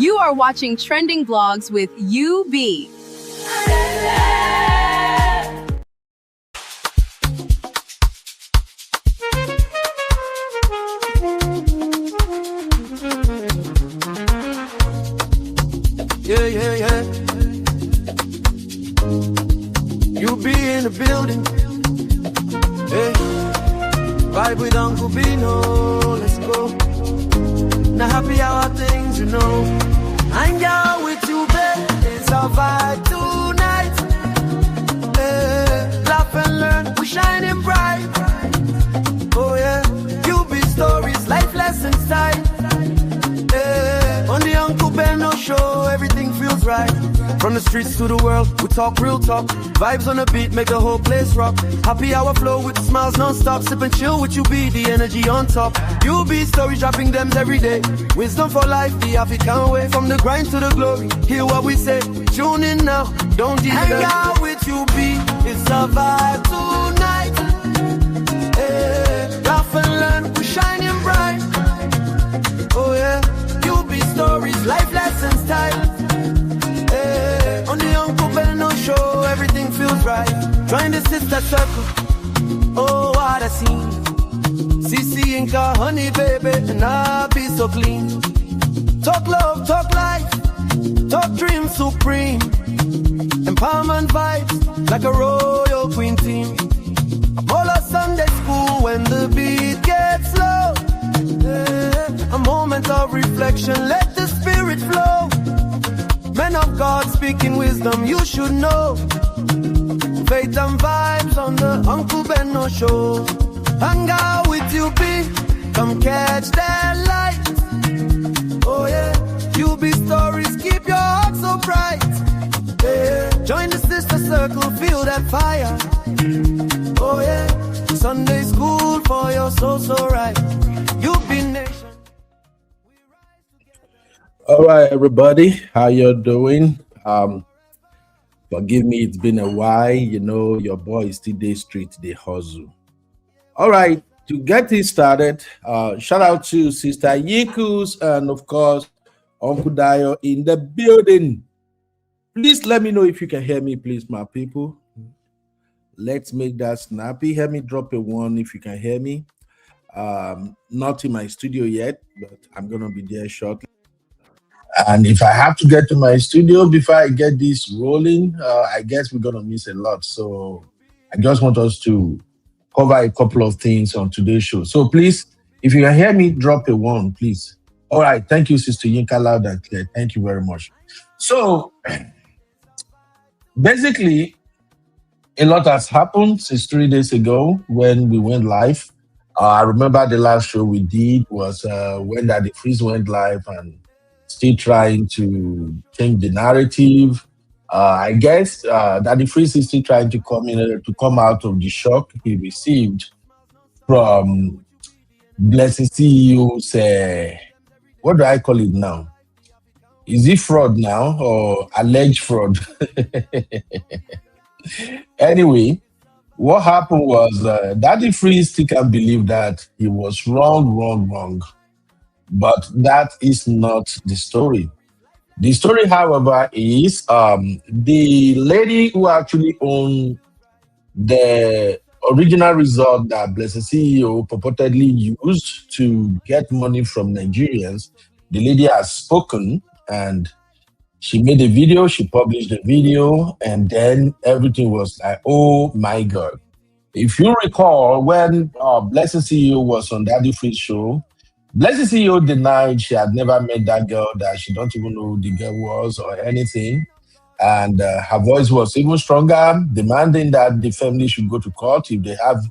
You are watching Trending Vlogs with UB. Yeah, yeah, yeah. You be in the building. Hey, vibe with Uncle Bino. Let's go. Now happy hour things, you know. Hang out with you, babe. It's a vibe tonight. Hey, laugh and learn. We're shining bright. Oh yeah. You be stories, life lessons tight. On the Uncle Benno show, everything feels right. From the streets to the world, we talk real talk. Vibes on the beat make the whole place rock. Happy hour flow with smiles non-stop. Sip and chill with you, be the energy on top. You be stories dropping them every day. Wisdom for life, the African way. From the grind to the glory, hear what we say. Tune in now, don't delay. Hang out with you, be it's a vibe tonight. Hey, laugh and learn, we're shining bright. Oh yeah. Stories, life lessons tight. Hey, on the Uncle Benno show, everything feels right. Join the sister circle. Oh, what a scene. CC Inca, honey baby, and I'll be so clean. Talk love, talk life, talk dreams supreme. Empowerment vibes like a royal queen team. All our Sunday school when the beat gets low. A moment of reflection, let the spirit flow. Men of God speaking wisdom, you should know. Faith and vibes on the Uncle Benno show. Hang out with you, be come catch that light. Oh yeah, you be stories, keep your heart so bright. Yeah. Join the sister circle, feel that fire. Oh yeah, Sunday school for your soul so right. You be nation. All right, everybody, how you doing? Forgive me, it's been a while. You know, your boy is still day street, they hustle. All right, to get it started, shout out to Sister Yikus and of course Uncle Dio in the building. Please let me know if you can hear me, please, my people. Let's make that snappy. Hear me drop a 1 if you can hear me. Not in my studio yet, but I'm gonna be there shortly. And if I have to get to my studio before I get this rolling, I guess we're gonna miss a lot. So I just want us to cover a couple of things on today's show. So please, if you can hear me, drop a 1, please. All right, thank you, Sister Yinka, loud and clear. Thank you very much. So basically, a lot has happened since 3 days ago when we went live. I remember the last show we did was when Daddy Freeze went live and still trying to change the narrative. I guess Daddy Freeze is still trying to come out of the shock he received from Blessing CEO's, what do I call it now? Is it fraud now or alleged fraud? Anyway, what happened was Daddy Freeze still can't believe that he was wrong. But that is not the story. The story, however, is the lady who actually owned the original resort that Blessed CEO purportedly used to get money from Nigerians. The lady has spoken and she made a video, she published the video, and then everything was like, oh my God. If you recall, when Blessed CEO was on Daddy Freeze show, Blessed CEO denied she had never met that girl, that she don't even know who the girl was or anything. And her voice was even stronger, demanding that the family should go to court if they have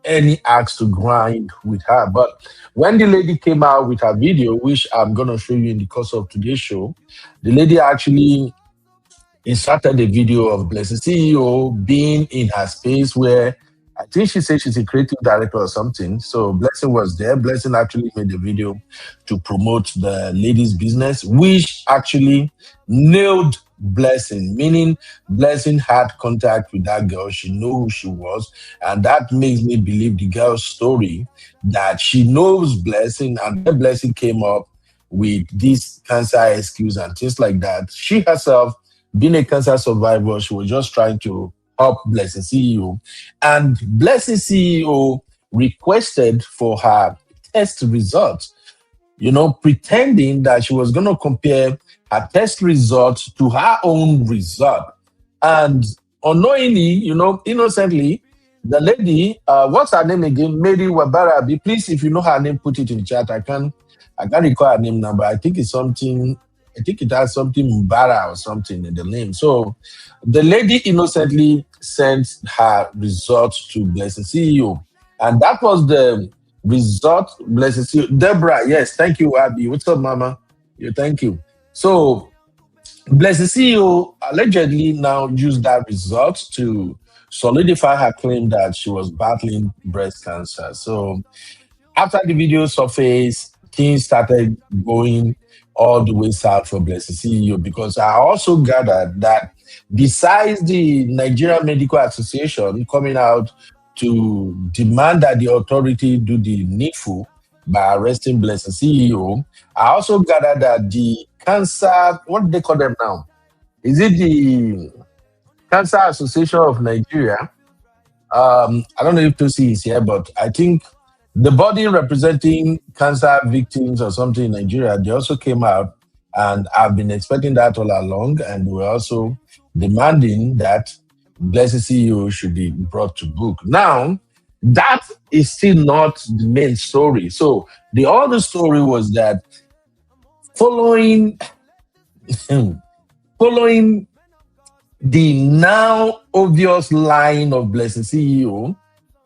any axe to grind with her. But when the lady came out with her video, which I'm going to show you in the course of today's show, the lady actually inserted a video of Blessed CEO being in her space where I think she said she's a creative director or something. So Blessing was there. Blessing actually made a video to promote the lady's business, which actually nailed Blessing, meaning Blessing had contact with that girl. She knew who she was. And that makes me believe the girl's story that she knows Blessing, and then Blessing came up with this cancer excuse and things like that. She herself, being a cancer survivor, she was just trying to help Blessing CEO. And Blessing CEO requested for her test results, pretending that she was going to compare her test results to her own result. And unknowingly, innocently, the lady, what's her name again? Mary Wabarabi. Please, if you know her name, put it in chat. I can't recall her name now, but I think it's something. I think it has something Mbara or something in the name. So the lady innocently sent her results to Blessing CEO. And that was the result. Blessing CEO. Deborah, yes, thank you, Abby. What's up, Mama? Thank you. So Blessing CEO allegedly now used that result to solidify her claim that she was battling breast cancer. So after the video surfaced, things started going all the way south for Blessing CEO, because I also gathered that besides the Nigerian Medical Association coming out to demand that the authority do the needful by arresting Blessing CEO, I also gathered that the cancer, what do they call them now? Is it the Cancer Association of Nigeria? I don't know if Tosi is here, but I think the body representing cancer victims or something in Nigeria, they also came out, and I've been expecting that all along, and we're also demanding that Blessing CEO should be brought to book. Now, that is still not the main story. So the other story was that following the now obvious line of Blessing CEO,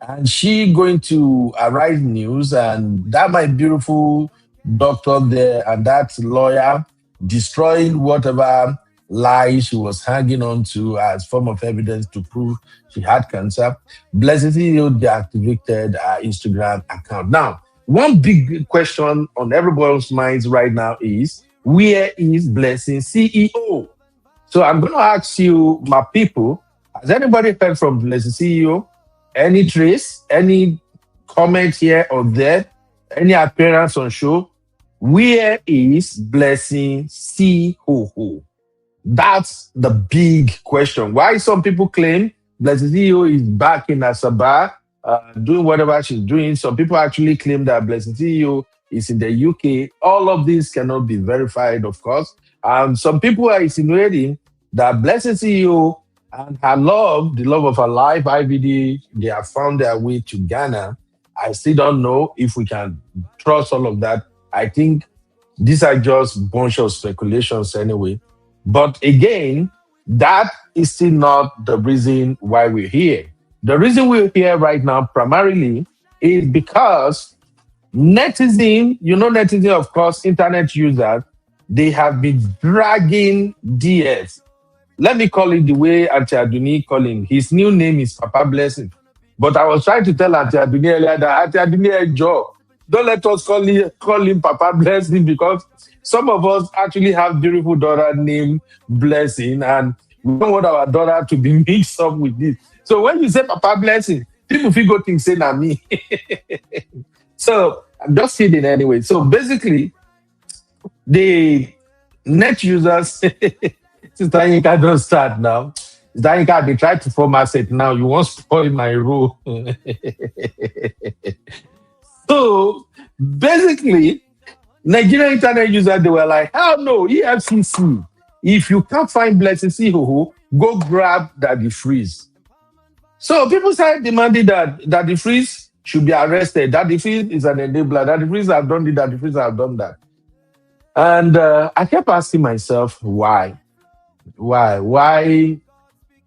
and she going to Arise News, and that my beautiful doctor there and that lawyer destroying whatever lie she was hanging on to as form of evidence to prove she had cancer. Blessing CEO deactivated her Instagram account. Now, one big question on everybody's minds right now is, where is Blessing CEO? So I'm going to ask you, my people, has anybody heard from Blessing CEO? Any trace, any comment here or there, any appearance on show? Where is Blessing CEO? That's the big question. Why some people claim Blessing CEO is back in Asaba, doing whatever she's doing. Some people actually claim that Blessing CEO is in the UK. All of this cannot be verified, of course. Some people are insinuating that Blessing CEO and her love, the love of her life, IVD, they have found their way to Ghana. I still don't know if we can trust all of that. I think these are just a bunch of speculations anyway. But again, that is still not the reason why we're here. The reason we're here right now primarily is because netizen, of course, internet users, they have been dragging DS. Let me call it the way Auntie Aduni call him. His new name is Papa Blessing. But I was trying to tell Auntie Aduni earlier that Auntie Aduni, Joe, don't let us call him Papa Blessing, because some of us actually have beautiful daughter named Blessing, and we don't want our daughter to be mixed up with this. So when you say Papa Blessing, people feel think say na me. So I'm just kidding anyway. So basically, the net users, Sister Yinka don't start now. Sister Yinka, they try to form asset now. You won't spoil my rule. So basically, Nigerian internet users, they were like, hell no, EFCC. If you can't find Blessing CEO, go grab Daddy Freeze. So people started demanding that Daddy Freeze should be arrested. Daddy Freeze is an enabler. Daddy Freeze have done this, Daddy Freeze have done that. And I kept asking myself, why? Why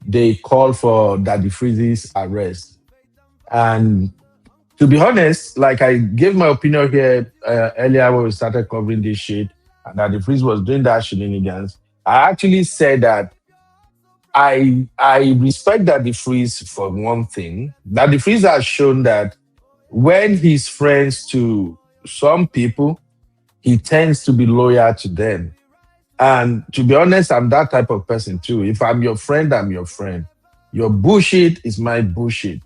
they call for Daddy Freeze's arrest? And to be honest, like I gave my opinion here earlier when we started covering this shit, and Daddy Freeze was doing that shenanigans. I actually said that I respect Daddy Freeze for one thing. Daddy Freeze has shown that when he's friends to some people, he tends to be loyal to them. And to be honest, I'm that type of person too. If I'm your friend, I'm your friend. Your bullshit is my bullshit.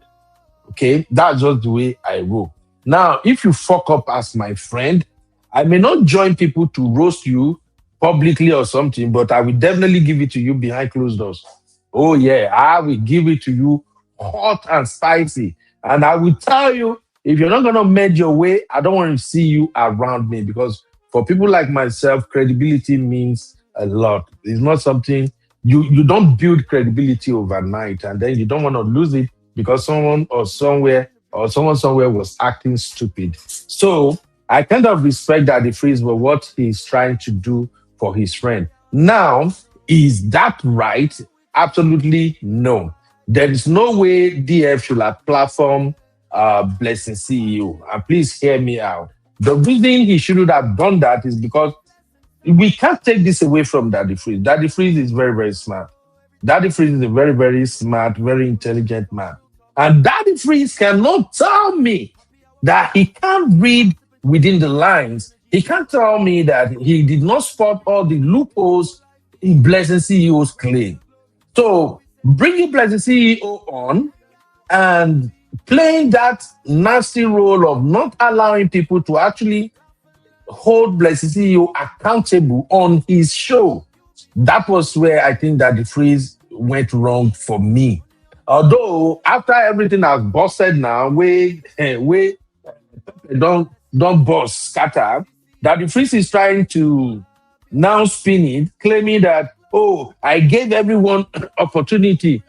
Okay? That's just the way I roll. Now, if you fuck up as my friend, I may not join people to roast you publicly or something, but I will definitely give it to you behind closed doors. Oh, yeah, I will give it to you hot and spicy. And I will tell you, if you're not going to mend your way, I don't want to see you around me, because for people like myself, credibility means a lot. It's not something you don't build credibility overnight, and then you don't want to lose it because someone somewhere was acting stupid. So I kind of respect that the freeze for what he's trying to do for his friend. Now, is that right? Absolutely no. There is no way DF should have platform Blessing CEO. And please hear me out. The reason he shouldn't have done that is because we can't take this away from Daddy Freeze. Daddy Freeze is very, very smart. Daddy Freeze is a very, very smart, very intelligent man. And Daddy Freeze cannot tell me that he can't read within the lines. He can't tell me that he did not spot all the loopholes in Blessing CEO's claim. So bringing Blessing CEO on and playing that nasty role of not allowing people to actually hold Blessing CEO accountable on his show. That was where I think that the freeze went wrong for me. Although after everything I've busted now, we don't bust scatter, that the freeze is trying to now spin it, claiming that, oh, I gave everyone opportunity.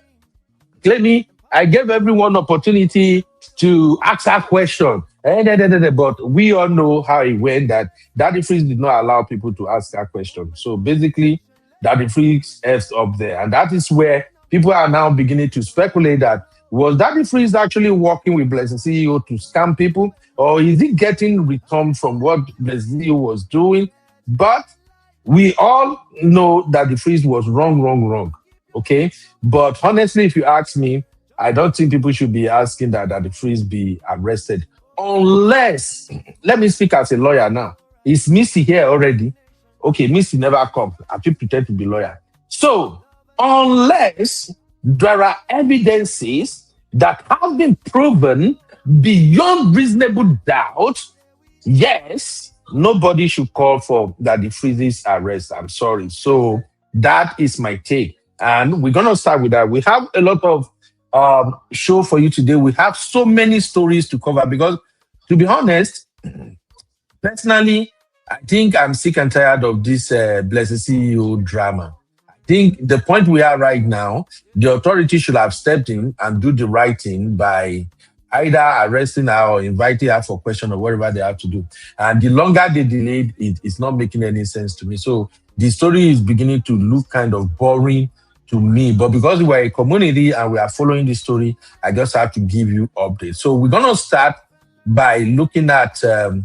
Claiming I gave everyone opportunity to ask that question. But we all know how it went, that Daddy Freeze did not allow people to ask that question. So basically, Daddy Freeze F's up there. And that is where people are now beginning to speculate that, was Daddy Freeze actually working with Blessing CEO to scam people? Or is he getting return from what Blessing CEO was doing? But we all know that the freeze was wrong. Okay? But honestly, if you ask me, I don't think people should be asking that the freeze be arrested. Unless, let me speak as a lawyer now. Is Missy here already? Okay, Missy never come. I should pretend to be lawyer. So, unless there are evidences that have been proven beyond reasonable doubt, yes, nobody should call for that the freeze's arrest. I'm sorry. So that is my take. And we're going to start with that. We have a lot of show for you today. We have so many stories to cover because, to be honest, personally, I think I'm sick and tired of this Blessed CEO drama. I think the point we are right now, the authority should have stepped in and do the right thing by either arresting her or inviting her for question or whatever they have to do. And the longer they delayed, it's not making any sense to me. So the story is beginning to look kind of boring to me. But because we're a community and we are following the story, I just have to give you updates. So we're going to start by looking at the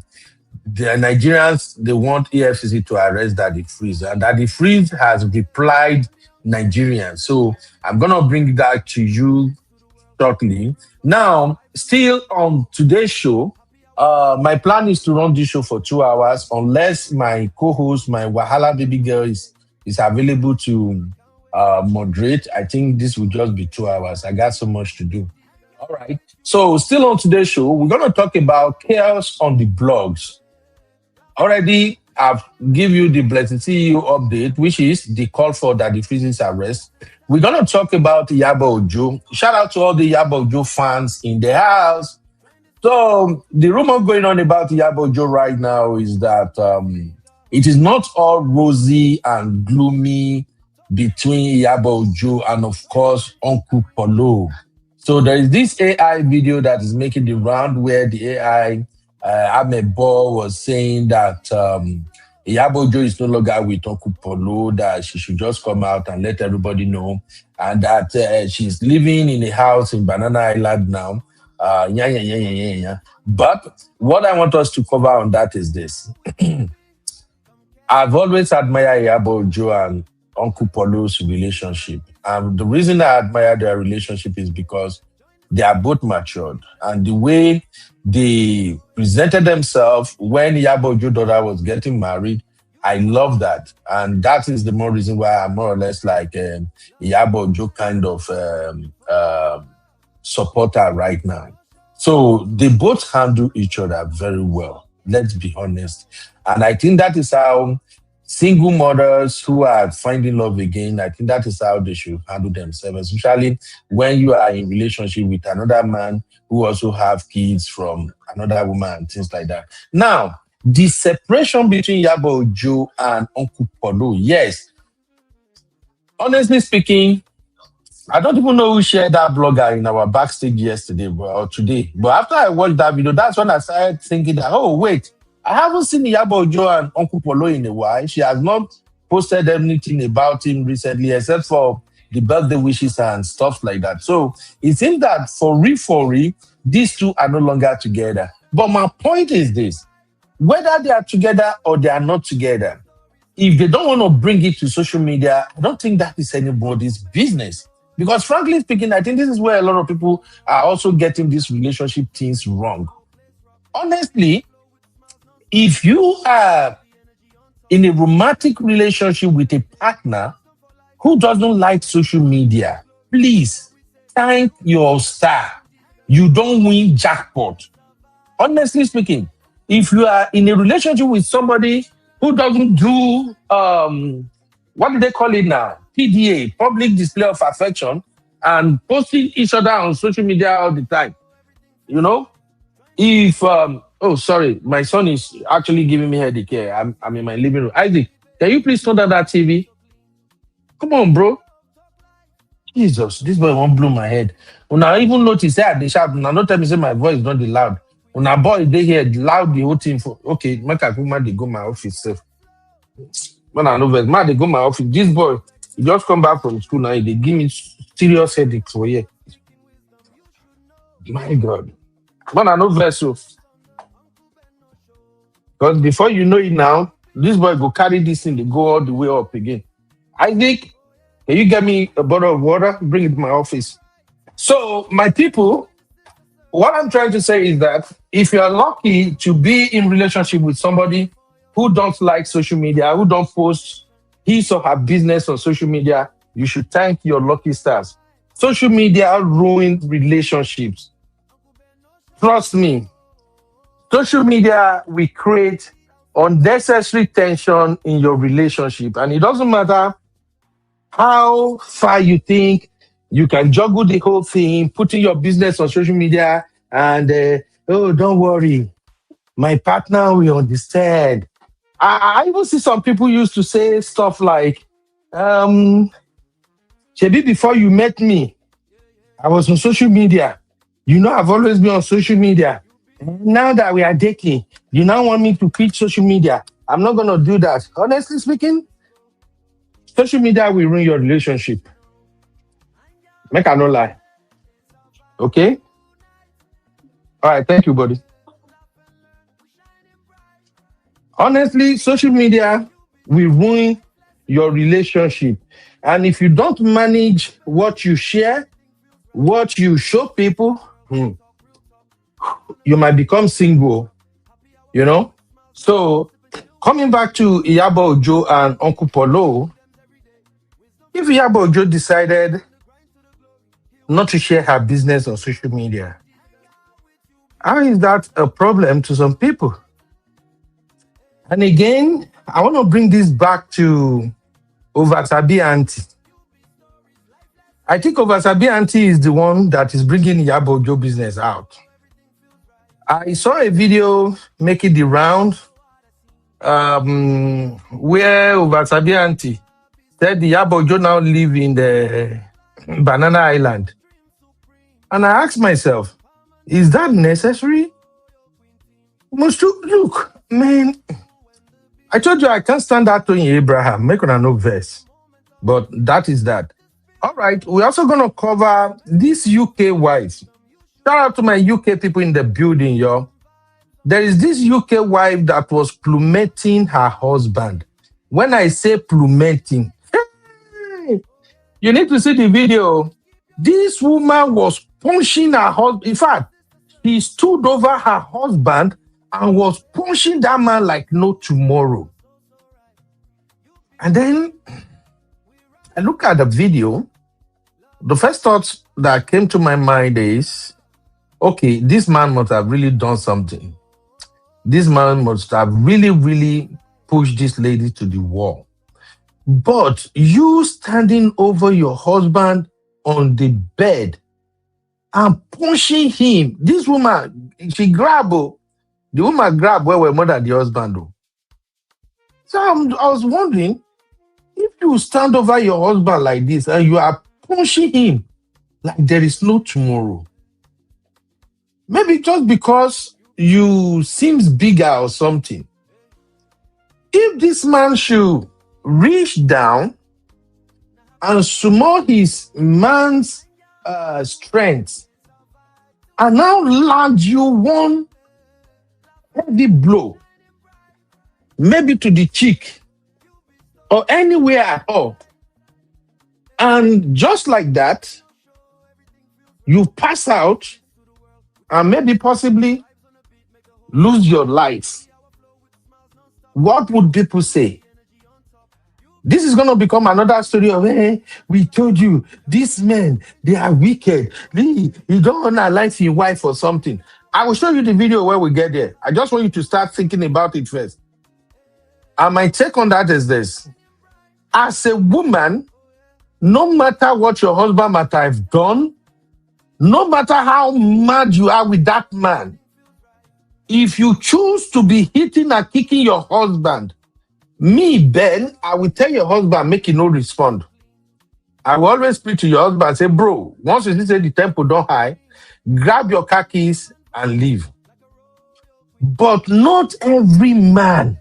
Nigerians. They want EFCC to arrest Daddy Freeze. And Daddy Freeze has replied Nigerians. So I'm going to bring that to you shortly. Now, still on today's show, my plan is to run this show for 2 hours, unless my co-host, my Wahala baby girl, is available to moderate. I think this will just be 2 hours. I got so much to do. All right. So, still on today's show, we're going to talk about chaos on the blogs. Already, I've given you the Blessing CEO update, which is the call for Daddy Freeze's arrest. We're going to talk about Iyabo Ojo. Shout out to all the Iyabo Ojo fans in the house. So, the rumor going on about Iyabo Ojo right now is that it is not all rosy and gloomy between Iyabo Ojo and, of course, Uncle Polo. So, there is this AI video that is making the round where the AI, Ahmed Bo, was saying that Iyabo Ojo is no longer with Uncle Polo, that she should just come out and let everybody know, and that she's living in a house in Banana Island now. But what I want us to cover on that is this. I've always admired Iyabo Ojo and Uncle Polo's relationship. And the reason I admire their relationship is because they are both matured. And the way they presented themselves when Iyabo Ojo's daughter was getting married, I love that. And that is the more reason why I'm more or less like Iyabo Ojo kind of supporter right now. So they both handle each other very well. Let's be honest. And I think that is how single mothers who are finding love again, I think that is how they should handle themselves, especially when you are in relationship with another man who also have kids from another woman, things like that. Now, the separation between Iyabo Ojo and Uncle Polo, yes. Honestly speaking, I don't even know who shared that blogger in our backstage yesterday or today. But after I watched that video, that's when I started thinking that, oh, wait, I haven't seen Iyabo Ojo and Uncle Polo in a while. She has not posted anything about him recently, except for the birthday wishes and stuff like that. So it seems that for real, these two are no longer together. But my point is this, whether they are together or they are not together, if they don't want to bring it to social media, I don't think that is anybody's business. Because frankly speaking, I think this is where a lot of people are also getting these relationship things wrong. Honestly, if you are in a romantic relationship with a partner who doesn't like social media, please thank your star. You don't win jackpot. Honestly speaking, if you are in a relationship with somebody who doesn't do what do they call it now? PDA, public display of affection, and posting each other on social media all the time. You know, if oh sorry, my son is actually giving me headache here. I'm in my living room. Isaac, can you please turn down that TV? Come on, bro. Jesus, this boy won't blow my head. When I even notice that they shout, now not tell me say my voice is not the loud. When a boy they hear loud the whole thing for okay, make I come they go my office self. When I know that man, they go my office. This boy, he just come back from school now. They give me serious headache for here. My God. Man, I know vessel. Because before you know it now, this boy go carry this thing, they go all the way up again. Isaac, can you get me a bottle of water? Bring it to my office. So, my people, what I'm trying to say is that if you're lucky to be in relationship with somebody who don't like social media, who don't post his or her business on social media, you should thank your lucky stars. Social media ruined relationships. Trust me. Social media will create unnecessary tension in your relationship. And it doesn't matter how far you think you can juggle the whole thing, putting your business on social media, and oh, don't worry, my partner will understand. I even see some people used to say stuff like, Shebi, before you met me, I was on social media. You know, I've always been on social media. Now that we are dating, you now want me to quit social media. I'm not going to do that. Honestly speaking, social media will ruin your relationship. Make I no lie. Okay? All right, thank you, buddy. Honestly, social media will ruin your relationship. And if you don't manage what you share, what you show people, you might become single, you know? So, coming back to Iyabo Ojo and Uncle Polo, if Iyabo Ojo decided not to share her business on social media, how is that a problem to some people? And again, I want to bring this back to Oversabi Auntie. I think Oversabi Auntie is the one that is bringing Iyabo Ojo business out. I saw a video making the round where Oversabi Auntie said Iyabo Ojo now live in the Banana Island. And I asked myself, is that necessary? Look, man, I told you I can't stand that Tony Abraham, make on no verse. But that is that. All right, we're also going to cover these UK wives. Shout out to my UK people in the building, yo. There is this UK wife that was plummeting her husband. When I say plummeting, hey, you need to see the video. This woman was punching her husband. In fact, he stood over her husband and was punching that man like no tomorrow. And then I look at the video. The first thought that came to my mind is, okay, this man must have really done something. This man must have really, really pushed this lady to the wall. But you standing over your husband on the bed and pushing him, this woman, she grabbed, the woman grabbed where more than the husband. So I was wondering, if you stand over your husband like this and you are pushing him like there is no tomorrow, maybe just because you seems bigger or something, if this man should reach down and summon his man's strength and now land you one heavy blow, maybe to the cheek or anywhere at all, and just like that, you pass out and maybe possibly lose your life, what would people say? This is going to become another story of, hey, we told you, these men, they are wicked. You don't want to life your wife or something. I will show you the video where we get there. I just want you to start thinking about it first. And my take on that is this. As a woman, no matter what your husband might have done, no matter how mad you are with that man, if you choose to be hitting and kicking your husband, me, Ben, I will tell your husband, make him no respond. I will always speak to your husband and say, bro, once you see the tempo don't high, grab your car keys and leave. But not every man,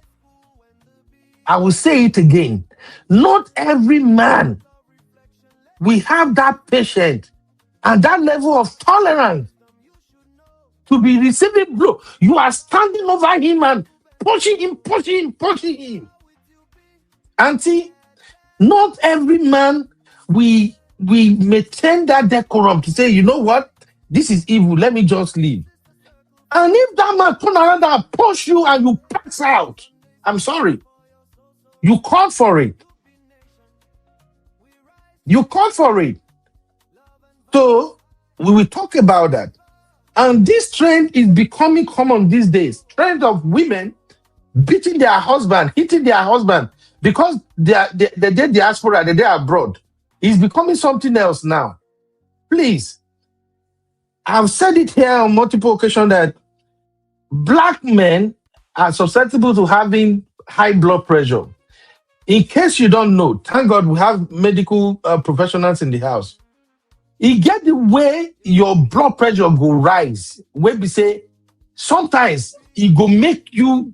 I will say it again, not every man will have that patience and that level of tolerance to be receiving blow. You are standing over him and pushing him. Auntie, not every man we maintain that decorum to say, you know what, this is evil, let me just leave. And if that man turn around and push you and you pass out, I'm sorry, you called for it. So we will talk about that. And this trend is becoming common these days. Trend of women beating their husband, hitting their husband because they did diaspora, they did abroad. It's becoming something else now. Please, I've said it here on multiple occasions that Black men are susceptible to having high blood pressure. In case you don't know, thank God we have medical professionals in the house. You get the way your blood pressure go rise, where we say sometimes it go make you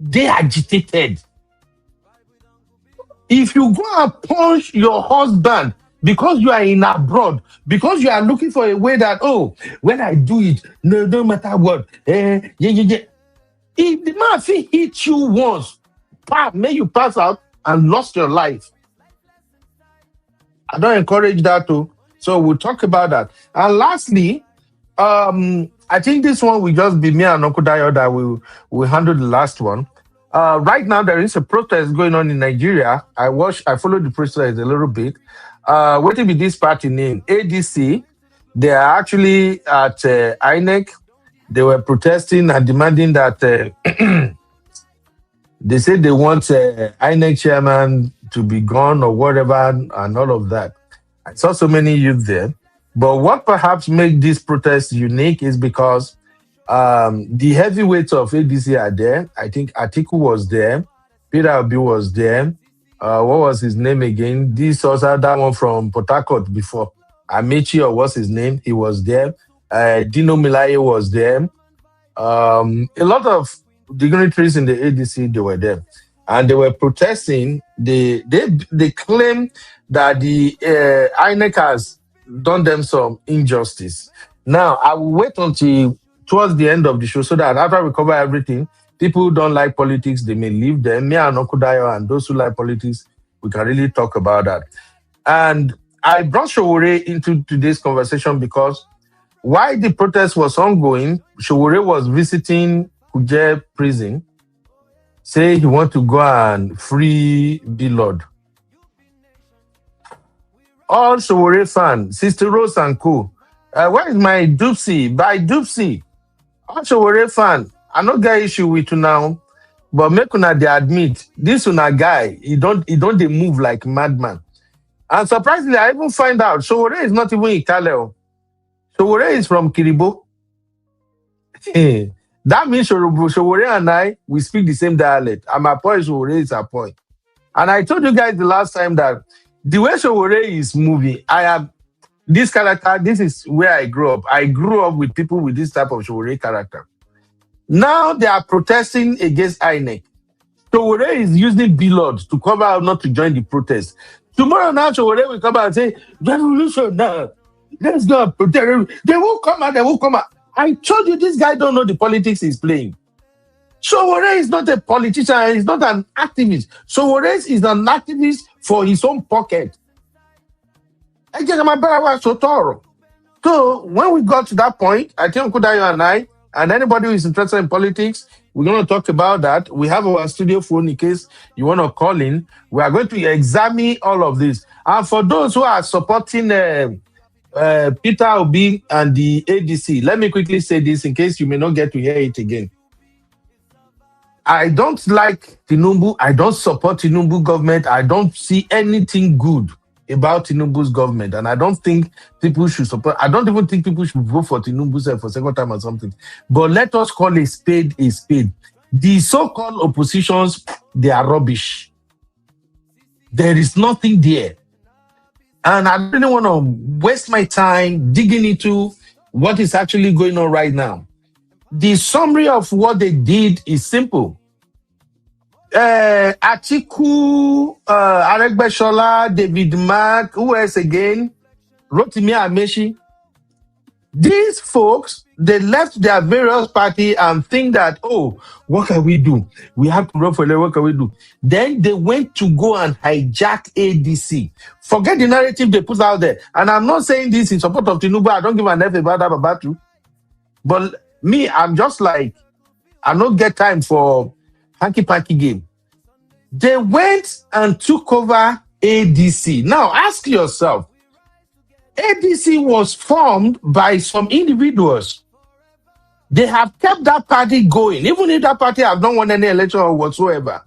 dey agitated. If you go and punch your husband because you are in abroad, because you are looking for a way that, oh, when I do it, no matter what, If the man fit hit you once, make you pass out and lost your life. I don't encourage that too. So we'll talk about that. And lastly, I think this one will just be me and Uncle Dayo that will handle the last one. Right now, there is a protest going on in Nigeria. I followed the protest a little bit. What will be this party name? ADC. They are actually at INEC. They were protesting and demanding that they said they want INEC chairman to be gone or whatever and all of that. I saw so many youth there. But what perhaps makes this protest unique is because the heavyweights of ADC are there. I think Atiku was there. Peter Obi was there. What was his name again? This also that one from Port Harcourt before. Amechi, or what's his name? He was there. Dino Milaye was there. A lot of dignitaries in the ADC, they were there. And they were protesting. They claim that the INEC has done them some injustice. Now, I will wait until towards the end of the show so that after we cover everything, people who don't like politics, they may leave them. Me and Uncle Dayo and those who like politics, we can really talk about that. And I brought Sowore into today's conversation because while the protest was ongoing, Sowore was visiting Kuje prison, say he want to go and free Lord. All Sowore fans, Sister Rose and Co. Where is my Doopsy? By Doopsy. All Sowore fan, I not get issue with you now, but make una they admit this una guy, he don't they move like madman. And surprisingly, I even find out Sowore is not even Ikale. Sowore is from Kiribo. That means Sowore and I we speak the same dialect. And my point Sowore is a point. And I told you guys the last time that the way Sowore is moving, I am this character. This is where I grew up. I grew up with people with this type of Sowore character. Now they are protesting against INEC. Sowore is using BLOGS to cover out not to join the protest. Tomorrow now, Sowore will come out and say, revolution now. Let's go and protest. They will come out, they will come out. I told you this guy don't know the politics he's playing. Sowore is not a politician, he's not an activist. Sowore is an activist for his own pocket. So when we got to that point, I think Kudayo and I, and anybody who is interested in politics, we're going to talk about that. We have our studio phone in case you want to call in. We are going to examine all of this. And for those who are supporting Peter Obi and the ADC, let me quickly say this in case you may not get to hear it again. I don't like Tinubu. I don't support Tinubu government. I don't see anything good about Tinubu's government, and I don't think people should support. I don't even think people should vote for Tinubu for second time or something. But let us call a spade a spade. The so-called oppositions, they are rubbish. There is nothing there, and I really want to waste my time digging into what is actually going on right now. The summary of what they did is simple. Atiku, Aregbesola, David Mark, who else again? Rotimi Amechi. These folks, they left their various party and think that, oh, what can we do? We have to run for it. What can we do? Then they went to go and hijack ADC. Forget the narrative they put out there. And I'm not saying this in support of Tinubu. I don't give an F about that, about you. But me, I'm just like, I don't get time for hanky-panky game. They went and took over ADC. Now, ask yourself, ADC was formed by some individuals. They have kept that party going, even if that party have not won any election or whatsoever.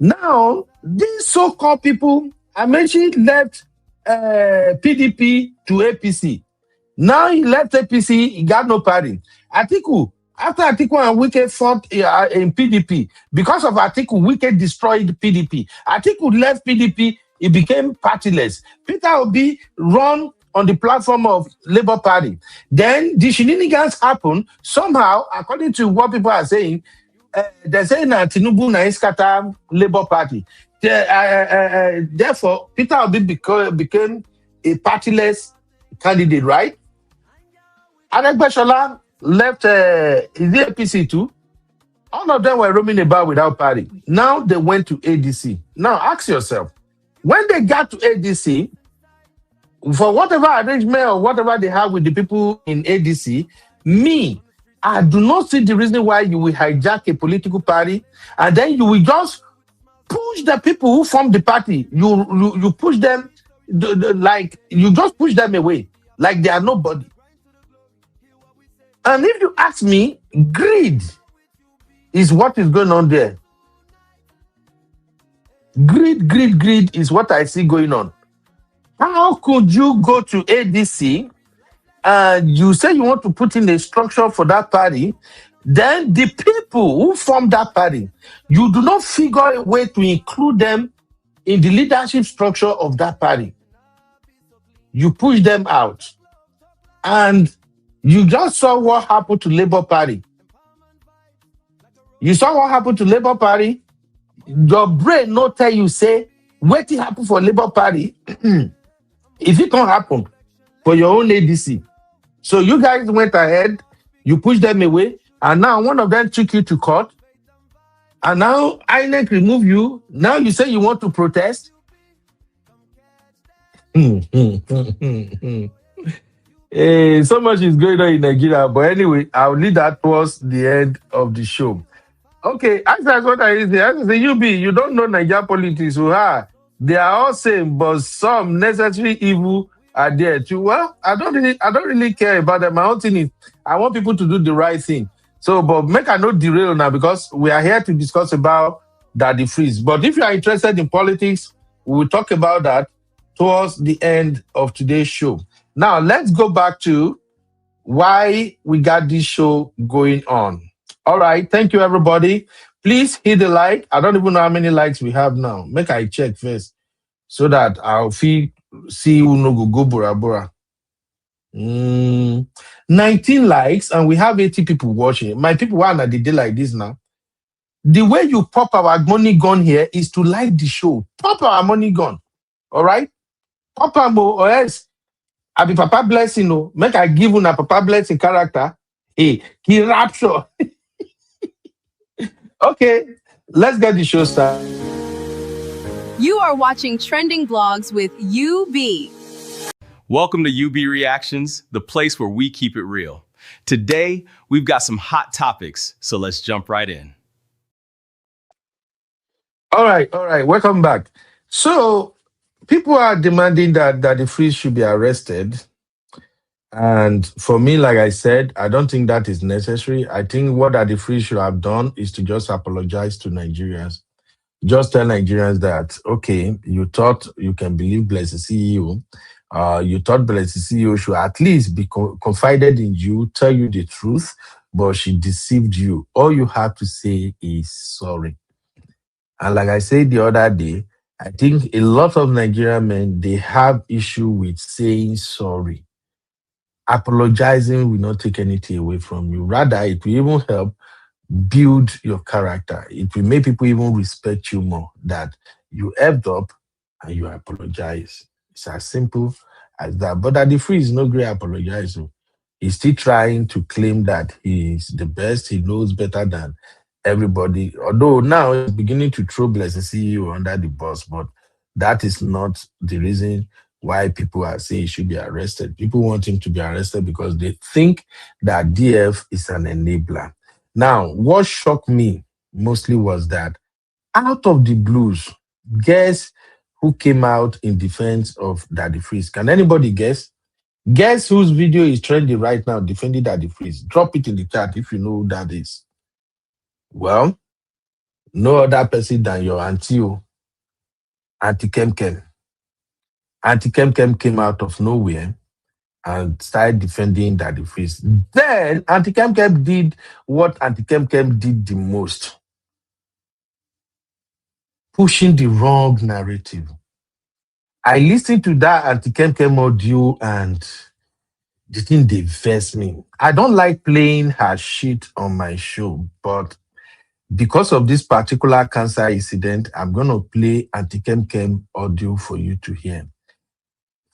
Now, these so-called people, I mentioned, left PDP to APC. Now he left APC, he got no party. Atiku, after Atiku and Wike fought in PDP, because of Atiku, Wike destroyed PDP. Atiku left PDP, he became partyless. Peter Obi run on the platform of Labour Party. Then the shenanigans happened. Somehow, according to what people are saying, they're saying that Tinubu na iskata Labour Party. Therefore, Peter Obi became a partyless candidate, right? Aregbesola left the APC too. All of them were roaming about without party. Now they went to ADC. Now ask yourself, when they got to ADC, for whatever arrangement or whatever they have with the people in ADC, I do not see the reason why you will hijack a political party and then you will just push the people who form the party. You push them, like you just push them away, like they are nobody. And if you ask me, greed is what is going on there. Greed is what I see going on. How could you go to ADC and you say you want to put in a structure for that party, then the people who form that party, you do not figure a way to include them in the leadership structure of that party. You push them out. And you just saw what happened to Labour Party. You saw what happened to Labour Party. Your brain not tell you, say, what happened for Labour Party if it can't happen for your own ADC. So you guys went ahead, you pushed them away, and now one of them took you to court. And now INEC remove you. Now you say you want to protest. So much is going on in Nigeria, but anyway, I'll leave that towards the end of the show. Okay, as that's what I say. As I say, you don't know Nigeria politics. So, they are all same, but some necessary evil are there too. Well, I don't really care about them. My own thing is, I want people to do the right thing. So, but make a note derail now because we are here to discuss about Daddy Freeze. But if you are interested in politics, we will talk about that towards the end of today's show. Now, let's go back to why we got this show going on. All right. Thank you, everybody. Please hit the like. I don't even know how many likes we have now. Make I check first so that I'll see who no go Bora Bora. 19 likes and we have 80 people watching. My people, why not they day like this now? The way you pop our money gun here is to like the show. Pop our money gun. All right? Pop our or else I be Papa Blessing. No, make I give you a Papa Blessing character. Hey, he rapture. Okay, let's get the show started. You are watching Trending Vlogs with UB. Welcome to UB Reactions, the place where we keep it real. Today, we've got some hot topics, so let's jump right in. All right. Welcome back. So, people are demanding that the Freeze should be arrested. And for me, like I said, I don't think that is necessary. I think what the Freeze should have done is to just apologize to Nigerians. Just tell Nigerians that, okay, you thought you can believe Blessed CEO. You thought Blessed CEO should at least be confided in you, tell you the truth, but she deceived you. All you have to say is sorry. And like I said the other day, I think a lot of Nigerian men, they have issue with saying sorry. Apologizing will not take anything away from you. Rather, it will even help build your character. It will make people even respect you more, that you effed up and you apologize. It's as simple as that. But at the Freeze, no great apologize. He's still trying to claim that he's the best, he knows better than everybody. Although now he's beginning to throw Blessed CEO under the bus, but that is not the reason why people are saying he should be arrested. People want him to be arrested because they think that DF is an enabler. Now, what shocked me mostly was that out of the blues, guess who came out in defense of Daddy Freeze? Can anybody guess? Guess whose video is trending right now defending Daddy Freeze? Drop it in the chat if you know who that is. Well, no other person than your auntie, Auntie Kem. Auntie Kem came out of nowhere and started defending Daddy Freeze. Then Auntie Kem did what Auntie Kem did the most. Pushing the wrong narrative. I listened to that Auntie Kem audio and the thing they vex me. I don't like playing her shit on my show, but because of this particular cancer incident, I'm going to play Auntie Kem audio for you to hear.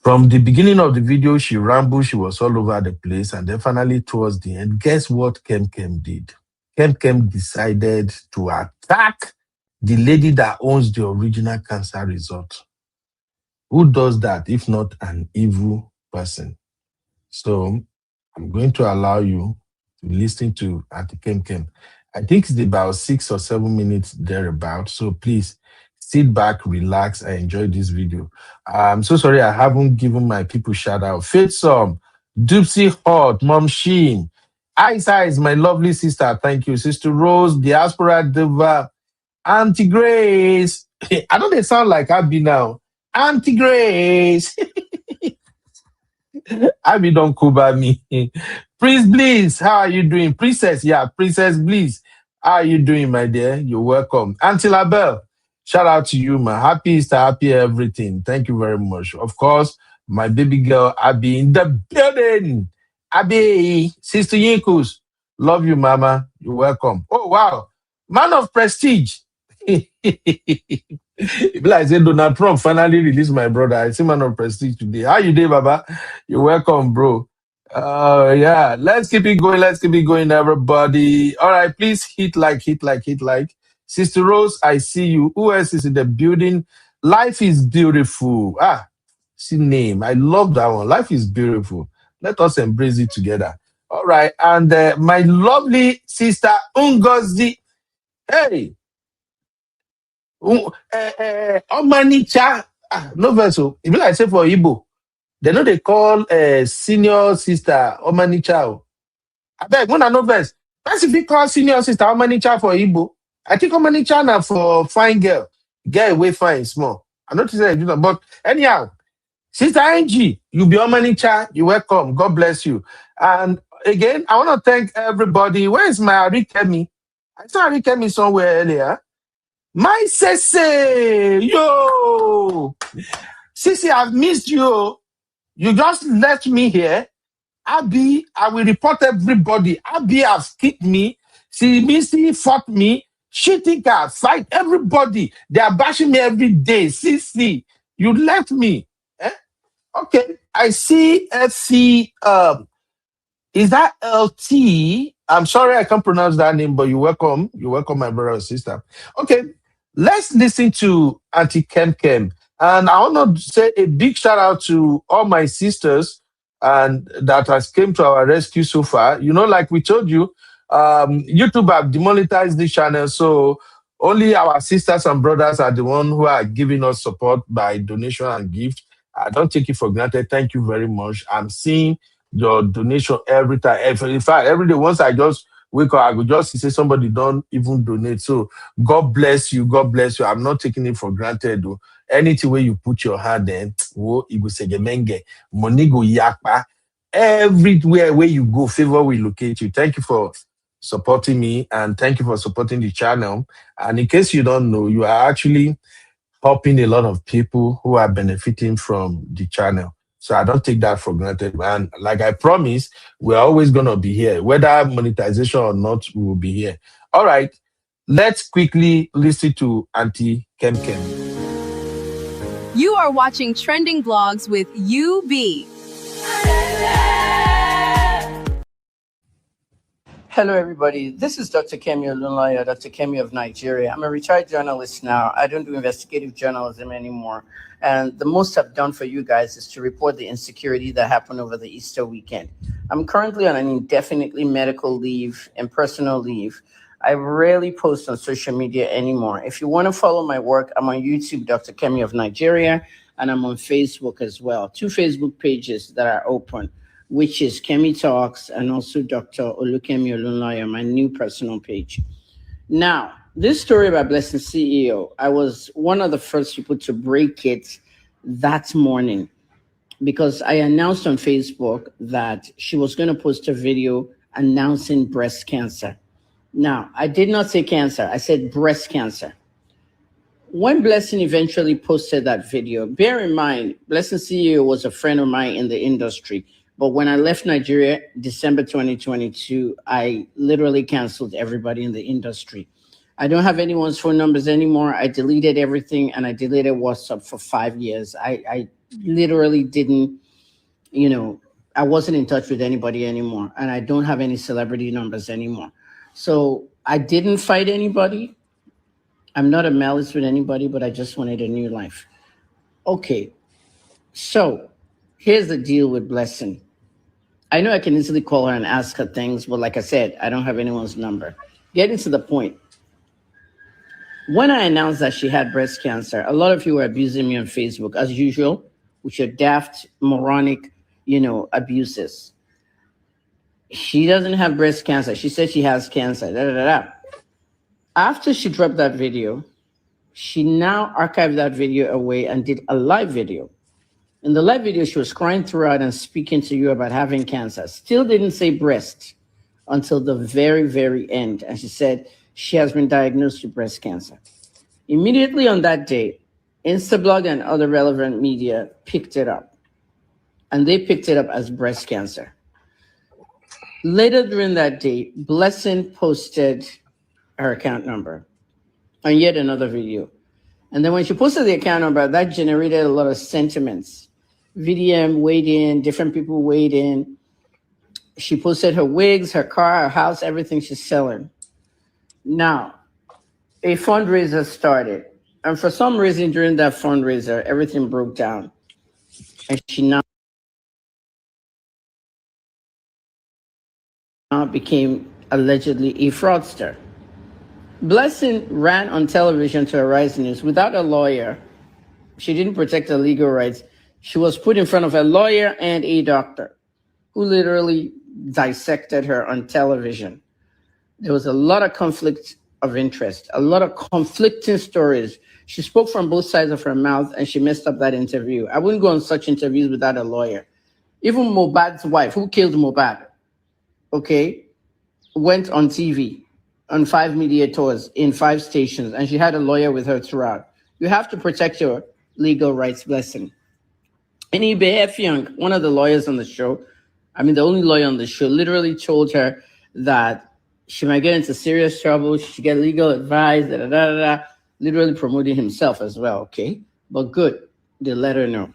From the beginning of the video, she rambled, she was all over the place, and then finally towards the end, guess what Kem did? Kem decided to attack the lady that owns the original cancer resort. Who does that if not an evil person? So I'm going to allow you to listen to Auntie Kem. I think it's about 6 or 7 minutes thereabout. So please sit back, relax, and enjoy this video. I'm so sorry I haven't given my people shout out. Faithsome, Doopsy Hot, Mom Sheen, Isa is my lovely sister. Thank you. Sister Rose, Diaspora Diva, Auntie Grace. I know they sound like Abby now. Auntie Grace. Abby don't cover me. Prince Bliss, how are you doing? Princess, yeah, Princess Bliss. How are you doing, my dear? You're welcome. Auntie Labelle, shout out to you, man. Happy Easter, happy everything. Thank you very much. Of course, my baby girl, Abby, in the building. Abby, Sister Yinkus, love you, mama. You're welcome. Oh, wow. Man of prestige. It be like say Donald Trump finally released my brother. I see Man of Prestige today. How you doing, Baba? You're welcome, bro. Yeah. Let's keep it going, everybody. All right, please hit like. Sister Rose, I see you. Who else is in the building? Life is beautiful. See name. I love that one. Life is beautiful. Let us embrace it together. All right, and my lovely sister Ungozi. Hey. Omanicha, no vessel. If I say for Igbo, they know they call senior sister Omanicha. I beg, one no verse. That's a big call senior sister. How many child for Igbo? I think how many child now for fine girl? Girl away fine small. I noticed that you know, but anyhow, Sister Angie, you be on many child. You welcome. God bless you. And again, I want to thank everybody. Where is my Arikemi? I saw Arikemi somewhere earlier. My Sese, yo, Sissy, I've missed you. You just left me here. Abby, I will report everybody. Abby has kicked me. See, Missy fought me. She think I fight everybody. They are bashing me every day. Sissy, you left me. Eh? Okay, I see FC. Is that LT? I'm sorry I can't pronounce that name, but you're welcome. You're welcome, my brother and sister. Okay, let's listen to Auntie Kem Kem. And I want to say a big shout out to all my sisters and that has came to our rescue so far. You know, like we told you, YouTube have demonetized this channel, so only our sisters and brothers are the one who are giving us support by donation and gift. I don't take it for granted. Thank you very much. I'm seeing your donation every time. In fact, every day, once I just wake up, I will just say somebody don't even donate. So God bless you. God bless you. I'm not taking it for granted. Though. Anything where you put your hand in, it go segemenge, money go yakpa. Everywhere where you go, favor will locate you. Thank you for supporting me and thank you for supporting the channel. And in case you don't know, you are actually helping a lot of people who are benefiting from the channel. So I don't take that for granted. And like I promised, we're always going to be here. Whether monetization or not, we will be here. All right. Let's quickly listen to Auntie Kem Kem. You are watching Trending Vlogs with UB. Hello, everybody. This is Dr. Kemi Olunloyo, Dr. Kemi of Nigeria. I'm a retired journalist now. I don't do investigative journalism anymore. And the most I've done for you guys is to report the insecurity that happened over the Easter weekend. I'm currently on an indefinitely medical leave and personal leave. I rarely post on social media anymore. If you want to follow my work, I'm on YouTube, Dr. Kemi of Nigeria, and I'm on Facebook as well. 2 Facebook pages that are open, which is Kemi Talks and also Dr. Olukemi Olunloyo, my new personal page. Now, this story about Blessing CEO, I was one of the first people to break it that morning because I announced on Facebook that she was going to post a video announcing breast cancer. Now, I did not say cancer, I said breast cancer. When Blessing eventually posted that video, bear in mind, Blessing CEO was a friend of mine in the industry. But when I left Nigeria, December 2022, I literally canceled everybody in the industry. I don't have anyone's phone numbers anymore. I deleted everything and I deleted WhatsApp for 5 years. I literally didn't, I wasn't in touch with anybody anymore. And I don't have any celebrity numbers anymore. So I didn't fight anybody. I'm not a malice with anybody, but I just wanted a new life. Okay, so here's the deal with Blessing. I know I can easily call her and ask her things, but like I said, I don't have anyone's number. Getting to the point. When I announced that she had breast cancer, a lot of you were abusing me on Facebook, as usual, with your daft, moronic, abuses. She doesn't have breast cancer. She said she has cancer. Da, da, da, da. After she dropped that video, she now archived that video away and did a live video. In the live video, she was crying throughout and speaking to you about having cancer. Still didn't say breast until the very, very end. And she said she has been diagnosed with breast cancer. Immediately on that day, Instablog and other relevant media picked it up. And they picked it up as breast cancer. Later during that day, Blessing posted her account number on yet another video. And then when she posted the account number, that generated a lot of sentiments. VDM weighed in, different people weighed in. She posted her wigs, her car, her house, everything she's selling. Now, a fundraiser started. And for some reason during that fundraiser, everything broke down. And she now became allegedly a fraudster. Blessing ran on television to Arise News without a lawyer. She didn't protect her legal rights. She was put in front of a lawyer and a doctor who literally dissected her on television. There was a lot of conflict of interest, a lot of conflicting stories. She spoke from both sides of her mouth and she messed up that interview. I wouldn't go on such interviews without a lawyer. Even Mohbad's wife, who killed Mohbad, okay, went on TV on 5 media tours in 5 stations, and she had a lawyer with her throughout. You have to protect your legal rights, Blessing. And Ibe Effiong, one of the lawyers on the show, the only lawyer on the show, literally told her that she might get into serious trouble, she should get legal advice, literally promoting himself as well, okay? But good, they let her know.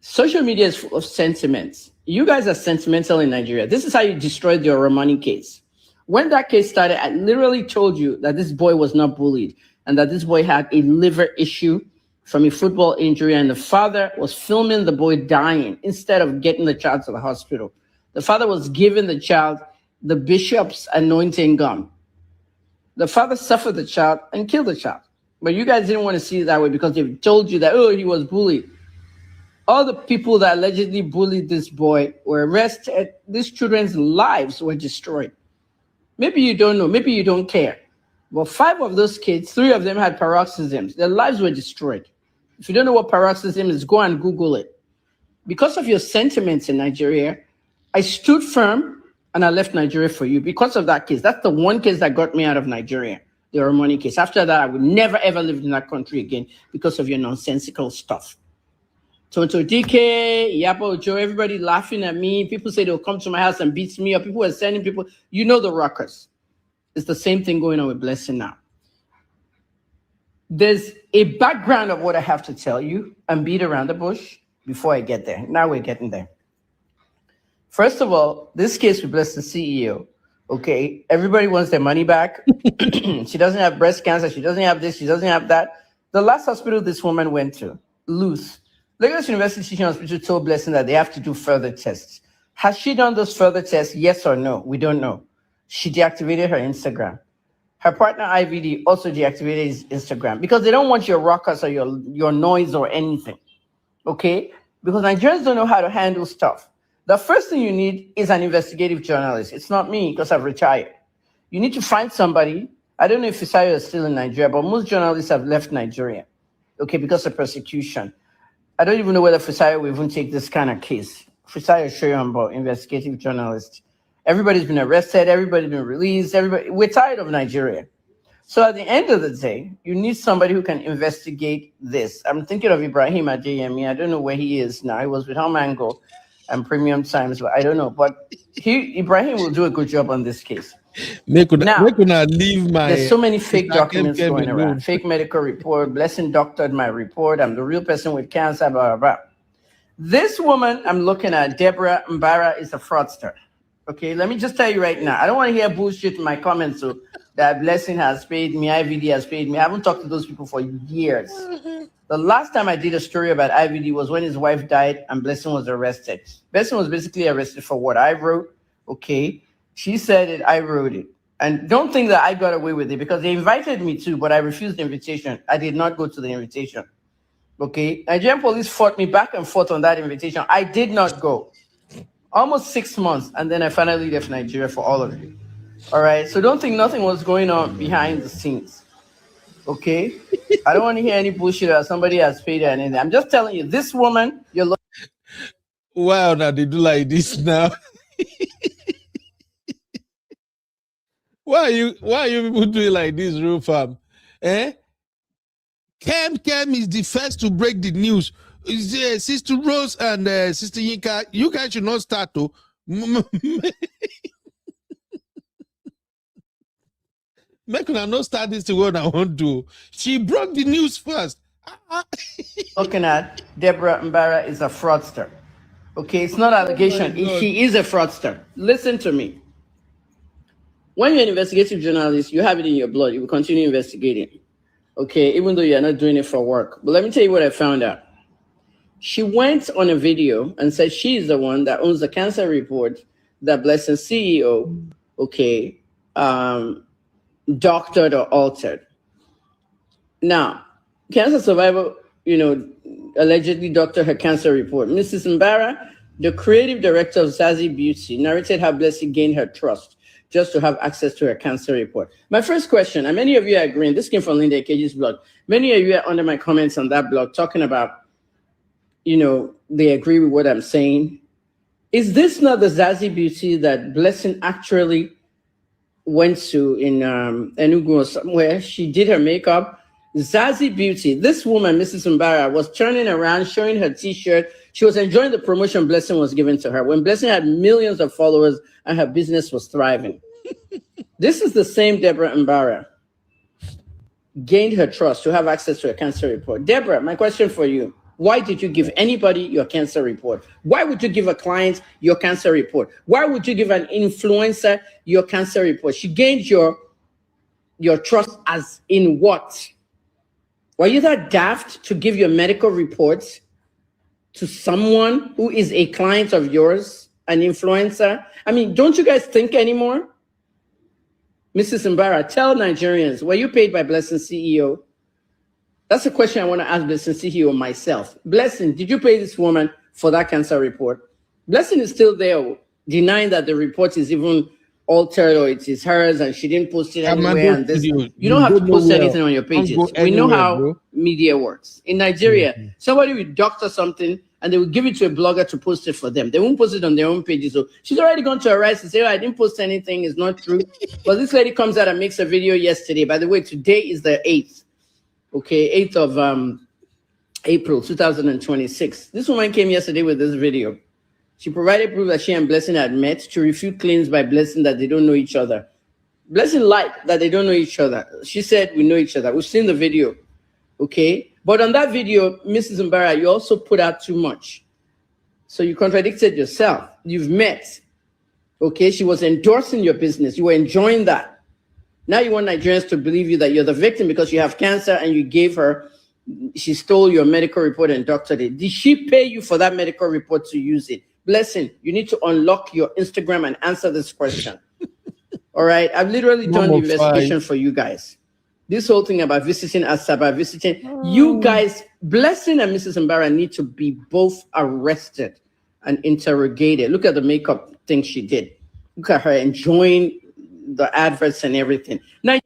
Social media is full of sentiments. You guys are sentimental in Nigeria. This is how you destroyed your Romani case. When that case started, I literally told you that this boy was not bullied and that this boy had a liver issue from a football injury, and the father was filming the boy dying instead of getting the child to the hospital. The father was giving the child the bishop's anointing gum. The father suffered the child and killed the child. But you guys didn't want to see it that way because they told you that, oh, he was bullied. All the people that allegedly bullied this boy were arrested. These children's lives were destroyed. Maybe you don't know, maybe you don't care. But 5 of those kids, 3 of them had paroxysms. Their lives were destroyed. If you don't know what paroxysm is, go and Google it. Because of your sentiments in Nigeria, I stood firm and I left Nigeria for you because of that case. That's the one case that got me out of Nigeria, the Romani case. After that, I would never, ever live in that country again because of your nonsensical stuff. Tonto DK, Iyabo Ojo, everybody laughing at me. People say they'll come to my house and beat me up. People are sending people. You know the ruckus. It's the same thing going on with Blessing now. There's a background of what I have to tell you and beat around the bush before I get there. Now we're getting there. First of all, this case with Blessing CEO, okay, everybody wants their money back. She doesn't have breast cancer. She doesn't have this. She doesn't have that. The last hospital this woman went to, Luz, Lagos University Teaching Hospital, told Blessing that they have to do further tests. Has she done those further tests? Yes or no? We don't know. She deactivated her Instagram. Her partner IVD also deactivated his Instagram because they don't want your ruckus or your noise or anything, okay? Because Nigerians don't know how to handle stuff. The first thing you need is an investigative journalist. It's not me because I've retired. You need to find somebody. I don't know if Fisayo is still in Nigeria, but most journalists have left Nigeria, okay, because of persecution. I don't even know whether Fisayo will even take this kind of case. Fisayo Shoyombo, investigative journalist. Everybody's been arrested. Everybody's been released. We're tired of Nigeria. So at the end of the day, you need somebody who can investigate this. I'm thinking of Ibrahim Adeyemi. I don't know where he is now. He was with Homango and Premium Times, but I don't know. But Ibrahim will do a good job on this case. There's so many fake documents going around. Fake medical report. Blessing doctored my report. I'm the real person with cancer, blah, blah, blah. This woman I'm looking at, Deborah Mbara, is a fraudster. Okay, let me just tell you right now. I don't want to hear bullshit in my comments so that Blessing has paid me, IVD has paid me. I haven't talked to those people for years. The last time I did a story about IVD was when his wife died and Blessing was arrested. Blessing was basically arrested for what I wrote, okay? She said it, I wrote it. And don't think that I got away with it because they invited me too, but I refused the invitation. I did not go to the invitation, okay? Nigerian police fought me back and forth on that invitation. I did not go. Almost 6 months, and then I finally left Nigeria for all of it. All right, so don't think nothing was going on behind the scenes, okay? I don't want to hear any bullshit that somebody has paid her anything. I'm just telling you, this woman, you're looking. Wow, now they do like this now. Why are you people doing like this, real fam? Eh? Kem is the first to break the news. Sister Rose and Sister Yinka, you guys should not start to. Make her not start this to what I want to. She broke the news first. Looking at Deborah Mbara is a fraudster. Okay, it's not allegation. She is a fraudster. Listen to me. When you're an investigative journalist, you have it in your blood. You will continue investigating. Okay, even though you're not doing it for work. But let me tell you what I found out. She went on a video and said she is the one that owns the cancer report that Blessing CEO, okay, doctored or altered. Now, cancer survivor, allegedly doctored her cancer report. Mrs. Mbara, the creative director of Zazie Beauty, narrated how Blessing gained her trust. just to have access to her cancer report. My first question, and many of you are agreeing, this came from Linda Cage's blog. Many of you are under my comments on that blog talking about, they agree with what I'm saying. Is this not the Zazie Beauty that Blessing actually went to in Enugu or somewhere? She did her makeup. Zazie Beauty, this woman, Mrs. Mbara, was turning around, showing her t-shirt. She was enjoying the promotion Blessing was giving to her when Blessing had millions of followers and her business was thriving. This is the same Deborah Mbara. Gained her trust to have access to a cancer report. Deborah, my question for you. Why did you give anybody your cancer report? Why would you give a client your cancer report? Why would you give an influencer your cancer report? She gained your trust as in what? Were you that daft to give your medical reports to someone who is a client of yours, an influencer? I mean, don't you guys think anymore? Mrs. Mbara, tell Nigerians, were you paid by Blessing CEO? That's a question I want to ask Blessing CEO myself. Blessing, did you pay this woman for that cancer report? Blessing is still there, denying that the report is even altered or it is hers and she didn't post it anywhere. And this, you don't have to post anything on your pages. We know how media works. In Nigeria, somebody will doctor something and they will give it to a blogger to post it for them. They won't post it on their own pages. So she's already gone to her rights and say, I didn't post anything. It's not true. But this lady comes out and makes a video yesterday. By the way, today is the 8th. Okay, 8th of April 2026. This woman came yesterday with this video. She provided proof that she and Blessing had met to refute claims by Blessing that they don't know each other. Blessing lied that they don't know each other. She said, we know each other. We've seen the video. Okay, but on that video, Mrs. Mbara, you also put out too much. So you contradicted yourself. You've met. Okay, she was endorsing your business. You were enjoying that. Now you want Nigerians to believe you that you're the victim because you have cancer and you gave her, she stole your medical report and doctored it. Did she pay you for that medical report to use it? Blessing, you need to unlock your Instagram and answer this question. All right, I've literally done the investigation for you guys. This whole thing about visiting Asaba, you guys, Blessing and Mrs. Mbara need to be both arrested and interrogated. Look at the makeup thing she did. Look at her enjoying the adverts and everything. Now,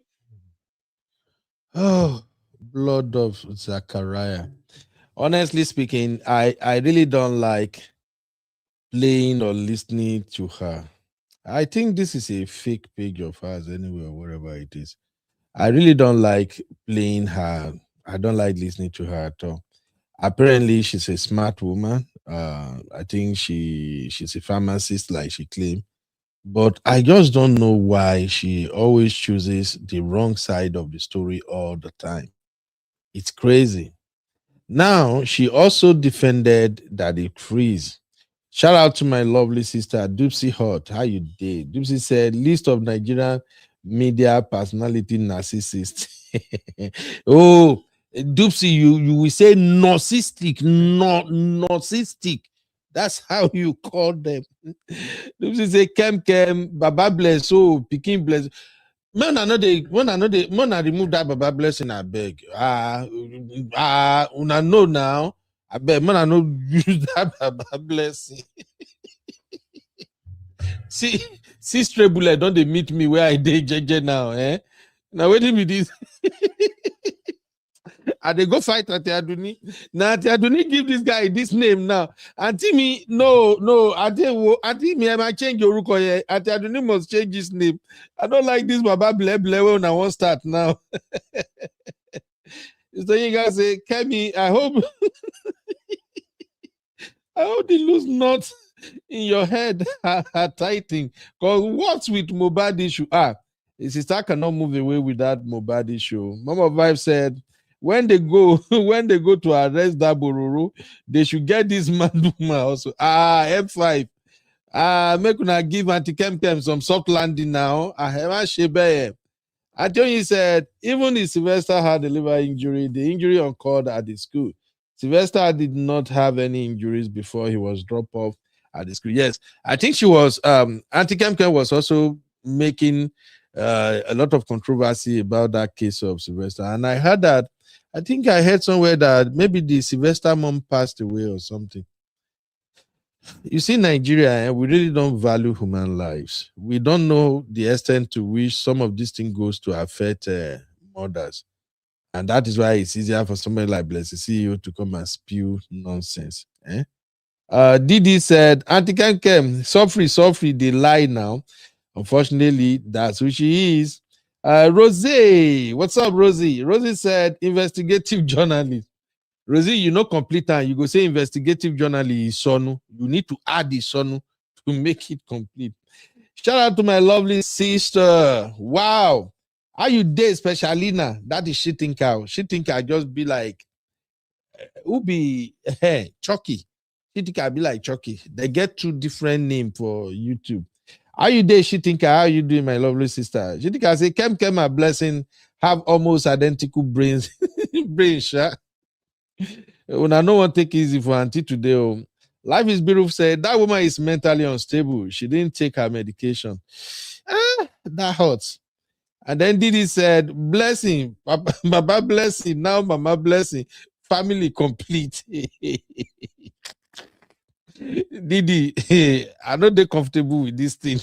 blood of Zachariah. Honestly speaking, I really don't like playing or listening to her. I think this is a fake page of hers anyway, or wherever it is. I really don't like playing her. I don't like listening to her at all. Apparently, she's a smart woman. I think she's a pharmacist, like she claimed. But I just don't know why she always chooses the wrong side of the story all the time. It's crazy. Now, she also defended Daddy Freeze. Shout out to my lovely sister, Dupsy Hot. How you did? Dupsy said, list of Nigerian media personality narcissists. Oh, Dupsy, you will say narcissistic, not narcissistic. That's how you call them. Dupsy say, Kem, Baba bless, oh, Pikin bless. Man, I remove that Baba blessing, I beg. Una know now. I beg, man, I know use that Baba blessing. See, Stray Bullet, don't they meet me where I did JJ now, eh? Now, wait a minute. And they go fight at Aduni. Now, Aduni give this guy this name now. Auntie me, no. Auntie me, I might change your ruko here. Auntie Aduni must change his name. I don't like this Baba Ble when I won't start now. So you guys say, Kemi, I hope they lose nuts in your head are tightening. Because what's with Mohbad issue? His sister cannot move away with that Mohbad issue. Mama Vibe said, when they go to arrest that Bororo, they should get this man also. F5. Make una give anti-Kem some soft landing now. I have a shebe. I tell you, said, even if Sylvester had a liver injury, the injury occurred at the school. Sylvester did not have any injuries before he was dropped off at the school. Yes, I think she was, anti-Kem was also making a lot of controversy about that case of Sylvester. And I heard that, I think I heard somewhere that maybe the Sylvester mom passed away or something. You see, Nigeria, we really don't value human lives. We don't know the extent to which some of these things goes to affect mothers. And that is why it's easier for somebody like Blessed CEO to come and spew nonsense. Didi said, Auntie Kem, sorry, they lie now. Unfortunately, that's who she is. Rosie, what's up, Rosie? Rosie said, investigative journalist. Rosie, you know, complete time. You go say investigative journalist is Sonu. You need to add the Sonu to make it complete. Shout out to my lovely sister. Wow. How you did, Specialina? That is she think out. She think I just be like, who be Chucky? She think I be like Chucky. They get two different names for YouTube. How you did, she think how you doing, my lovely sister? She think I say, Kem my blessing, have almost identical brains. brain shot. When I know one take easy for auntie today. Life is beautiful said that woman is mentally unstable. She didn't take her medication. That hurts. And then Didi said, blessing, Baba blessing, now Mama blessing, family complete. Didi, I know they're comfortable with this thing.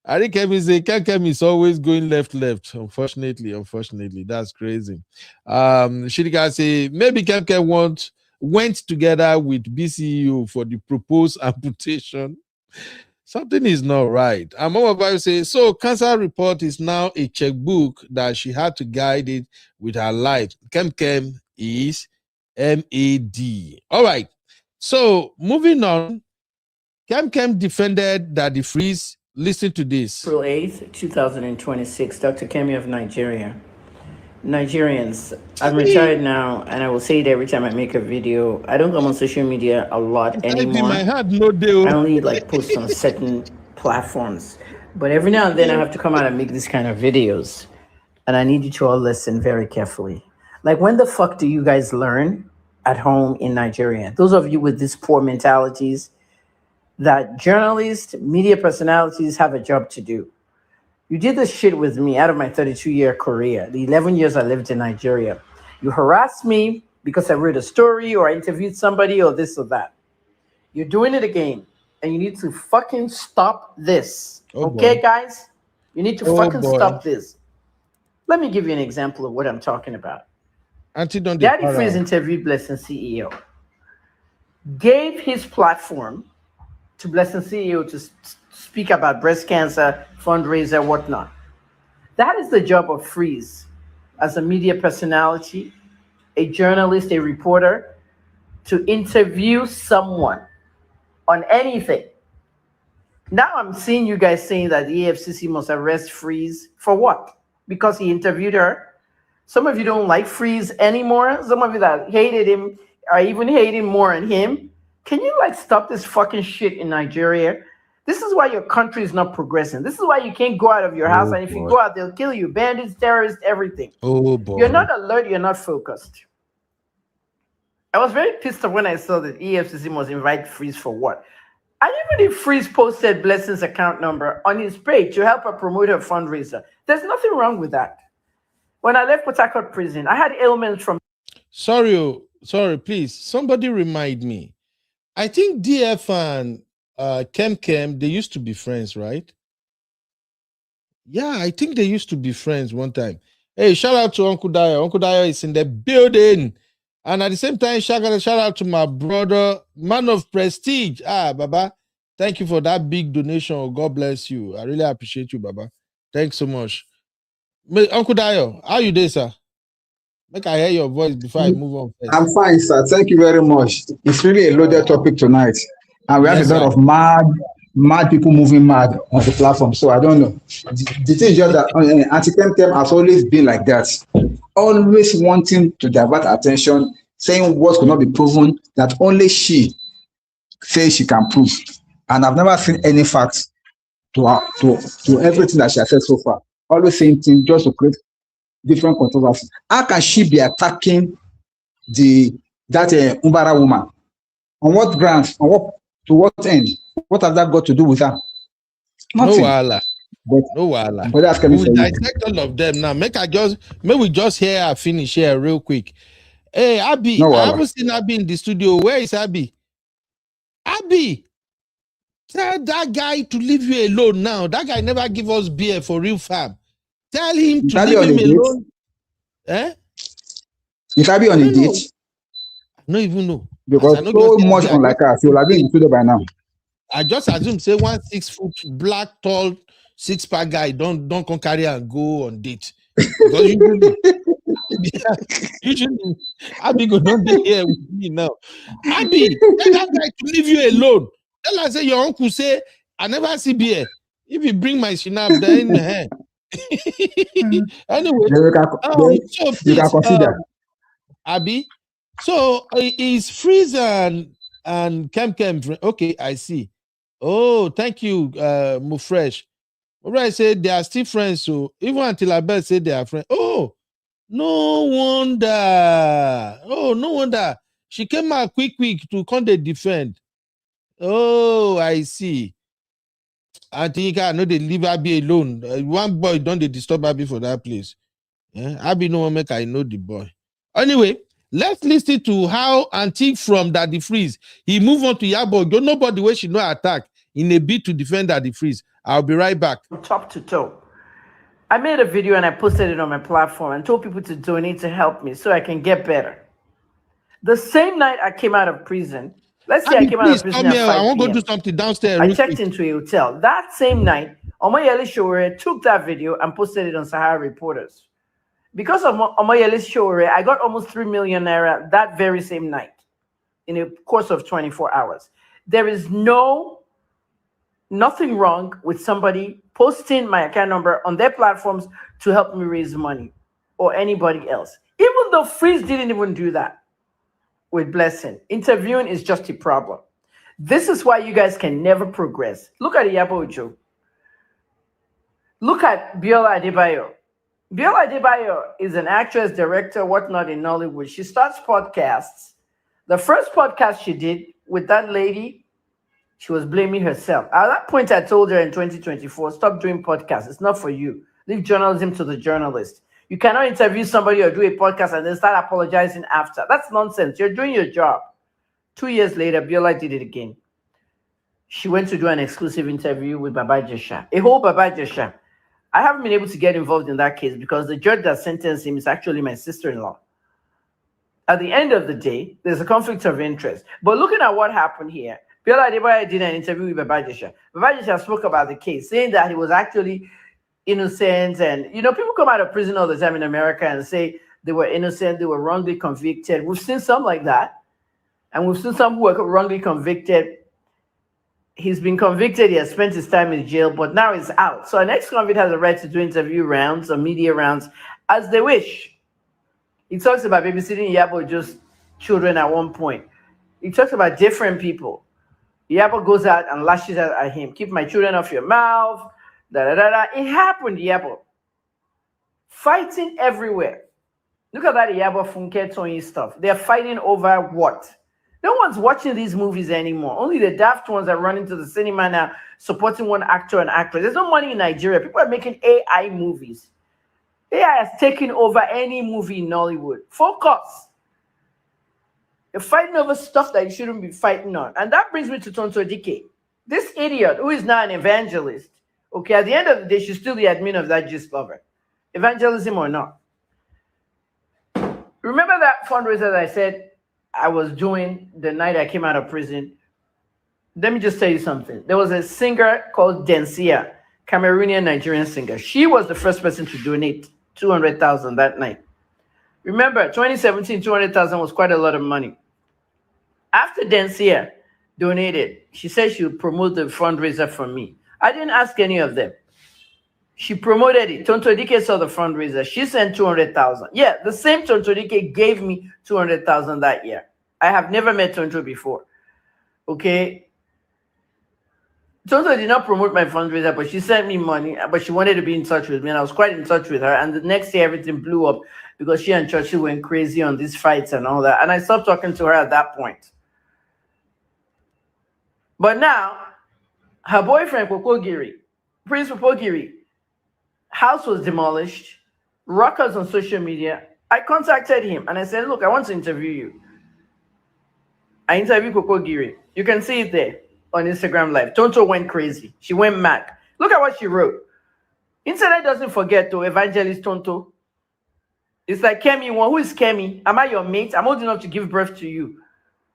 I think Kemi say Kemi is always going left. Unfortunately, that's crazy. Shirika say maybe Kemi went together with BCEO for the proposed amputation. Something is not right. And Mama Bible says, so cancer report is now a checkbook that she had to guide it with her life. Kem is MAD. All right. So moving on, Kem defended that the freeze. Listen to this. April 8th, 2026, Dr. Kemi of Nigeria. Nigerians, I'm retired now, and I will say it every time I make a video. I don't come on social media a lot anymore. I only post on certain platforms. But every now and then I have to come out and make these kind of videos. And I need you to all listen very carefully. Like, when the fuck do you guys learn at home in Nigeria? Those of you with these poor mentalities, that journalists, media personalities have a job to do. You did this shit with me out of my 32-year career, the 11 years I lived in Nigeria. You harassed me because I wrote a story or I interviewed somebody or this or that. You're doing it again, and you need to fucking stop this. Okay, guys? You need to stop this. Let me give you an example of what I'm talking about. Daddy Freeze interviewed Blessing CEO. Gave his platform to Blessing CEO to speak about breast cancer, fundraiser, whatnot. That is the job of Freeze as a media personality, a journalist, a reporter, to interview someone on anything. Now I'm seeing you guys saying that the EFCC must arrest Freeze for what? Because he interviewed her. Some of you don't like Freeze anymore. Some of you that hated him are even hating more on him. Can you stop this fucking shit in Nigeria? This is why your country is not progressing. This is why you can't go out of your house. And if you go out, they'll kill you. Bandits, terrorists, everything. Oh, boy. You're not alert. You're not focused. I was very pissed off when I saw that EFCC must invite Freeze for what? And even if Freeze posted Blessing's account number on his page to help her promote her fundraiser, there's nothing wrong with that. When I left Port Harcourt prison, I had ailments from... Sorry, please. Somebody remind me. I think DF and Kem, they used to be friends, right? Yeah, I think they used to be friends one time. Hey, shout out to Uncle Dio. Uncle Dio is in the building. And at the same time, shout out to my brother, man of prestige. Baba, thank you for that big donation. God bless you. I really appreciate you, Baba. Thanks so much. Uncle Dio, how you doing, sir? Make I hear your voice before I move on first. I'm fine, sir. Thank you very much. It's really a loaded topic tonight. And we have a lot of mad people moving mad on the platform. So I don't know. The thing is just that Auntie Kem has always been like that. Always wanting to divert attention, saying what could not be proven, that only she says she can prove. And I've never seen any facts to everything that she has said so far. Always saying things just to create different controversies. How can she be attacking that Umbara woman? On what grounds? To what end? What has that got to do with her? Nothing. No wahala. But that's we dissect all of them now. May we just hear her finish here real quick. Hey, Abby, I haven't seen Abby in the studio. Where is Abby? Abi, tell that guy to leave you alone now. That guy never give us beer for real fam. Tell him to leave him alone. Eh? If I be on a date, I don't even know. because so much unlike us, you'll have been in studio by now. I just assume say 1 6 foot black tall 6-pack guy don't come carry and go on date. Because usually Abby go not be here with me now. Abby, tell that guy to leave you alone. Tell her say your uncle say I never see beer. If you bring my shinap, then anyway, you can consider. Abby. So is Freeze and Kem. Okay, I see. Oh, thank you, Mufresh. I said they are still friends, so even until Abel said they are friends. Oh, no wonder. She came out quick to come to defend. Oh, I see. I think I know they leave Abby alone. One boy don't they disturb Abby for that place. Abby no one make I know the boy. Anyway, let's listen to how Antique from Daddy Freeze. He moved on to Iyabo Ojo. Nobody way she no attack in a bid to defend Daddy Freeze. I'll be right back. Top to toe. I made a video and I posted it on my platform and told people to donate to help me so I can get better. The same night I came out of prison, let's say I came out of prison at 5 I want to go do something downstairs. I checked into a hotel. That same night, Omoyele Sowore took that video and posted it on Sahara Reporters. Because of Omoyele Sowore, I got almost 3 million naira that very same night in a course of 24 hours. There is nothing wrong with somebody posting my account number on their platforms to help me raise money or anybody else. Even though Freeze didn't even do that with Blessing. Interviewing is just a problem. This is why you guys can never progress. Look at Iyabo Ojo. Look at Biola Adebayo. Biola Adebayo is an actress, director, whatnot in Nollywood. She starts podcasts. The first podcast she did with that lady, she was blaming herself. At that point, I told her in 2024, stop doing podcasts. It's not for you. Leave journalism to the journalist. You cannot interview somebody or do a podcast and then start apologizing after. That's nonsense. You're doing your job. 2 years later, Biola did it again. She went to do an exclusive interview with Baba Jesha. A whole Baba Jesha. I haven't been able to get involved in that case because the judge that sentenced him is actually my sister-in-law. At the end of the day, there's a conflict of interest. But looking at what happened here, Biola Adebayo did an interview with Baba Jesha. Baba Jesha spoke about the case, saying that he was actually innocent. And, you know, people come out of prison all the time in America and say they were innocent, they were wrongly convicted. We've seen some like that. And we've seen some who were wrongly convicted. He's been convicted, he has spent his time in jail, but now he's out. So an ex-convict has a right to do interview rounds or media rounds as they wish. He talks about babysitting Iyabo Ojo's children at one point. He talks about different people. Iyabo goes out and lashes out at him. Keep my children off your mouth. It happened, Iyabo. Fighting everywhere. Look at that Iyabo Funke Tony stuff. They're fighting over what? No one's watching these movies anymore. Only the daft ones are running to the cinema now, supporting one actor and actress. There's no money in Nigeria. People are making AI movies. AI has taken over any movie in Nollywood. Focus. You're fighting over stuff that you shouldn't be fighting on. And that brings me to Tonto Dike. This idiot, who is now an evangelist, okay, at the end of the day, she's still the admin of that Gist Lover. Evangelism or not. Remember that fundraiser that I said I was doing the night I came out of prison? Let me just tell you something. There was a singer called Densia, Cameroonian Nigerian singer. She was the first person to donate 200,000 that night. Remember, 2017, 200,000 was quite a lot of money. After Densia donated, she said she would promote the fundraiser for me. I didn't ask any of them. She promoted it. Tonto Dike saw the fundraiser. She sent 200,000. Yeah, the same Tonto Dike gave me 200,000 that year. I have never met Tonto before. Okay. Tonto did not promote my fundraiser, but she sent me money, but she wanted to be in touch with me, and I was quite in touch with her. And the next day, everything blew up because she and Churchill went crazy on these fights and all that. And I stopped talking to her at that point. But now, her boyfriend, Popogiri, Prince Popogiri, house was demolished, rockers on social media. I contacted him and I said, look, I want to interview you. I interviewed Popogiri. You can see it there on Instagram Live. Tonto went crazy. She went mad. Look at what she wrote. Internet doesn't forget to Evangelist Tonto. It's like Kemi one. Who is Kemi? Am I your mate? I'm old enough to give birth to you.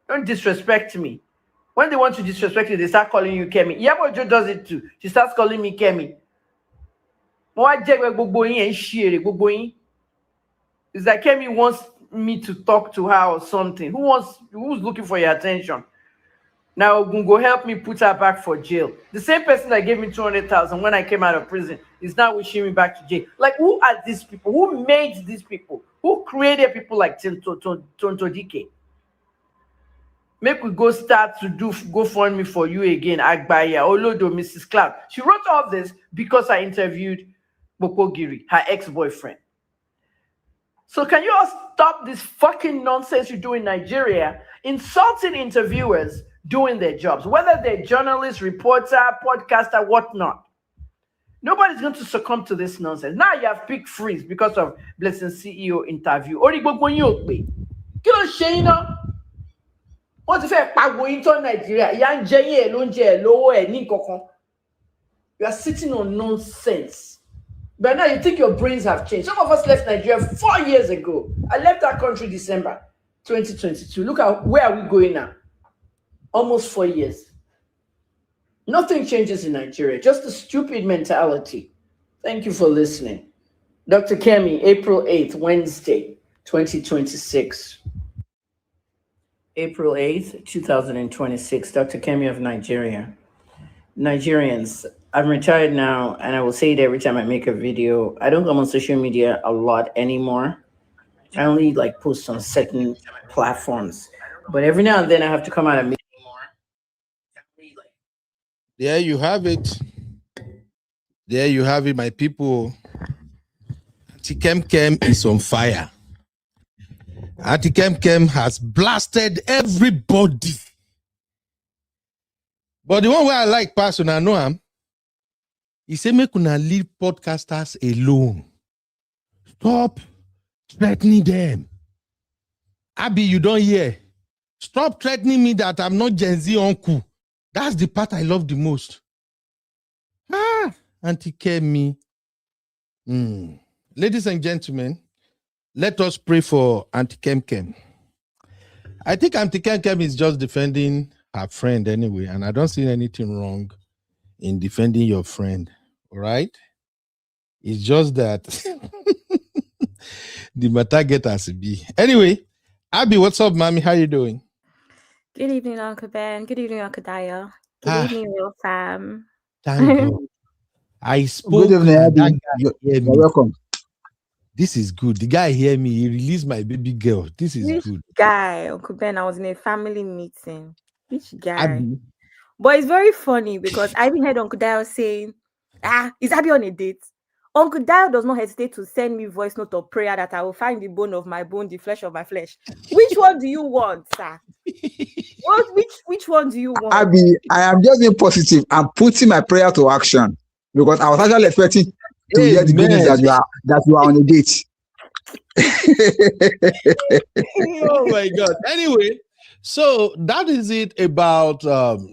Don't disrespect me. When they want to disrespect you, they start calling you Kemi. Iyabo Ojo does it too. She starts calling me Kemi. It's like Kemi wants me to talk to her or something. Who's looking for your attention? Now go help me put her back for jail. The same person that gave me 200,000 when I came out of prison is now wishing me back to jail. Like, who are these people? Who made these people? Who created people like Tonto Dike? Make we go start to do GoFundMe for you again, Agbaya, Olodo, Mrs. Cloud. She wrote all this because I interviewed Bokogiri, her ex-boyfriend. So can you all stop this fucking nonsense you do in Nigeria, insulting interviewers doing their jobs, whether they're journalists, reporter, podcaster, whatnot. Nobody's going to succumb to this nonsense. Now you have pick freeze because of Blessing CEO interview. What's the fair Nigeria? You are sitting on nonsense. But now you think your brains have changed. Some of us left Nigeria 4 years ago. I left that country December 2022. Look at where are we going now? Almost 4 years. Nothing changes in Nigeria, just a stupid mentality. Thank you for listening. Dr. Kemi, April 8th, Wednesday, 2026. April 8th, 2026. Dr. Kemi of Nigeria. Nigerians, I'm retired now, and I will say it every time I make a video. I don't come on social media a lot anymore. I only post on certain platforms. But every now and then I have to come out and make. There you have it. There you have it, my people. Auntie Kem is on fire. Auntie Kem has blasted everybody. But the one where I like person, I know him. He said, make una leave podcasters alone. Stop threatening them. Abby, you don't hear. Stop threatening me that I'm not Gen Z uncle. That's the part I love the most. Auntie Kemi. Ladies and gentlemen, let us pray for Auntie Kem. I think Auntie Kem is just defending her friend anyway, and I don't see anything wrong in defending your friend, all right? It's just that the matter get as it be. Anyway, Abby, what's up, mommy? How you doing? Good evening, Uncle Ben. Good evening, Uncle Daya. Good evening, real fam. Thank God. I spoke. Good evening, Abby. You're welcome. This is good. The guy hear me. He released my baby girl. This is Which good. guy, Uncle Ben? I was in a family meeting. Which guy? Abby. But it's very funny because I even heard Uncle Daya saying, is Abby on a date? Uncle Daya does not hesitate to send me voice note or prayer that I will find the bone of my bone, the flesh of my flesh. Which one do you want, sir? Which one do you want? Abby, I am just being positive. I'm putting my prayer to action because I was actually expecting to hear the good news that you are on a date. Oh my God. Anyway, so that is it about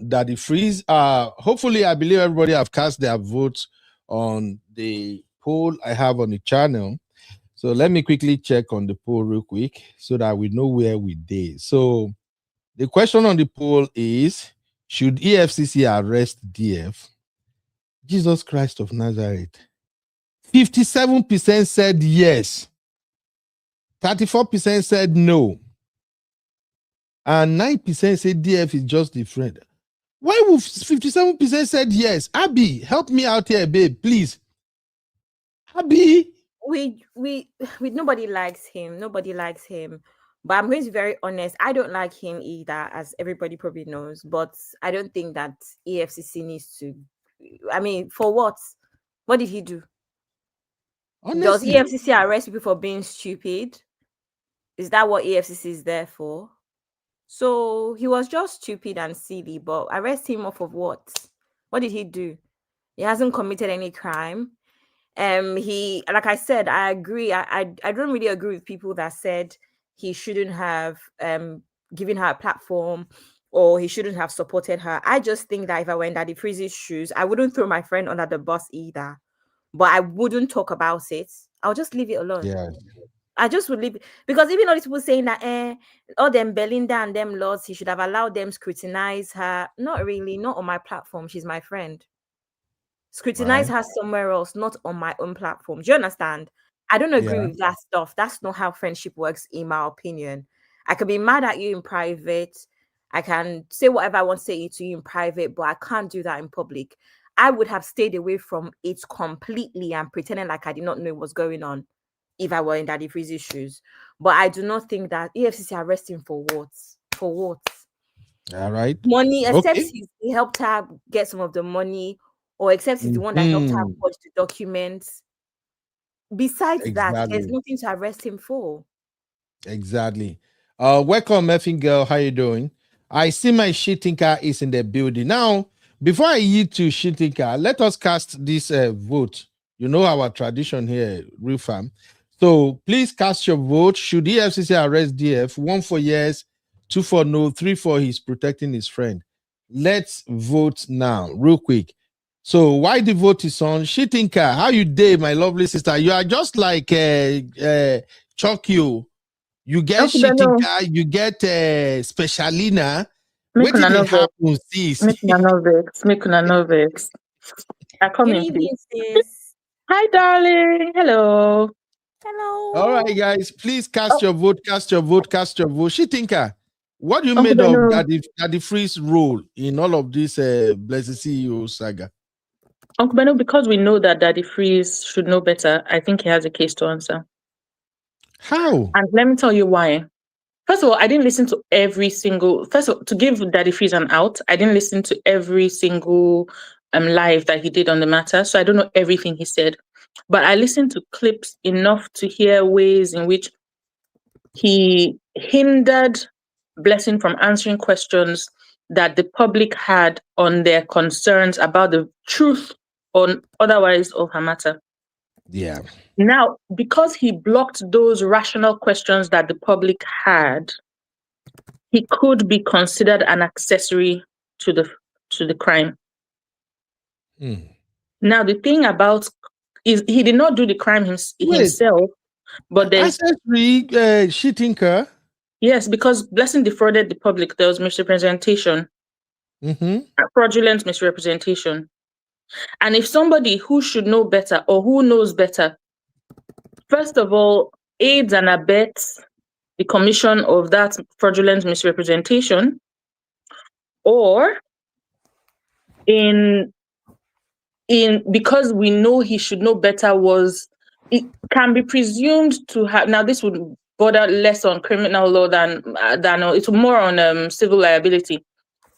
Daddy Freeze. Hopefully, I believe everybody have cast their votes on the poll I have on the channel. So let me quickly check on the poll real quick so that we know where we did. So the question on the poll is, should EFCC arrest DF? Jesus Christ of Nazareth. 57% said yes. 34% said no. And 9% said DF is just a friend. Why would 57% said yes? Abby, help me out here, babe, please. Abby. We nobody likes him. Nobody likes him. But I'm going to be very honest. I don't like him either, as everybody probably knows. But I don't think that EFCC needs to. I mean, for what? What did he do? Honestly. Does EFCC arrest people for being stupid? Is that what EFCC is there for? So he was just stupid and silly, but arrest him off of what? What did he do? He hasn't committed any crime. He, like I said, I agree. I don't really agree with people that said he shouldn't have given her a platform or he shouldn't have supported her. I just think that if I were in Daddy Freeze's shoes, I wouldn't throw my friend under the bus either. But I wouldn't talk about it. I'll just leave it alone. Yeah. I just would leave it. Because even all these people saying that all them Belinda and them laws, he should have allowed them scrutinize her. Not really, not on my platform. She's my friend. Scrutinize Right. her somewhere else, not on my own platform. Do you understand? I don't agree Yeah. with that stuff. That's not how friendship works, in my opinion. I could be mad at you in private. I can say whatever I want to say to you in private, but I can't do that in public. I would have stayed away from it completely and pretending like I did not know what was going on if I were in Daddy Freeze's shoes. But I do not think that EFCC are arresting for what? For what? All right. Money, except Okay. he helped her get some of the money, or except he's the one that helped her forge the documents. Besides that, there's Exactly. nothing to arrest him for. Exactly. Welcome, effing girl. How you doing? I see my shittinker is in the building. Now, before I yield to shittinker, let us cast this vote. You know our tradition here, Real Fam. So please cast your vote. Should EFCC arrest DF? 1 for yes, 2 for no, 3 for he's protecting his friend. Let's vote now, real quick. So why the vote is on? Shittinker, how you day, my lovely sister? You are just like Chokyo. You get Uncle Bello, Shittinker, you get Specialina. make What did una it no vex. happen, sis? Make una no vex. Make una no vex. I come Good in, please. evening, sis. Hi, darling. Hello. Hello. All right, guys, please cast Oh, your vote, cast your vote, cast your vote. Shittinker, what you Uncle made of Bello. Daddy Free's role in all of this Blessed CEO saga? Uncle Bello, because we know that Daddy Freeze should know better, I think he has a case to answer. How? And let me tell you why. First of all, I didn't listen to every single. First of all, to give Daddy Freeze an out, I didn't listen to every single live that he did on the matter. So I don't know everything he said. But I listened to clips enough to hear ways in which he hindered Blessing from answering questions that the public had on their concerns about the truth or otherwise of her matter. Yeah. Now, because he blocked those rational questions that the public had, he could be considered an accessory to the crime. Now, the thing about is he did not do the crime himself, but there's accessory Shittinker. yes, because Blessing defrauded the public. There was misrepresentation, fraudulent misrepresentation. And if somebody who should know better or who knows better, first of all, aids and abets the commission of that fraudulent misrepresentation, or because we know he should know better, it can be presumed to have. Now, this would border less on criminal law than it's more on civil liability.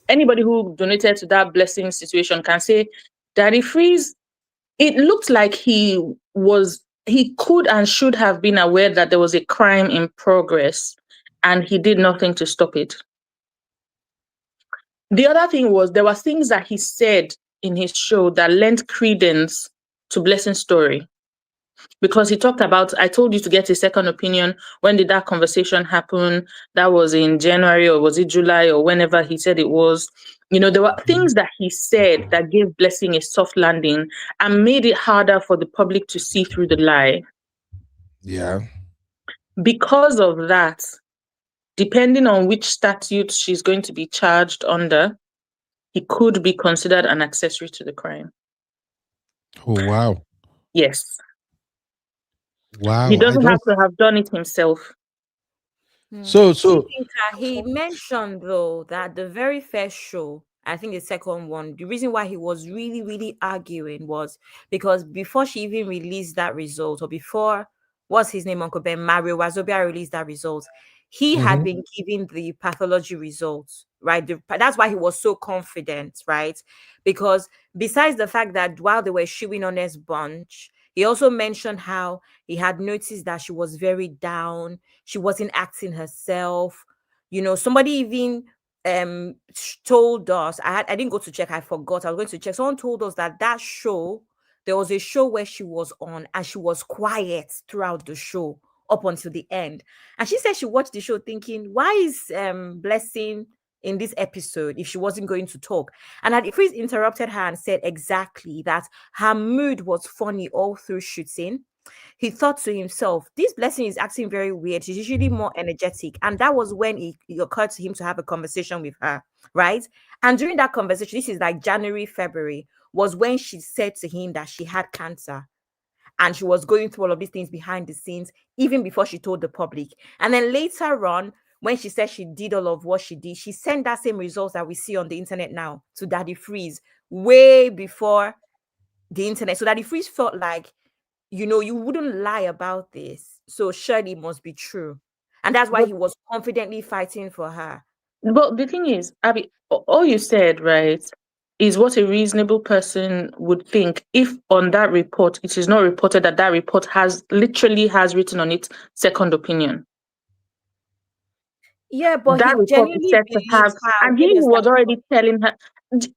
Anybody who donated to that Blessing situation can say, Daddy Freeze, it looked like he could and should have been aware that there was a crime in progress and he did nothing to stop it. The other thing was there were things that he said in his show that lent credence to Blessing's story. Because he talked about, I told you to get a second opinion. When did that conversation happen? That was in January, or was it July, or whenever he said it was. You know, there were things that he said that gave Blessing a soft landing and made it harder for the public to see through the lie. Yeah. Because of that, depending on which statute she's going to be charged under, he could be considered an accessory to the crime. Oh, wow. Yes. Wow. He doesn't have to have done it himself. So he mentioned though that the very first show, I think the second one, the reason why he was really, really arguing was because before she even released that result, or before, what's his name, Uncle Ben, Mario Wazobia released that result, he had been giving the pathology results, right? That's why he was so confident, right? Because besides the fact that while they were shooing Honest Bunch, he also mentioned how he had noticed that she was very down. She wasn't acting herself. You know, somebody even told us, I didn't go to check, I forgot, I was going to check. Someone told us that show, there was a show where she was on and she was quiet throughout the show up until the end. And she said she watched the show thinking, why is Blessing in this episode if she wasn't going to talk. And Daddy Freeze interrupted her and said exactly that her mood was funny all through shooting. He thought to himself, this Blessing is acting very weird. She's usually more energetic. And that was when it occurred to him to have a conversation with her, right? And during that conversation, this is like January, February, was when she said to him that she had cancer. And she was going through all of these things behind the scenes, even before she told the public. And then later on, when she said she did all of what she did, she sent that same results that we see on the internet now to Daddy Freeze way before the internet. So Daddy Freeze felt like, you know, you wouldn't lie about this. So surely it must be true. And that's why he was confidently fighting for her. But the thing is, Abby, all you said, right, is what a reasonable person would think if on that report it is not reported that that report literally has written on it second opinion. Yeah, but that he report is genuinely said to have, believes her. and he was already telling her.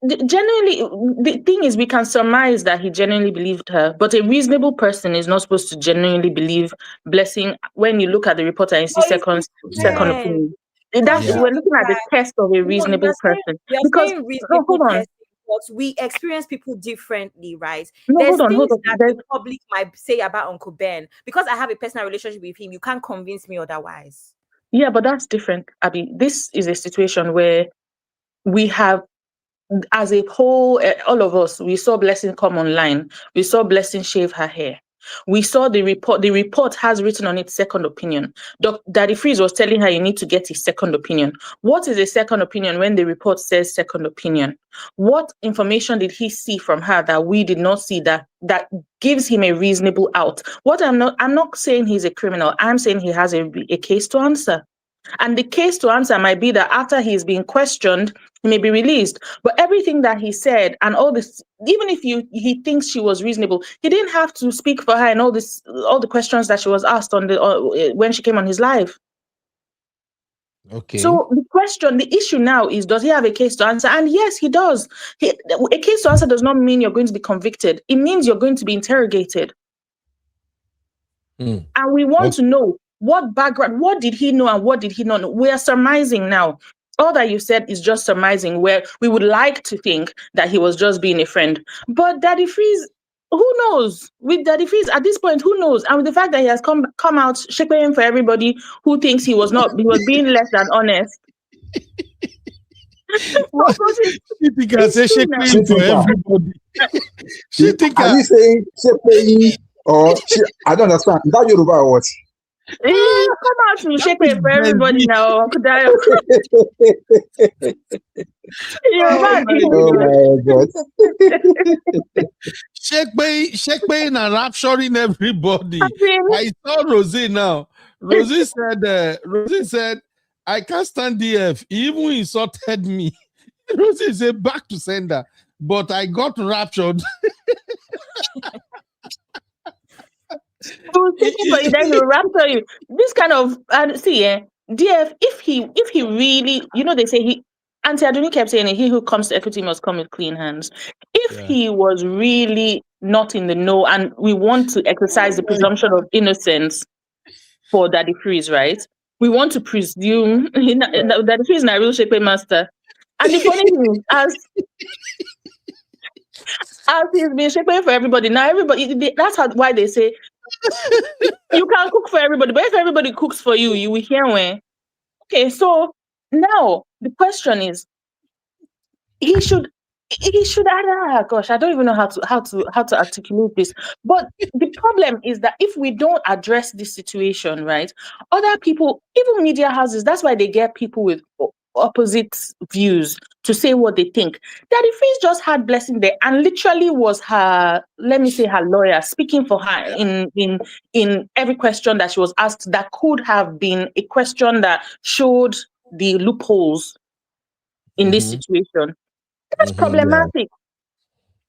Generally, the thing is, we can surmise that he genuinely believed her, but a reasonable person is not supposed to genuinely believe Blessing when you look at the report and you see second opinion. We're looking at the test of a reasonable person. Because hold on. But we experience people differently, right? No, There's hold on. that the public might say about Uncle Ben. Because I have a personal relationship with him, you can't convince me otherwise. Yeah, but that's different, Abby. This is a situation where we have, as a whole, all of us, we saw Blessing come online. We saw Blessing shave her hair. We saw the report. The report has written on it second opinion. Daddy Freeze was telling her you need to get a second opinion. What is a second opinion when the report says second opinion? What information did he see from her that we did not see that gives him a reasonable out? I'm not saying he's a criminal. I'm saying he has a case to answer. And the case to answer might be that after he's been questioned, he may be released. But everything that he said and all this, even if he thinks she was reasonable, he didn't have to speak for her and all the questions that she was asked when she came on his live. Okay. So the issue now is, does he have a case to answer? And yes, he does. A case to answer does not mean you're going to be convicted. It means you're going to be interrogated. And we want to know what background, what did he know and what did he not know? We are surmising now. All that you said is just surmising, where we would like to think that he was just being a friend. But Daddy Freeze, who knows? With Daddy Freeze, at this point, who knows? And with the fact that he has come out shaking for everybody who thinks he was being less than honest. She think I say shaking for everybody. She think are you saying shaking or I don't understand. Is that Yoruba or what? Come out to shake it for everybody now. Oh my God. Shake and rapturing everybody. I saw Rosie now. Rosie said, I can't stand DF. He even insulted me. Rosie said, back to sender. But I got raptured. Then you rapture you. This kind of DF. If he really, they say Auntie Aduni kept saying he who comes to equity must come with clean hands. If he was really not in the know, and we want to exercise the presumption of innocence for Daddy Freeze, right? We want to presume Daddy Freeze is a real shape master. And the funny thing is, as he's been shaping for everybody, now that's why they say you can cook for everybody, but if everybody cooks for you, you will hear when. Okay, so now the question is, he should gosh, I don't even know how to articulate this. But the problem is that if we don't address this situation, right, other people, even media houses, that's why they get people with opposite views to say what they think. Daddy Freeze just had Blessing there and literally was her lawyer speaking for her in every question that she was asked that could have been a question that showed the loopholes in this situation. That's problematic.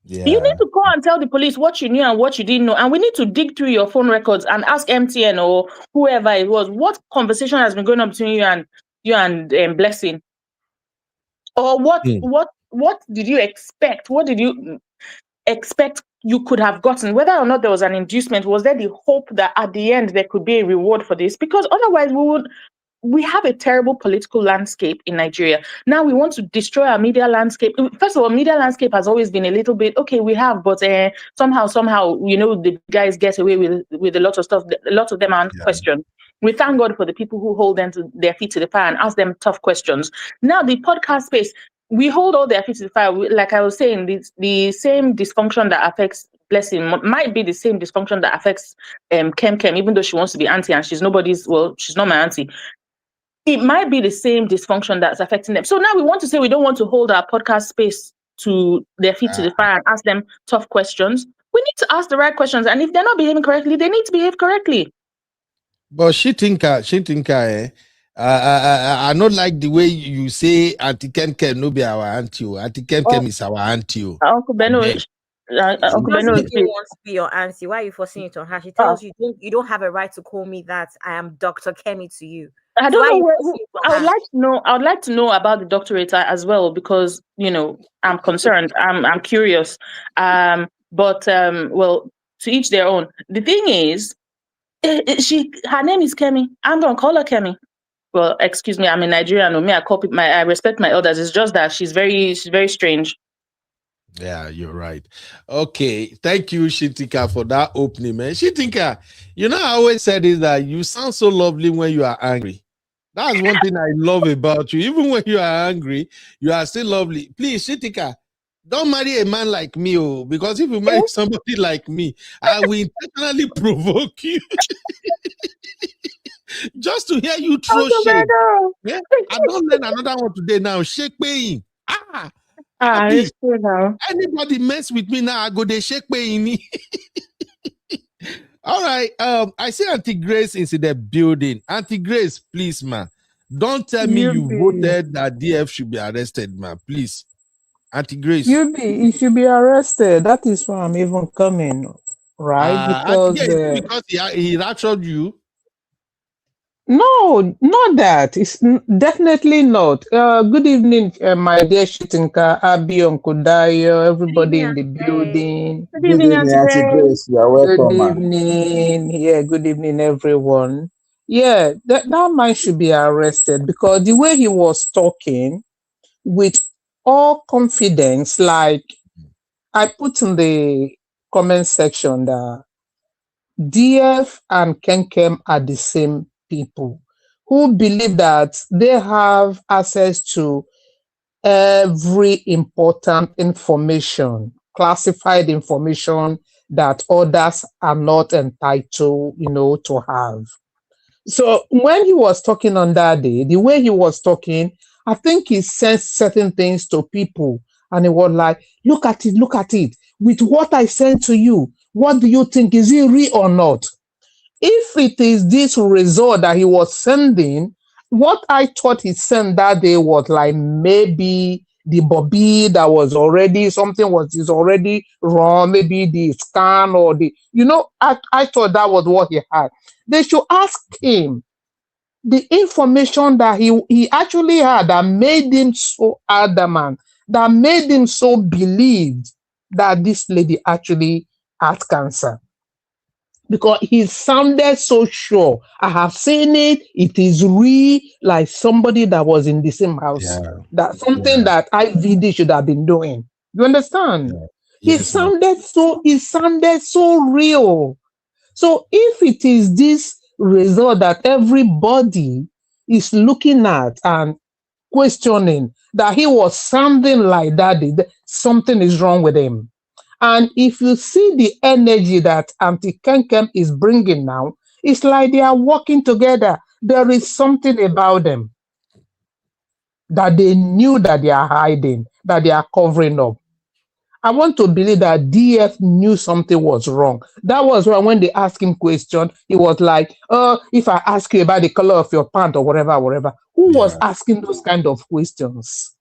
Yeah. You need to go and tell the police what you knew and what you didn't know. And we need to dig through your phone records and ask MTN or whoever it was, what conversation has been going on between you and Blessing? Or what did you expect? What did you expect you could have gotten? Whether or not there was an inducement, was there the hope that at the end there could be a reward for this? Because otherwise we have a terrible political landscape in Nigeria. Now we want to destroy our media landscape. First of all, media landscape has always been a little bit, okay, we have, but somehow, the guys get away with a lot of stuff. A lot of them aren't questioned. We thank God for the people who hold them to their feet to the fire and ask them tough questions. Now the podcast space, we hold all their feet to the fire. Like I was saying, the same dysfunction that affects Blessing might be the same dysfunction that affects Kem, even though she wants to be auntie and she's not my auntie. It might be the same dysfunction that's affecting them. So now we want to say we don't want to hold our podcast space to their feet to the fire and ask them tough questions. We need to ask the right questions. And if they're not behaving correctly, they need to behave correctly. But she think, I not like the way you say Auntie Kem no be our auntie. Auntie Kem is our auntie. Uncle Beno, Uncle Beno wants to be your auntie. Why are you forcing it on her? She tells you don't have a right to call me that. I am Dr. Kemi to you. I don't know. I would like to know about the doctorate as well, because I'm concerned. I'm curious. But well, to each their own. The thing is, her name is Kemi. I'm gonna call her Kemi. Well, excuse me, I'm in Nigeria. No, me, I respect my elders. It's just that she's very strange. Yeah, you're right. Okay, thank you, Shitika, for that opening, man. Shitika, I always said is that you sound so lovely when you are angry. That's one thing I love about you. Even when you are angry, you are still lovely. Please, Shitika, don't marry a man like me, because if you marry somebody like me, I will intentionally provoke you. Just to hear you throw shade. Yeah? I don't learn another one today now. Shake paying. It's true now. Anybody mess with me now, I go they shake paying. All right. I see Auntie Grace is in the building. Auntie Grace, please, man. Don't tell me you voted that DF should be arrested, man. Please. Auntie Grace. He should be arrested. That is why I'm even coming. Right? Because he raptured you. No, not that. It's definitely not. Good evening, my dear Shitinka, Abi, Uncle Dayo, everybody in the building. Good evening, Auntie Grace. You are welcome. Good evening. Yeah, good evening, everyone. Yeah, that man should be arrested, because the way he was talking with all confidence, like I put in the comment section that DF and Kem are the same people who believe that they have access to every important information, classified information that others are not entitled, to have. So when he was talking on that day, the way he was talking, I think he said certain things to people, and he was like, look at it. With what I sent to you, what do you think? Is it real or not? If it is this result that he was sending, what I thought he sent that day was like maybe the Bobby that was already, something is already wrong, maybe the scan or I thought that was what he had. They should ask him the information that he actually had that made him so adamant, that made him so believed that this lady actually had cancer. Because he sounded so sure. I have seen it. It is real, like somebody that was in the same house. Yeah. That something that IVD should have been doing. You understand? Yeah. Yes, it sounded so real. So if it is this result that everybody is looking at and questioning, that he was sounding like that, something is wrong with him. And if you see the energy that Auntie Kem is bringing now, it's like they are working together. There is something about them that they knew that they are hiding, that they are covering up. I want to believe that DF knew something was wrong. That was why when they asked him question, he was like, if I ask you about the color of your pant or whatever. Who was asking those kind of questions?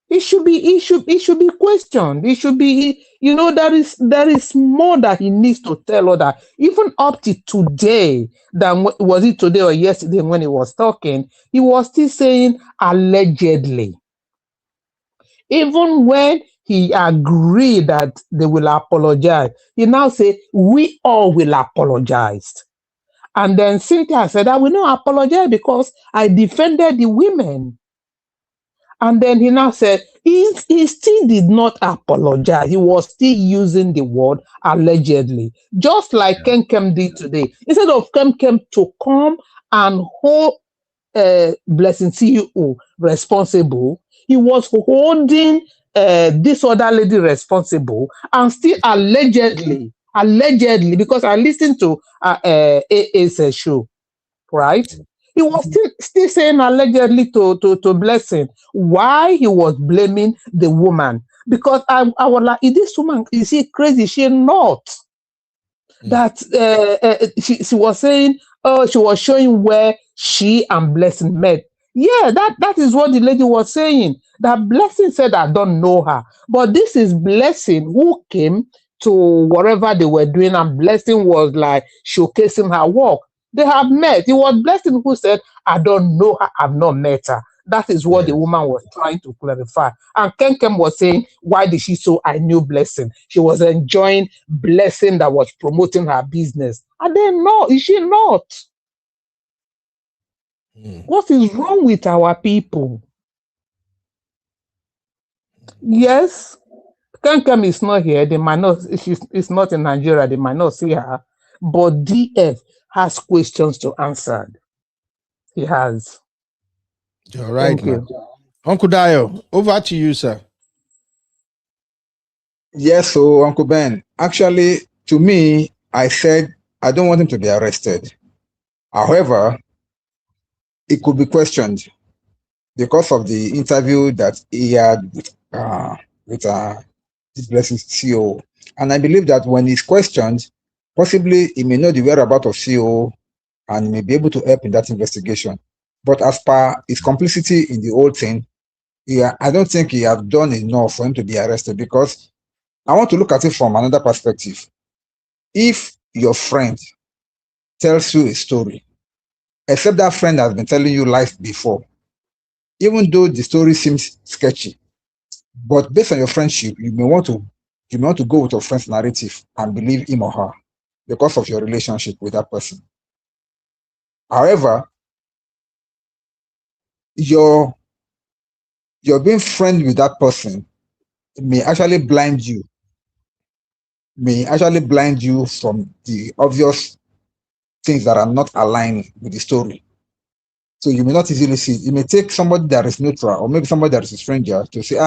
It should be questioned. It should be, there is more that he needs to tell her, that even up to today, than was it today or yesterday when he was talking, he was still saying allegedly. Even when he agreed that they will apologize, he now say we all will apologize. And then Cynthia said, I will not apologize because I defended the women. And then he now said, he still did not apologize. He was still using the word allegedly, just like Ken Kem did today. Instead of Ken Kem to come and hold Blessing CEO responsible, he was holding this other lady responsible and still allegedly, because I listened to AA's show, right? He was still saying allegedly to Blessing. Why he was blaming the woman? Because I was like, is this woman, is she crazy? Is she not? That she was saying, oh, she was showing where she and Blessing met. Yeah, that is what the lady was saying. That Blessing said, I don't know her. But this is Blessing who came to whatever they were doing, and Blessing was like showcasing her work. They have met. It was Blessing who said, I don't know her, I've not met her. That is what the woman was trying to clarify. And Ken Kem was saying, why did she so I knew Blessing? She was enjoying Blessing that was promoting her business. And then, no, is she not? What is wrong with our people? Yes, Ken Kem is not here. They might not, it's not in Nigeria. They might not see her. But DF has questions to answer. He has. You're right. Thank you. Uncle Dio, over to you, sir. Yes, so Uncle Ben, actually, to me, I said I don't want him to be arrested. However, it could be questioned because of the interview that he had with this Blessing CEO. And I believe that when he's questioned, possibly he may know the whereabouts of CEO and he may be able to help in that investigation. But as per his complicity in the whole thing, I don't think he has done enough for him to be arrested, because I want to look at it from another perspective. If your friend tells you a story, except that friend has been telling you life before, even though the story seems sketchy, but based on your friendship, you may want to go with your friend's narrative and believe him or her because of your relationship with that person. However, your being friends with that person may actually blind you from the obvious things that are not aligning with the story. So you may not easily see it. You may take somebody that is neutral, or maybe somebody that is a stranger, to say,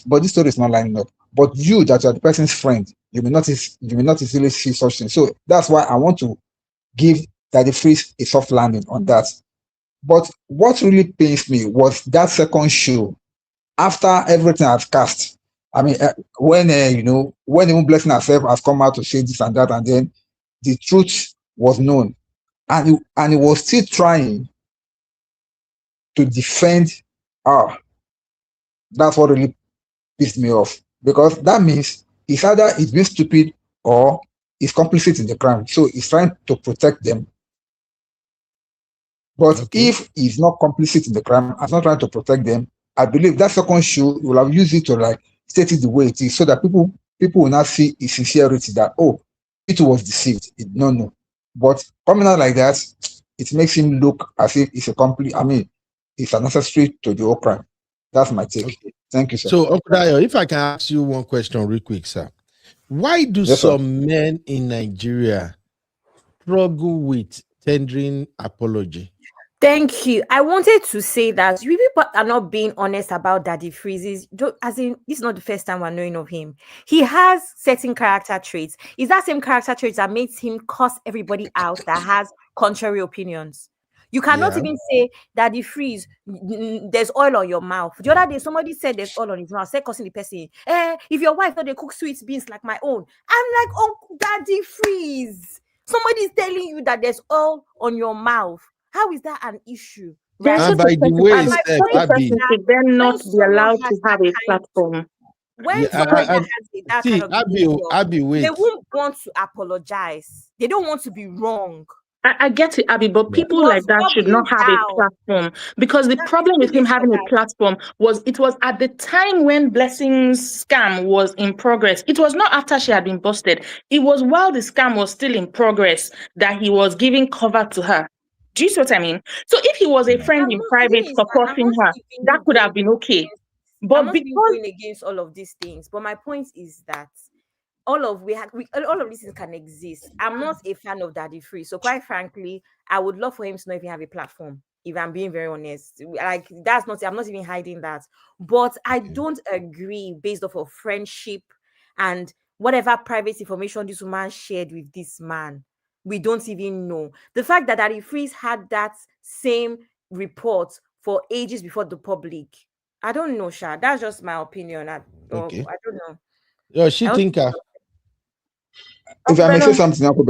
but this story is not lining up. But you, that are the person's friend, you may not easily see such things. So that's why I want to give Daddy Freeze a soft landing on that. But what really pains me was that second show, after everything has cast. I mean, when even Blessing herself has come out to say this and that, and then the truth was known, and he was still trying to defend her. That's what really pissed me off, because that means it's either he's being stupid or he's complicit in the crime. So he's trying to protect them. But if he's not complicit in the crime, he's not trying to protect them, I believe that second show will have used it to like state it the way it is, so that people will not see his sincerity, that it was deceived, it no know. But coming out like that, it makes him look as if it's it's an accessory to the whole crime. That's my take. Okay. Thank you, sir. So, Uncle Dio, if I can ask you one question real quick, sir. Why do some men in Nigeria struggle with tendering apology? Thank you. I wanted to say that you people are not being honest about Daddy Freeze's. As in, this is not the first time we're knowing of him. He has certain character traits. Is that same character traits that makes him cuss everybody out that has contrary opinions? You cannot even say, Daddy Freeze, there's oil on your mouth. The other day, somebody said there's oil on his mouth, said cussing the person. If your wife thought they cook sweet beans like my own. I'm like, oh, Daddy Freeze. Somebody's telling you that there's oil on your mouth. How is that an issue? Right? And by the way, Abby, should then not be allowed to have a platform. When somebody has that kind of behavior, Abby, wait. they won't want to apologize. They don't want to be wrong. I get it, Abby, but Yeah. people was like that should doubling not have a down. platform, because the That's problem with him biggest having a lie. platform was it was at the time when Blessing's scam was in progress. It was not after she had been busted. It was while the scam was still in progress that he was giving cover to her. Do you see what I mean? So if he was a friend in The thing private is that I'm supporting not her, that even could going have been okay. I'm But not even because going against all of these things. But my point is that all of these things can exist. I'm not a fan of Daddy Free, so quite frankly, I would love for him to not even have a platform. If I'm being very honest, like that's not. I'm not even hiding that. But I don't agree based off of friendship and whatever private information this woman shared with this man. We don't even know the fact that Daddy Freeze had that same report for ages before the public. I don't know, Sha. That's just my opinion. I don't know. Yo, she I don't thinker. If Uncle I may say Beno, something, Uncle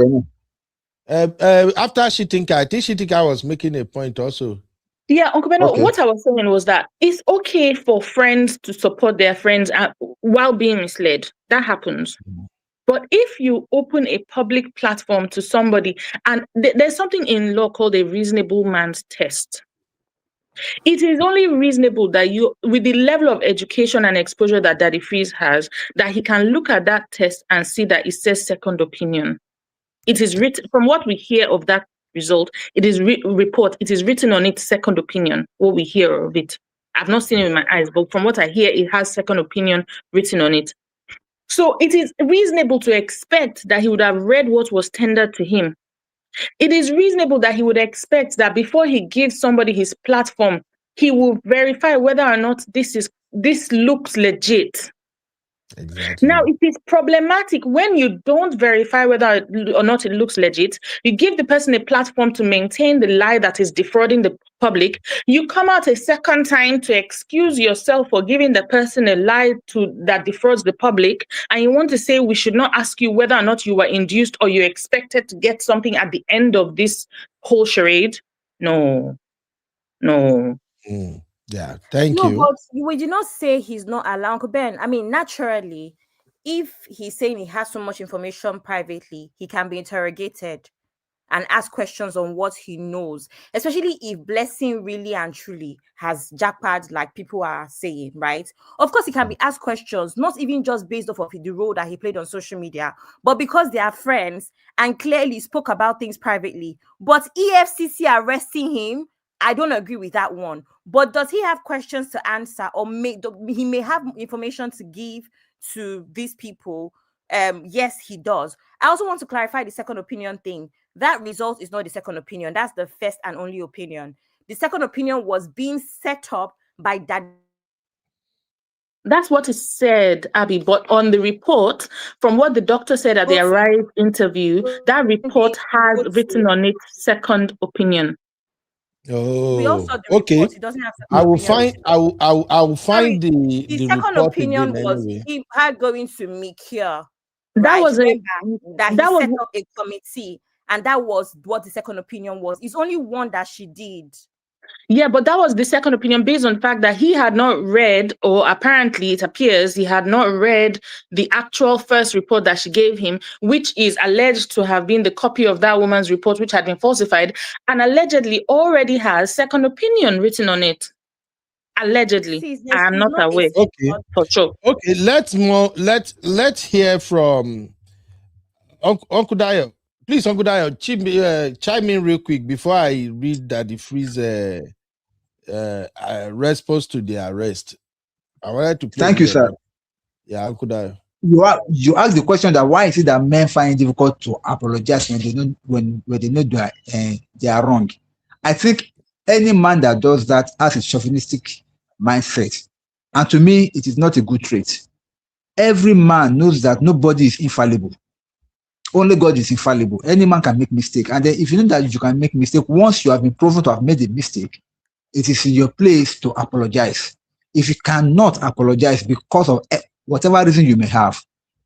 Benny. After she thinker, I think she thinker was making a point also. yeah, Uncle Beno, Okay. what I was saying was that it's okay for friends to support their friends while being misled. That happens. But if you open a public platform to somebody, and there's something in law called a reasonable man's test. It is only reasonable that you, with the level of education and exposure that Daddy Freeze has, that he can look at that test and see that it says second opinion. It is written, from what we hear of that result, it is report, it is written on its second opinion, what we hear of it. I've not seen it with my eyes, but from what I hear, it has second opinion written on it. So it is reasonable to expect that he would have read what was tendered to him. It is reasonable that he would expect that before he gives somebody his platform, he will verify whether or not this looks legit. Exactly. Now, it is problematic when you don't verify whether or not it looks legit. You give the person a platform to maintain the lie that is defrauding the public. You come out a second time to excuse yourself for giving the person a lie that defrauds the public. And you want to say we should not ask you whether or not you were induced or you expected to get something at the end of this whole charade. No. Yeah, thank No, you. but we did not say he's not allowed. Uncle Ben, I mean, naturally, if he's saying he has so much information privately, he can be interrogated and ask questions on what he knows, especially if Blessing really and truly has jackpot, like people are saying, right? Of course, he can be asked questions, not even just based off of the role that he played on social media, but because they are friends and clearly spoke about things privately. But EFCC arresting him, I don't agree with that one. But does he have questions to answer, or he may have information to give to these people? Yes, he does. I also want to clarify the second opinion thing. That result is not the second opinion. That's the first and only opinion. The second opinion was being set up by that. That's what is said, Abby. But on the report, from what the doctor said at the Arise interview, that report has written on it second opinion. We all Oh, saw the okay. report. It doesn't have I will opinion. find. I will find the second report opinion again was anyway. him going to Mikio. That Right? was Remember that he set up a committee, and that was what the second opinion was. It's only one that she did. Yeah, but that was the second opinion based on the fact that he had not read, or apparently it appears he had not read the actual first report that she gave him, which is alleged to have been the copy of that woman's report, which had been falsified, and allegedly already has second opinion written on it. Allegedly. I am not aware. Okay. For sure. Okay, let's hear from Uncle Dayo. Please, Uncle Dayo, chime in real quick before I read that the freeze response to the arrest. I wanted to play. Thank you, sir. Yeah, Uncle Dayo. You asked the question that why is it that men find it difficult to apologize when they know they are wrong. I think any man that does that has a chauvinistic mindset, and to me, it is not a good trait. Every man knows that nobody is infallible. Only God is infallible. Any man can make mistake, and then if you know that you can make mistake, once you have been proven to have made a mistake, it is in your place to apologize. If you cannot apologize because of whatever reason you may have,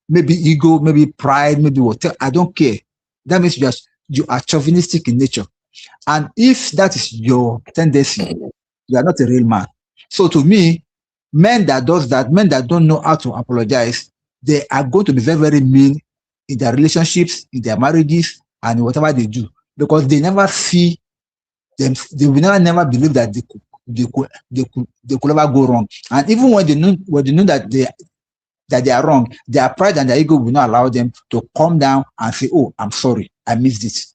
maybe ego, maybe pride, maybe whatever, I don't care. That means you are chauvinistic in nature. And if that is your tendency, you are not a real man. So to me, men that don't know how to apologize, they are going to be very, very mean in their relationships, in their marriages, and whatever they do. because they never see them. They will never believe that they could ever go wrong. And even when they know that they are wrong, their pride and their ego will not allow them to calm down and say, "Oh, I'm sorry, I missed it."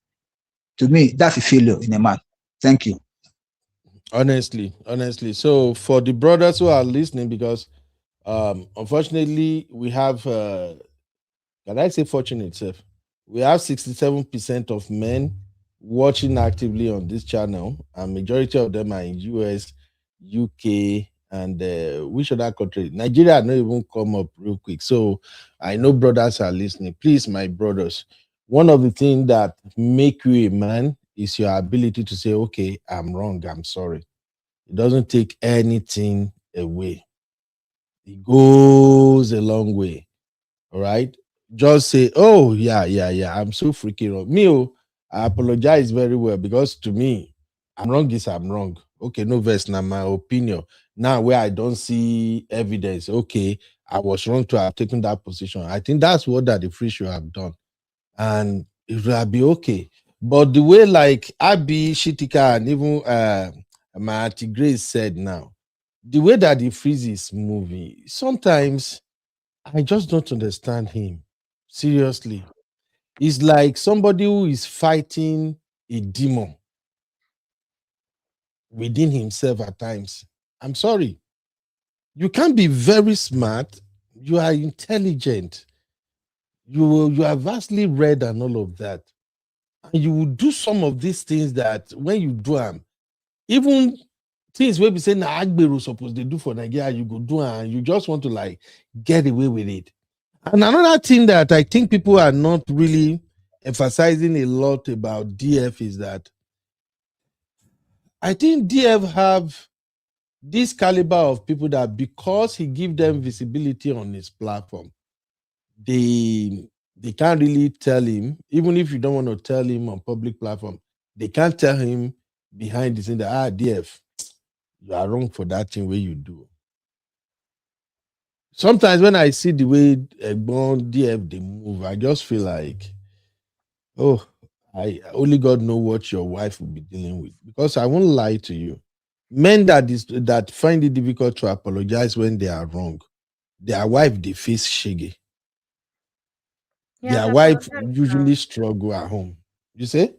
To me, that's a failure in a man. Thank you. Honestly. So for the brothers who are listening, because unfortunately we have can I say fortunate itself? We have 67% of men watching actively on this channel, and majority of them are in US, UK, and which other country? Nigeria not even come up real quick. So I know brothers are listening. Please, my brothers, one of the things that make you a man is your ability to say, okay, I'm wrong, I'm sorry. It doesn't take anything away. It goes a long way. All right. Just say, oh, yeah, I'm so freaking wrong. Me, I apologize very well, because to me, I'm wrong is I'm wrong. Okay, no verse, now my opinion. Now where I don't see evidence, okay, I was wrong to have taken that position. I think that's what that the free should have done. And it will be okay. But the way like Abi, Shitika, and even my Auntie Grace said now, the way that he freezes movie, sometimes I just don't understand him. Seriously. It's like somebody who is fighting a demon within himself at times. I'm sorry. You can be very smart. You are intelligent. You are vastly read and all of that. And you will do some of these things that when you do them, even things where we say na Agbero supposed they do for Nigeria, you go do and you just want to like get away with it. And another thing that I think people are not really emphasizing a lot about DF is that I think DF have this caliber of people that because he give them visibility on his platform, they can't really tell him, even if you don't want to tell him on public platform, they can't tell him behind the scene that, DF, you are wrong for that thing where you do. Sometimes when I see the way DF they move, I just feel like, oh, I only God know what your wife will be dealing with. Because I won't lie to you, men that find it difficult to apologize when they are wrong, their wife they face shaggy. Their wife usually struggle at home. You say?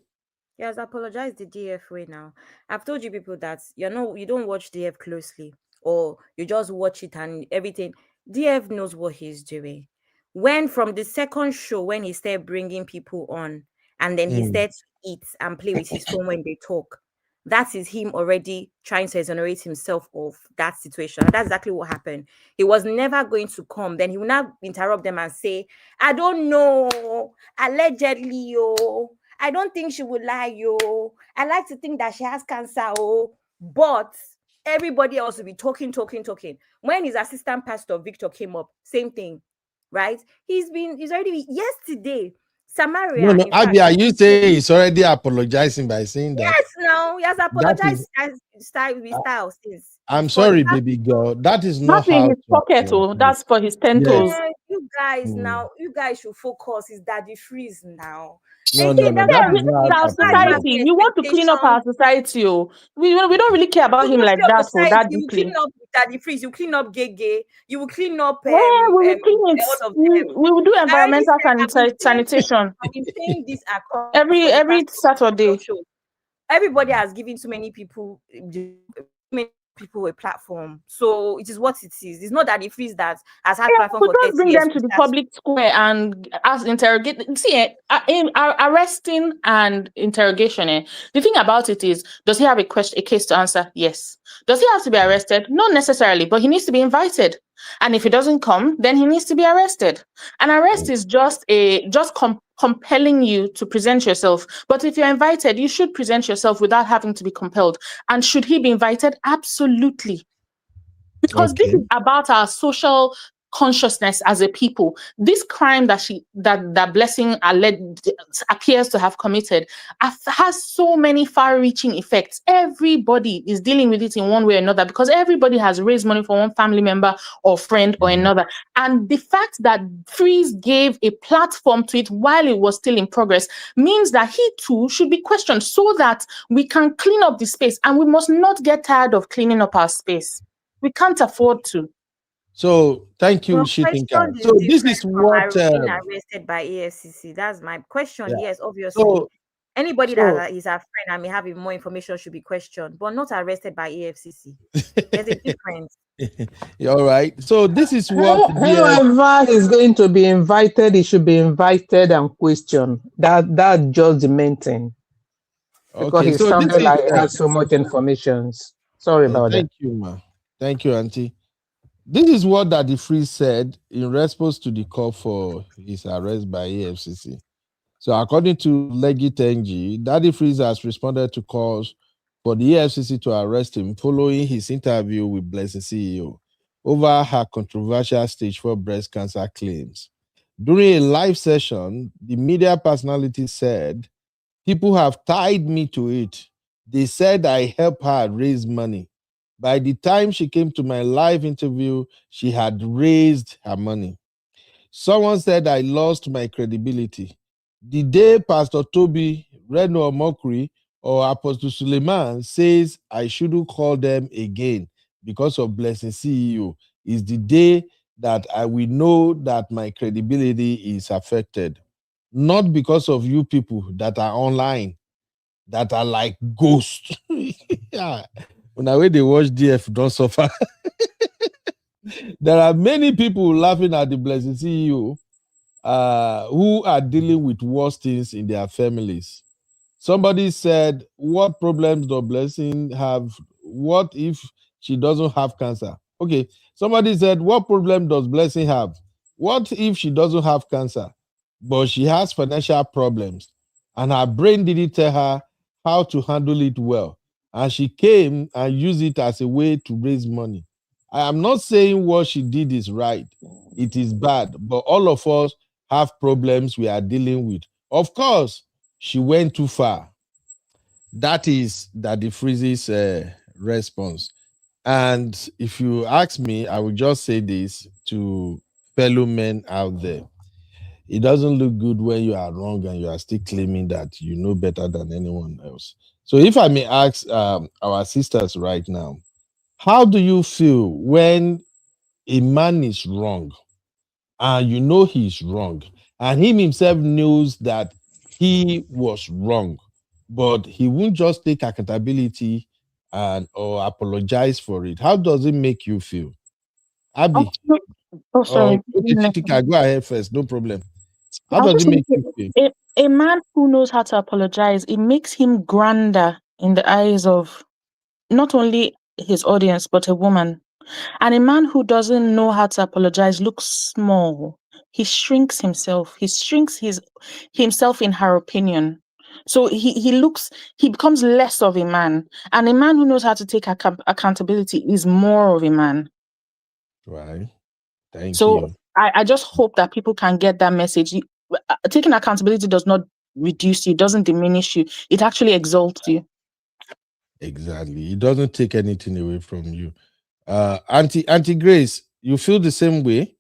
Yes, apologize the DF way now. I've told you people that you don't watch DF closely, or you just watch it and everything. DF knows what he's doing. When from the second show, when he started bringing people on, and then he started to eat and play with his phone when they talk, that is him already trying to exonerate himself of that situation. And that's exactly what happened. He was never going to come. Then he will not interrupt them and say, I don't know, allegedly, yo. I don't think she would lie, yo. I like to think that she has cancer, oh. But everybody else will be talking. When his assistant pastor, Victor, came up, same thing, right? He's already, yesterday, Samaria. No, Abi, are you saying he's already apologizing by saying that? Yes, no, he has apologized style since. I'm sorry, baby girl. That is not in how his pocket. That's for his 10 toes. You guys now, you guys should focus. Is Daddy Freeze now? No. That is our society. You want to clean up our society. Oh. We don't really care about him like that. So that you deeply. clean up Daddy Freeze. You clean up Gege. You will clean up. We will clean it. We will do environmental sanitation. I've been saying this across every Saturday. Everybody has given too many people a platform, so it is what it is. It's not that it feels that has had platform for 30 years. Bring them to the public square and interrogate. See, arresting and interrogation. The thing about it is, does he have a case to answer? Yes. Does he have to be arrested? Not necessarily, but he needs to be invited. And if he doesn't come, then he needs to be arrested. An arrest is just compelling you to present yourself. But if you're invited, you should present yourself without having to be compelled. And should he be invited? Absolutely. Because this is about our social consciousness as a people. This crime that Blessing appears to have committed has so many far-reaching effects. Everybody is dealing with it in one way or another because everybody has raised money for one family member or friend or another. And the fact that Freeze gave a platform to it while it was still in progress means that he too should be questioned so that we can clean up the space. And we must not get tired of cleaning up our space. We can't afford to. So thank you, Well, Shitinka. question is So this different is from what. being arrested by EFCC. That's my question. Yeah. Yes, obviously. Anybody So that is our friend and may have more information should be questioned, but not arrested by EFCC. There's a difference. all right. So this is what Whoever is going to be invited, he should be invited and questioned. That's just the main thing. Because Okay. he So this sounded is like he had so much information. Sorry about that. thank you, ma. Thank you, Auntie. This is what Daddy Freeze said in response to the call for his arrest by EFCC. So according to Legit NG, Daddy Freeze has responded to calls for the EFCC to arrest him following his interview with Blessing CEO over her controversial stage 4 breast cancer claims. During a live session, the media personality said, "People have tied me to it. They said I help her raise money. By the time she came to my live interview, she had raised her money. Someone said I lost my credibility. The day Pastor Toby, Reno Mokri, or Apostle Suleiman says I shouldn't call them again because of Blessing CEO is the day that I will know that my credibility is affected. Not because of you people that are online, that are like ghosts." Yeah. When I they watch DF, don't suffer. There are many people laughing at the Blessing CEO who are dealing with worse things in their families. Somebody said, "What problems does Blessing have? What if she doesn't have cancer?" Okay. Somebody said, "What problem does Blessing have? What if she doesn't have cancer, but she has financial problems and her brain didn't tell her how to handle it well, and she came and used it as a way to raise money?" I am not saying what she did is right. It is bad, but all of us have problems we are dealing with. Of course, she went too far. That is Daddy Freeze's response. And if you ask me, I will just say this to fellow men out there. It doesn't look good when you are wrong and you are still claiming that you know better than anyone else. So if I may ask our sisters right now, how do you feel when a man is wrong and you know he's wrong and him himself knows that he was wrong, but he won't just take accountability and or apologize for it? How does it make you feel? Abby, Sorry. okay, Chitika, go ahead first, no problem. How I'll does just it make say you feel? a man who knows how to apologize, it makes him grander in the eyes of not only his audience, but a woman. And a man who doesn't know how to apologize looks small. He shrinks himself. He shrinks himself in her opinion. So he becomes less of a man. And a man who knows how to take accountability is more of a man. Right. Thank So you. I just hope that people can get that message. Taking accountability does not reduce you, doesn't diminish you. It actually exalts you. Exactly. It doesn't take anything away from you. Auntie Grace, you feel the same way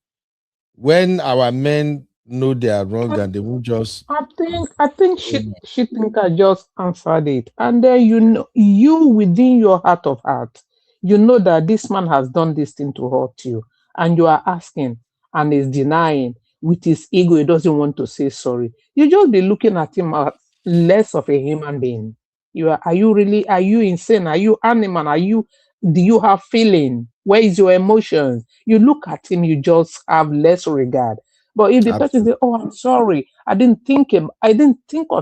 when our men know they are wrong and they won't just. I think she think I just answered it. And then you within your heart of heart, you know that this man has done this thing to hurt you, and you are asking and is denying with his ego, he doesn't want to say sorry. You just be looking at him as less of a human being. Are you insane? Are you animal? Do you have feeling? Where is your emotions? You look at him, you just have less regard. But if the person Absolutely. say, "Oh, I'm sorry, I didn't think of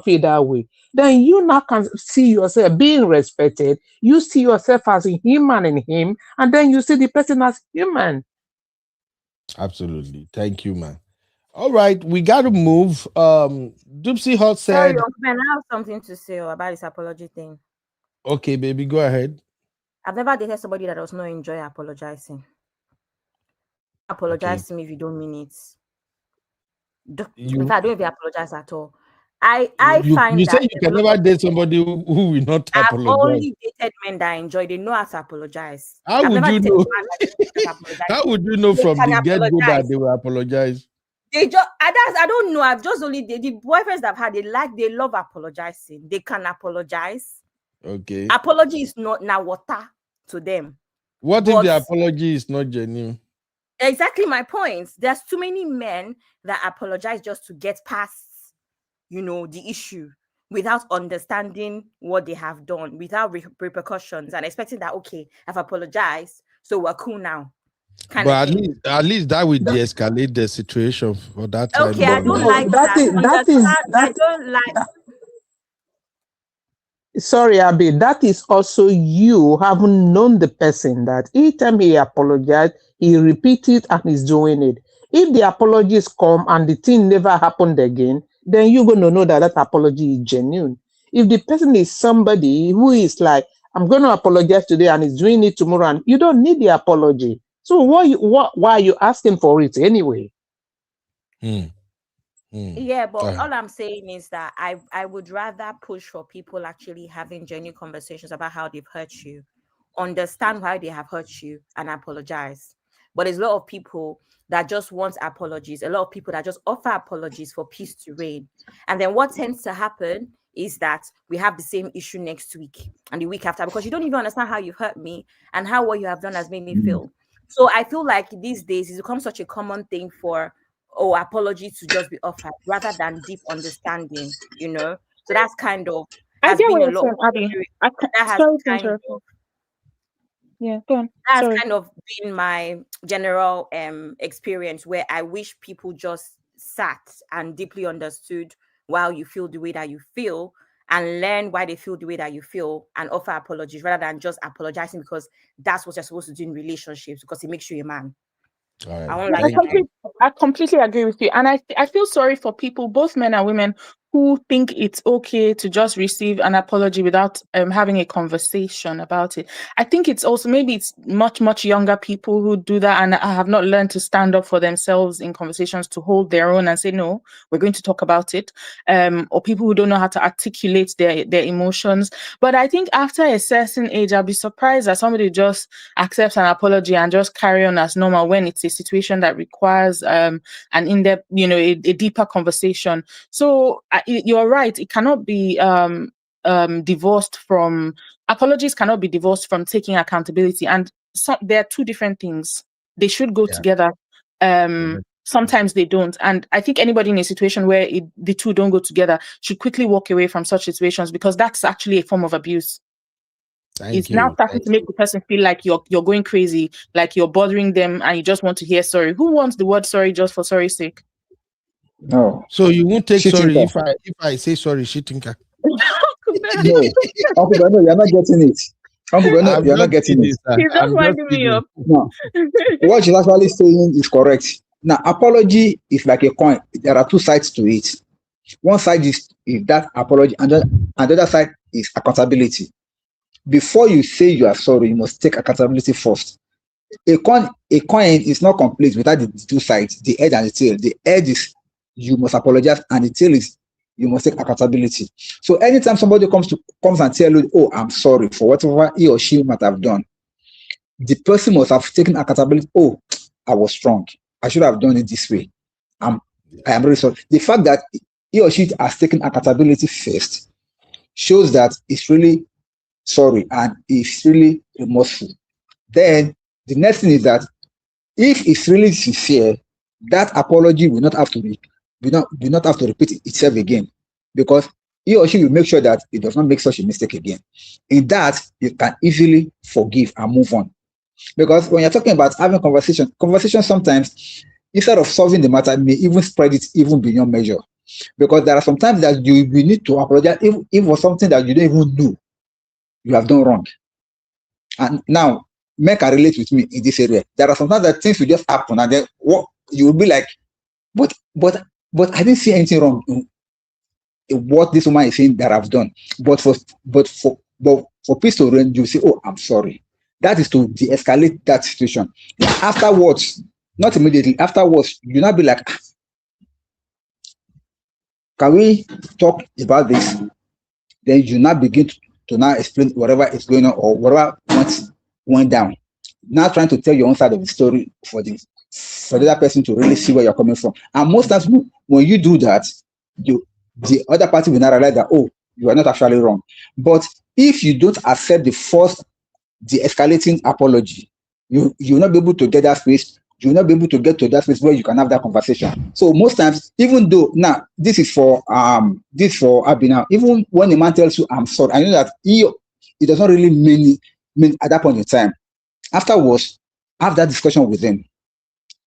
it that way," then you now can see yourself being respected. You see yourself as a human in him, and then you see the person as human. Absolutely. Thank you, man. All right, we got to move. Doopsy Hot Sorry, said, Uncle Ben, I have something to say about this apology thing. "Okay, baby, go ahead." I've never dated somebody that does not enjoy apologizing. apologize Okay. to me if you don't mean it. In You fact, I don't even apologize at all. I you find say that you can never date somebody who will not I've apologize. only dated men that I enjoy. They know how to apologize. How I've would never you dated a know? man that doesn't apologize. How would you know They from can the get-go that apologize. they will apologize? They just I don't know. I've just only the boyfriends that I've had, they love apologizing. They can apologize. Okay. Apology is not now water to them. What if But the apology is not genuine? exactly my point. There's too many men that apologize just to get past, the issue without understanding what they have done, without repercussions, and expecting that, okay, I've apologized, so we're cool now. But at least that will de-escalate the situation for that time. Okay, I don't like that. I don't like. Sorry, Abby, that is also you haven't known the person that each time he apologized, he repeats it and he's doing it. If the apologies come and the thing never happened again, then you're going to know that that apology is genuine. If the person is somebody who is like, I'm going to apologize today and is doing it tomorrow, and you don't need the apology. So why are you asking for it anyway? Yeah, but all I'm saying is that I would rather push for people actually having genuine conversations about how they've hurt you, understand why they have hurt you, and apologize. But there's a lot of people that just want apologies, a lot of people that just offer apologies for peace to reign. And then what tends to happen is that we have the same issue next week and the week after, because you don't even understand how you've hurt me and how what you have done has made me feel. So I feel like these days it's become such a common thing for apology to just be offered rather than deep understanding, So that's kind of I get what been a you're lot. saying, Abby. Sorry to interrupt you. Yeah, go on. That's kind of been my general experience, where I wish people just sat and deeply understood why you feel the way that you feel and learn why they feel the way that you feel and offer apologies rather than just apologizing because that's what you're supposed to do in relationships because it makes you a man. I completely agree with you. And I feel sorry for people, both men and women, who think it's okay to just receive an apology without having a conversation about it. I think it's also, maybe it's much, much younger people who do that and have not learned to stand up for themselves in conversations, to hold their own and say, no, we're going to talk about it. Or people who don't know how to articulate their emotions. But I think after a certain age, I'll be surprised that somebody just accepts an apology and just carry on as normal when it's a situation that requires an in-depth, a deeper conversation. So you're right. It cannot be divorced from, apologies cannot be divorced from taking accountability. And there are two different things. They should go together. Sometimes they don't. And I think anybody in a situation where the two don't go together should quickly walk away from such situations, because that's actually a form of abuse. It's now starting to make the person feel like you're going crazy, like you're bothering them and you just want to hear sorry. Who wants the word sorry just for sorry's sake? No. So you won't take sorry if I say sorry, she thinker. No, Uncle Beno, you're not getting it. Uncle Beno, you're not getting it. He's just winding me up. No, what she's actually saying is correct. Now, apology is like a coin. There are two sides to it. One side is that apology, and the other side is accountability. Before you say you are sorry, you must take accountability first. A coin is not complete without the two sides, the head and the tail. The head is you must apologize, and the tail is you must take accountability. So anytime somebody comes and tell you, oh, I'm sorry for whatever he or she might have done, the person must have taken accountability. Oh, I was wrong. I should have done it this way. I am really sorry. The fact that he or she has taken accountability first shows that it's really sorry and it's really remorseful. Then the next thing is that if it's really sincere, that apology will not have to repeat itself again, because he or she will make sure that it does not make such a mistake again. In that, you can easily forgive and move on. Because when you're talking about having conversation sometimes, instead of solving the matter, may even spread it even beyond measure. Because there are sometimes that you need to apologize if for something that you don't even know you have done wrong. And now, men can relate with me in this area. There are sometimes that things will just happen, and then what you will be like, but I didn't see anything wrong in what this woman is saying that I've done. But for peace to reign, you say, oh, I'm sorry. That is to de-escalate that situation. Afterwards, not immediately. Afterwards, you not be like, can we talk about this? Then you now begin to now explain whatever is going on or whatever went down. Now trying to tell your own side of the story for the other person to really see where you're coming from. And most times when you do that, the other party will not realize that, oh, you are not actually wrong. But if you don't accept the escalating apology, you will not be able to get that space. You will not be able to get to that space where you can have that conversation. So most times, even though now this is for Abi now, even when the man tells you I'm sorry, I know that it does not really mean at that point in time. Afterwards, have that discussion with him.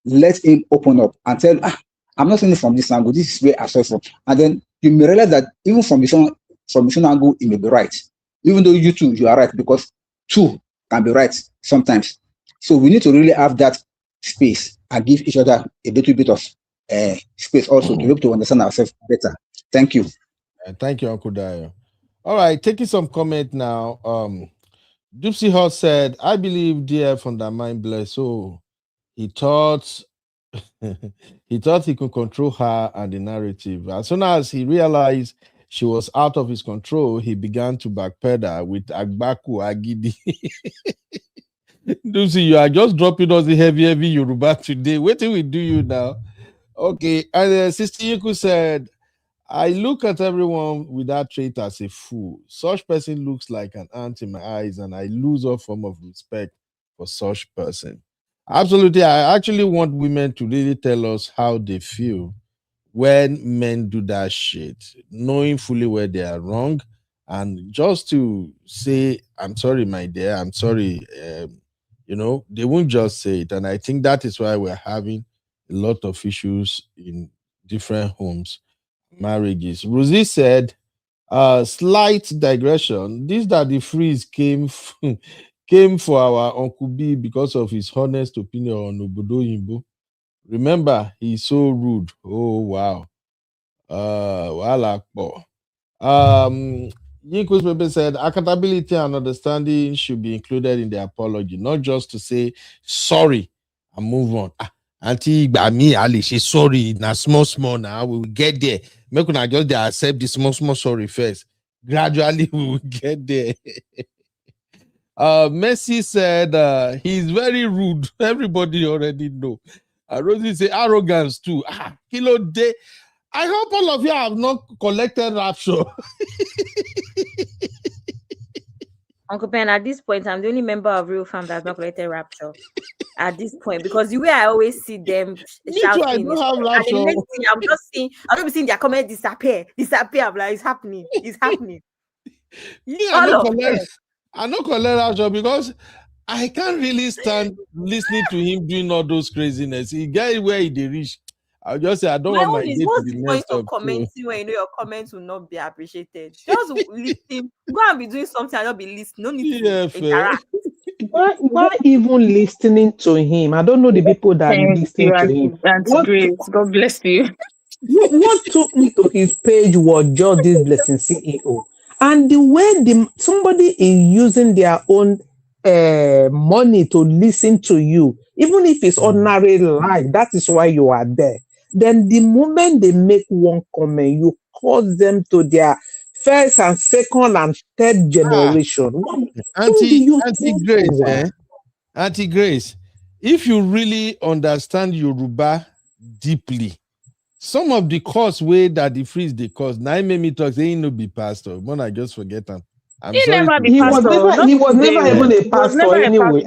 Let him open up and tell, I'm not saying it from this angle. This is where I saw it from. And then you may realize that even from his own angle, it may be right. Even though you are right, because two can be right sometimes. So we need to really have that space and give each other a little bit of space also to be able to understand ourselves better. Thank you. Thank you, Uncle Dayo. All right, taking some comment now. Dupsy Hall said, I believe DF undermined Bless. So he thought he could control her and the narrative. As soon as he realized she was out of his control, he began to backpedal with Agbaku Agidi. Dupsy, you are just dropping us the heavy Yoruba today. Wait till we do you now. Okay, and Sister Yiku said, I look at everyone with that trait as a fool. Such person looks like an ant in my eyes, and I lose all form of respect for such person. Absolutely. I actually want women to really tell us how they feel when men do that shit, knowing fully where they are wrong, and just to say, I'm sorry, my dear, I'm sorry. They won't just say it. And I think that is why we're having a lot of issues in different homes. Marriages. Rosie said, slight digression. This Daddy Freeze came for our Uncle B because of his honest opinion on Obodo Yimbo. Remember, he's so rude. Oh wow. Yinkus Pepe said accountability and understanding should be included in the apology, not just to say sorry and move on. Auntie Bami Ali, she's sorry. Now small now. We will get there. Make una just accept the small sorry first. Gradually we will get there. Messi said he's very rude. Everybody already know. Rosie say arrogance too. Kilo day. I hope all of you have not collected rapture. Uncle Ben, at this point, I'm the only member of Real Fam that has not collected rapture. At this point, because the way I always see them shouting, I don't have rapture. And the next thing I'm just seeing, I don't be seeing their comment disappear. I'm like, it's happening. I don't collect rapture because I can't really stand listening to him doing all those craziness. He get where he reach. I'll just say I don't want my day to be messed up. Commenting when you know your comments will not be appreciated. Just listen. Go and be doing something and not be listening. No need to interact. Why even listening to him? I don't know the people that listen to him. That's great. God bless you. What took me to his page was just this Blessing CEO. And the way somebody is using their own money to listen to you, even if it's ordinary life, that is why you are there. Then the moment they make one comment, you cause them to their first and second and third generation. Auntie Grace, if you really understand Yoruba deeply, some of the course way that the freeze they cause, now made me talk, they ain't no be pastor. When I just forget them. He was never even a pastor anyway.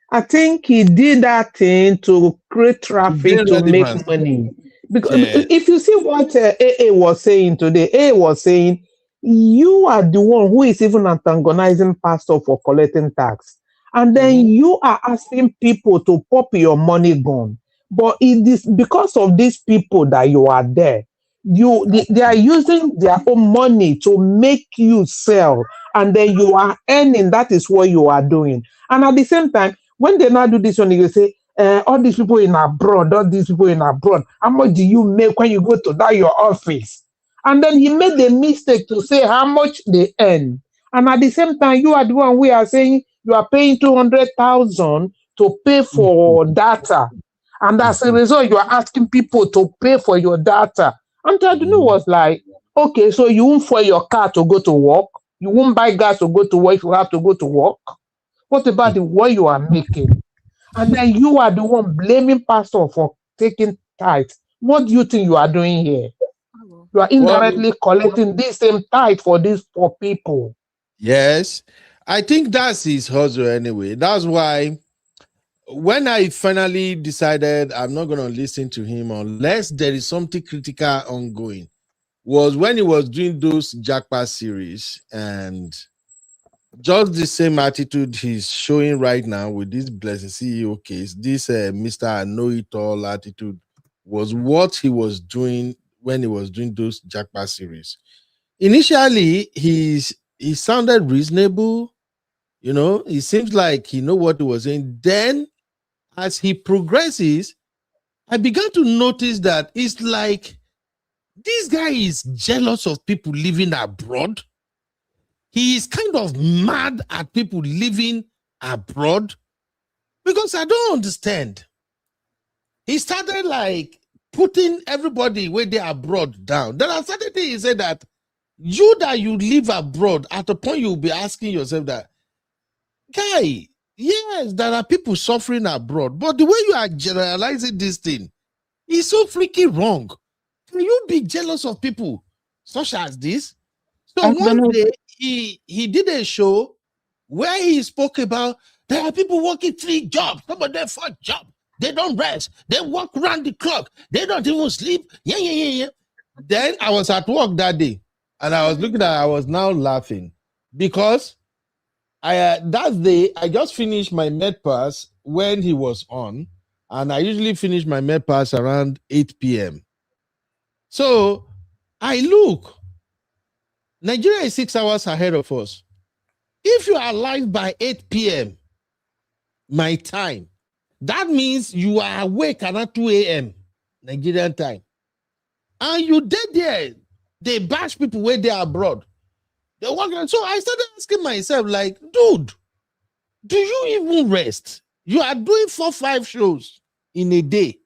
I think he did that thing to create traffic to make money. Because if you see what AA was saying today, AA was saying, you are the one who is even antagonizing pastor for collecting tax. And then you are asking people to pop your money gun. But it is because of these people that you are there. They are using their own money to make you sell, and then you are earning. That is what you are doing. And at the same time, when they now do this one, you say, all these people in abroad, how much do you make when you go to that your office? And then he made the mistake to say how much they earn. And at the same time, you are the one we are saying you are paying 200,000 to pay for data. And as a result, you are asking people to pay for your data. And Tadunu was like, okay, so you won't fuel your car to go to work. You won't buy gas to go to work if you have to go to work. What about the what you are making? And then you are the one blaming pastor for taking tithe. What do you think you are doing here? You are indirectly collecting this same tithe for these poor people. Yes, I think that's his hustle anyway. That's why when I finally decided I'm not going to listen to him unless there is something critical ongoing, was when he was doing those Jackpot series, and just the same attitude he's showing right now with this Blessed CEO case, this Mr. Know-it-all attitude was what he was doing when he was doing those Jackpot series. Initially, he sounded reasonable, you know, it seems like he know what he was saying. Then, as he progresses, I began to notice that it's like this guy is jealous of people living abroad. He is kind of mad at people living abroad because I don't understand. He started like putting everybody where they are abroad down. Then I started to he said that you live abroad, at a point you'll be asking yourself that, guy, yes, there are people suffering abroad, but the way you are generalizing this thing is so freaking wrong. Can you be jealous of people such as this? So one day he did a show where he spoke about there are people working 3 jobs, some of them 4 jobs. They don't rest. They work around the clock. They don't even sleep. Yeah. Then I was at work that day, and I was looking at. I was now laughing because that day I just finished my med pass when he was on, and I usually finish my med pass around 8 p.m. So I look. Nigeria is 6 hours ahead of us. If you are alive by 8 p.m. my time, that means you are awake around 2 a.m. Nigerian time. And you did there, they bash people where they are abroad. They work. So I started asking myself, like, dude, do you even rest? You are doing 4-5 shows in a day.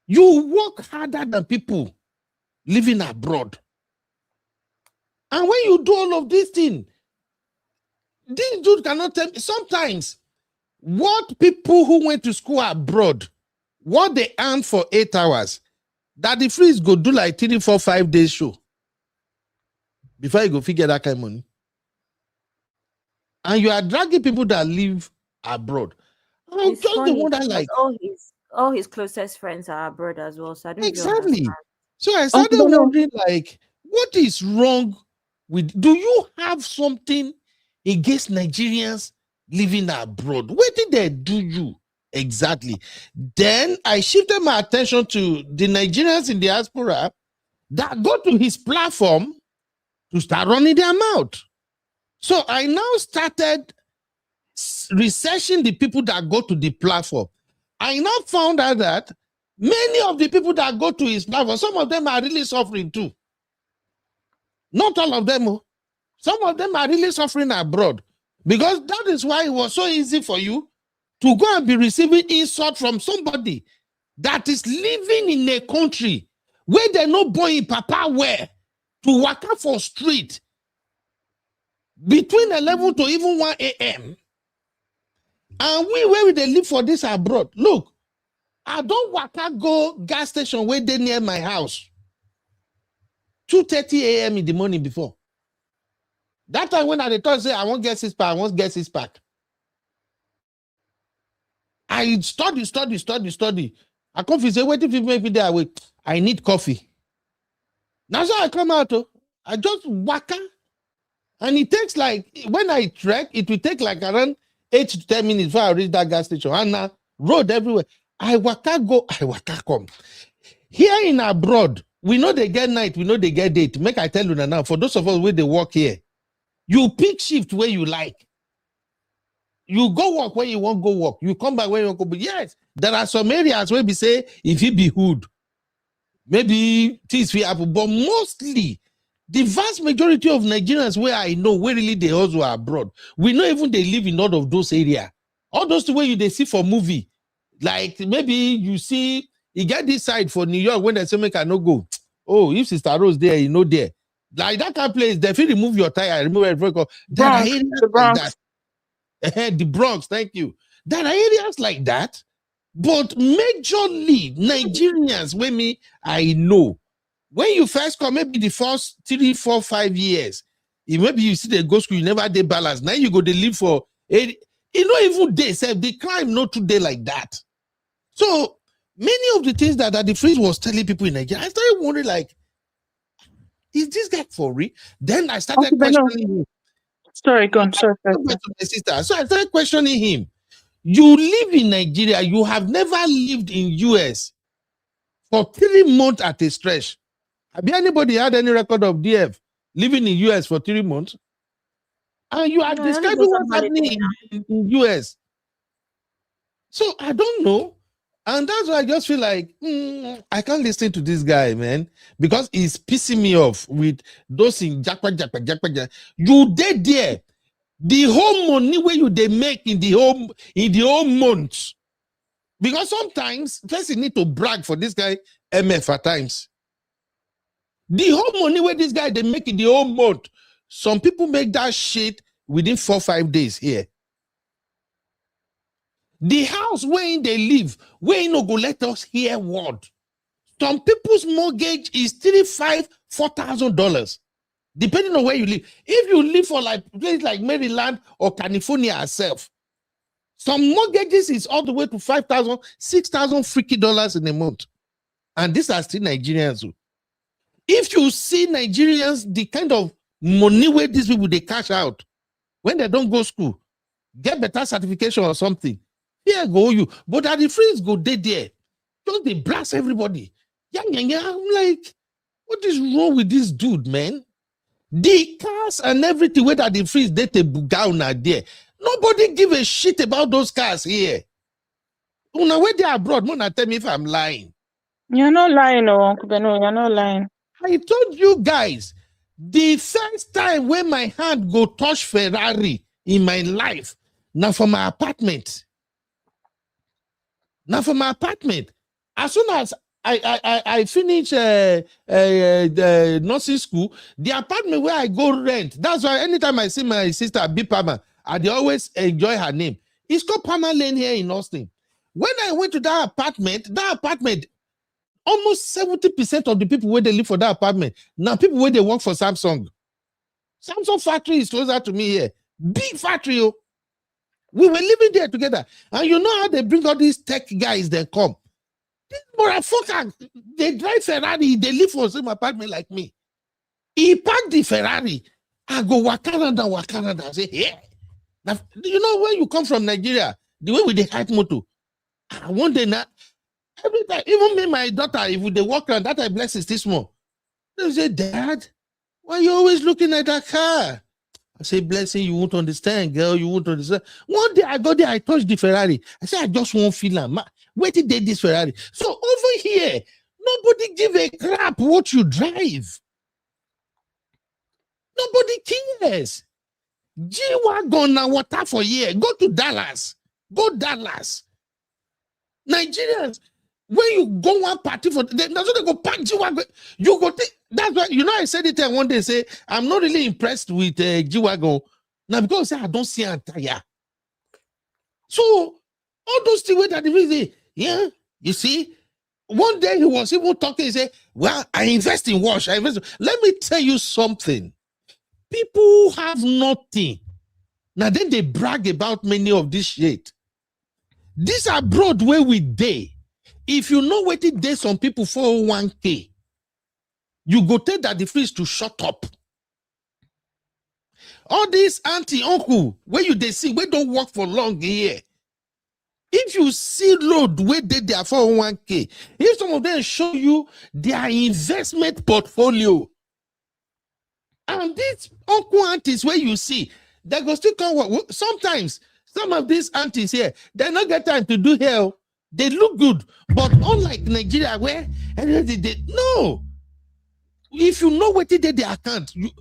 You work harder than people living abroad. And when you do all of these things, this dude cannot tell me. Sometimes, what people who went to school abroad, what they earn for 8 hours, that the freeze go do like 3, 4, 5 days show before you go figure that kind of money. And you are dragging people that live abroad. I'm It's just the funny one that because like all his closest friends are abroad as well. So I don't even exactly. understand. So I started wondering, like, what is wrong with? Do you have something against Nigerians living abroad? What did they do you exactly? Then I shifted my attention to the Nigerians in diaspora that go to his platform to start running their mouth. So I now started researching the people that go to the platform. I now found out that many of the people that go to his platform, some of them are really suffering too. Not all of them. Some of them are really suffering abroad. Because that is why it was so easy for you to go and be receiving insult from somebody that is living in a country where they no boy in papa where to walk out for street between 11 to even 1 a.m. And where they live for this abroad? Look, I don't walk out go gas station where they near my house 2:30 a.m. in the morning before. That time when I thought say I won't get 6 pack, I won't get 6 pack. I study. I come and say, wait if you make me there awake. I need coffee. Now so I come out, I just walk out. And it takes like, when I trek, it will take like around 8 to 10 minutes before I reach that gas station. And now, road everywhere. I waka go, I waka come. Here in abroad, we know they get night, we know they get day. Make I tell you now, for those of us where they work here, you pick shift where you like. You go work where you want go work. You come back where you want go. But yes, there are some areas where we say, if it be hood, maybe things will happen. But mostly, the vast majority of Nigerians where I know, where really they also are abroad, we know even they live in all of those areas. All those the way you they see for movie. Like maybe you see you get this side for New York when they say make I no go. Oh, if Sister Rose there, you know there. Like that kind of place, they feel remove your tire, remove everything. There are areas The Bronx. like that. The Bronx, thank you. There are areas like that, but majorly Nigerians, I know. When you first come, maybe the first 3, 4, 5 years, maybe you see the go school, you never did balance. Now you go to live for 8. You know, even they said the crime not today like that. So many of the things that the freeze was telling people in Nigeria, I started wondering, like, is this guy for real? Then I started questioning him. Sorry, go on. Sorry. My sister. So I started questioning him. You live in Nigeria, you have never lived in US for 3 months at a stretch. Have anybody had any record of DF living in US for 3 months? And you are describing what's happening in US. So I don't know. And that's why I just feel like I can't listen to this guy, man, because he's pissing me off with those in jackpot. You did there. The whole money where you they make in the whole month. Because sometimes first you need to brag for this guy MF at times. The whole money where this guy they make in the whole month. Some people make that shit within 4 or 5 days here. The house where they live, where you no go let us hear word. Some people's mortgage is $3,500-$4,000, depending on where you live. If you live for like place like Maryland or California itself, some mortgages is all the way to $5,000, $6,000 freaky dollars in a month. And these are still Nigerians. If you see Nigerians, the kind of money where these people they cash out when they don't go school, get better certification or something. Here go you. But at the freeze go there. Just they blast everybody. Yeah. I'm like, what is wrong with this dude, man? The cars and everything where that the freeze they down are there. Nobody give a shit about those cars here. Una where they are abroad, Mona tell me if I'm lying. You're not lying, Uncle Beno. You're not lying. I told you guys, the first time when my hand go touch Ferrari in my life, now from my apartment. As soon as I finish nursing school, the apartment where I go rent, that's why anytime I see my sister Bipama, I always enjoy her name. It's called Palmer Lane here in Austin. When I went to that apartment, almost 70% of the people where they live for that apartment, now people where they work for Samsung. Samsung factory is closer to me here. Big factory. We were living there together. And you know how they bring all these tech guys that come. This motherfucker, they drive Ferrari, they live for the same apartment like me. He parked the Ferrari. I go Wakanda. I say, yeah. Now, you know when you come from Nigeria, the way with the hype motor, I one day now, every time, even me, my daughter, if they walk around, that I bless is this small. They say, Dad, why are you always looking at that car? I say, Blessing, you won't understand, girl. You won't understand. One day I got there, I touched the Ferrari. I said, I just won't feel it. Wait till they this Ferrari. So over here, nobody give a crap what you drive. Nobody cares. G-Wagon now water for year. Go to Dallas. Nigerians, when you go one party for that's what they go pack G-Wagon. You go take that's why you know I said it one day. Say I'm not really impressed with G-Wagon now because I don't see a tire. So all those things that they yeah, you see. One day he was even talking. He said, "Well, I invest in wash. Let me tell you something. People have nothing. Now then they brag about many of this shit. These are broad where we day. If you know what it does, some people 401k, you go tell that the freeze to shut up. All these auntie, uncle, where you they see, we don't work for long here. If you see load where they are 401k, if some of them show you their investment portfolio, and these uncle aunties where you see, they go still come work. Sometimes, some of these aunties here, they not get time to do hair. They look good, but unlike Nigeria, where no. If you know what they did their account, you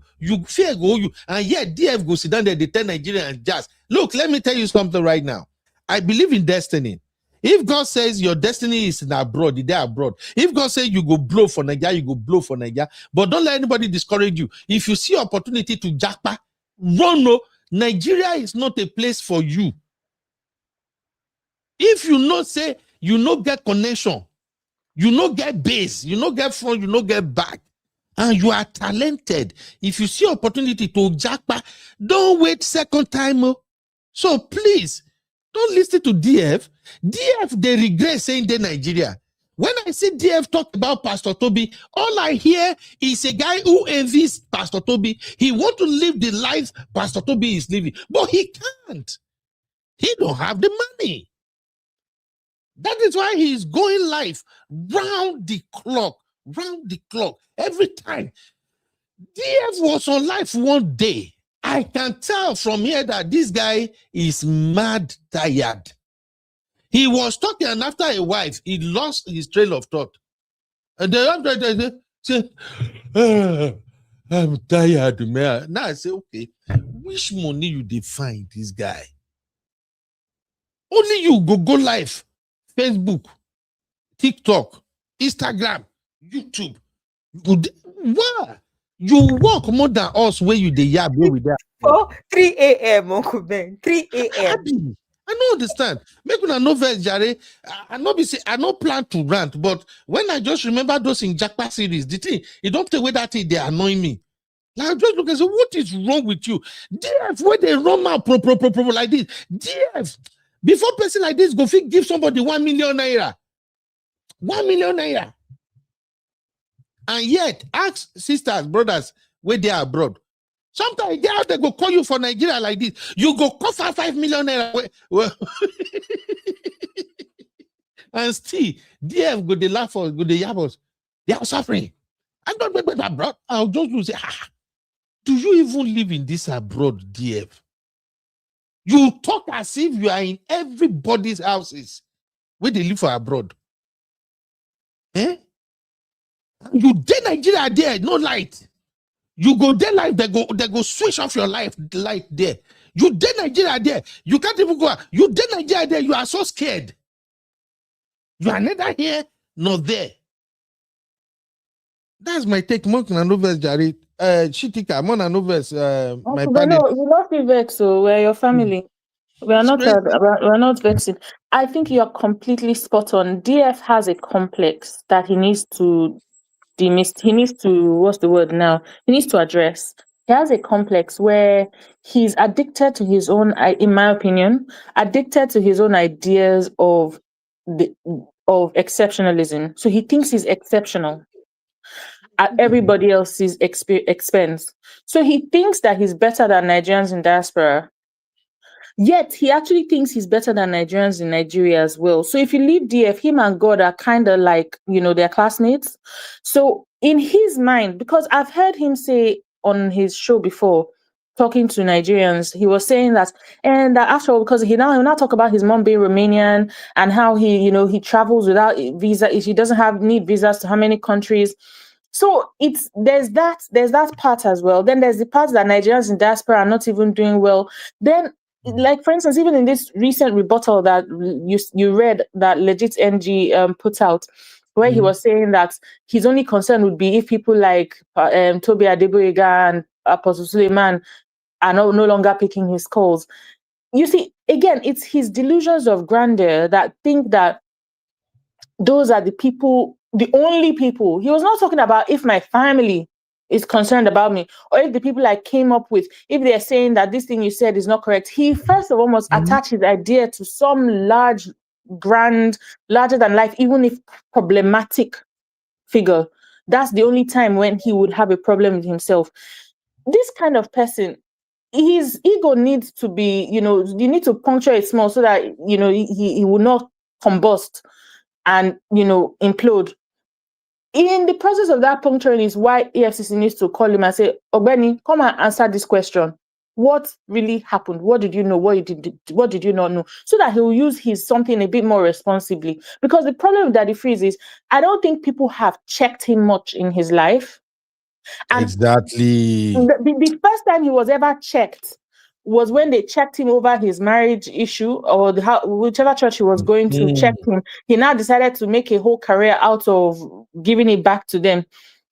fear go you, and yet DF go sit down there, they tell Nigerians just look. Let me tell you something right now. I believe in destiny. If God says your destiny is in abroad, they're abroad. If God says you go blow for Nigeria, you go blow for Nigeria. But don't let anybody discourage you. If you see opportunity to jackpot, run. No, Nigeria is not a place for you. If you not say you not get connection, you not get base, you not get front, you not get back, and you are talented. If you see opportunity to jackpot, don't wait second time. So please, don't listen to DF. DF, they regret saying they're Nigeria. When I see DF talk about Pastor Toby, all I hear is a guy who envies Pastor Toby. He want to live the life Pastor Toby is living, but he can't. He don't have the money. That is why he's going live round the clock, every time. DF was on live one day. I can tell from here that this guy is mad tired. He was talking, and after a while, he lost his trail of thought. And then said, I'm tired, man. Now I say, okay, which money you define this guy? Only you go live. Facebook, TikTok, Instagram, YouTube. What? You work more than us where you the yab with that. Oh, 3 a.m. Uncle Ben. 3 a.m. I don't understand. Make una no verse, Jare. I no plan to rant, but when I just remember those in Jackpot series, the thing, it don't take away that thing, they annoy me. Like, I just look and say, what is wrong with you? DF, where they run out pro like this. DF, before person like this, go fit give somebody 1 million naira. 1 million naira. And yet, ask sisters, brothers, where they are abroad. Sometimes they go call you for Nigeria like this. You go cost 5 million naira. Well, and still, DF go they laugh or go they yabos. They are suffering. I don't remember abroad. I'll just say, do you even live in this abroad, DF? You talk as if you are in everybody's houses where they live for abroad. Eh? You dead Nigeria there, no light. You go there life, they go switch off your light there. You dead Nigeria there, you can't even go out. You dead Nigeria there, you are so scared. You are neither here nor there. That's my take. Monk and Novels, Jared. Shitika, Mon and Novels, my But panel. no, you not be vexed, so we're your family. We are not vexing. I think you're completely spot on. DF has a complex that he needs to what's the word now? He needs to address. He has a complex where he's addicted to his own, in my opinion, addicted to his own ideas of exceptionalism. So he thinks he's exceptional at everybody else's expense. So he thinks that he's better than Nigerians in diaspora. Yet he actually thinks he's better than Nigerians in Nigeria as well. So if you leave DF, him and God are kind of like, they're classmates. So in his mind, because I've heard him say on his show before, talking to Nigerians, he was saying that, and after all, because he'll now talk about his mom being Romanian and how he travels without visa, if he doesn't need visas to how many countries. So there's that part as well. Then there's the part that Nigerians in diaspora are not even doing well. Then, like for instance, even in this recent rebuttal that you read that Legit NG put out, where he was saying that his only concern would be if people like Toby Adeboyega and Apostle Suleiman are no longer picking his calls. You see, again, it's his delusions of grandeur that think that those are the only people. He was not talking about if my family is concerned about me, or if the people I came up with, if they're saying that this thing you said is not correct. He first of all must attach his idea to some large, grand, larger than life, even if problematic figure. That's the only time when he would have a problem with himself. This kind of person, his ego needs to be, you need to puncture it small so that, he will not combust and, implode. In the process of that puncturing is why EFCC needs to call him and say, Ogbeni, come and answer this question. What really happened? What did you know? What did you not know? So that he will use his something a bit more responsibly. Because the problem with Daddy Freeze is, I don't think people have checked him much in his life. And exactly. The first time he was ever checked was when they checked him over his marriage issue, or whichever church he was going to check him. He now decided to make a whole career out of giving it back to them.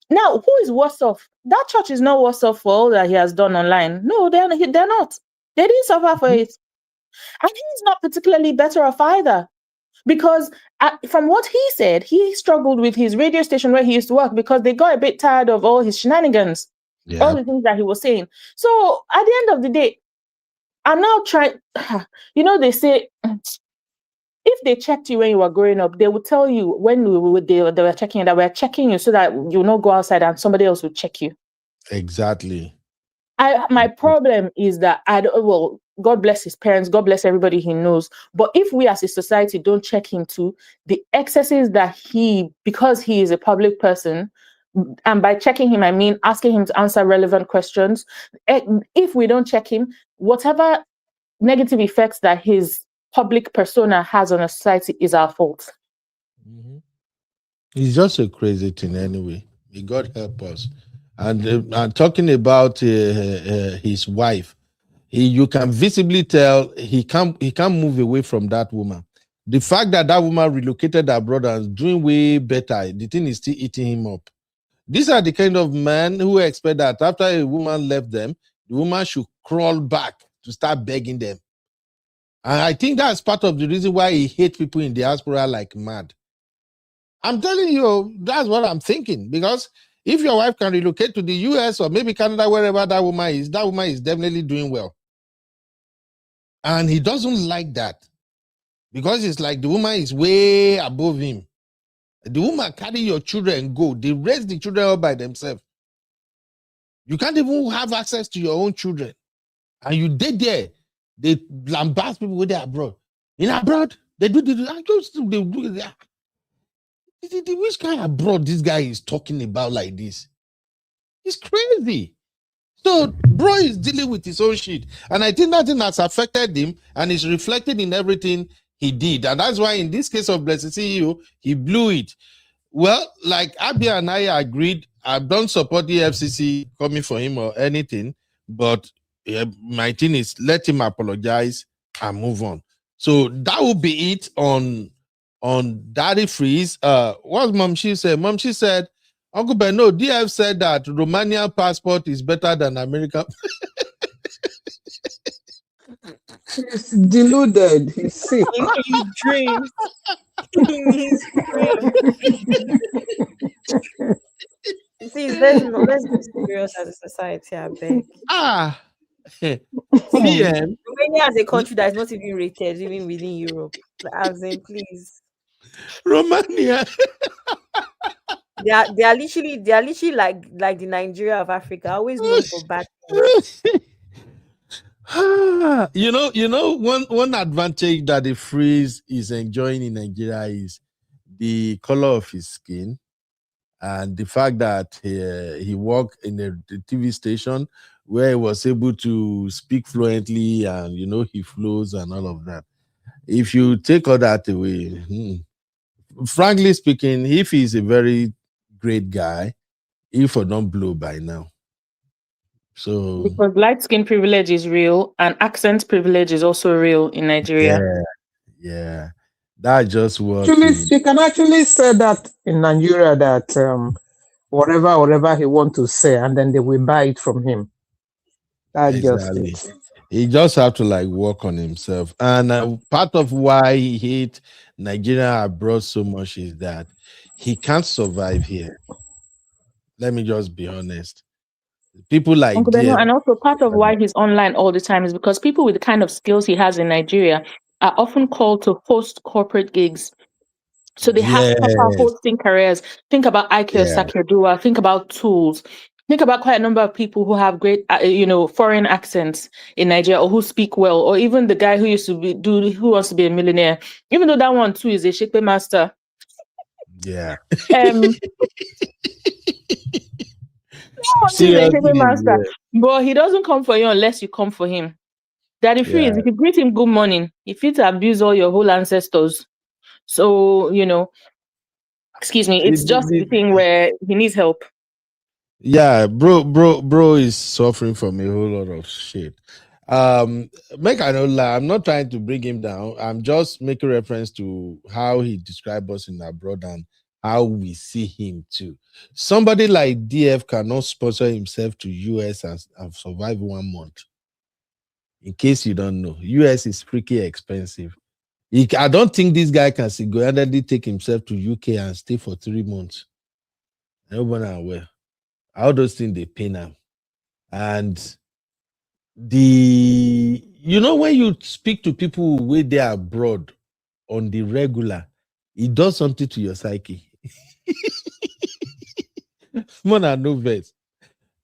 Now, who is worse off? That church is not worse off for all that he has done online. No, they're not. They didn't suffer for it. And he's not particularly better off either. Because from what he said, he struggled with his radio station where he used to work because they got a bit tired of all his shenanigans, all the things that he was saying. So at the end of the day, I'm now trying, they say, if they checked you when you were growing up, they would tell you when they were checking you, that we're checking you so that you will not go outside and somebody else will check you. Exactly. My problem is that God bless his parents, God bless everybody he knows. But if we as a society don't check him too, the excesses that because he is a public person, and by checking him, I mean asking him to answer relevant questions. If we don't check him, whatever negative effects that his public persona has on a society is our fault. It's just a crazy thing anyway. May God help us. And talking about his wife, you can visibly tell he can't move away from that woman. The fact that woman relocated abroad and is doing way better, the thing is still eating him up. These are the kind of men who expect that after a woman left them, the woman should crawl back to start begging them. And I think that's part of the reason why he hates people in diaspora like mad. I'm telling you, that's what I'm thinking. Because if your wife can relocate to the US or maybe Canada, wherever that woman is definitely doing well. And he doesn't like that. Because it's like the woman is way above him. The woman carry your children and go. They raise the children all by themselves. You can't even have access to your own children. And you did there. They lambast people when they're abroad. In abroad, they do which kind of abroad this guy is talking about like this? It's crazy. So, bro is dealing with his own shit. And I think that thing has affected him and is reflected in everything he did. And that's why in this case of Blessed CEO, he blew it. Well, like Abia and I agreed, I don't support the FCC coming for him or anything, but my thing is let him apologize and move on. So that will be it on Daddy Freeze. What Mom she said? Mom she said, Uncle Ben, no, DF said that Romanian passport is better than American. He's deluded. He's sick. He's dreams. He's dreams. See, let's be serious as a society, I beg. Romania as a country that is not even rated, even within Europe. As in, please. Romania. They are literally like the Nigeria of Africa, always known for bad things. You know, one advantage that the Freeze is enjoying in Nigeria is the color of his skin and the fact that he worked in the TV station where he was able to speak fluently and, he flows and all of that. If you take all that away, frankly speaking, if he's a very great guy, if I don't blow by now. So because light skin privilege is real and accent privilege is also real in Nigeria. Yeah. That's just what you can actually say that in Nigeria that whatever he wants to say, and then they will buy it from him. That's exactly. just it. He just have to work on himself. And part of why he hates Nigeria abroad so much is that he can't survive here. Let me just be honest. People like DM, and also part of why he's online all the time is because people with the kind of skills he has in Nigeria are often called to host corporate gigs. So they have proper hosting careers. Think about Ike Sakerdua. Think about Tools. Think about quite a number of people who have great, foreign accents in Nigeria or who speak well, or even the guy who used to who wants to be a millionaire. Even though that one too is a shekpe master. Yeah. Master, but he doesn't come for you unless you come for him. Daddy Freeze, if you greet him good morning, he fits abuse all your whole ancestors. So, excuse me, it's just the thing where he needs help. Yeah, bro is suffering from a whole lot of shit. Make I not lie, I'm not trying to bring him down. I'm just making reference to how he described us in abroad and how we see him too. Somebody like DF cannot sponsor himself to US and survive 1 month. In case you don't know, US is freaky expensive. I don't think this guy can single-handedly take himself to UK and stay for 3 months. Nobody aware. All those things they pay now. And when you speak to people where they are abroad on the regular, it does something to your psyche. More than no verse.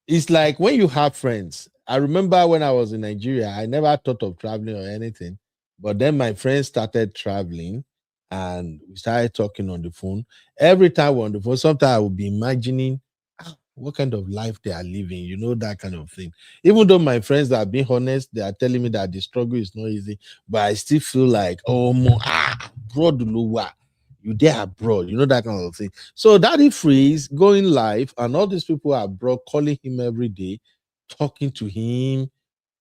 It's like when you have friends. I remember when I was in Nigeria, I never thought of traveling or anything. But then my friends started traveling and we started talking on the phone. Every time we're on the phone, sometimes I would be imagining what kind of life they are living, that kind of thing. Even though my friends are being honest, they are telling me that the struggle is not easy, but I still feel like, abroad, you there abroad, that kind of thing. So Daddy Freeze going live and all these people are abroad calling him every day, talking to him.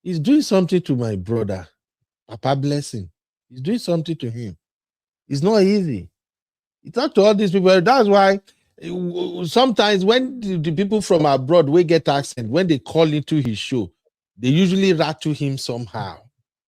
He's doing something to my brother. Papa blessing. He's doing something to him. It's not easy. He talked to all these people. That's why sometimes when the people from abroad we get accent, when they call into his show, they usually rattle him somehow.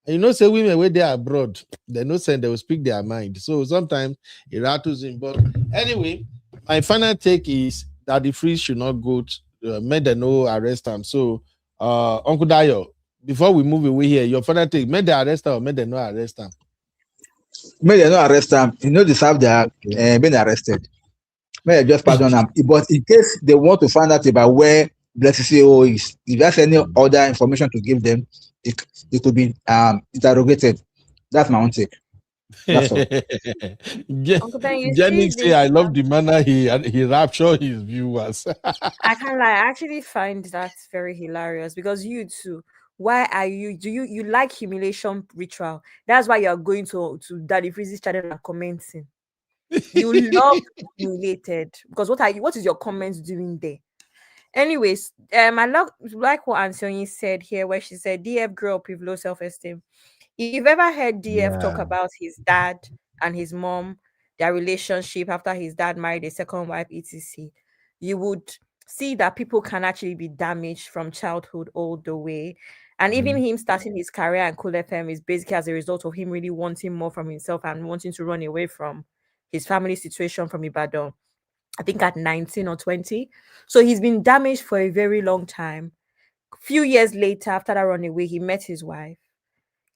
And say women where they are abroad, they no send, they will speak their mind. So sometimes it rattles him. But anyway, my final take is that the Freeze should not go made them no arrest him. So Uncle Dayo, before we move away here, your final take, made they arrest him or made they no arrest him? May they not arrest them. Deserve their being arrested. May they just pardon them. But in case they want to find out about where Blessing CEO is, if there's any other information to give them, it could be interrogated. That's my own take. That's all. Jenny say, I love the manner he raptured his viewers. I can't lie. I actually find that very hilarious because you too. Why are you? Do you like humiliation ritual? That's why you're going to Daddy Freeze's channel and commenting. You love humiliated because what is your comments doing there? Anyways, I like what Anthony said here, where she said DF grew up with low self-esteem. If you've ever heard DF talk about his dad and his mom, their relationship after his dad married a second wife, etc., you would see that people can actually be damaged from childhood all the way. And even him starting his career at Cool FM is basically as a result of him really wanting more from himself and wanting to run away from his family situation from Ibadan, I think at 19 or 20. So he's been damaged for a very long time. A few years later, after that runaway, he met his wife.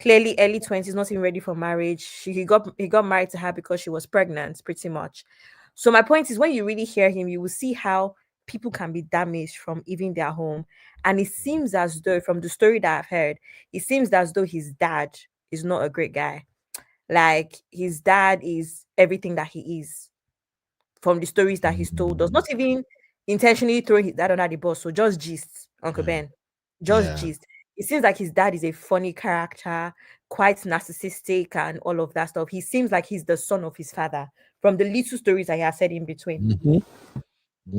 Clearly, early 20s, not even ready for marriage. He got married to her because she was pregnant, pretty much. So my point is, when you really hear him, you will see how people can be damaged from even their home. And it seems as though, from the story that I've heard, it seems as though his dad is not a great guy. Like, his dad is everything that he is. From the stories that he's told us, not even intentionally throwing his dad under the bus. So just gist, Uncle Ben, gist. It seems like his dad is a funny character, quite narcissistic and all of that stuff. He seems like he's the son of his father from the little stories that he has said in between.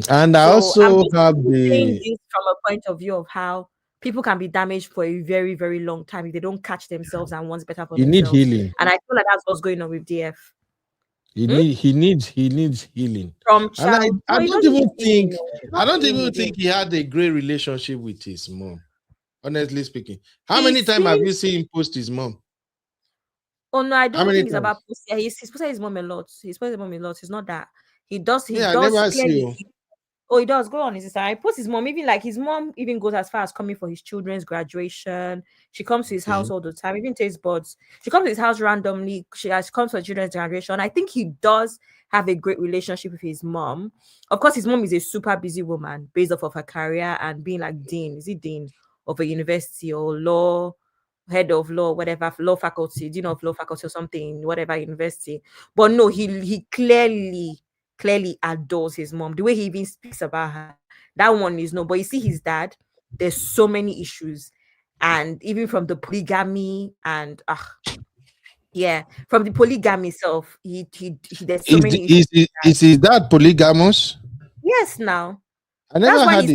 And I also have saying this from a point of view of how people can be damaged for a very, very long time if they don't catch themselves and want better for themselves. Need healing. And I feel like that's what's going on with DF. He needs healing. From child. I don't even think he had a great relationship with his mom. Honestly speaking, how many times have you seen him post his mom? Oh no, I don't think it's about posting. He's posted his mom a lot. He's posted his mom a lot. It's not that he does. I never see. Oh, he does. Go on his Instagram. I post his mom. Even like his mom even goes as far as coming for his children's graduation. She comes to his house all the time. Even taste buds. She comes to his house randomly. She comes for children's graduation. I think he does have a great relationship with his mom. Of course, his mom is a super busy woman based off of her career and being like dean. Is he dean of a university or law, head of law, whatever, law faculty, dean of law faculty or something, whatever university. But no, he clearly adores his mom. The way he even speaks about her, that one is no. But you see his dad, there's so many issues. And even from the polygamy and from the polygamy itself, he there's so many issues. Is his dad polygamous? Yes, now. I never had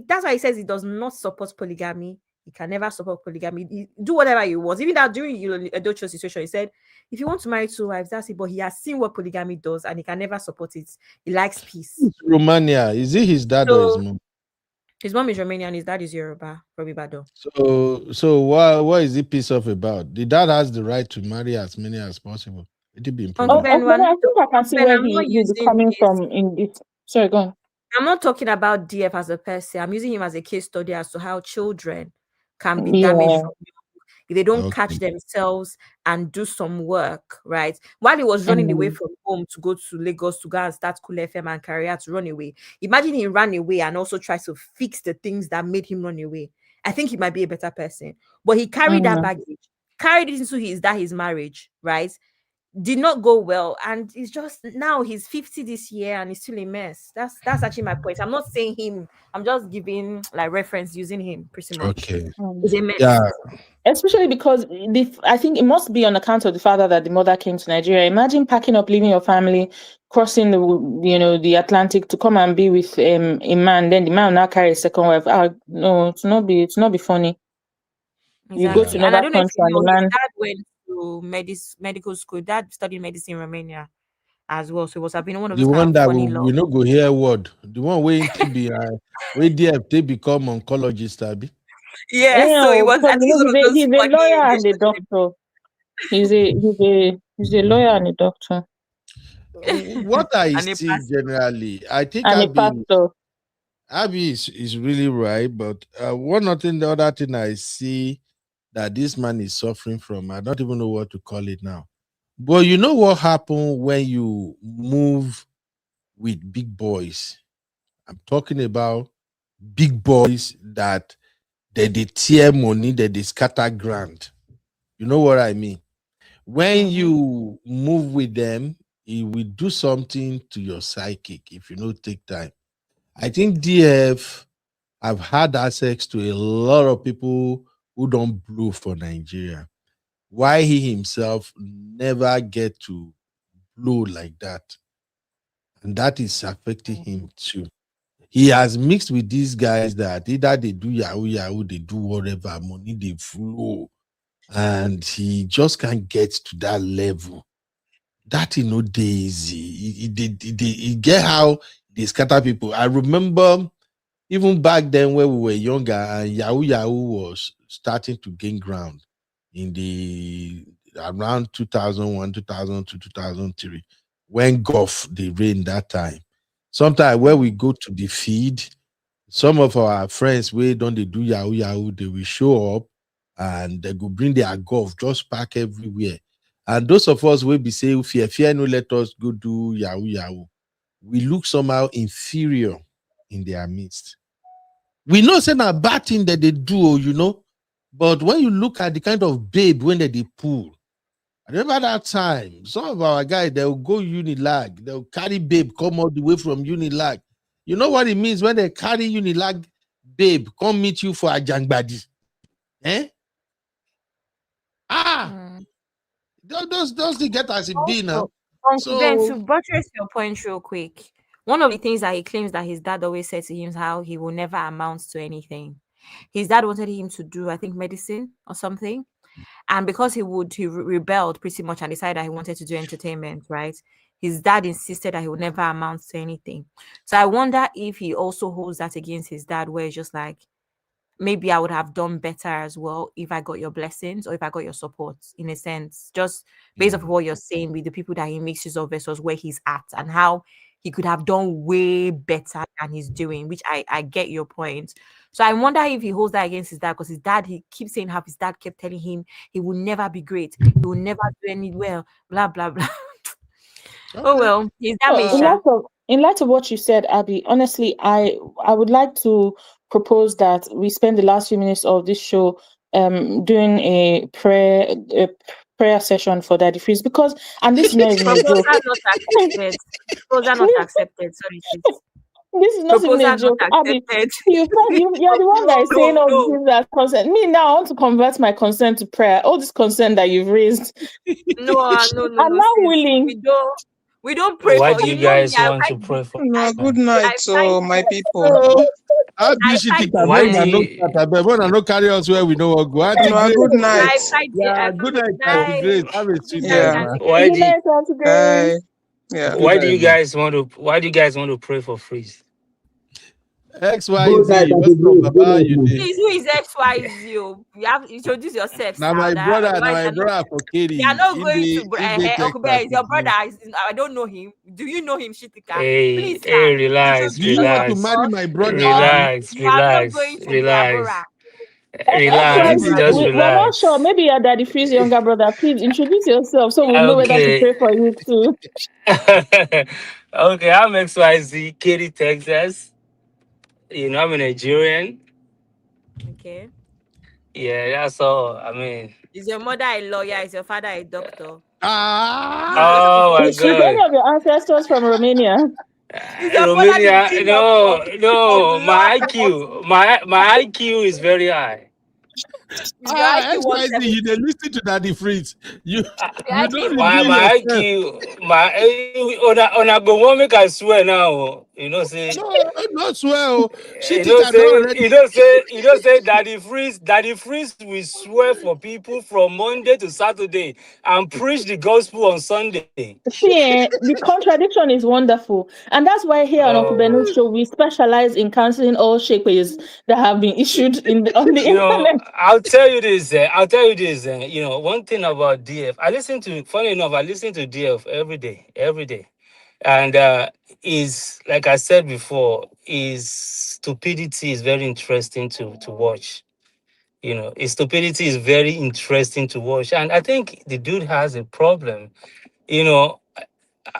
that's why he says he does not support polygamy. He can never support polygamy. Do whatever he wants. Even that during Edochio's situation, he said, if you want to marry 2 wives, that's it. But he has seen what polygamy does and he can never support it. He likes peace. Romania. Is it his dad or his mom? His mom is Romanian, his dad is Yoruba, from Ibadan. So what is he pissed off about? The dad has the right to marry as many as possible. It be important. I think I can see where he's coming from in this. Sorry, go on. I'm not talking about DF as a person. I'm using him as a case study as to how children can be damaged from if they don't catch themselves and do some work, right? While he was running away from home to go to Lagos to go and start Cool FM and career to run away, imagine he ran away and also tries to fix the things that made him run away. I think he might be a better person. But he carried that baggage, carried it into his marriage, right? Did not go well, and it's just now he's 50 this year and he's still a mess. That's actually my point. I'm not saying him, I'm just giving like reference using him pretty much. Okay. He's a mess. Yeah. Especially because I think it must be on account of the father that the mother came to Nigeria. Imagine packing up, leaving your family, crossing the Atlantic to come and be with a man. Then the man will now carry a second wife. No, it's not be funny. Exactly. You go to another country and the man. His dad went to medical school. Dad studied medicine in Romania as well. So it was been one of those one that funny we not go hear word. The one waiting to be where they become oncologist, Abby. Yeah, so it was. He's a lawyer and a doctor. He's a lawyer and a doctor. What I see generally, I think Abby is really right, but one thing, the other thing I see that this man is suffering from, I don't even know what to call it now. But you know what happened when you move with big boys? I'm talking about big boys that they tear money, they scatter ground. You know what I mean? When you move with them, it will do something to your psychic if you don't take time. I think DF have had access to a lot of people who don't blow for Nigeria. Why he himself never get to blow like that. And that is affecting him too. He has mixed with these guys that either they do yahoo, they do whatever, money they flow, and he just can't get to that level. That daisy. He get how they scatter people. I remember even back then when we were younger, and yahoo was starting to gain ground in the around 2001, 2002, 2003, when golf they reigned that time. Sometimes when we go to the feed, some of our friends don't they do yahoo, they will show up and they go bring their golf, just park everywhere. And those of us will be saying, fear, no, let us go do yahoo. We look somehow inferior in their midst. We know it's not a bad thing that they do, but when you look at the kind of babe when they pull, I remember that time, some of our guys, they'll go Unilag, they'll carry babe, come all the way from Unilag. You know what it means when they carry Unilag babe, come meet you for a jangbadi? Those the get as it be now. So then to buttress your point real quick, one of the things that he claims that his dad always said to him is how he will never amount to anything. His dad wanted him to do, I think, medicine or something. And because he rebelled pretty much and decided that he wanted to do entertainment, right? His dad insisted that he would never amount to anything. So I wonder if he also holds that against his dad, where it's just like, maybe I would have done better as well if I got your blessings or if I got your support, in a sense, just based off of what you're saying with the people that he makes use of versus where he's at and how he could have done way better than he's doing, which I get your point. So I wonder if he holds that against his dad, because his dad, he keeps saying how his dad kept telling him he will never be great, he will never do any well, blah, blah, blah. Okay. Oh, well, he's damaged. In light of what you said, Abby, honestly, I would like to propose that we spend the last few minutes of this show doing a prayer session for Daddy Freeze, because, and this is not even a joke. Proposal not accepted. Sorry, please. This is not even a joke. Abby, you're the one that is saying all these things that consent. Me now, I want to convert my consent to prayer. All this consent that you've raised. No. I'm not willing. We don't pray Why for do you guys want to pray for? No, good night, so my people. How do I she fight think the I do no you, start? I no carry us where we know what go. Auntie Well, Grace. good night. I fight the Yeah, good night, Auntie night. Grace. Have a Good sweet night, night, Yeah. man. Auntie why Grace. do you, Bye. Yeah. Good why do night, you man. guys want to pray for freeze? Good night, XYZ, Auntie what's up, Grace. Good Baba? How night, you man. doing? Please, who is XYZ? You have to introduce yourself, Now sir. my brother, Otherwise, for they are Katie not in going to. the Uncle Texas Bear is with your brother. me. I don't know him. Do you know him, Shitika? Hey, Please, sir, hey, relax, Do you introduce want to relax, marry yourself. my brother Or now? relax, you are not going relax, to Diaspora. relax, Bora. relax, XYZ, just we're not sure. relax. Maybe your Daddy Free's younger brother. Please introduce yourself so we'll know whether to Okay. pray for you too. Okay, I'm XYZ, Katy, Texas. I'm a Nigerian. Okay. Yeah, that's all. I mean, Is your mother a lawyer? Is your father a doctor? Give us Ah, oh my figures. Is any God. of your ancestors from Romania? Is your father the Romania, king no, of no, law? my IQ is very high. Is your IQ XYZ, 170? you dey listen to Daddy Freeze. You Your you IQ don't is My reveal my 170. yourself. IQ, on a go one make I swear now. Say. No, not swear. She You think know, I don't say, already. Daddy Freeze will swear for people from Monday to Saturday and preach the gospel on Sunday. See, the contradiction is wonderful. And that's why here on Uncle Oh, Benu's show, we specialize in canceling all shakeways that have been issued on the internet. I'll tell you this. One thing about DF, funny enough, I listen to DF every day. And is like I said before, his stupidity is very interesting to watch. His stupidity is very interesting to watch. And I think the dude has a problem. You know,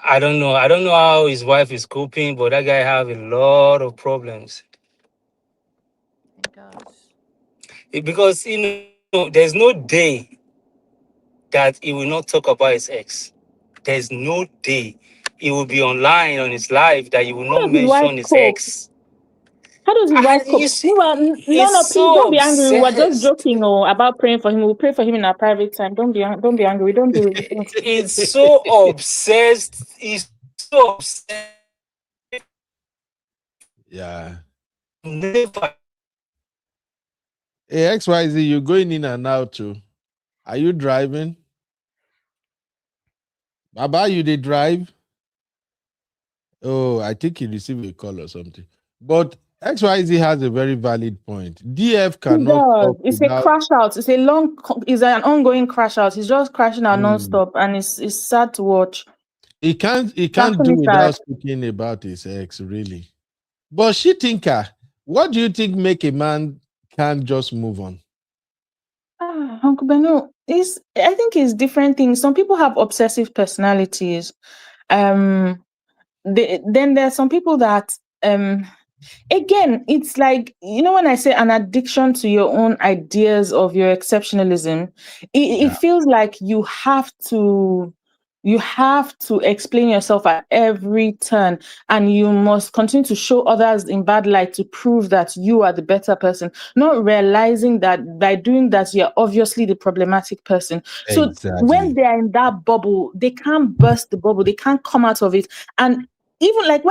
I don't know. I don't know how his wife is coping, but that guy have a lot of problems. It does. Because there's no day that he will not talk about his ex. There's no day he will be online on his live that he will How not does his wife mention his cope? ex. How does his wife cope? He's, Meanwhile, no, he's no, please so don't be angry. We were just obsessed. joking about praying for him. We'll pray for him in our private time. Don't be angry. We don't do it. He's so obsessed. He's so obsessed. Yeah. Never. Hey, XYZ, you going in and out too. Are you driving? Baba, you they drive? Oh, I think he received a call or something. But XYZ has a very valid point. DF It cannot does. talk It's a without. crash out. It's an ongoing crash out. He's just crashing out Mm. nonstop, and it's sad to watch. He can't It's do actually sad. without speaking about his ex, really. But she thinker, what do you think make a man can't just move on? Uncle Benu, I think it's different things. Some people have obsessive personalities. Then there are some people that again, it's like, when I say an addiction to your own ideas of your exceptionalism, it feels like you have to explain yourself at every turn, and you must continue to show others in bad light to prove that you are the better person, not realizing that by doing that you're obviously the problematic person. So when Exactly. they're in that bubble, they can't burst the bubble, they can't come out of it. And even like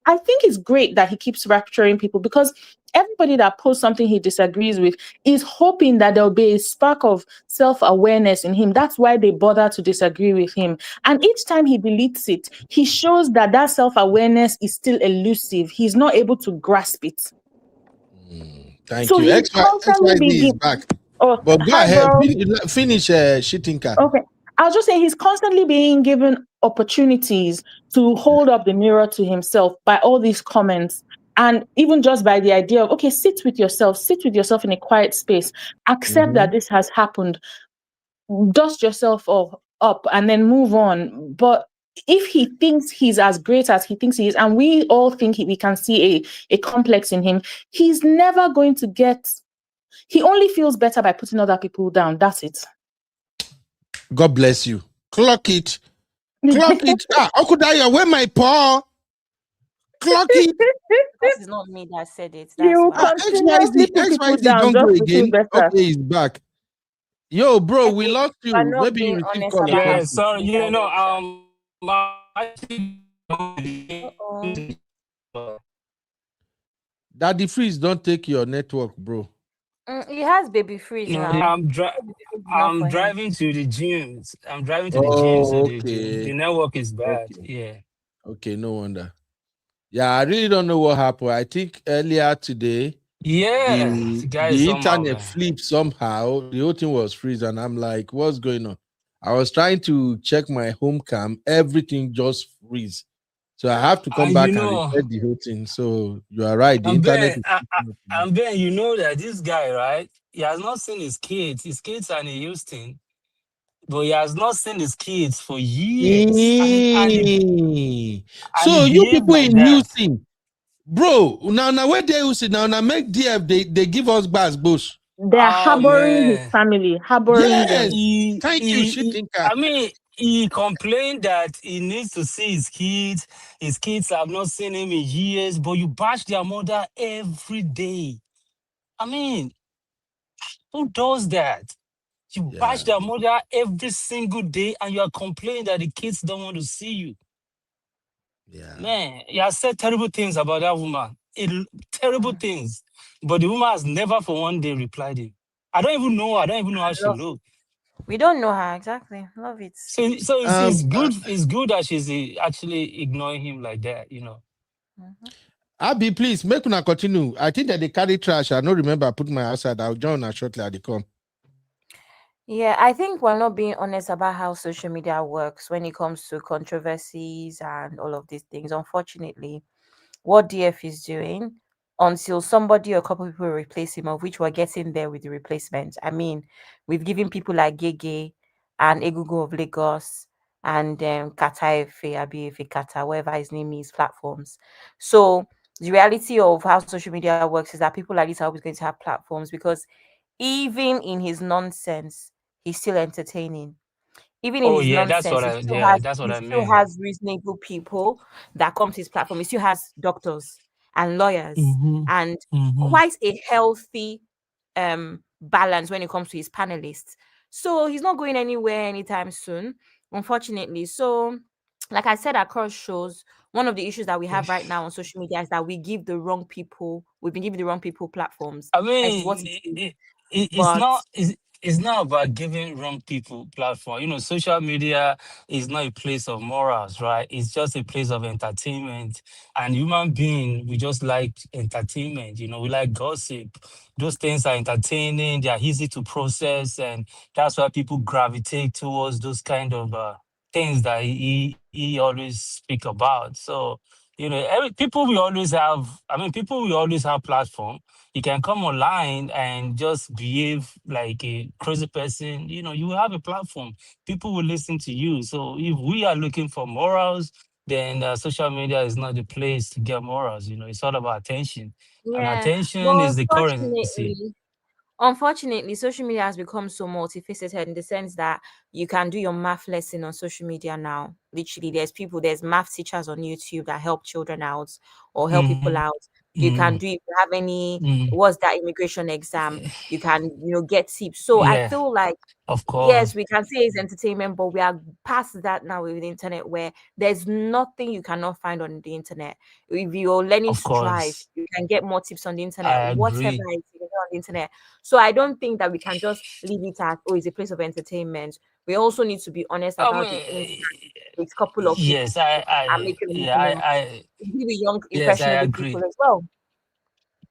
I think it's great that he keeps rapturing people, because everybody that posts something he disagrees with is hoping that there'll be a spark of self-awareness in him. That's why they bother to disagree with him. And each time he deletes it, he shows that self-awareness is still elusive. He's not able to grasp it. Thank So you. he's constantly XYZ is back. Oh, But go hi, ahead, bro. finish she thinker. Okay. I was just saying he's constantly being given opportunities to hold up the mirror to himself by all these comments. And even just by the idea of, okay, sit with yourself in a quiet space, accept that this has happened, dust yourself up and then move on. But if he thinks he's as great as he thinks he is, and we all think we can see a complex in him, he's never going to he only feels better by putting other people down. That's it. God bless you. Clock it. Clock it. Uncle Daya, where my paw? Clock it. This is not me that said it. You That's will why. continuously put people XYZ down don't go just to feel again. better. Okay, he's back. Yo, bro, we lost you. We're not Maybe you being received honest call or about Yeah, something. sorry. Uh-oh. Daddy Freeze, don't take your network, bro. He has baby freeze No, now. I'm Not I'm for him. driving to the gym. I'm driving to the gym, so Oh, the okay. network is bad. Okay. Yeah. Okay, no wonder. Yeah, I really don't know what happened. I think earlier today, Yeah, the guy is the somehow, internet man. flipped somehow. The whole thing was freeze, and I'm like, what's going on? I was trying to check my home cam, everything just freeze. So I have to come And back and reset the whole thing. So you are right. The internet is And Ben, you know that this guy, right? He has not seen his kids. His kids are in Houston, but he has not seen his kids for years. And he So you behaved people like in that. Houston, bro, now where they Houston now make DF they give us bars bush. They're harboring his Man. family, harboring them. Yes, thank you, Shitinka. I mean, he complained that he needs to see his kids. His kids have not seen him in years, but you bash their mother every day. I mean, who does that? You bash their mother every single day and you are complaining that the kids don't want to see you. Yeah. Man, you have said terrible things about that woman. Terrible things. But the woman has never for one day replied him. I don't even know. I don't even know how she looks. We don't know her exactly. Love it. So it's good. It's good that she's actually ignoring him like that. You know. Abby, please make una continue. I think that they carry trash. I don't remember. I put my outside. I'll join her shortly at the come. Yeah, I think we're not being honest about how social media works when it comes to controversies and all of these things. Unfortunately, what DF is doing until somebody or a couple of people replace him, of which we're getting there with the replacement. I mean, we've given people like Gege and Egungun of Lagos and Kata Efe, Abi Efe Kata, whatever his name is, platforms. So the reality of how social media works is that people like this are always going to have platforms because even in his nonsense, he's still entertaining. Even in Oh his yeah, that's what nonsense, I. Yeah, that's what he I still mean. has reasonable people that come to his platform. He still has doctors and lawyers Mm-hmm. and Mm-hmm. quite a healthy balance when it comes to his panelists. So he's not going anywhere anytime soon, unfortunately. So, like I said, across shows, one of the issues that we have right now on social media is that we give the wrong people, we've been giving the wrong people platforms. I That's mean, what it is. it's But not. It's not about giving wrong people platform. You know, social media is not a place of morals, right? It's just a place of entertainment. And human being, we just like entertainment. You know, we like gossip. Those things are entertaining. They are easy to process, and that's why people gravitate towards those kind of things that he always speak about. So you know, people will always have. I mean, people will always have platform. You can come online and just behave like a crazy person. You know, you have a platform. People will listen to you. So if we are looking for morals, then social media is not the place to get morals. You know, it's all about attention, and yeah, attention but is the currency. unfortunately, social media has become so multifaceted in the sense that you can do your math lesson on social media now. Literally, there's math teachers on YouTube that help children out or help Mm-hmm. people out. You can Mm-hmm. do if you have any Mm-hmm. what's that immigration exam, you can get tips. So I Yeah, feel like of yes, course, we can say it's entertainment, but we are past that now with the internet where there's nothing you cannot find on the internet. If you're learning of to drive, course. you can get more tips on the internet, I whatever agree. it is you can get on the internet. So I don't think that we can just leave it at, oh, it's a place of entertainment. We also need to be honest I about the impact mean, a couple of people yes, are making on the yeah, internet. Maybe young, yes, I impressionable people agree. as well.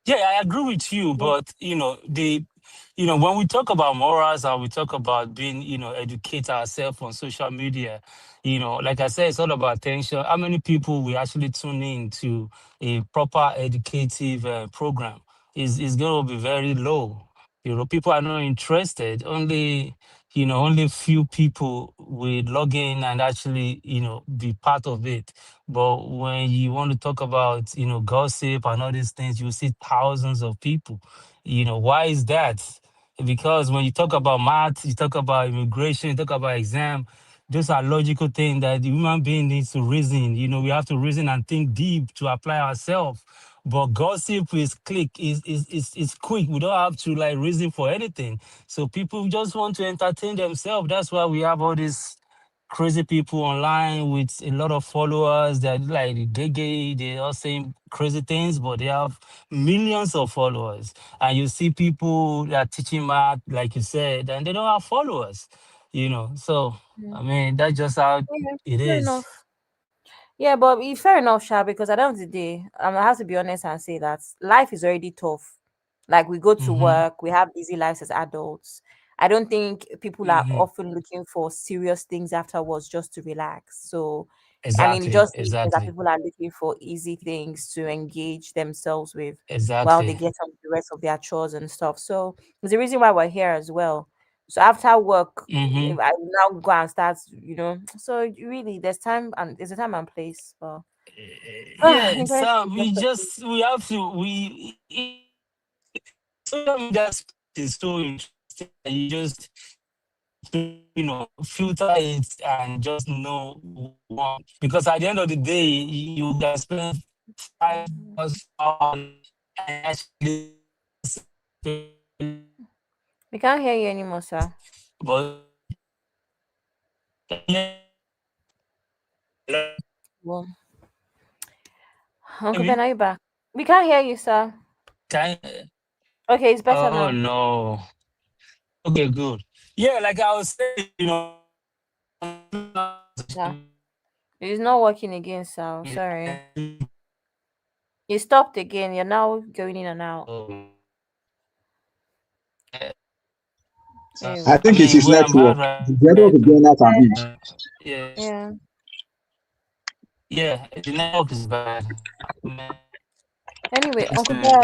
Yeah, I agree with you, Yeah. but when we talk about morals and we talk about being, educate ourselves on social media, like I said, it's all about attention. How many people we actually tune in to a proper educative program is going to be very low. People are not interested. Only few people will log in and actually, be part of it. But when you want to talk about, gossip and all these things, you see thousands of people. Why is that? Because when you talk about math, you talk about immigration, you talk about exam, those are logical things that the human being needs to reason. We have to reason and think deep to apply ourselves. But gossip is is quick. We don't have to like reason for anything. So people just want to entertain themselves. That's why we have all this crazy people online with a lot of followers. They're like they are saying crazy things, but they have millions of followers. And you see people that are teaching math, like you said, and they don't have followers. So Yeah. I mean, that's just how Yeah, it fair is. enough. Yeah, but it's fair enough, Sha, because at the end of the day, I have to be honest and say that life is already tough. Like we go to Mm-hmm. work, we have busy lives as adults. I don't think people are Mm-hmm. often looking for serious things afterwards just to relax. So, and it Exactly. just makes sense that Exactly. people are looking for easy things to engage themselves with while they Exactly. get on with the rest of their chores and stuff. So, it's the reason why we're here as well. So after work, Mm-hmm. I will now go and start, So really, there's a time and place. But Yeah, internet so is just we have to social media is so interesting. You just filter it and just know one. Because at the end of the day, you can spend 5 hours and actually, we can't hear you anymore, sir. but can Well, you Uncle hear Ben, me? are you back? We can't hear you, sir. Can Okay, it's better oh now. no. Okay, good. Yeah, like I was saying, Yeah, it's not working again, sir. Sorry, you stopped again. You're now going in and out. There you I go. I think it's mean, his where I'm network. at The network right is going out and in. now, yeah, Yeah. yeah, the network is bad. Anyway, Uncle Ben, I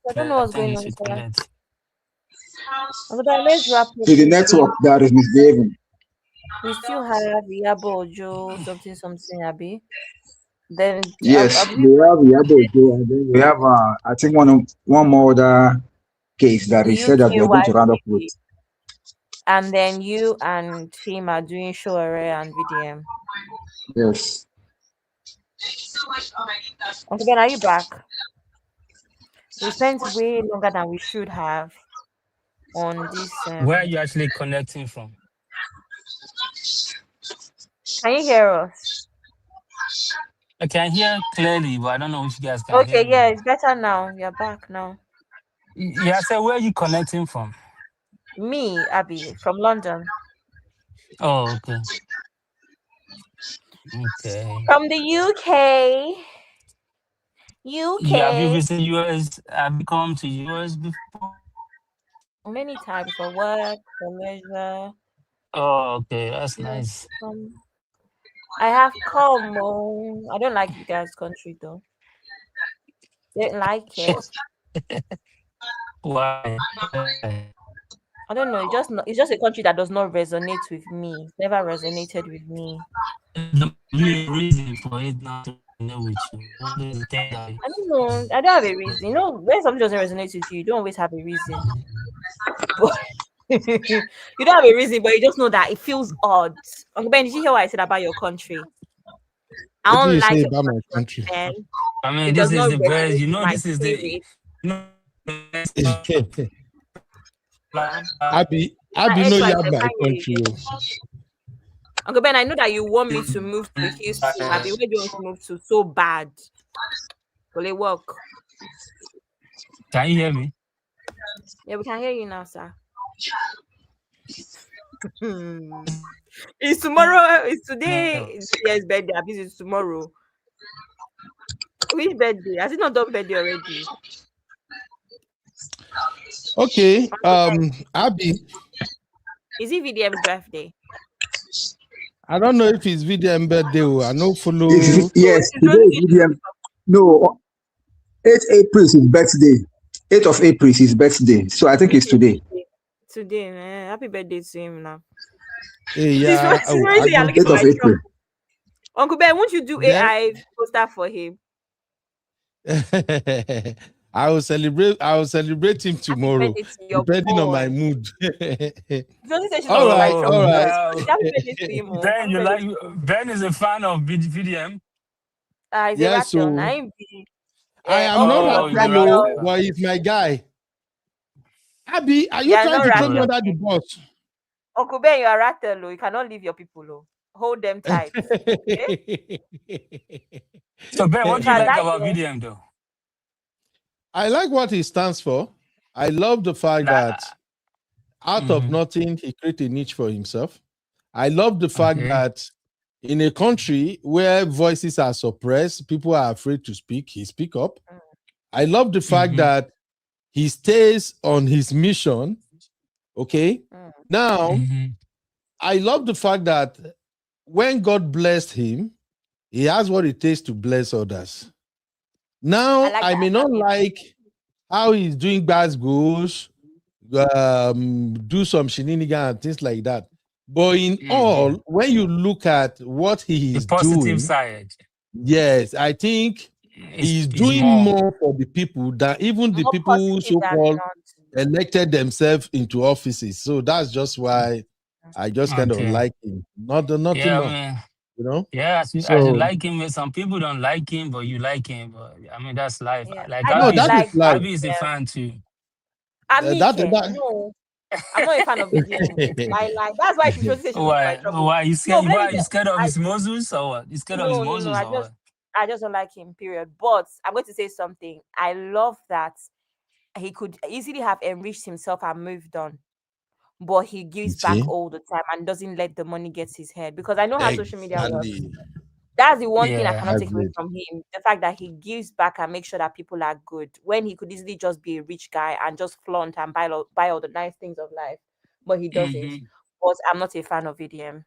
I don't know what's think going you on, should sir. connect. Uncle Ben, let's wrap up It's the quickly. network that is misbehaving. We still have Iyabo Ojo, something, something, Abby. Then, Yes, we we have Iyabo Ojo, and then we have, I think, one more other case that the he said that we are going to round up with. UKYPD. And then you and him are doing Sowore and VDM. Yes. Uncle Ben, are you back? We spent way longer than we should have on this. Where are you actually connecting from? Can you hear us? I can hear clearly, but I don't know if you guys can hear Okay, me. yeah, it's better now. You're back now. Yeah, I said, where are you connecting from? Me, Abby, from London. Oh, okay. Okay. From the UK. Have you UK. visited US? Have you come to US before? Many times for work, for leisure. Oh, okay. That's Yes. nice. I have come. Oh, I don't like you guys' country though. Don't like it. Why? I don't know. It's just a country that does not resonate with me. It's never resonated with me. The reason for it not to know with you. What is the thing that I don't know. I don't have a reason. When something doesn't resonate with you, you don't always have a reason. But you don't have a reason, but you just know that it feels odd. Uncle Ben, did you hear what I said about your country? I What do don't you like say your about my country, country? man. I mean, It this does is not the best. resonate with my This is the. spirit. You know, Abi no XY, yab I my can't hear you country. again. Oh. Uncle Ben, I know that you want me to move to Houston. Abby, where do you want to move to? So bad. Will it work? Can you hear me? Yeah, we can hear you now, sir. It's tomorrow. It's today. It's his birthday. Abby, it's tomorrow. Which birthday? Has it not done birthday already? Okay. Abi, Is it VDM's birthday? I don't know if it's VDM birthday. I know follow. Yes, today is VDM. No, 8th April is his birthday. 8th of April is his birthday. So I think it's today. Today, man. Happy birthday to him now. Hey, This yeah. is you're looking 8th for of my April. trouble. Uncle Ben, won't you do Then AI poster for him? I will celebrate him tomorrow, Birthday to your depending on my boy. mood. Josie said she's not All for my right, trouble. all right. Happy birthday to him. Ben, Happy birthday to him. Ben is a fan of VDM. He's a Yes, rattle. so Now I am not Oh, he's a Ratelo, rapper. but he's my guy. Abi, are you Yeah, trying no to throw me rattle. under the bus? Uncle Ben, you are rattle. You cannot leave your people. Hold them tight. Okay? So Ben, what do you Because like that about year, VDM though? I like what he stands for. I love the fact Like, that out of nothing, he created a niche for himself. I love the fact okay. that in a country where voices are suppressed, people are afraid to speak, he speak up. I love the fact that he stays on his mission. Okay. Now, I love the fact that when God blessed him, he has what it takes to bless others. Now, I may not like how he's doing bad goals, do some shenanigans and things like that. But in all, when you look at what he The is positive doing, side. yes, I think he's Is doing more. more for the people than even the more people who positive than so-called not. elected themselves into offices. So that's just why I just kind of Okay. like him. Nothing Yeah, more, I mean, you know. yeah, I should So like him. Some people don't like him, but you like him. But I mean, that's life. Yeah. Like I don't that is like life. Abby is a VDM. fan too. No, I'm not a fan of VDM. Like that's why she should say she looks my trouble. Why you No, scared? let Why me you tell scared of I his muscles or what? You scared of his no. muscles or what? I just don't like him, period. But I'm going to say something. I love that he could easily have enriched himself and moved on. But he gives back See? all the time and doesn't let the money get his head. Because I know how social media works. Exactly. That's the one thing I Yeah. cannot take away Agreed. from him. The fact that he gives back and makes sure that people are good. When he could easily just be a rich guy and just flaunt and buy all the nice things of life. But he doesn't. But I'm not a fan of VDM.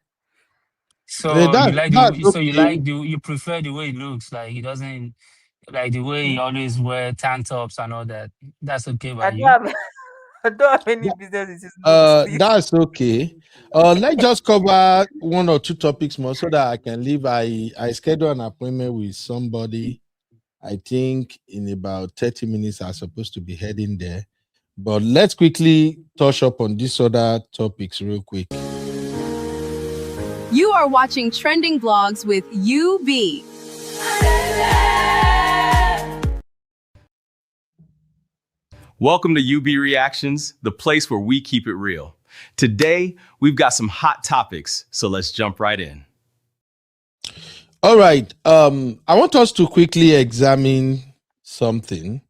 So you like That's okay. you prefer the way he looks. Like he doesn't like the way he always wear tank tops and all that. That's okay by I you. don't have I don't have any business with his looks, please. That's okay. Let's just cover one or two topics more so that I can leave. I schedule an appointment with somebody. I think in about 30 minutes I'm supposed to be heading there. But let's quickly touch up on these other topics real quick. You are watching Trending Blogs with UB. Welcome to UB Reactions, the place where we keep it real. Today, we've got some hot topics, so let's jump right in. All right. I want us to quickly examine something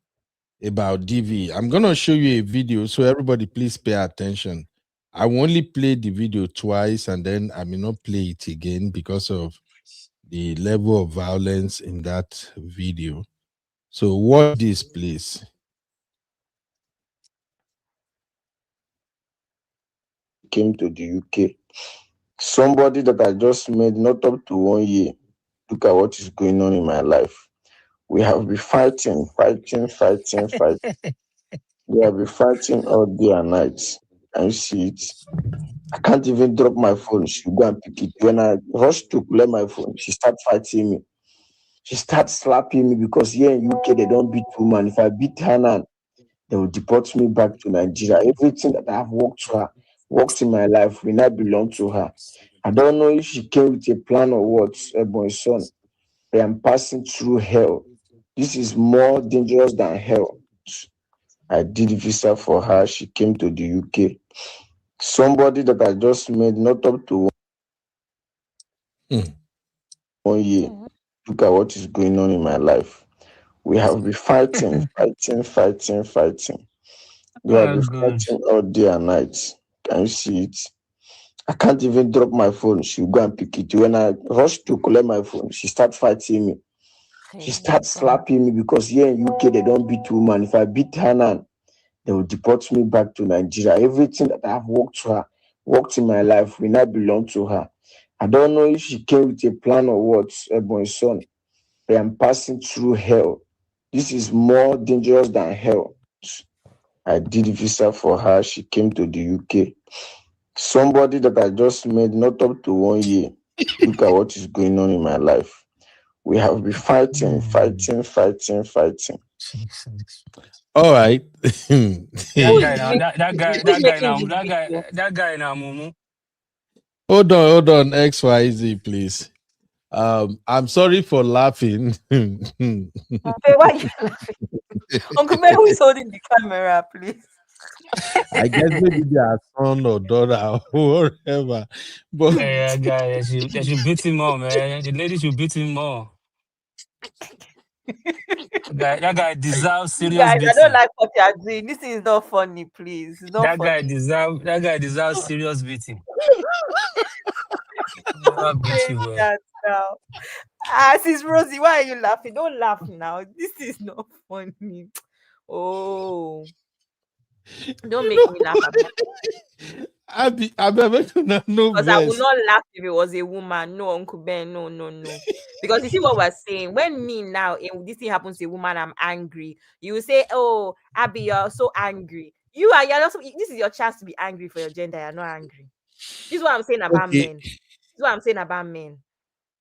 about DV. I'm going to show you a video, so everybody please pay attention. I will only play the video twice, and then I may not play it again because of the level of violence in that video. So watch this, please. Came to the UK. Somebody that I just met not up to 1 year. Look at what is going on in my life. We have been fighting. We have been fighting all day and night. Can you see it? I can't even drop my phone. She go and pick it. When I rush to collect my phone, she starts fighting me. She starts slapping me because here in UK they don't beat women. If I beat her now, they will deport me back to Nigeria. Everything that I have worked in my life will not belong to her. I don't know if she came with a plan or what, my son. I am passing through hell. This is more dangerous than hell. I did visa for her. She came to the UK. Somebody that I just met not up to 1 year. Look at what is going on in my life. We have been fighting. We have been fighting all day and night. Can you see it? I can't even drop my phone. She'll go and pick it. When I rush to collect my phone, she starts fighting me. She starts slapping me because here in UK they don't beat women. If I beat her now, they will deport me back to Nigeria. Everything that I have worked in my life will not belong to her. I don't know if she came with a plan or what, my son. I am passing through hell. This is more dangerous than hell. I did visa for her. She came to the UK. Somebody that I just met not up to 1 year. Look at what is going on in my life. We have been fighting. All right. That guy now, Mumu. Hold on, XYZ, please. I'm sorry for laughing. Why are you laughing? Uncle Mary, who is holding the camera, please? I guess maybe their son or daughter or whatever. But Yeah, guy, they should beat him more, man. The lady should beat him more. That guy deserves You serious guys, I don't beating. like what you are doing. This is not funny, please. It's not funny. That guy deserves serious beating. Never beat you, well. That now. Ah, Sis Rosie, why are you laughing? Don't laugh now. This is not funny. Oh, don't make me laugh. I bet no Because I would verse. not laugh if it was a woman. No, Uncle Ben. No, no, no. Because you see what we're saying. When me now, if this thing happens to a woman, I'm angry. You will say, "Oh, Abby, you're so angry." You're also. This is your chance to be angry for your gender. You're not angry. This is what I'm saying about Okay. men. This is what I'm saying about men.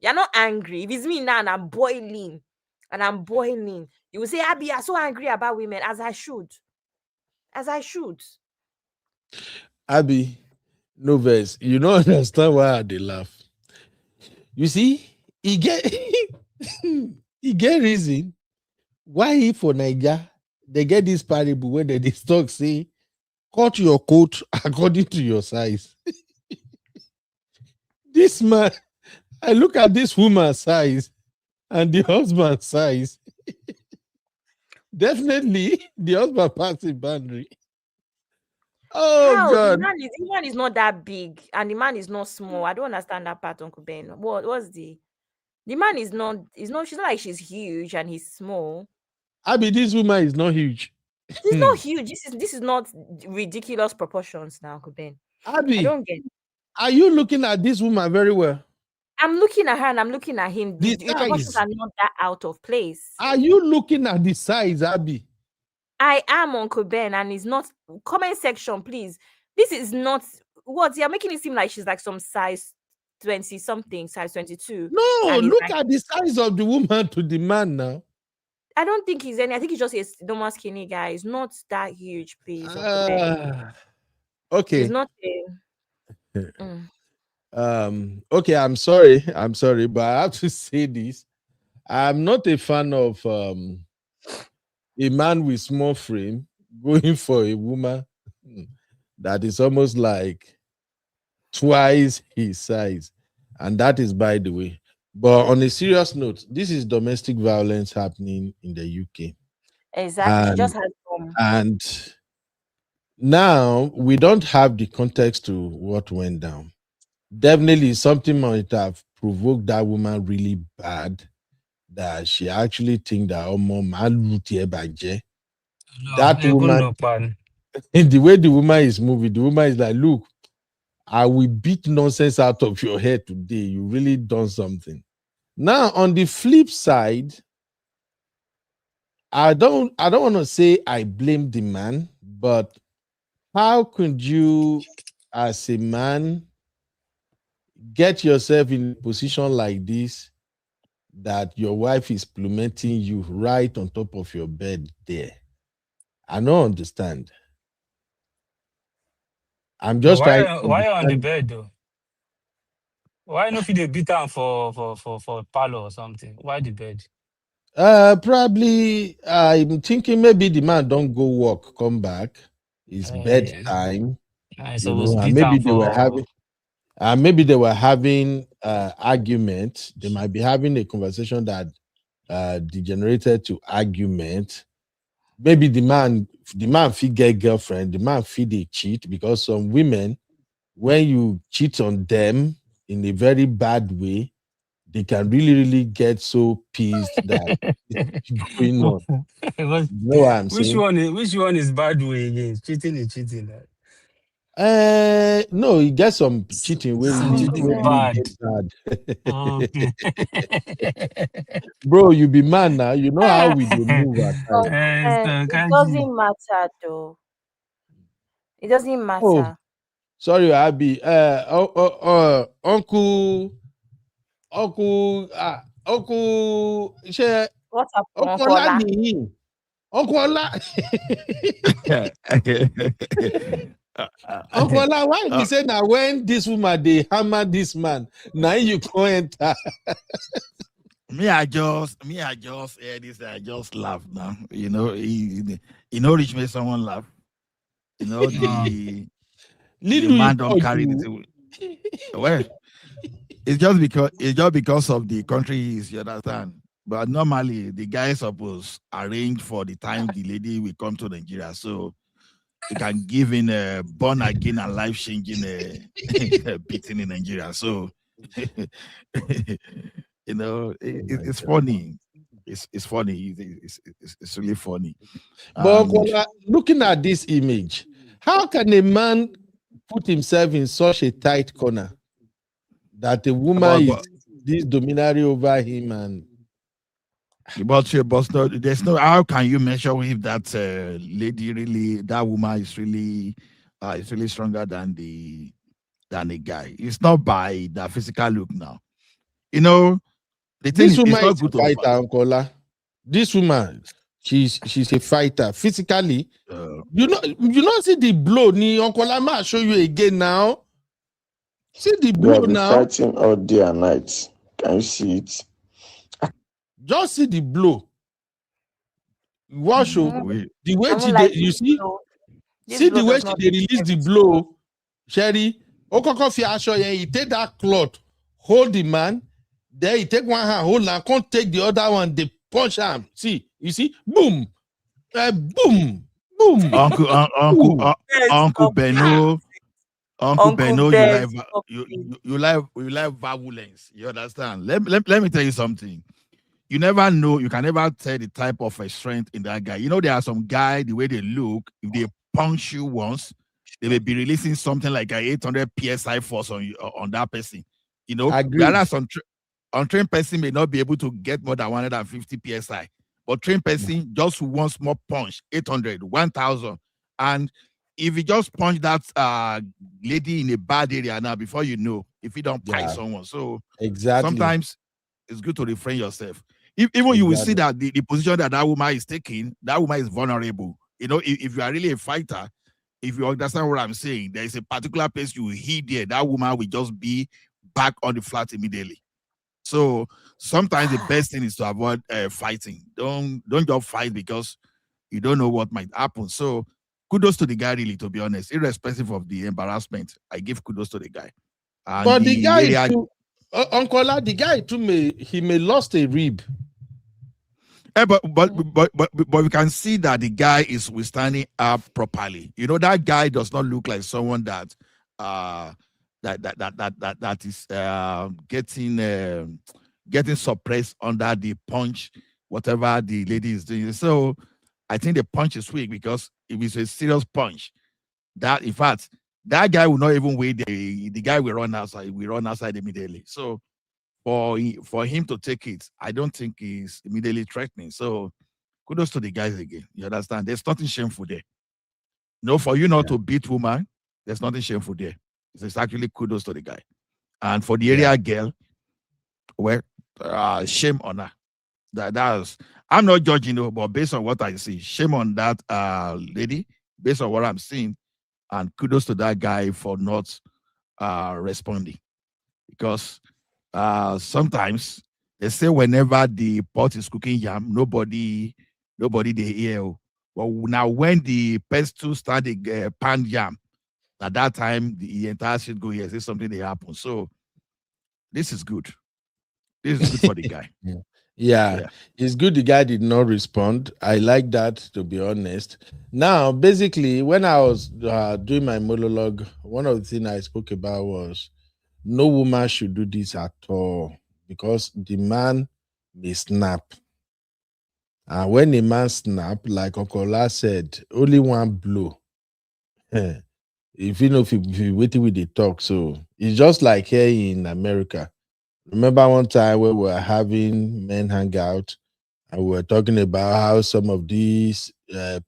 You're not angry. If it's me now and I'm boiling, you will say, "Abby, you're so angry about women," as I should. As I should. Abby, no verse. You don't understand why they laugh. You see, he get he get reason why for Niger they get this parable where they talk say, cut your coat according to your size. This man, I look at this woman's size and the husband's size. Definitely, the husband passed the boundary. Oh How God! the man is not that big and the man is not small. I don't understand that part, Uncle Ben. What's the man is not she's not like she's huge and he's small. Abby, this woman is not huge. She's not huge. This is not ridiculous proportions now, Uncle Ben. Abby, I don't get it. Are you looking at this woman very well? I'm looking at her and I'm looking at him. The The proportions size. are not that out of place. Are you looking at the size, Abby? I am, Uncle Ben, and it's not comment section, please. This is not what you're making it seem like she's like some size 20 something, size 22. No, and look like, at the size of the woman to the man now. I don't think he's any. I think he's just a normal skinny guy. He's not that huge, please. Uncle Ben. Okay. It's not Okay, I'm sorry, but I have to say this. I'm not a fan of a man with small frame going for a woman that is almost like twice his size. And that is by the way. But on a serious note, this is domestic violence happening in the UK. Exactly. She just has some. And now we don't have the context to what went down. Definitely something might have provoked that woman really bad that she actually think that that woman, in the way the woman is moving, the woman is like, look, I will beat nonsense out of your head today. You really done something. Now, on the flip side, I don't want to say I blame the man, but how could you, as a man, get yourself in a position like this that your wife is implementing you right on top of your bed there? I don't understand. I'm just why trying. Why on the bed though? Why not if they beat down for parlor or something? Why the bed? Probably I'm thinking maybe the man don't go work, come back. It's bedtime. So it was And beat maybe down they were having argument. They might be having a conversation that degenerated to argument. Maybe the man feed get girlfriend, the man feed they cheat, because some women, when you cheat on them in a very bad way, they can really get so pissed that it's going on. You know what I'm saying? Which one is bad way again? Cheating is cheating. No, you get some cheating where really bad. Okay. Bro, you be man now. You know how we do move at times. It doesn't matter though. It doesn't matter. Oh, sorry, Abby. Uncle. What's up, Uncle Ola? Uncle Ola. Uncle Ola, why you say now when this woman they hammer this man, now you can't enter? Me, I just hear this. I just laugh now. You know, rich make someone laugh. You know, the Lilu man is don't for carry the you. thing. Well, it's just because of the country is, you understand. But normally the guy supposed arrange for the time the lady will come to Nigeria, so you can give in a born again and life changing beating in Nigeria. So you know, it's funny. It's funny. It's really funny. But And Uncle, looking at this image, how can a man put himself in such a tight corner that a woman is this dominatory over him? And but no, there's no, how can you measure if that lady really, that woman is really stronger than the guy? It's not by the physical look now. You know, the thing this is, woman it's not is a good to fighter, Uncle. This woman, she's a fighter physically. You not see the blow. Ni Uncle Ma show you again now. See the They blow have been now. fighting all day and night. Can you see it? Just see the blow. Watch the way you see. See the way they release the blow, Sherry. Okoko fi aso yen, he take that cloth, hold the man, then he take one hand, hold and can't take the other one, they punch him. See, you see, boom, boom, boom. Uncle Beno, you like violence. You understand? Let me tell you something. You never know. You can never tell the type of a strength in that guy. You know, there are some guy, the way they look, if they punch you once, they may be releasing something like a 800 psi force on you, on that person. You know, whereas some untrained person may not be able to get more than 150 psi, but trained person just one small punch, 800, 1000, and if you just punch that lady in a bad area now, before you know, if you don't fight someone, so exactly, sometimes it's good to refrain yourself. Even you will see that the position that woman is taking, that woman is vulnerable. You know, if you are really a fighter, if you understand what I'm saying, there is a particular place you will hit there, that woman will just be back on the flat immediately. So sometimes the best thing is to avoid fighting. Don't just fight because you don't know what might happen. So kudos to the guy, really, to be honest, irrespective of the embarrassment. I give kudos to the guy. And but the guy too, Uncle, the guy too may lost a rib. But we can see that the guy is standing up properly. You know, that guy does not look like someone that that is getting suppressed under the punch, whatever the lady is doing. So I think the punch is weak, because if it's a serious punch, that in fact that guy will not even wait. The guy will run outside. We run outside immediately. So for him to take it, I don't think he's immediately threatening. So kudos to the guys again. You understand? There's nothing shameful there. No, for you not to beat woman, there's nothing shameful there. It's actually kudos to the guy. And for the area girl, well, shame on her. That's, I'm not judging her, but based on what I see, shame on that lady, based on what I'm seeing, and kudos to that guy for not responding. Because sometimes they say whenever the pot is cooking yam, nobody they hear. Well, now when the pestle started pan yam, at that time the entire shit go here. Say something they happen. So this is good. This is good for the guy. Yeah, it's good the guy did not respond. I like that, to be honest. Now, basically, when I was doing my monologue, one of the things I spoke about was no woman should do this at all, because the man may snap. And when a man snap, like Uncle La said, only one blow. If you know, if you waiting with the talk, so it's just like here in America. Remember one time where we were having men hang out, and we were talking about how some of these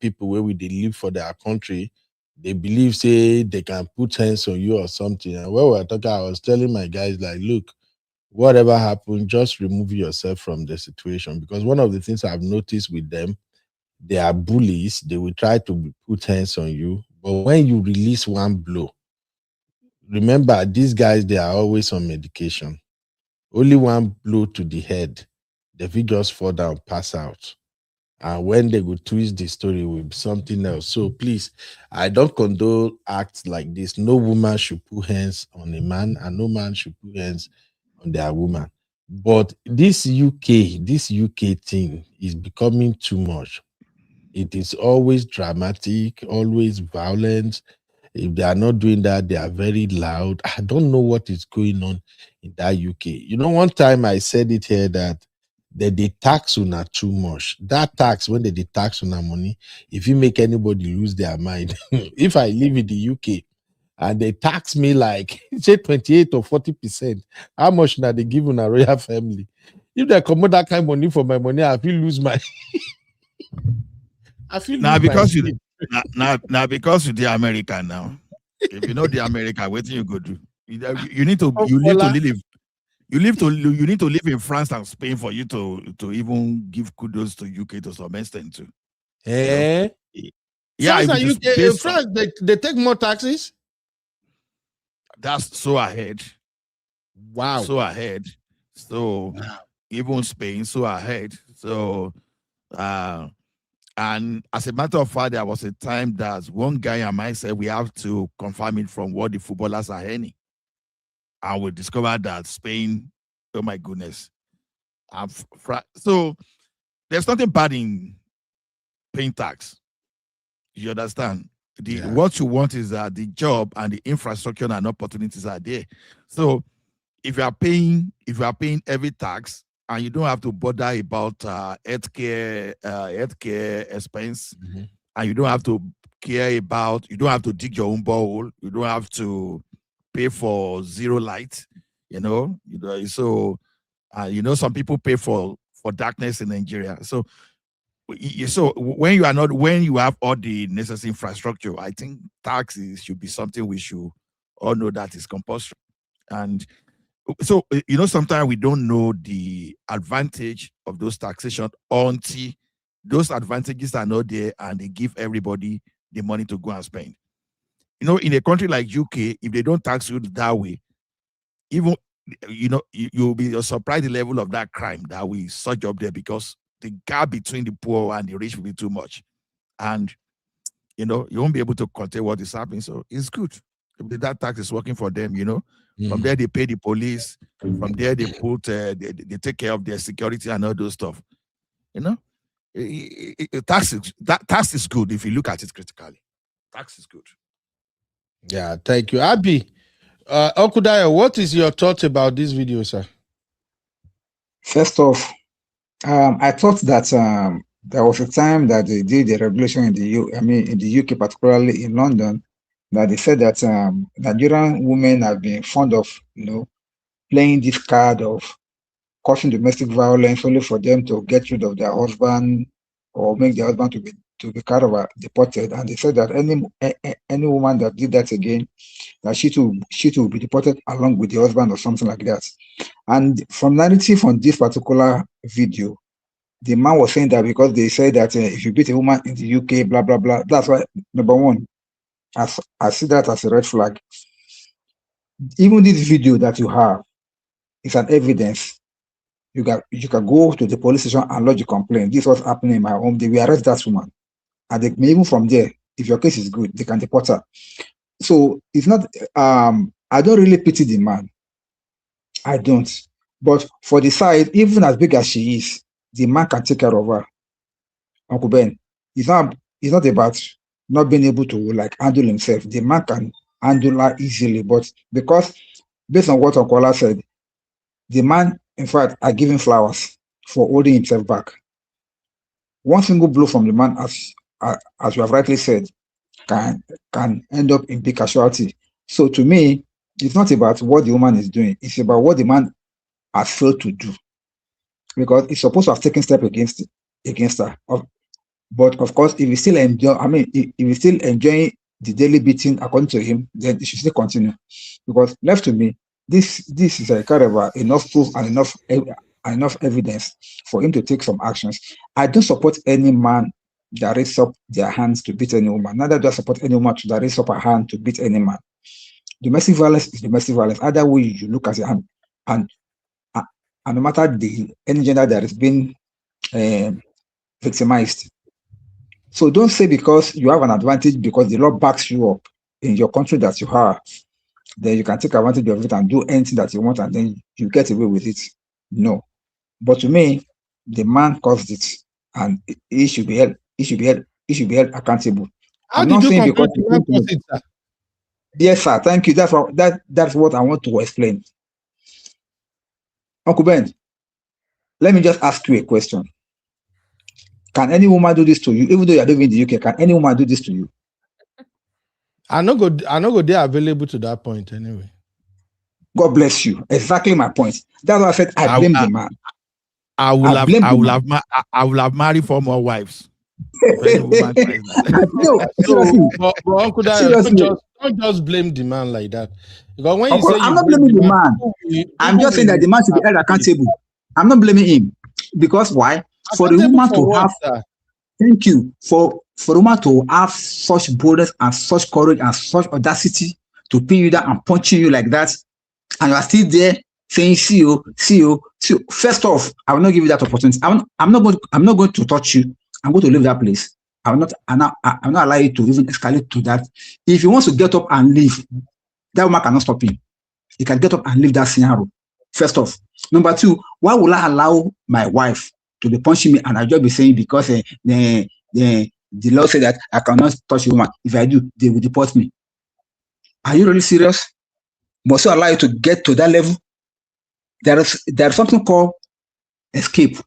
people where they live for their country, they believe, say, they can put hands on you or something. And when we were talking, I was telling my guys, like, look, whatever happened, just remove yourself from the situation. Because one of the things I've noticed with them, they are bullies. They will try to put hands on you. But when you release one blow, remember, these guys, they are always on medication. Only one blow to the head, they will just fall down, pass out. And when they go twist the story with something else. So please, I don't condone acts like this. No woman should put hands on a man, and no man should put hands on their woman. But this UK thing is becoming too much. It is always dramatic, always violent. If they are not doing that, they are very loud. I don't know what is going on in that UK. You know, one time I said it here that they tax on too much. That tax, when they tax on our money, if you make anybody lose their mind, if I live in the UK and they tax me like say 28 or 40%, how much now they give on a royal family? If they come that kind of money for my money, I feel lose my I feel Now lose my because you sleep. now because you the American now. If you know the America, what you go do? You need to you need to Okola, live. You need to live in France and Spain for you to even give kudos to UK to some extent too. You know? eh? Yeah, France if and it is UK, based on France, they take more taxes. that's so ahead. Wow. So ahead. So even Spain so ahead. So and as a matter of fact, there was a time that one guy and I said we have to confirm it from what the footballers are earning. And we discovered that Spain, oh my goodness. So there's nothing bad in paying tax. You understand? What you want is that the job and the infrastructure and opportunities are there. So if you are paying every tax and you don't have to bother about healthcare expense, and you don't have to you don't have to dig your own borehole, you don't have to pay for zero light, so some people pay for darkness in Nigeria. So when you have all the necessary infrastructure, I think taxes should be something we should all know that is compulsory. And so sometimes we don't know the advantage of those taxation until those advantages are not there and they give everybody the money to go and spend. In a country like UK, if they don't tax you that way, even you'll be surprised the level of that crime that we surge up there, because the gap between the poor and the rich will be too much, and you won't be able to contain what is happening. So it's good if that tax is working for them. From there they pay the police. From there they put they take care of their security and all those stuff. Tax is good if you look at it critically. Tax is good. Yeah, thank you, Abi. Okudayo, what is your thoughts about this video, sir? First off, I thought that there was a time that they did a regulation in the UK, particularly in London, that they said that Nigerian women have been fond of, playing this card of causing domestic violence only for them to get rid of their husband or make their husband to be kind of deported. And they said that any woman that did that again, that she too will be deported along with the husband or something like that. And from narrative on this particular video, the man was saying that because they said that if you beat a woman in the UK, blah, blah, blah. That's why, number one, I see that as a red flag. Even this video that you have is an evidence. You can go to the police station and lodge a complaint. This was happening in my home. They will arrest that woman. And they may even from there, if your case is good, they can deport her. So it's not, I don't really pity the man. I don't. But for the side, even as big as she is, the man can take care of her. Uncle Ben, it's not about not being able to handle himself. The man can handle her easily, but because based on what Okola said, the man, in fact, are giving flowers for holding himself back. One single blow from the man, as you have rightly said, can end up in big casualty. So to me, it's not about what the woman is doing; it's about what the man has failed to do, because he's supposed to have taken step against her. But of course, if he's still enjoying the daily beating according to him, then he should still continue. Because left to me, this is a kind of enough proof and enough evidence for him to take some actions. I don't support any man that raises up their hands to beat any woman. Neither do I support any woman that raises up her hand to beat any man. Domestic violence is domestic violence. Either way you look at it, and no matter any gender that is being victimized. So don't say because you have an advantage because the law backs you up in your country that you are, then you can take advantage of it and do anything that you want and then you get away with it. No. But to me, the man caused it and he should be held accountable. How I'm did not you saying conclude because the man caused it, sir? yes, sir. Thank you. That's what I want to explain. Uncle Ben, let me just ask you a question. Can any woman do this to you? Even though you're living in the UK, can any woman do this to you? I no go there available to that point anyway. God bless you. Exactly my point. That's why I said I blame the man. I will have married 4 more wives. If any woman tries that. But Uncle Dayo, don't just blame the man like that. Because when you say I'm not blaming the man. I'm just saying that the man should be held accountable. I'm not blaming him. Because why? For the woman to have thank you. For the woman to have such boldness and such courage and such audacity to pin you down and punching you like that, and you are still there saying, see you. First off, I will not give you that opportunity. I'm not going to touch you. I'm going to leave that place. I will not allow you to even escalate to that. If he wants to get up and leave, that woman cannot stop him. He can get up and leave that scenario. First off. Number 2, why will I allow my wife to be punching me and I just be saying because the law said that I cannot touch a woman. If I do, they will deport me. Are you really serious? Must you allow you to get to that level? There is something called escape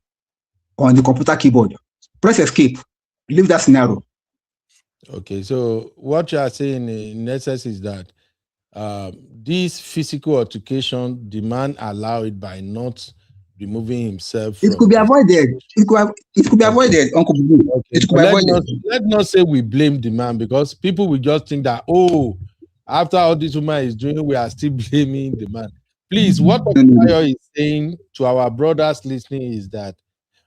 on the computer keyboard. Press escape. Leave that scenario. Okay, so what you are saying in essence is that this physical altercation, the man allow it by not removing himself. It could be avoided. It could be avoided, Uncle Bubu. Okay. It could be avoided. Let's not say we blame the man because people will just think that, after all this woman is doing, we are still blaming the man. Please, what Obayo is saying to our brothers listening is that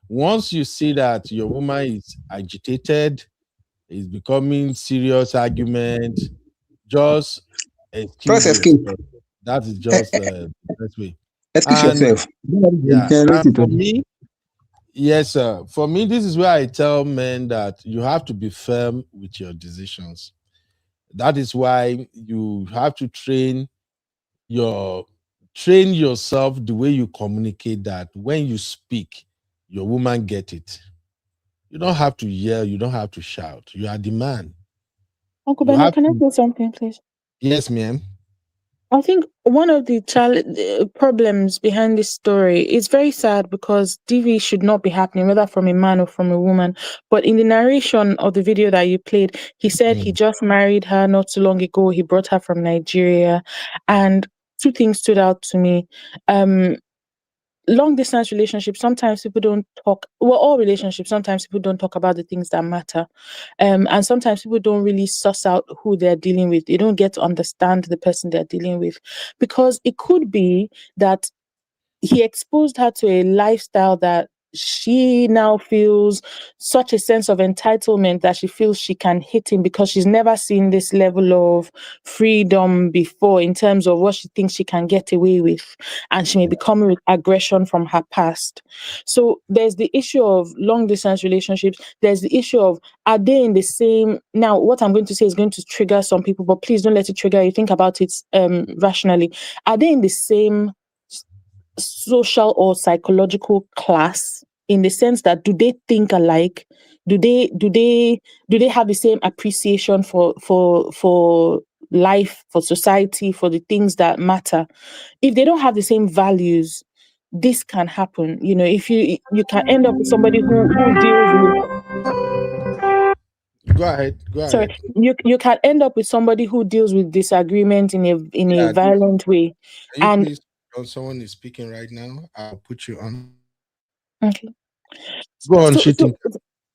once you see that your woman is agitated, is becoming serious argument, just press escape. That is just the best way. Excuse yourself. And for me, yes, sir. For me, this is where I tell men that you have to be firm with your decisions. That is why you have to train yourself the way you communicate, that when you speak, your woman get it. You don't have to yell, you don't have to shout. You are the man. Uncle Bernard, can I say something, please? Yes, ma'am. I think one of the problems behind this story is very sad because DV should not be happening, whether from a man or from a woman. But in the narration of the video that you played, he said he just married her not too long ago. He brought her from Nigeria. And 2 things stood out to me. Long distance relationships, sometimes people don't talk. Well, all relationships, sometimes people don't talk about the things that matter. And sometimes people don't really suss out who they're dealing with. They don't get to understand the person they're dealing with. Because it could be that he exposed her to a lifestyle that she now feels such a sense of entitlement that she feels she can hit him because she's never seen this level of freedom before in terms of what she thinks she can get away with. And she may become with aggression from her past. So there's the issue of long distance relationships. There's the issue of, are they in the same... Now, what I'm going to say is going to trigger some people, but please don't let it trigger you. Think about it rationally. Are they in the same social or psychological class, in the sense that do they think alike? Do they have the same appreciation for life, for society, for the things that matter? If they don't have the same values, this can happen. You know, if you can end up with somebody who deals with... Go ahead. Sorry, you can end up with somebody who deals with disagreement in a violent way. And please, someone is speaking right now. I'll put you on. Okay. Go on, shooting.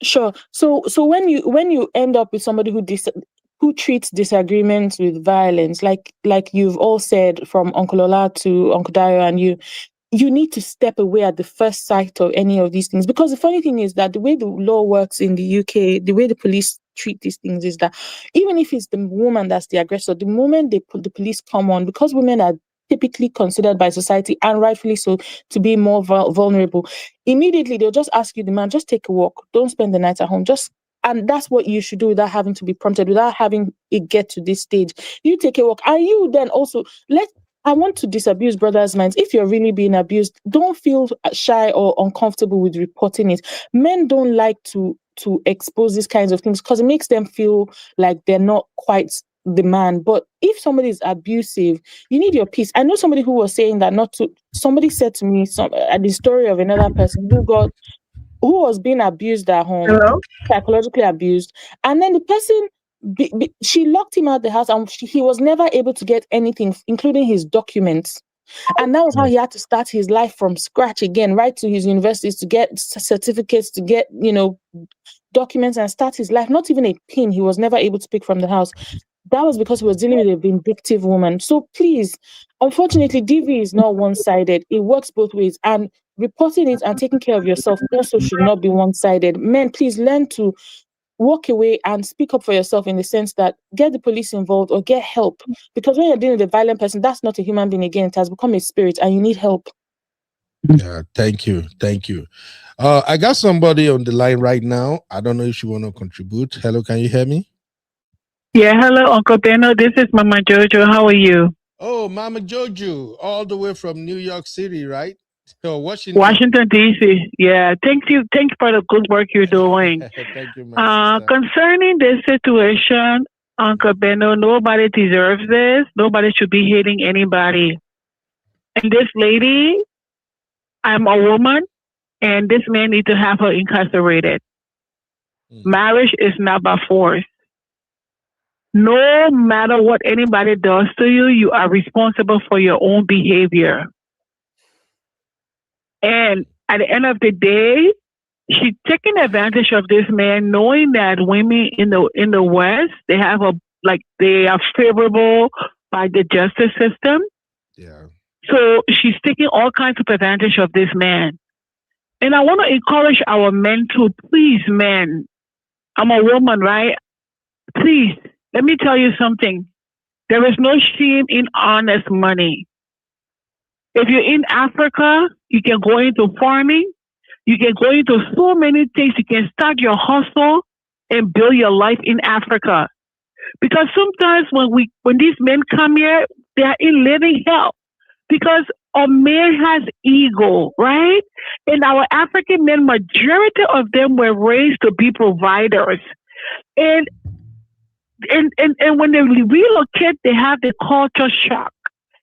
Sure. So when you end up with somebody who treats disagreements with violence, like you've all said, from Uncle Ola to Uncle Dayo and you need to step away at the first sight of any of these things. Because the funny thing is that the way the law works in the UK, the way the police treat these things is that even if it's the woman that's the aggressor, the moment the police come on, because women are typically considered by society, and rightfully so, to be more vulnerable. Immediately, they'll just ask you, the man, just take a walk. Don't spend the night at home. And that's what you should do without having to be prompted, without having it get to this stage. You take a walk. And you then also, I want to disabuse brothers' minds. If you're really being abused, don't feel shy or uncomfortable with reporting it. Men don't like to expose these kinds of things because it makes them feel like they're not quite the man. But if somebody is abusive, you need your peace. I know somebody who was saying that somebody said to me the story of another person who was being abused at home, Hello? psychologically abused, and then the person, she locked him out the house, and he was never able to get anything, including his documents. And that was how he had to start his life from scratch again, right to his universities to get certificates, to get, documents and start his life. Not even a pin he was never able to pick from the house. That was because he was dealing with a vindictive woman. So please, unfortunately, DV is not one-sided. It works both ways. And reporting it and taking care of yourself also should not be one-sided. Men, please learn to walk away and speak up for yourself, in the sense that get the police involved or get help. Because when you're dealing with a violent person, that's not a human being again. It has become a spirit and you need help. Yeah, thank you. I got somebody on the line right now. I don't know if you want to contribute. Hello, can you hear me? Yeah, hello, Uncle Beno. This is Mama Jojo. How are you? Oh, Mama Jojo, all the way from New York City, right? Oh, Washington. Washington, D.C. Yeah, thank you for the good work you're doing. Thank you, my sister. Concerning this situation, Uncle Beno, nobody deserves this. Nobody should be hating anybody. And this lady, I'm a woman, and this man needs to have her incarcerated. Marriage is not by force. No matter what anybody does to you, you are responsible for your own behavior. And at the end of the day, she's taking advantage of this man, knowing that women in the West, they are favorable by the justice system. Yeah. So she's taking all kinds of advantage of this man. And I want to encourage our men to, please, men, I'm a woman, right? Please, let me tell you something. There is no shame in honest money. If you're in Africa, you can go into farming. You can go into so many things. You can start your hustle and build your life in Africa. Because sometimes when these men come here, they are in living hell. Because a man has ego, right? And our African men, majority of them were raised to be providers. And when they relocate, they have the culture shock.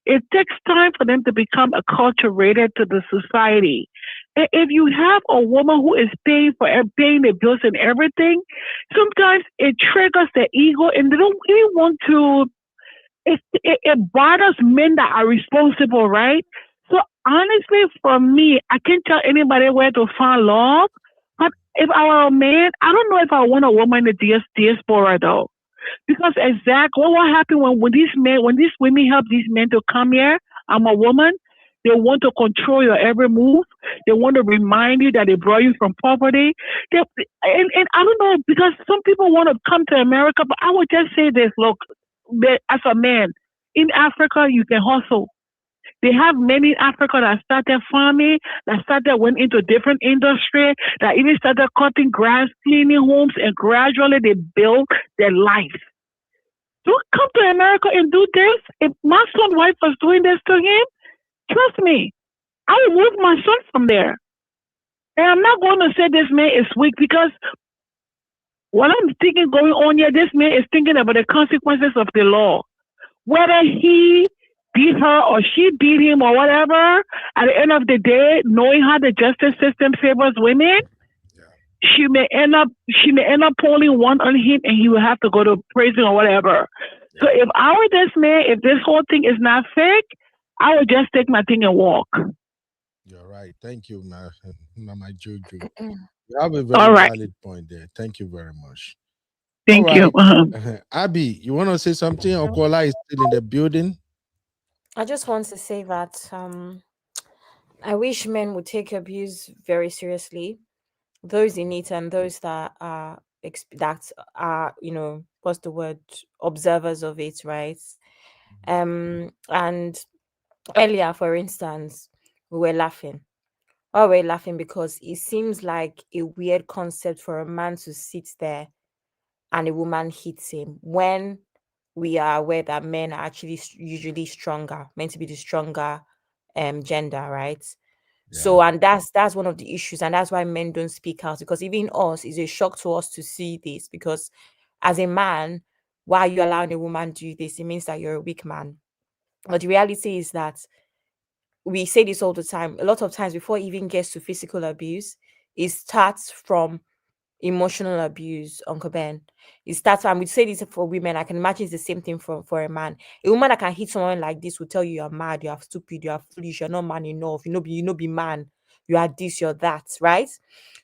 It takes time for them to become acculturated to the society. And if you have a woman who is paying the bills and everything, sometimes it triggers their ego, and they don't really want to. It bothers men that are responsible, right? So honestly, for me, I can't tell anybody where to find love. But if I were a man, I don't know if I want a woman in the diaspora though. Because exactly what happened when these women help these men to come here, I'm a woman, they want to control your every move. They want to remind you that they brought you from poverty. And I don't know, because some people want to come to America, but I would just say this, look, as a man, in Africa, you can hustle. They have many in Africa that started farming, went into different industry, that even started cutting grass, cleaning homes, and gradually they build their life. Don't come to America and do this. If my son's wife was doing this to him, trust me, I will move my son from there. And I'm not going to say this man is weak, because what I'm thinking going on here, this man is thinking about the consequences of the law. Whether he beat her or she beat him or whatever, at the end of the day, knowing how the justice system favors women, she may end up pulling one on him, and he will have to go to prison or whatever. Yeah. So if I were this man, if this whole thing is not fake, I would just take my thing and walk. You're right. Thank you, Mama Jojo. You have a very valid point there. Thank you very much. Thank you. Abby, you want to say something? Okola is still in the building. I just want to say that I wish men would take abuse very seriously. Those in it and those that are what's the word, observers of it, right? And Earlier, for instance, we were laughing. Oh, we're laughing because it seems like a weird concept for a man to sit there and a woman hits him when we are aware that men are actually usually stronger, meant to be the stronger gender, right? So, and that's one of the issues, and that's why men don't speak out, because even us, it's a shock to us to see this, because as a man, why are you allowing a woman to do this? It means that you're a weak man. But the reality is that we say this all the time. A lot of times before it even gets to physical abuse, it starts from emotional abuse, Uncle Ben. It starts, and we say this for women. I can imagine it's the same thing for a man. A woman that can hit someone like this will tell you you're mad, you're stupid, you're foolish, you're not man enough, you know be man, you are this, you're that, right?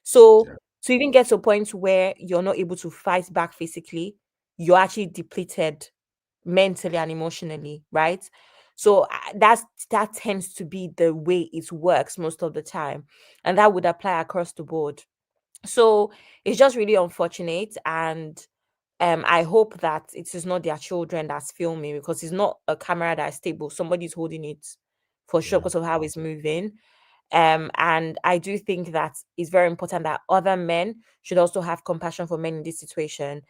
So to even get to a point where you're not able to fight back physically, you're actually depleted mentally and emotionally, right? So that tends to be the way it works most of the time, and that would apply across the board. So it's just really unfortunate, and I hope that it is not their children that's filming, because it's not a camera that is stable. Somebody's holding it for sure because of how it's moving. And I do think that it's very important that other men should also have compassion for men in this situation.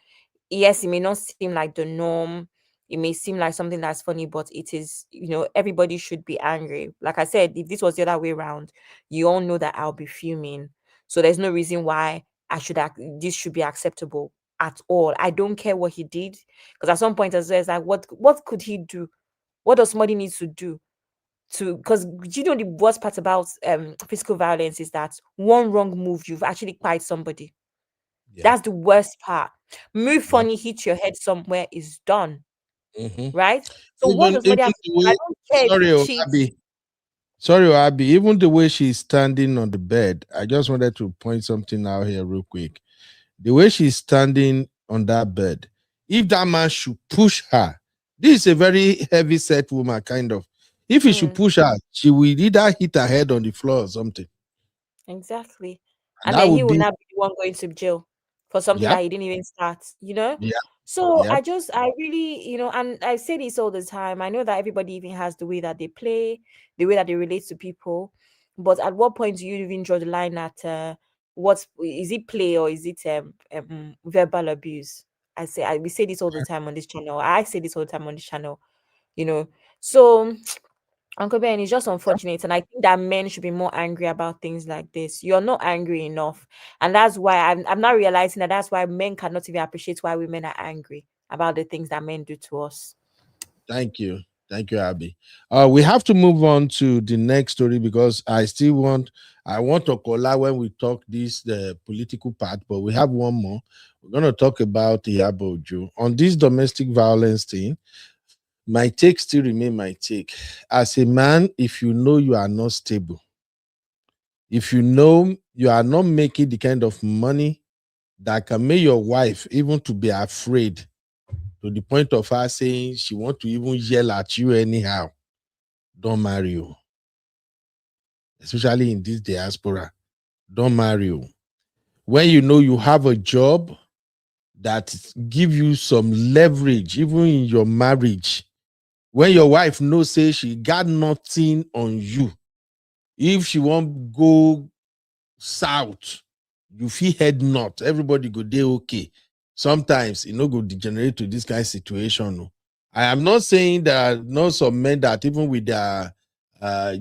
Yes, it may not seem like the norm. It may seem like something that's funny, but it is, everybody should be angry. Like I said, if this was the other way around, you all know that I'll be fuming. So there's no reason why this should be acceptable at all. I don't care what he did, because at some point as well, it's like, what could he do? What does somebody need to do? Because the worst part about physical violence is that one wrong move, you've actually killed somebody. That's the worst part. Move funny, hit your head somewhere, is done. Right? So what Even does somebody even have to the do? I way, don't care if sorry, he cheats. Abi. Sorry, Abby. Even the way she's standing on the bed, I just wanted to point something out here real quick. The way she's standing on that bed, if that man should push her, this is a very heavy set woman, kind of. If he should push her, she will either hit her head on the floor or something. Exactly. And And that then he would will be, not be the one going to jail for something yep, that he didn't even start. yep, So yep. I really, and I say this all the time. I know that everybody even has the way that they play, the way that they relate to people. But at what point do you even draw the line at what is it, play, or is it verbal abuse? We say this all the time on this channel. I say this all the time on this channel, you know. So Uncle Ben, it's just unfortunate, and I think that men should be more angry about things like this. You're not angry enough, and that's why I'm not realizing that. That's why men cannot even appreciate why women are angry about the things that men do to us. Thank you. Thank you, Abby. We have to move on to the next story because I want to call out when we talk the political part, but we have one more. We're going to talk about Iyabo Ojo. On this domestic violence thing, my take still remain my take. As a man, if you know you are not stable, if you know you are not making the kind of money that can make your wife even to be afraid, to the point of her saying she want to even yell at you anyhow, don't marry you. Especially in this diaspora, don't marry you. When you know you have a job that give you some leverage, even in your marriage, when your wife knows, say she got nothing on you, if she won't go south, you feel head north, everybody go there okay. Sometimes go degenerate to this kind of situation. I am not saying that not some men that even with their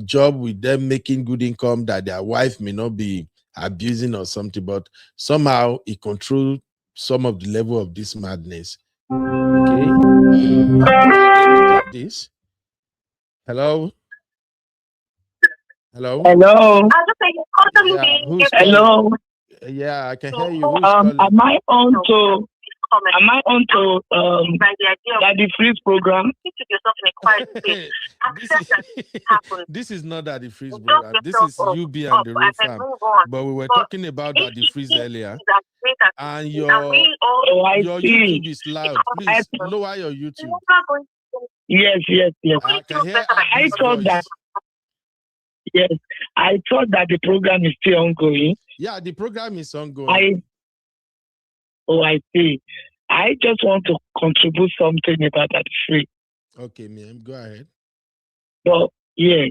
job, with them making good income, that their wife may not be abusing or something, but somehow it controls some of the level of this madness. Okay. Let me take this. Hello. Hello. Hello. Yeah, who's calling? Hello. Yeah, I can hear you. Who's calling? Am I on to Daddy Freeze program? This is not Daddy Freeze program. This is UB and the Road Farm. But we were talking about Daddy Freeze earlier. And your YouTube is loud. Please lower your YouTube. Yes. I can hear Abby's that. Yes, I thought that the program is still ongoing. Yeah, the program is ongoing. I see. I just want to contribute something about that free. Okay, ma'am, go ahead. But Yes.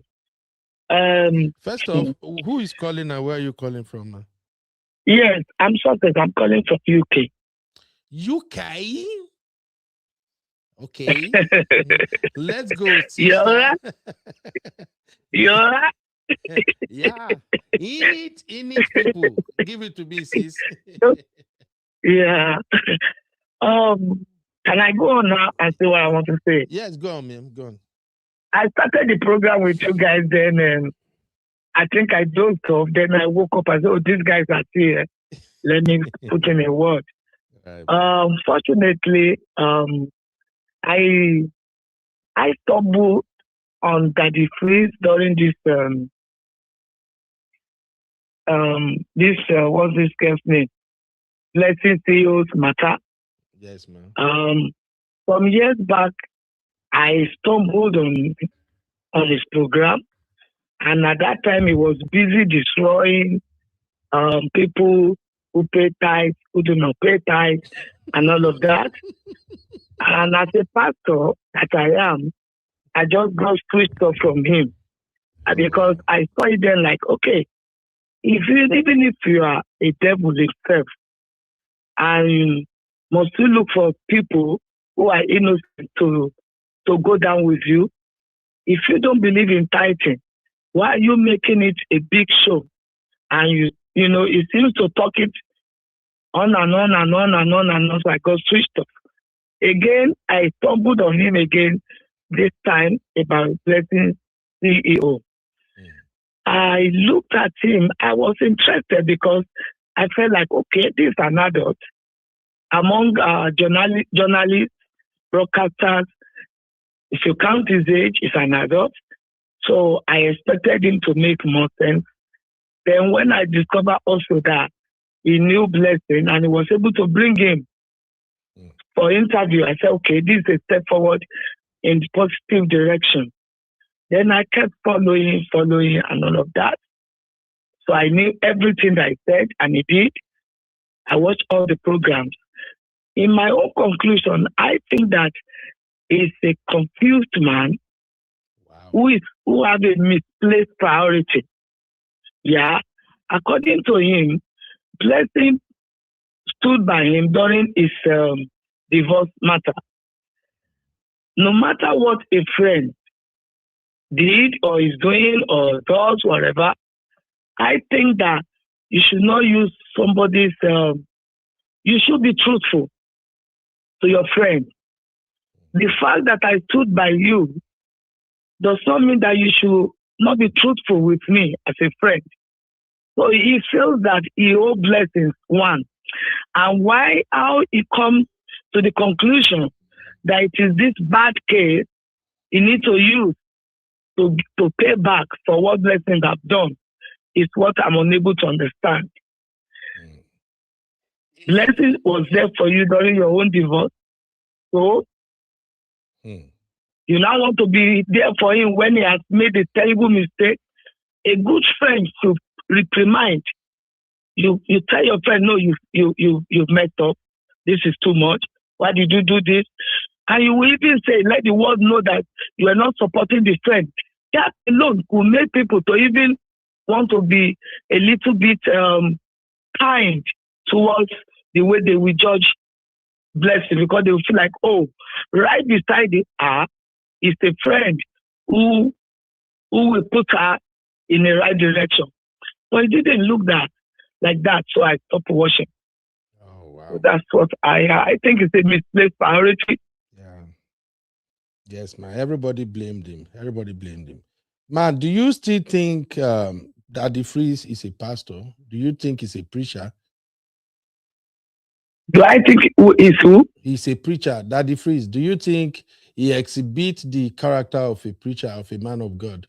First off, who is calling and where are you calling from now? Yes, I'm Success. I'm calling from UK. UK? Okay. Let's go, sister. Yeah. Yeah. Yeah. In it, people. Give it to me, sis. Yeah. Can I go on now and say what I want to say? Yes, go on, ma'am. Go on. I started the program with you guys then, and I think I dozed off. Then I woke up and said, "Oh, these guys are here. Let me put in a word." Right. Fortunately, I stumbled on Daddy Freeze during this what's this girl's name? Blessing CEO's matter. Yes, ma'am. Some years back, I stumbled on his program, and at that time he was busy destroying people who pay tithes, who do not pay tithes, and all of that. And as a pastor that I am, I just got switched off from him because I saw it then like, okay, even if you are a devil itself, and must you look for people who are innocent to go down with you. If you don't believe in tithing, why are you making it a big show? And you know, it seems to talk it on and on and on and on and on. So I got switched off. Again, I stumbled on him again, this time about Blessing CEO. I looked at him, I was interested because I felt like, okay, this is an adult. Among journalists, broadcasters, if you count his age, he's an adult. So I expected him to make more sense. Then when I discovered also that he knew Blessing and he was able to bring him for interview, I said, okay, this is a step forward in the positive direction. Then I kept following and all of that. So I knew everything that he said and he did. I watched all the programs. In my own conclusion, I think that he's a confused man who have a misplaced priority. Yeah. According to him, Blessing stood by him during his divorce matter. No matter what a friend did or is doing or does, whatever, I think that you should not use somebody's, you should be truthful to your friend. The fact that I stood by you does not mean that you should not be truthful with me as a friend. So he feels that he owes Blessings, one. And how he comes to the conclusion that it is this bad case he needs to use to pay back for what Blessings have done is what I'm unable to understand. Blessing was there for you during your own divorce. So you now want to be there for him when he has made a terrible mistake. A good friend should reprimand. You tell your friend, no, you've messed up. This is too much. Why did you do this? And you will even say, let the world know that you are not supporting the friend. That alone will make people to even want to be a little bit kind towards the way they will judge Blessing, because they will feel like, oh, right beside it is a friend who will put her in the right direction. But it didn't look like that, so I stopped watching. Oh, wow. So that's what I think it's a misplaced priority. Yeah. Yes, man. Everybody blamed him. Man, do you still think Daddy Freeze is a pastor? Do you think he's a preacher? Do I think who? He's a preacher. Daddy Freeze, do you think he exhibits the character of a preacher, of a man of God?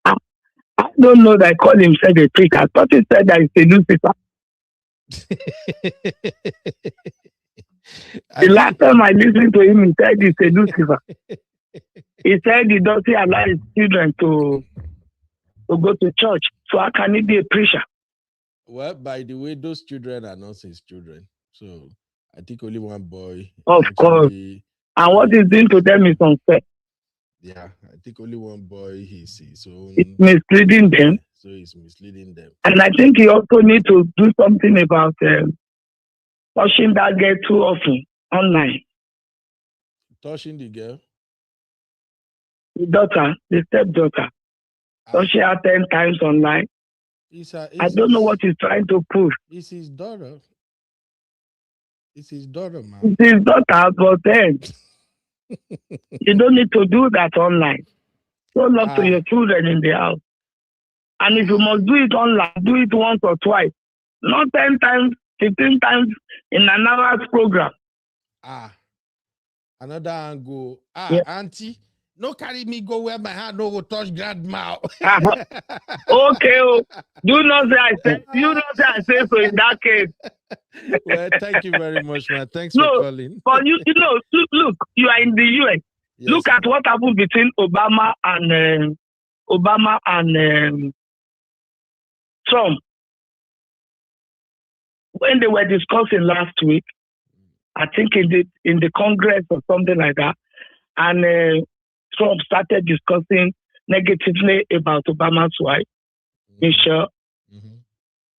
I don't know that I call himself a preacher. I thought he said that he's a Lucifer. The last time I listened to him, he said he's a Lucifer. He said he doesn't allow his children to go to church. So how can he be a preacher? Well, by the way, those children are not his children. So I think only one boy. Of course. And what he's doing to them is unfair. Yeah, I think only one boy he's his own. It's misleading them. So he's misleading them. And I think he also need to do something about touching that girl too often online. Touching the girl? The daughter, the stepdaughter. Touching her 10 times online. I don't know what he's trying to push. It's his daughter. It's his daughter, man. It's his daughter, but then you don't need to do that online. Show love to your children in the house. And if you must do it online, do it once or twice. Not 10 times, 15 times in an hour's program. Another angle. Yeah. Auntie, no carry me go where my hand no go touch grandma. Okay. Do not say I say. You not say I say so in that case. Well, thank you very much, man. Thanks for calling. But you know, look, you are in the US. Yes. Look at what happened between Obama and Trump. When they were discussing last week, I think in the Congress or something like that, and Trump started discussing negatively about Obama's wife, Michelle. Mm-hmm.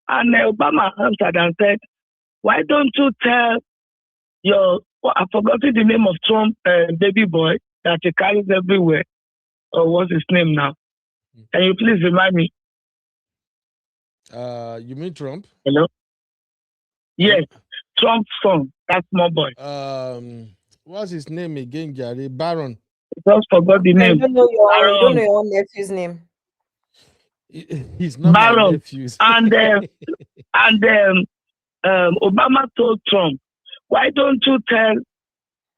And Obama answered and said, why don't you tell I forgot the name of Trump baby boy that he carries everywhere. Or what's his name now? Can you please remind me? You mean Trump? Hello? Yes, Trump's son, that small boy. What's his name again, Gary? Baron. I just forgot the name. You don't know your own nephew's name. He's not Baron. my nephew. And Obama told Trump, why don't you tell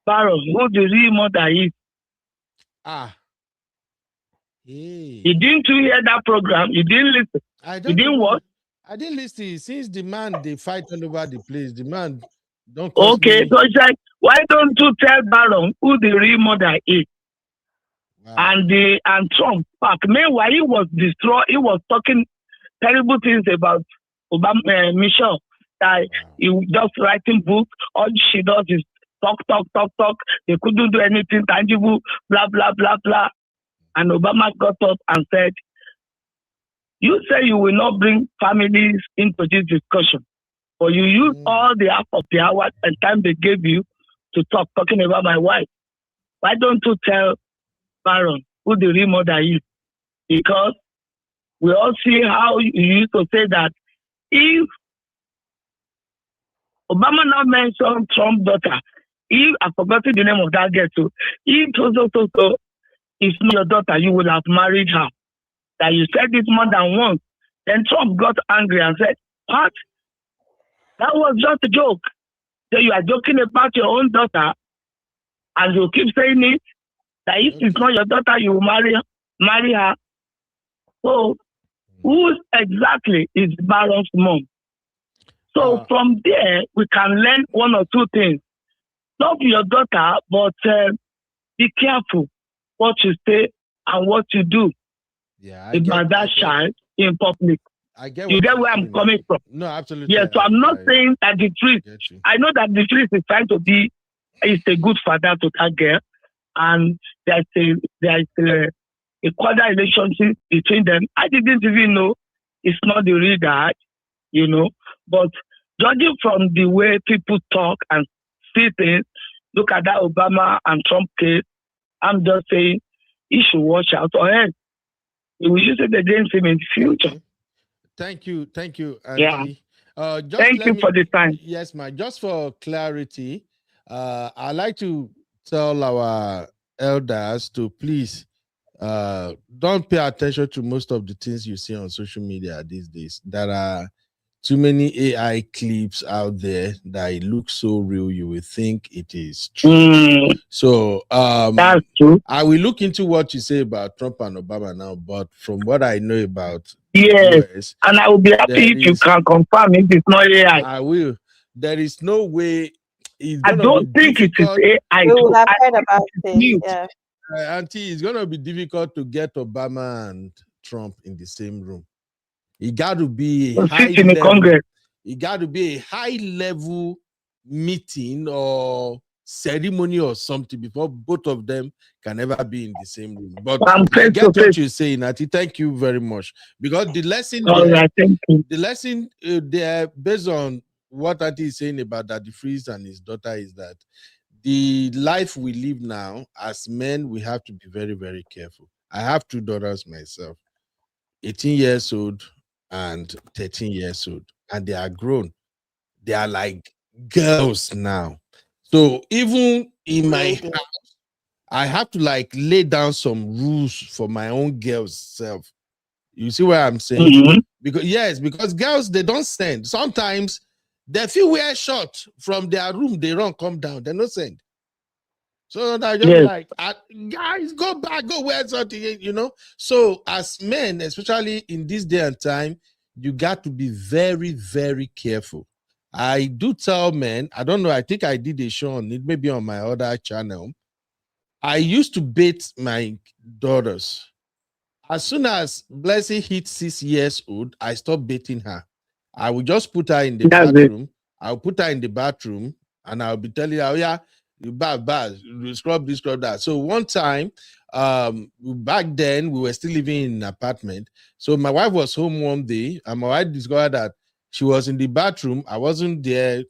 Baron who the real mother is? Hey. You didn't hear that program? You didn't listen? You didn't watch? I didn't listen. Since the man, they fight all over the place. The man don't okay, so it's like, why don't you tell Baron who the real mother is? Wow. And Trump, meanwhile, he was destroyed. He was talking terrible things about Obama, Michelle. That he just writing books. All she does is talk. They couldn't do anything tangible. Blah blah blah blah. And Obama got up and said, "You say you will not bring families into this discussion, but you use all the half of the hour and time they gave you to talking about my wife. Why don't you tell Baron who the real mother is? Because we all see how you used to say that if Obama now mentioned Trump's daughter, if I forgot the name of that girl too, if so is not your daughter, you will have married her. That you said it more than once." Then Trump got angry and said, "What? That was just a joke. So you are joking about your own daughter, and you keep saying it, that if it's not your daughter, you will marry her. So who exactly is Baron's mom?" So from there, we can learn one or two things. Love your daughter, but be careful what you say and what you do about that child in public. You get where I'm coming from? No, absolutely. Yes, so I'm not saying that the truth. I know that the truth is trying to be a good father to that girl, and there's a cordial relationship between them. I didn't even know it's not the real dad, but judging from the way people talk and see things, look at that Obama and Trump case, I'm just saying he should watch out, or else we will use it against him in the future. Thank you, Andy. Yeah. Thank you for the time. Yes, ma'am. Just for clarity, I'd like to tell our elders to please don't pay attention to most of the things you see on social media these days. There are too many AI clips out there that it looks so real, you will think it is true. So that's true. I will look into what you say about Trump and Obama now, but from what I know about US, and I will be happy if you can confirm if it's not AI. I will. There is no way. I don't think it is AI. We will have heard about it. Yeah. Auntie, it's gonna be difficult to get Obama and Trump in the same room. It got to be a high level. It got to be a high level meeting or ceremony or something before both of them can ever be in the same room. But I'm I face get to what face. you're saying, Ati. Thank you very much. Because the lesson All there, right, thank you. the lesson there, based on what Ati is saying about Daddy Freeze and his daughter, is that the life we live now, as men, we have to be very, very careful. I have two daughters myself, 18 years old and 13 years old, and they are grown. They are like girls now. So even in my house, I have to like lay down some rules for my own girls' self. You see what I'm saying? Mm-hmm. Because girls, they don't send. Sometimes they feel wear short from their room, they run, come down, they don't send. So that just Yes. like, guys, go back, go wear something, you know. So as men, especially in this day and time, you got to be very, very careful. I do tell men, I don't know, I think I did a show on it, maybe on my other channel. I used to bait my daughters. As soon as Blessing hit 6 years old, I stopped baiting her. I would just put her in the bathroom. I'll put her in the bathroom and I'll be telling her, oh yeah, you bath, you scrub this, scrub that. So one time, back then we were still living in an apartment. So my wife was home one day and my wife discovered that she was in the bathroom. I wasn't there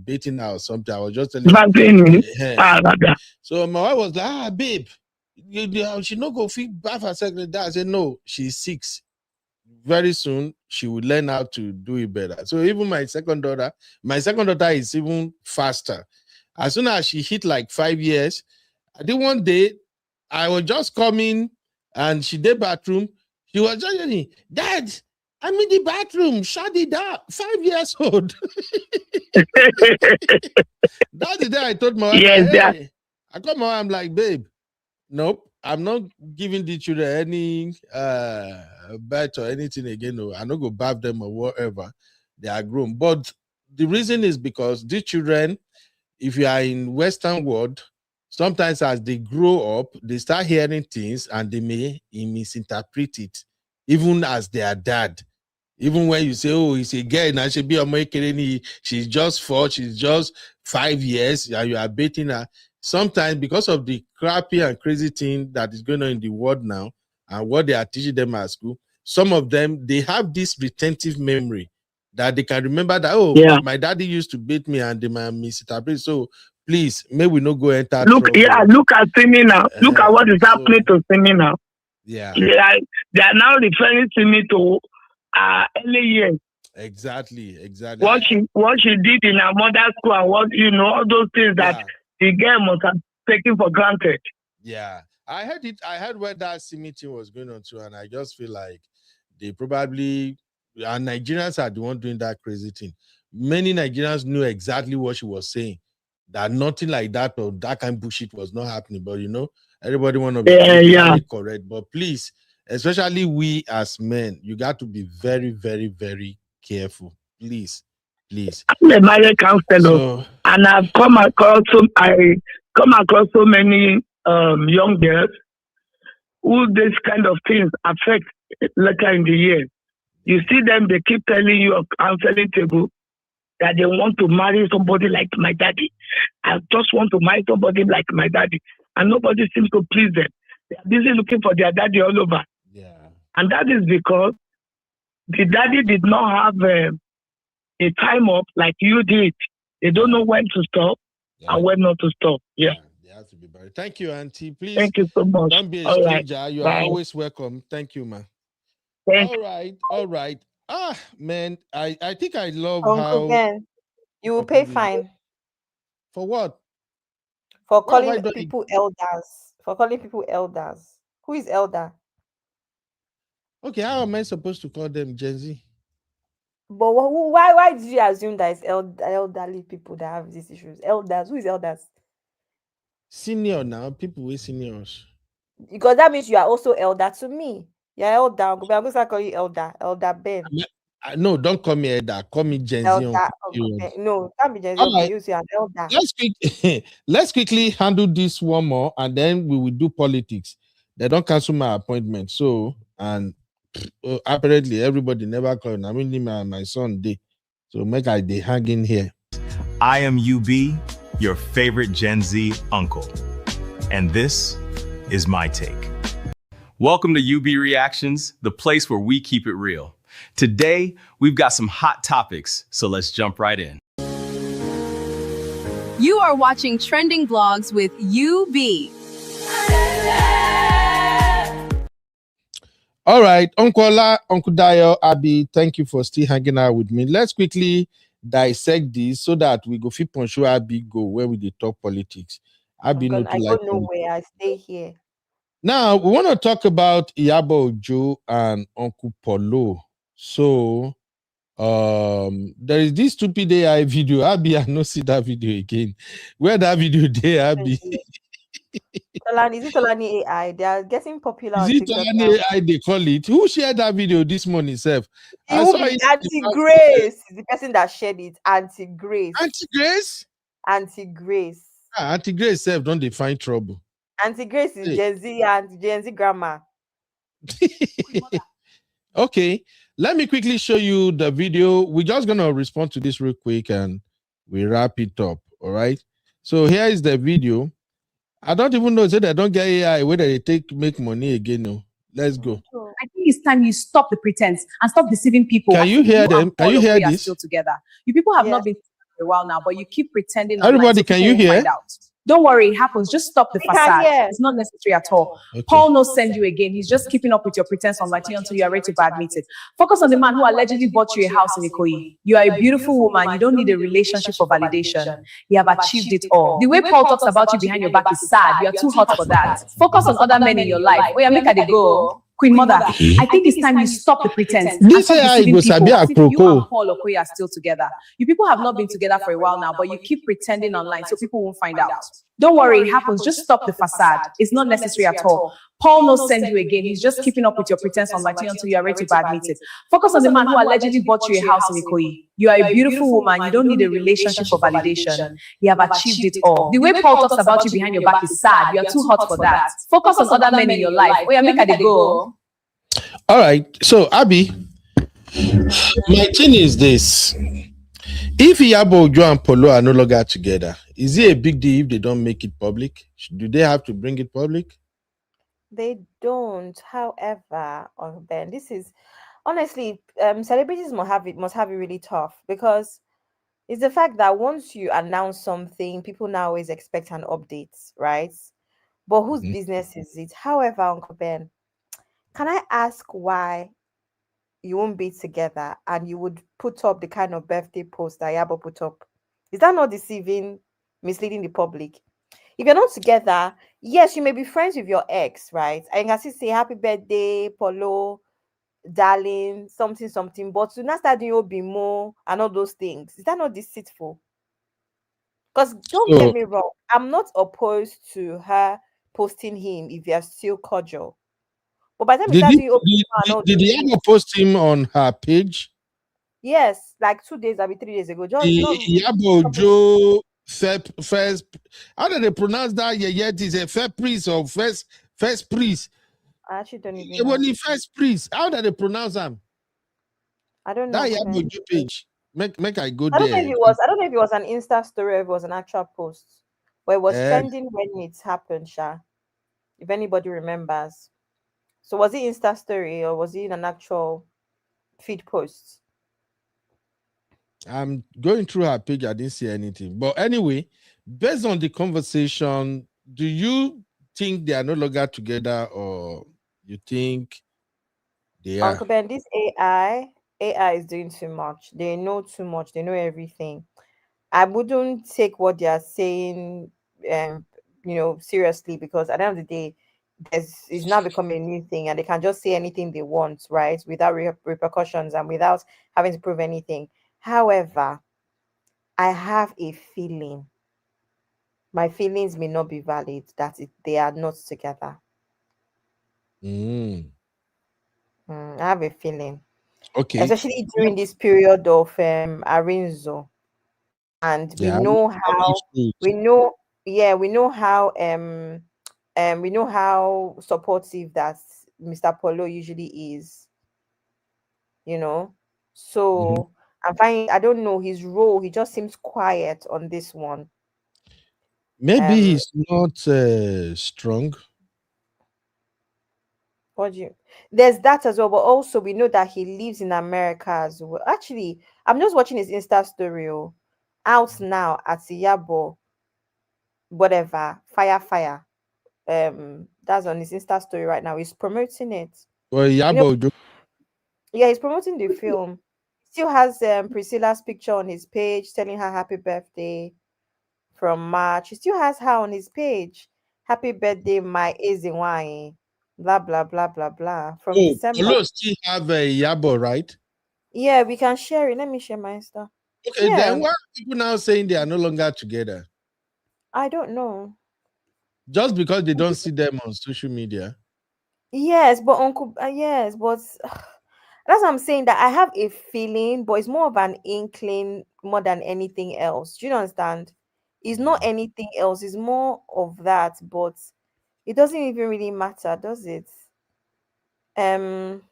baiting her or something. I was just telling her. So my wife was like, babe, she not go fit bath herself like that. I said, no, she's 6. Very soon she will learn how to do it better. So even my second daughter is even faster. As soon as she hit like 5 years, I did one day, I was just coming and she did bathroom. She was just saying, Dad, I'm in the bathroom, shut it up. 5 years old. That's the day I told my wife, Yes, hey, I come home, I'm like, babe, nope, I'm not giving the children any bet or anything again. No, I'm not going to bath them or whatever. They are grown. But the reason is because these children, if you are in Western world, sometimes as they grow up, they start hearing things and they may misinterpret it, even as their dad. Even when you say, oh, he's a girl, now she be a she's just 4, she's just 5 years, and you are baiting her. Sometimes because of the crappy and crazy thing that is going on in the world now and what they are teaching them at school, some of them, they have this retentive memory that they can remember that, oh, my daddy used to beat me and they might misinterpret. So please, may we not go enter look, trouble. yeah, look at Simi now. Look at what is happening to Simi now. Yeah. They are now referring to me to early years. Exactly. What she did in her mother's school and what, all those things that the girl must have taken for granted. Yeah. I heard it. I heard where that meeting was going on too, and I just feel like they probably, and Nigerians are the one doing that crazy thing. Many Nigerians knew exactly what she was saying, that nothing like that or that kind of bullshit was not happening. But everybody want to be politically correct. But please, especially we as men, you got to be very, very, very careful. Please. I'm a marriage counselor, and I've come across so many young girls who this kind of things affect later in the year. You see them, they keep telling you a counseling table that they want to marry somebody like my daddy. I just want to marry somebody like my daddy. And nobody seems to please them. They are busy looking for their daddy all over. Yeah. And that is because the daddy did not have a time up like you did. They don't know when to stop and when not to stop. Yeah. They have to be buried. Thank you, Auntie. Please. Thank you so much. Don't be a stranger. Right. You are always welcome. Thank you, man. All right. Man, I think I love Uncle Ben, you will pay fine. For what? For calling people elders. For calling people elders. Who is elder? Okay, how am I supposed to call them Gen Z? But why did you assume that it's elderly people that have these issues? Elders. Who is elders? Senior now. People with seniors. Because that means you are also elder to me. You're elder. I'm going to call you elder. Elder Ben. No, don't call me elder. Call me Gen Z. Okay. No, can't be Gen Z. Okay, you say an elder. Let's quickly handle this one more, and then we will do politics. They don't cancel my appointment. So, and apparently everybody never called. I mean, my son did. So make I they hang in here. I am UB, your favorite Gen Z uncle. And this is my take. Welcome to UB Reactions, the place where we keep it real. Today, we've got some hot topics, so let's jump right in. You are watching Trending Vlogs with UB. All right, Uncle Ola, Uncle Dayo, Abi, thank you for still hanging out with me. Let's quickly dissect this so that we go fit pursue Abi go where we dey talk politics. Abi no too I like go nowhere. I stay here. Now, we want to talk about Iyabo Ojo and Uncle Polo. So, there is this stupid AI video. Abi, I no see that video again. Where that video there, Abi? Is it Tolani AI? They are getting popular Is on it TikTok Tolani now. AI they call it? Who shared that video this morning, Seth? I saw it. Auntie Grace is the person that shared it. Auntie Grace. Auntie Grace? Auntie Grace. Auntie Grace Seth don't they find trouble. Auntie Grace is Hey. Gen Z and Gen Z grandma. Okay, let me quickly show you the video. We're just gonna respond to this real quick and we wrap it up. All right. So here is the video. I don't even know that I don't get AI whether they make money again. No. Let's go. I think it's time you stop the pretense and stop deceiving people. Can you hear them? Can you hear this? Still together. You people have not been for a while now, but you keep pretending. Everybody, can you hear? Find out. Don't worry, it happens. Just stop the facade. It's not necessary at all. Okay. Paul no send you again. He's just keeping up with your pretense online until you are ready to admit it. Focus on the man who allegedly bought you a house in Ikoyi. You are a beautiful woman. You don't need a relationship for validation. You have achieved it all. The way Paul talks about you behind your back is sad. You are too hot for that. Focus on other men in your life. Oh yeah, make her dey go. Queen Mother, I think it's time you stop the pretense. This AI go sabi as if you apropos. and Paul Okoye are still together. You people have not been together for a while now, but you keep pretending online so people won't find out. Don't worry, it happens. Just stop the facade. It's not necessary at all. Paul no send you again. He's just keeping up with your pretense online until you are ready to admit it. Focus on the man who allegedly bought you a house in Ikoyi. You are a beautiful woman. You don't need a relationship for validation. You have achieved it all. The way Paul talks about you behind your back is sad. You are too hot for that. Focus on other men in your life. Oh yeah, make her dey go. All right. So, Abby, my thing is this. If Iyabo Ojo and Polo are no longer together, is it a big deal if they don't make it public? Do they have to bring it public? They don't. However, Ben, this is honestly, celebrities must have it really tough because it's the fact that once you announce something, people now always expect an update, right? But whose business is it? However, Uncle Ben, can I ask why you won't be together and you would put up the kind of birthday post that Iyabo put up? Is that not deceiving, misleading the public? If you're not together, yes, you may be friends with your ex, right? And you can still say happy birthday, Polo, darling, something, but to not start doing Obimo and all those things, is that not deceitful? Because don't get me wrong, I'm not opposed to her posting him if you're still cordial. But by the time did Iyabo post him on her page? Yes, like 2 days, 3 days ago. Iyabo Ojo first. How do they pronounce that? Yet is a first priest or first priest. I actually don't even know. When he first priest, how do they pronounce him? I don't know. That Iyabo Ojo page. Make I go I don't there. know if it was an Insta story or if it was an actual post. But it was trending when it happened, Sha. If anybody remembers. So was it Insta story or was it an actual feed post? I'm going through her page. I didn't see anything. But anyway, based on the conversation, do you think they are no longer together or you think they are? Uncle Ben, this AI is doing too much. They know too much. They know everything. I wouldn't take what they are saying seriously, because at the end of the day, it's now becoming a new thing and they can just say anything they want, right? Without repercussions and without having to prove anything. However, I have a feeling, my feelings may not be valid, that they are not together. I have a feeling. Okay. Especially during this period of Arinzo. And we know how supportive that Mr. Polo usually is, so I don't know his role. He just seems quiet on this one. Maybe he's not strong. What do you? There's that as well, but also we know that he lives in America as well. Actually, I'm just watching his Insta story. Out now at Iyabo, whatever, fire. That's on his Insta story right now. He's promoting it. Well, You know, Iyabo Ojo. yeah, he's promoting the film. Still has Priscilla's picture on his page telling her happy birthday from March. He still has her on his page. Happy birthday, my Ezinwai. Blah blah blah blah blah. From Oh, December. Polo still have a Iyabo, right? Yeah, we can share it. Let me share my Insta. Okay, Yeah, then why are people now saying they are no longer together? I don't know. Just because they don't see them on social media? Yes, but Uncle, yes, but that's what I'm saying. That I have a feeling, but it's more of an inkling more than anything else. Do you understand? It's not anything else. It's more of that, but it doesn't even really matter, does it? Um,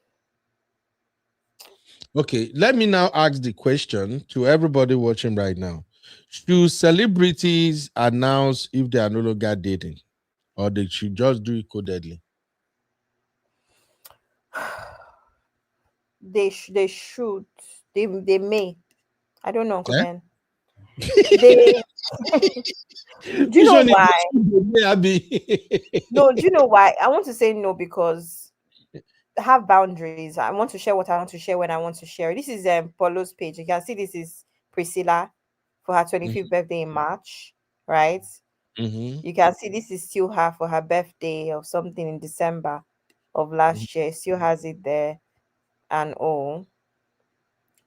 Okay, let me now ask the question to everybody watching right now. Should celebrities announce if they are no longer dating, or they should just do it codedly? they should, they may. I don't know, Uncle Eh? Ben. They do you Which know one is why? Abi? No, do you know why? I want to say no because have boundaries. I want to share what I want to share when I want to share. This is Polo's page. You can see this is Priscilla for her 25th birthday in March, right? Mm-hmm. You can see this is still her for her birthday or something in December of last year. Still has it there and all.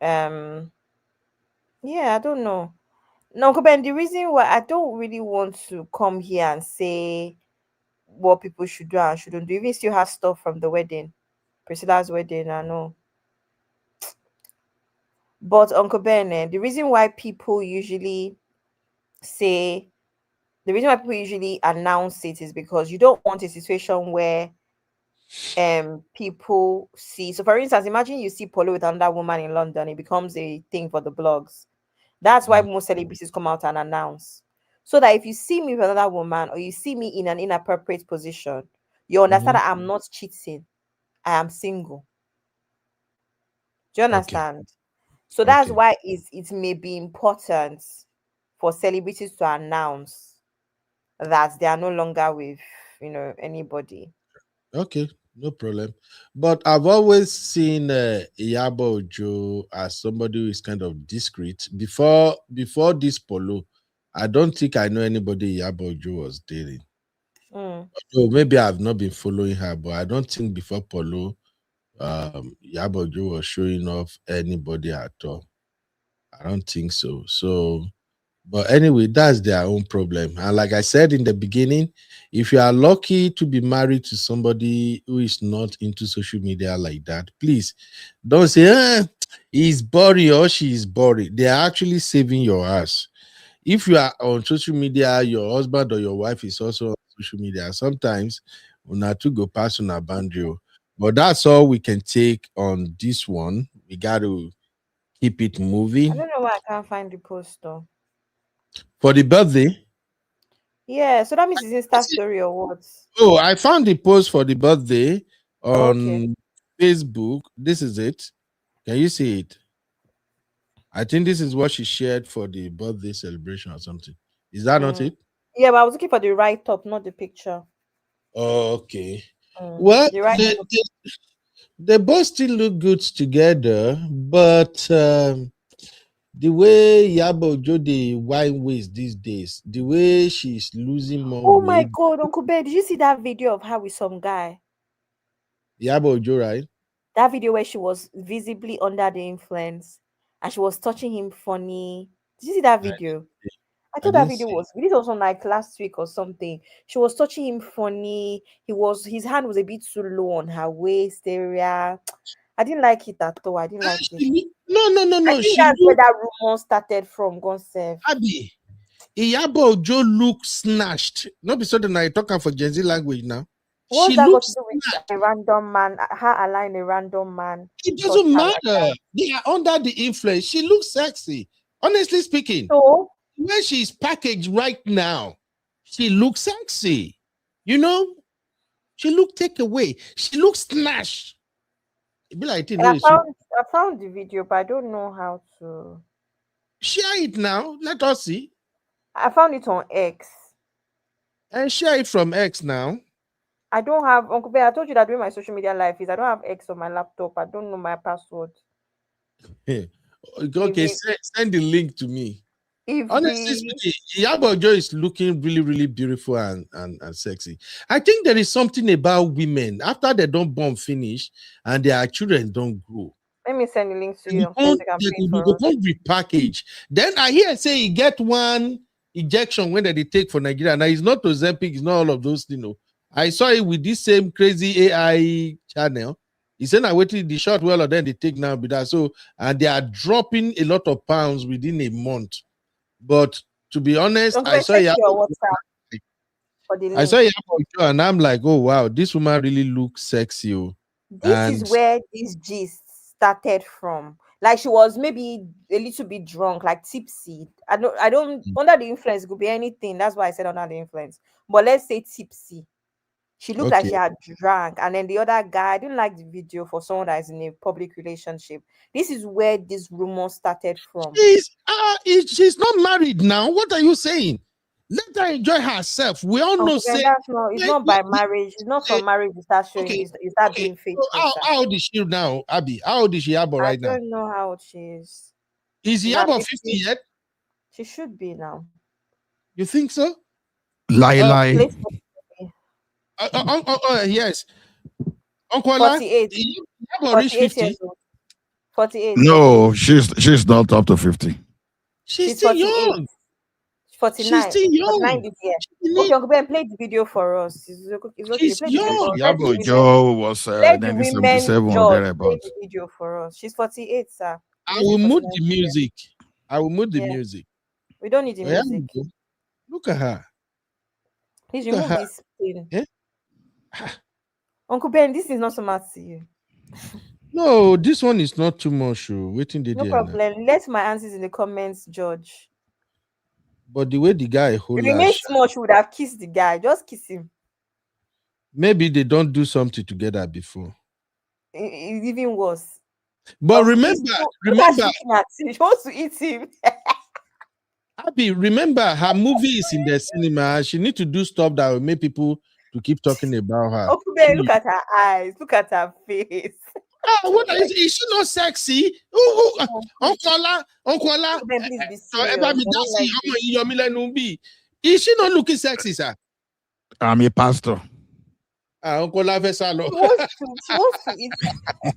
Um, yeah, I don't know. No, Uncle Ben, the reason why I don't really want to come here and say what people should do and shouldn't do, even still have stuff from the wedding, Priscilla's wedding, I know. But Uncle Ben, the reason why people usually say, the reason why people usually announce it is because you don't want a situation where people see. So for instance, imagine you see Polo with another woman in London, it becomes a thing for the blogs. That's why most celebrities come out and announce. So that if you see me with another woman or you see me in an inappropriate position, you understand that I'm not cheating. I am single. Do you Okay. understand? So that's why it may be important for celebrities to announce that they are no longer with, anybody. Okay, no problem. But I've always seen Iyabo Ojo as somebody who is kind of discreet. Before this Polo, I don't think I know anybody Iyabo Ojo was dating. So maybe I've not been following her, but I don't think before Polo, Iyabo Ojo was showing off anybody at all. I don't think so. So, but anyway, that's their own problem. And like I said in the beginning, if you are lucky to be married to somebody who is not into social media like that, please don't say, he's boring or she is boring. They are actually saving your ass. If you are on social media, your husband or your wife is also on social media. Sometimes una to go past on a boundary. But that's all we can take on this one. We got to keep it I moving. don't know why I can't find the post though. For the birthday? Yeah, so that means it's Insta story or what? Oh, I found the post for the birthday Okay. on Facebook. This is it. Can you see it? I think this is what she shared for the birthday celebration or something. Is that not it? Yeah, but I was looking for the right top, not the picture. Oh, okay. Well, The right top. they both still look good together, but the way Iyabo Ojo the wine waist these days, the way she's losing more Oh my weight. god, Uncle Ben, did you see that video of her with some guy? Iyabo Ojo, right? That video where she was visibly under the influence and she was touching him funny. Did you see that video? I I thought that didn't video see it. was this was on like last week or something. She was touching him funny. His hand was a bit too low on her waist area. I didn't like it at all. I didn't like it. I No. think She that's where look that rumor started from. Gonsev. Abby. Iyabo Ojo look snatched. Not be so that I talking for Gen Z language now. What's She that got to looks do with snatched. a random man? Her allowing a random man It touch doesn't her like matter. that. They are under the influence. She looks sexy. Honestly speaking, So where she's packaged right now, she looks sexy. You know, she look take away. She looks snatched. It be like, you know, I found the video, but I don't know how to share it now. Let us see. I found it on X. And share it from X now. I don't have Uncle Bear. I told you that during my social media life is I don't have X on my laptop. I don't know my password. Okay, send the link to me. Honestly, Iyabo Ojo is looking really, really beautiful and sexy. I think there is something about women after they don't born finish and their children don't grow. Let me send the link to you. They go repackage. Then I hear say you get one injection when they take for Nigeria. Now it's not Ozempic, it's not all of those, you know. I saw it with this same crazy AI channel. He said, I waited the short well, then they take now, but so and they are dropping a lot of pounds within a month. But to be honest, I saw Iyabo Ojo and I'm like, oh wow, this woman really looks sexy. This is where this gist started from. Like she was maybe a little bit drunk, like tipsy. I don't under the influence, it could be anything. That's why I said under the influence. But let's say tipsy. She looked like she had drank, and then the other guy, I didn't like the video for someone that is in a public relationship. This is where this rumor started from. She's not married now. What are you saying? Let her enjoy herself. We all know. It's not by marriage. It's not from marriage. You start showing. You start being faithful. So how old is she now, Abby? How old is Iyabo right now? I don't know how old she is. Is Iyabo 50 yet? She should be now. You think so? Lie. Yes. Uncle 48. 48 years old. 48. No, she's not up to 50. She's still young. 49. She's still young. 49 this year. Okay, Uncle Ben, play the video for us. It's okay. She's young. Iyabo Ojo was 1977 or thereabout. Play the video for us. She's 48, sir. I will mute the music. Music. We don't need the music. Look at her. Please remove this thing. Yeah? Uncle Ben, this is not so much to you. No, this one is not too much. Waiting the no problem. Let my answers in the comments judge. But the way the guy hold remains much would have kissed the guy. Just kiss him. Maybe they don't do something together before. It's even worse. But remember, she wants to eat him. Abby, remember her movie is in the cinema. She need to do stuff that will make people to keep talking about her. Uncle Ben, look at her eyes. Look at her face. What is she not sexy? Uncle is she not looking sexy, sir? I'm a pastor. Uncle she wants to eat.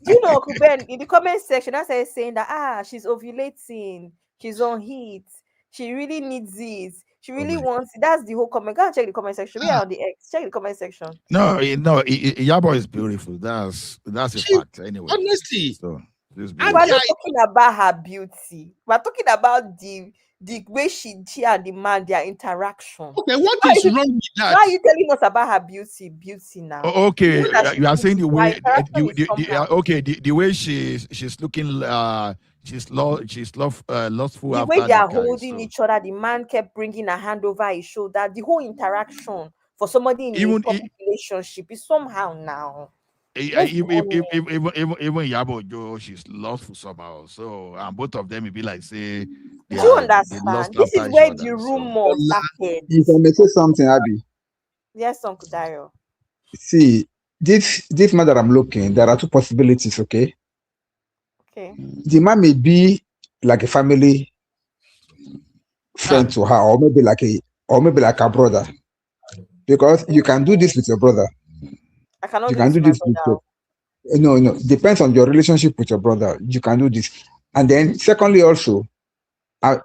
Do you know, Uncle Ben, in the comment section, I said saying that she's ovulating, she's on heat, she really needs this. She really wants it. That's the whole comment. Go and check the comment section. We are on the X. Check the comment section. No, Iyabo is beautiful. That's a fact. Anyway, honestly, so we're not talking about her beauty. We're talking about the way she and the man, their interaction. Okay, what is wrong with that? Why are you telling us about her beauty now? Okay, you are saying the way. The way she's looking. She's lustful. The way they are holding each other, the man kept bringing a hand over his shoulder. The whole interaction for somebody in a public relationship is somehow now. Even Iyabo Ojo, she's lustful somehow. So, and both of them will be like, say, do you understand? This is where the rumor started. If I may say something, Abby. Yes, Uncle Dario. See, this man that I'm looking, there are two possibilities, okay? Okay. The man may be like a family friend to her, or maybe like a brother. Because you can do this with your brother. I cannot you can do this with your no. Depends on your relationship with your brother. You can do this. And then secondly, also, I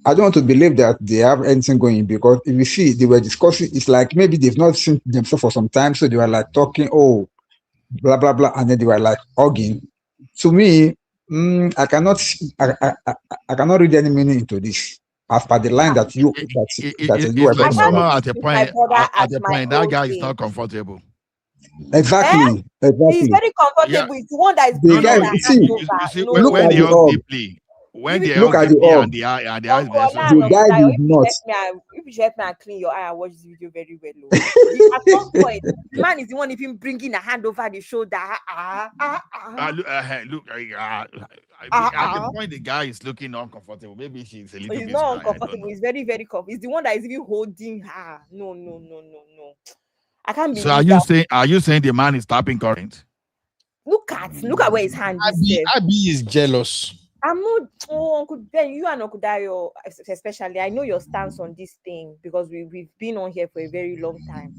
don't want to believe that they have anything going, because if you see they were discussing, it's like maybe they've not seen themselves for some time, so they were like talking, blah blah blah, and then they were like hugging. To me, I cannot read any meaning into this. As per the line that you are like somehow at the point that guy is not comfortable. Exactly. He's very comfortable. It's the one that is when when they Look at give the me orb. and the eye, The guy did not. If you help me and clean your eye, I watch this video very well. At some point, the man is the one even bringing a hand over the shoulder. Look, at the point the guy is looking uncomfortable. Maybe she's a little He's bit not shy, uncomfortable. He's very, very comfortable. He's the one that is even holding her. No. I can't believe So are you saying the man is tapping current? Look at where his hand is. Abby is jealous. I'm not. Oh, Uncle Ben, you and Uncle Dayo, especially. I know your stance on this thing because we've been on here for a very long time.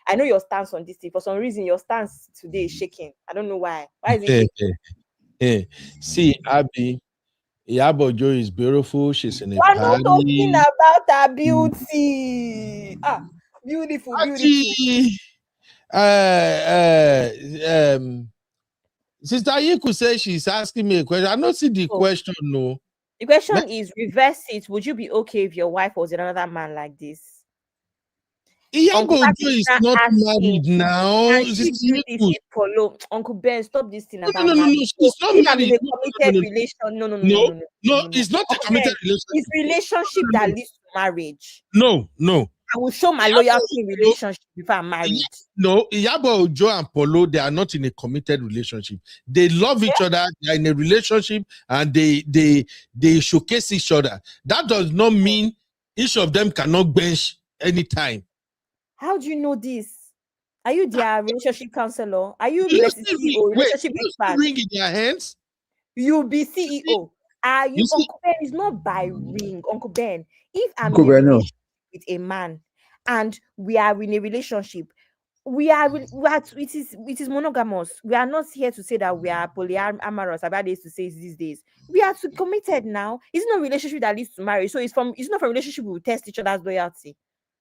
I know your stance on this thing. For some reason, your stance today is shaking. I don't know why. Why is it shaking? See, Abby, Iyabo Ojo is beautiful. She's in a We're not talking party. about her beauty. Beautiful. Sister Yiku says she's asking me a question. I don't see the question, no. The question is, reverse it. Would you be okay if your wife was another man like this? Iyabo Ojo is not married now. Uncle Ben, stop this thing. No, she's not married. A committed relation. No, it's not a committed relationship. It's relationship that leads to marriage. No. I will show my loyalty in relationship before I'm married. No, Iyabo Ojo and Polo, they are not in a committed relationship. They love each other. They are in a relationship, and they showcase each other. That does not mean each of them cannot bench anytime. How do you know this? Are you their relationship counselor? Are you CEO, relationship expert? Ring in their hands? You'll be CEO. Are you Uncle Ben? It's not by ring, Uncle Ben. If I'm in a relationship with a man and we are in a relationship, it is monogamous. We are not here to say that we are polyamorous about this to say these days. We are committed now. It's not a relationship that leads to marriage. So it's not from a relationship we will test each other's loyalty.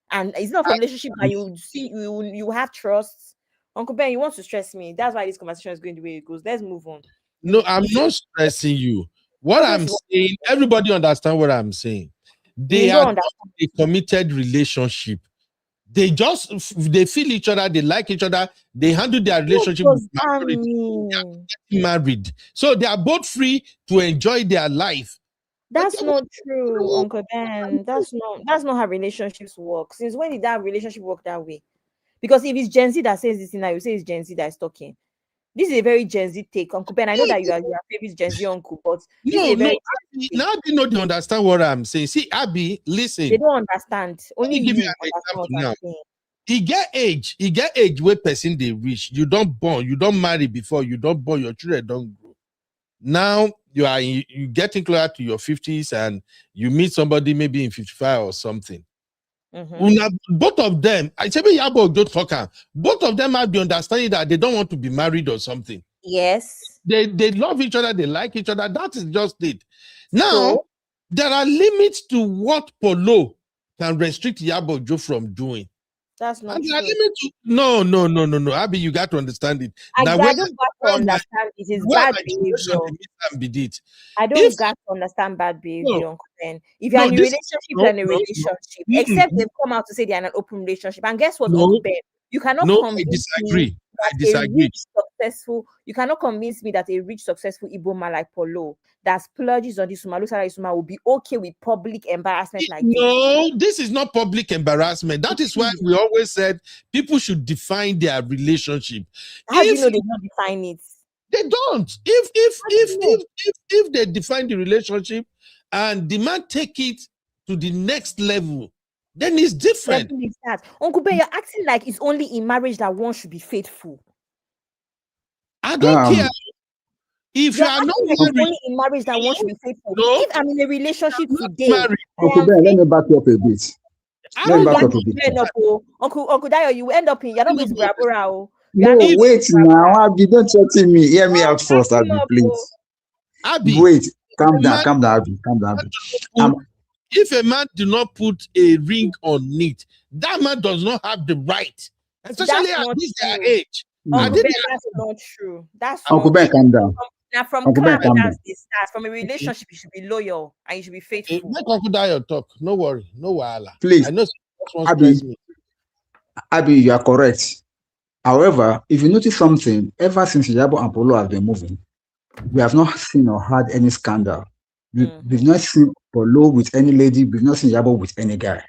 And it's not a relationship that you see you have trust. Uncle Ben, you want to stress me. That's why this conversation is going the way it goes. Let's move on. No, I'm not stressing you. What I'm saying, everybody understand what I'm saying. They are not a committed relationship. They feel each other, they like each other, they handle their relationship with married. So they are both free to enjoy their life. That's not true, Uncle Ben. That's not how relationships work. Since when did that relationship work that way? Because if it's Gen Z that says this now, you say it's Gen Z that is talking. This is a very Gen Z take, Uncle Ben. I know that you are favorite Gen Z uncle, but now they know they understand what I'm saying. See, Abby, listen. They don't understand. Only give you me an example now. saying. He get age where person they reach. You don't born, you don't marry before, you don't born, your children don't grow. Now you getting closer to your 50s and you meet somebody maybe in 55 or something. Both of them, I say Iyabo Ojo talker, both of them have the understanding that they don't want to be married or something. Yes. They love each other, they like each other. That is just it. Now, there are limits to what Polo can restrict Iyabo Ojo from doing. That's not true. No. Abby, you got to understand it. I don't got to understand it is bad behavior. I don't got to understand bad behavior, Uncle Ben. If you're in a relationship, you're in a relationship. Except they've come out to say they're in an open relationship. And guess what, Uncle Ben? You cannot convince me you cannot convince me that a rich, successful Igbo man like Polo that splurges on this woman, looks at this woman, will be okay with public embarrassment like this. No, this is not public embarrassment. That is why we always said people should define their relationship. How do you know they don't define it? They don't. If they define the relationship and the man take it to the next level, then it's different. Uncle Ben, you're acting like it's only in marriage that one should be faithful. I don't care. If you are not only in marriage that one should be faithful. No, if I'm in a relationship today, Uncle Ben, let me back you up a bit. Uncle Dayo, you end up in you're not going to Brabura. No, wait now, Abby, don't threaten me. Hear me out first, Abby, please. Abby, wait, calm down, Abby, calm down. If a man do not put a ring on it, that man does not have the right, especially at this their age. Uncle Ben, that's not true. That's Uncle Ben, calm down. Now, from from a relationship, you should be loyal and you should be faithful. Make Uncle Dayo talk. No worry, no wahala. Please, I know Abby, you are correct. However, if you notice something, ever since Iyabo and Polo have been moving, we have not seen or heard any scandal We've not seen Polo with any lady. We've not seen Iyabo with any guy.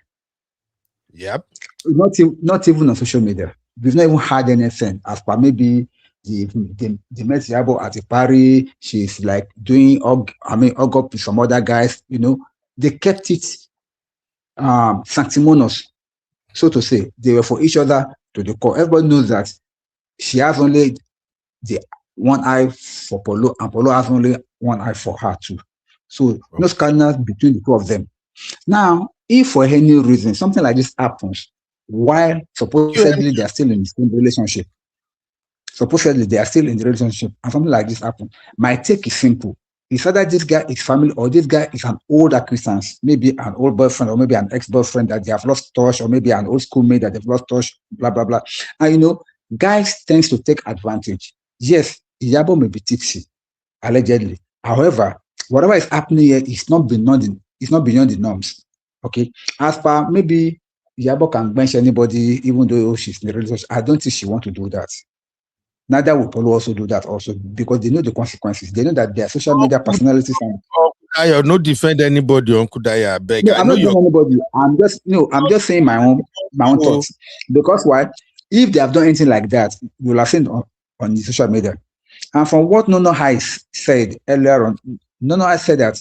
Yep. Not even on social media. We've not even had anything as per maybe they met Iyabo at a party. She's like doing hug up with some other guys. They kept it sanctimonious, so to say. They were for each other to the core. Everybody knows that she has only the one eye for Polo, and Polo has only one eye for her too. So no scandals between the two of them. Now, if for any reason something like this happens, while supposedly they are still in the same relationship, and something like this happens, my take is simple. It's either this guy is family or this guy is an old acquaintance, maybe an old boyfriend or maybe an ex-boyfriend that they have lost touch, or maybe an old schoolmate that they've lost touch, blah, blah, blah. And guys tends to take advantage. Yes, Iyabo may be tipsy, allegedly. However, whatever is happening here is not beyond the norms. Okay, as per maybe Iyabo can bench anybody, even though she's in a relationship. I don't think she wants to do that. Neither will Polo also do that also, because they know the consequences. They know that their social media personalities and I no defend anybody, Uncle Daya. I beg. No, I'm not defending anybody. I'm just saying my own thoughts. Because why? If they have done anything like that, you will have seen on the social media. And from what Nono High said earlier on, Nono High said that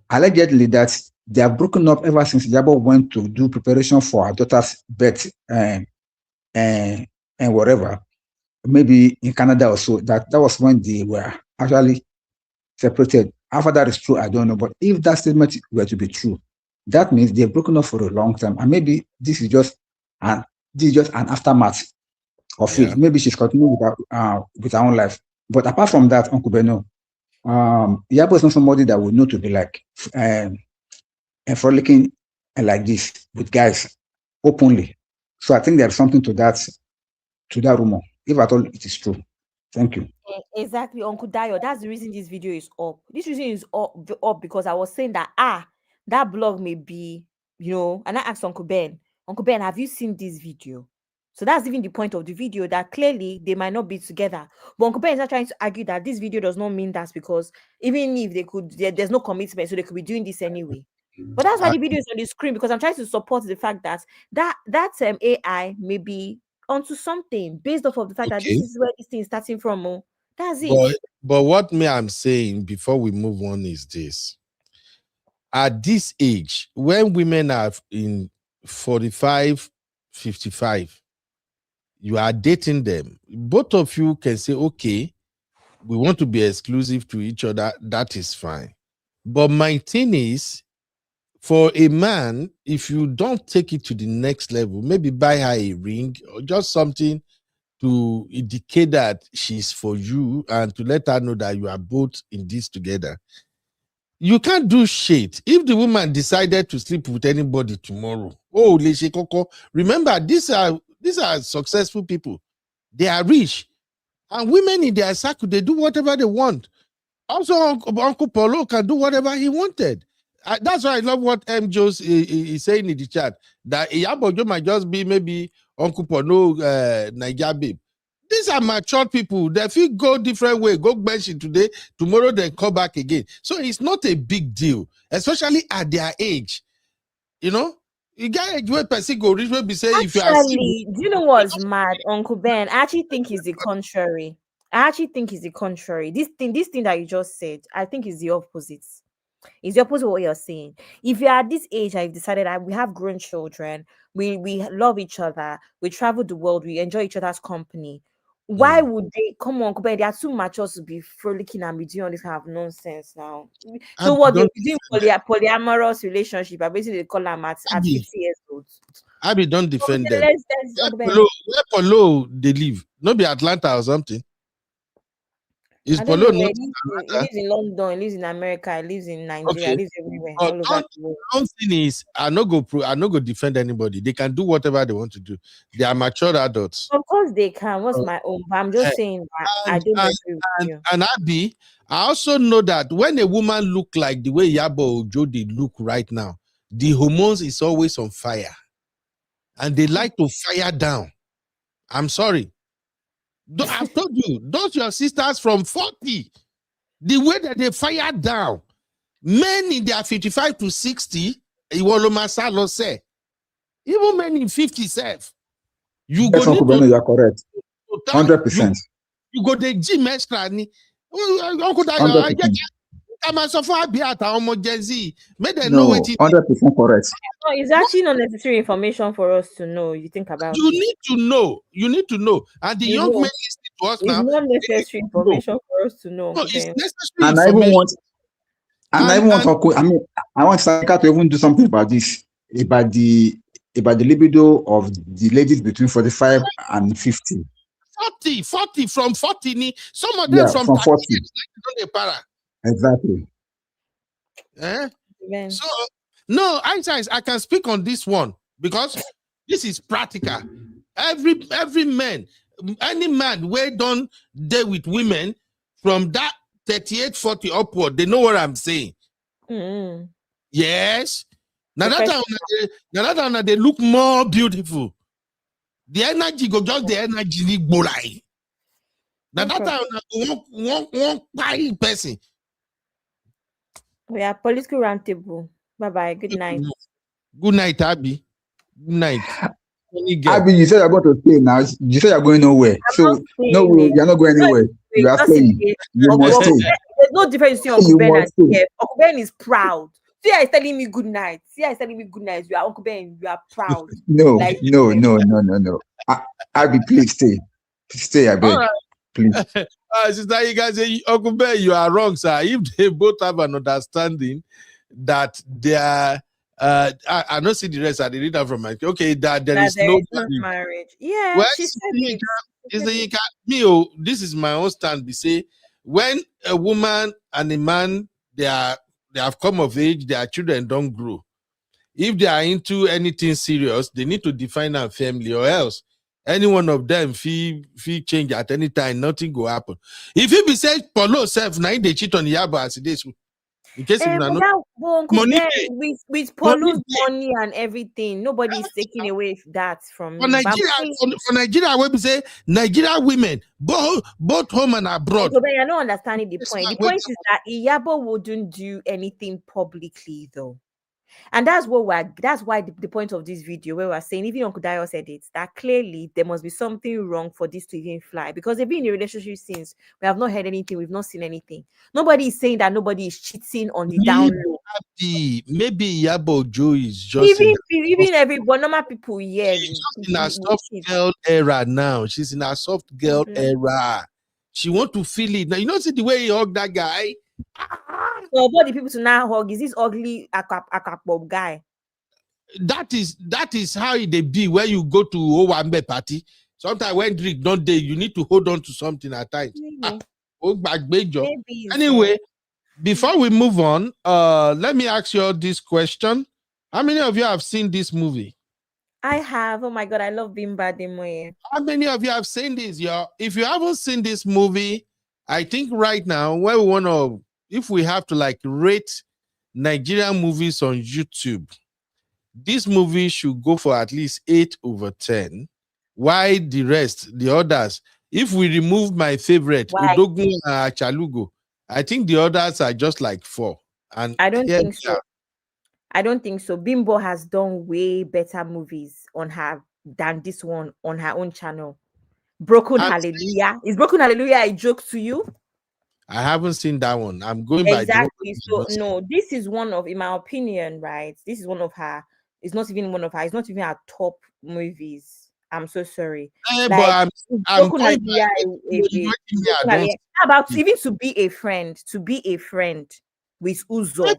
allegedly that they have broken up ever since Iyabo went to do preparation for her daughter's birth and whatever, maybe in Canada or so. That was when they were actually separated. After that is true, I don't know. But if that statement were to be true, that means they've broken up for a long time, and maybe this is just an aftermath of it. Maybe she's continuing with her own life. But apart from that, Uncle Beno, Iyabo is not somebody that would know to be like frolicking like this with guys openly. So I think there's something to that rumor, if at all it is true. Thank you. Exactly, Uncle Dayo. That's the reason this video is up. This reason is up because I was saying that that blog may be, and I asked Uncle Ben, have you seen this video? So that's even the point of the video, that clearly they might not be together. But Uncle Ben is not trying to argue that this video does not mean that, because even if they could, there's no commitment, so they could be doing this anyway. But that's why the video is on the screen, because I'm trying to support the fact that AI may be onto something based off of the fact that this is where this thing is starting from. That's it. But what I'm saying before we move on is this. At this age, when women are in 45, 55, you are dating them, both of you can say, okay, we want to be exclusive to each other. That is fine. But my thing is, for a man, if you don't take it to the next level, maybe buy her a ring or just something to indicate that she's for you and to let her know that you are both in this together. You can't do shit. If the woman decided to sleep with anybody tomorrow, remember, these are successful people. They are rich. And women in their circle, they do whatever they want. Also, Uncle Polo can do whatever he wanted. That's why I love what M. Jones is saying in the chat, that Iyabo Ojo might just be maybe Uncle Polo Niger babe. These are mature people. They feel go different way, go bench it today, tomorrow they come back again. So it's not a big deal, especially at their age. You get where person go reach where be say if you are actually, do you know what's mad, Uncle Ben? I actually think it's the contrary. This thing that you just said, I think is the opposite. It's the opposite of what you're saying. If you're at this age and you've decided that we have grown children, we love each other, we travel the world, we enjoy each other's company, why would they come on? They are too mature to be frolicking and be doing all this kind of nonsense now. So what they're doing polyamorous relationship, I basically call them at 50 years old. Abby, don't defend them. Where Polo they live? Not be Atlanta or something. Is Polo not? He lives in London, he lives in America, he lives in Nigeria, he lives everywhere. All over the world. One thing is, I no go defend anybody. They can do whatever they want to do. They are mature adults. Of course they can. What's my own? But I'm just saying that I don't agree with you. And Abby, I also know that when a woman look like the way Iyabo Ojo they look right now, the hormones is always on fire. And they like to fire down. I'm sorry. I've told you, those your sisters from 40, the way that they fire down, Men in their 55 to 60, Iwoloma say, even men in 50 self, you Yes, go Uncle need to Beno, you are correct. 100%. you go the gym extra ni. Uncle Dayo, I get 100%. I'm a so far be at our Gen Z. Make them know what No, 100% correct. No, it's actually not necessary information for us to know. You think about you it. need to know. You need to know. And the You young know, men listening to us it's now, not they need necessary to know. information for us to know. No, Uncle it's Ben. necessary And I even information. want, and I even want to, I want Saka to even do something about this, about the libido of the ladies between 45 and 50. 40 from 40 ni. Some of them Yeah, from from 30 40. years, like they para. Exactly. So no, I can speak on this one because this is practical. Every man, any man where done there with women from that 38, 40 upward, they know what I'm saying. Yes. Now that time they look more beautiful. The energy go just the energy need bolai. Now that time one pie person. We are political roundtable. Bye bye. Good night. Good night, Abby. Good night. Abby, you said you're going to stay now. You said you're going nowhere. So no, you're not going anywhere. You are staying. You must stay. There's no difference between Uncle Ben and TF. Uncle Ben is proud. See, is telling me good night. See, is telling me good night. You are Uncle Ben. You are proud. No, like, no. Abby, please stay. Stay, I beg. Please. Sister, you guys say, Uncle Ben, you are wrong, sir. If they both have an understanding that they are, I don't see the rest. I did that from my okay. That there is no marriage. Yeah, well, she said it. This is my own stand. We say when a woman and a man they have come of age, their children don't grow. If they are into anything serious, they need to define a family, or else any one of them feel change at any time, nothing go happen. If you be say Polo self, now they cheat on Iyabo as this. In case you know, money with Polo's money and everything, nobody is taking away that from for Nigeria, when we say Nigeria women, both home and abroad. So you're not understanding the point. The point is that Iyabo wouldn't do anything publicly, though. And that's why the point of this video where we're saying, even Uncle Dayo said it, that clearly there must be something wrong for this to even fly, because they've been in a relationship since. We have not heard anything, we've not seen anything. Nobody is saying that nobody is cheating on the down low. Maybe Iyabo Ojo is just even everyone, normal people, yeah. She's just in a soft girl era now. She's in a soft girl era. She want to feel it. Now, you know, see the way he hugged that guy. So what the people to now hug is this ugly akapop guy. That is how they be when you go to Owambe party. Sometimes when drink don't day, you need to hold on to something at times. Anyway, before we move on, let me ask you all this question. How many of you have seen this movie? I have. Oh my God, I love Bimba Demoye. How many of you have seen this? If you haven't seen this movie, I think right now, where we want to, if we have to like rate Nigerian movies on YouTube, this movie should go for at least 8/10. Why the rest, the others? If we remove my favorite, Udogun and Chalugo, I think the others are just like 4. And I don't think so. I don't think so. Bimbo has done way better movies on her than this one on her own channel. Broken Hallelujah. Is Broken Hallelujah a joke to you? I haven't seen that one. I'm going exactly. So no, this is one of, in my opinion, right? This is one of her. It's not even one of her. It's not even her top movies. I'm so sorry. But I'm Broken Hallelujah. How about even to be a friend with Uzo?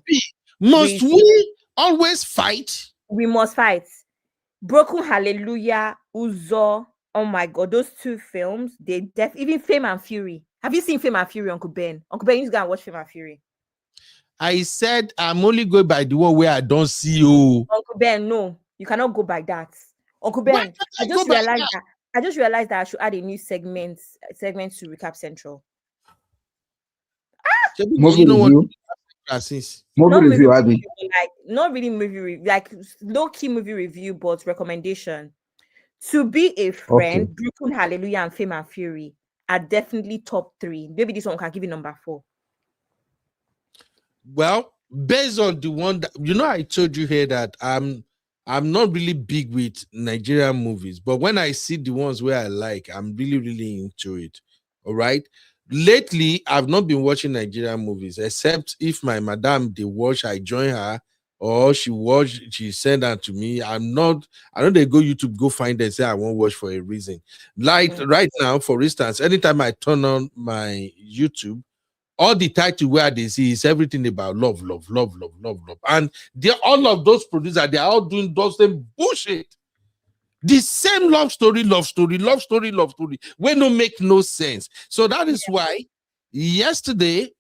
Must we always fight? We must fight. Broken Hallelujah, Uzo. Oh my God, those two films, they even Fame and Fury. Have you seen Fame and Fury, Uncle Ben? Uncle Ben, you need to go and watch Fame and Fury. I said I'm only going by the one where I don't see you. Uncle Ben, no, you cannot go by that. Uncle Ben, I just realized that I should add a new segment to Recap Central. Movie review. Movie review, Abby. Not really movie review, like low-key movie review, but recommendation. To Be a Friend, Broken Hallelujah, and Fame and Fury are definitely top 3. Maybe this one can give you number 4. Well, based on the one that I told you here that I'm not really big with Nigerian movies, but when I see the ones where I like, I'm really, really into it. All right. Lately, I've not been watching Nigerian movies, except if my madam they watch, I join her, or she send that to me. I know they go YouTube, go find and say I won't watch for a reason. Like right now, for instance, anytime I turn on my YouTube, all the title where they see is everything about love, love, love, love, love, love. And all of those producers, they are all doing those same bullshit. The same love story, love story, love story, love story, when no make no sense. So that is why yesterday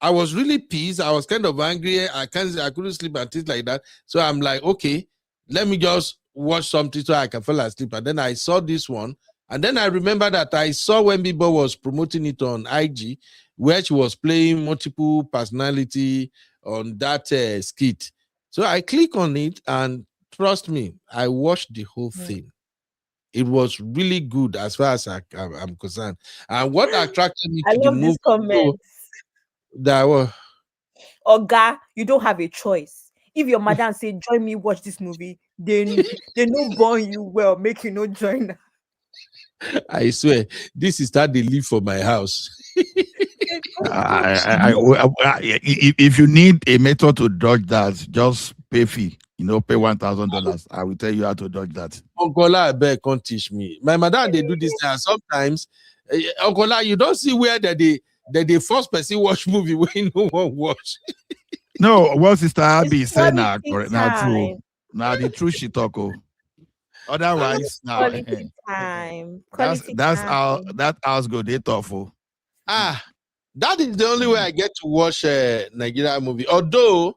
I was really pissed. I was kind of angry. I couldn't sleep and things like that. So I'm like, okay, let me just watch something so I can fall asleep. And then I saw this one. And then I remember that I saw when Bibo was promoting it on IG, where she was playing multiple personality on that skit. So I click on it, and trust me, I watched the whole thing. It was really good as far as I'm concerned. And what attracted me I to the love movie, this comment. that was, Oga, you don't have a choice. If your madam say join me watch this movie, then they no born you well, make you no join her. I swear, this is how they live for my house. If you need a method to dodge that, just pay fee. Pay $1,000. I will tell you how to dodge that. Uncle I beg, can't teach me. My mother they do this, and sometimes Uncle, you don't see where that the first person watch movie when no one watch. No, what Sister Abby said now, quality correct? Now true. time. Now the truth she talk. Otherwise, now Quality time. that's Quality that's time. how that house go they thoughtful. That is the only way I get to watch a Nigerian movie. Although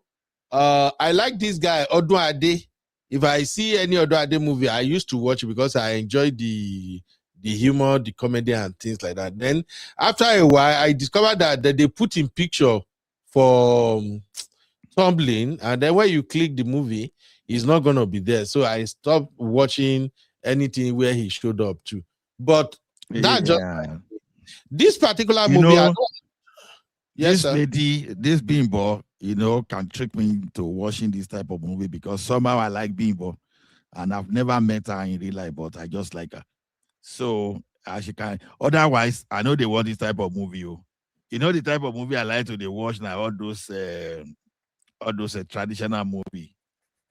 I like this guy, Odun Ade. If I see any Odun Ade movie, I used to watch it because I enjoy the humor, the comedy, and things like that. Then after a while, I discovered that they put in picture for tumbling, and then when you click the movie, he's not gonna be there. So I stopped watching anything where he showed up too. But that just this particular movie, I don't. Yes, this sir. lady, this bimbo, can trick me into watching this type of movie because somehow I like bimbo, and I've never met her in real life, but I just like her. So she can. Otherwise, I know they want this type of movie. The type of movie I like to they watch now. All those traditional movie,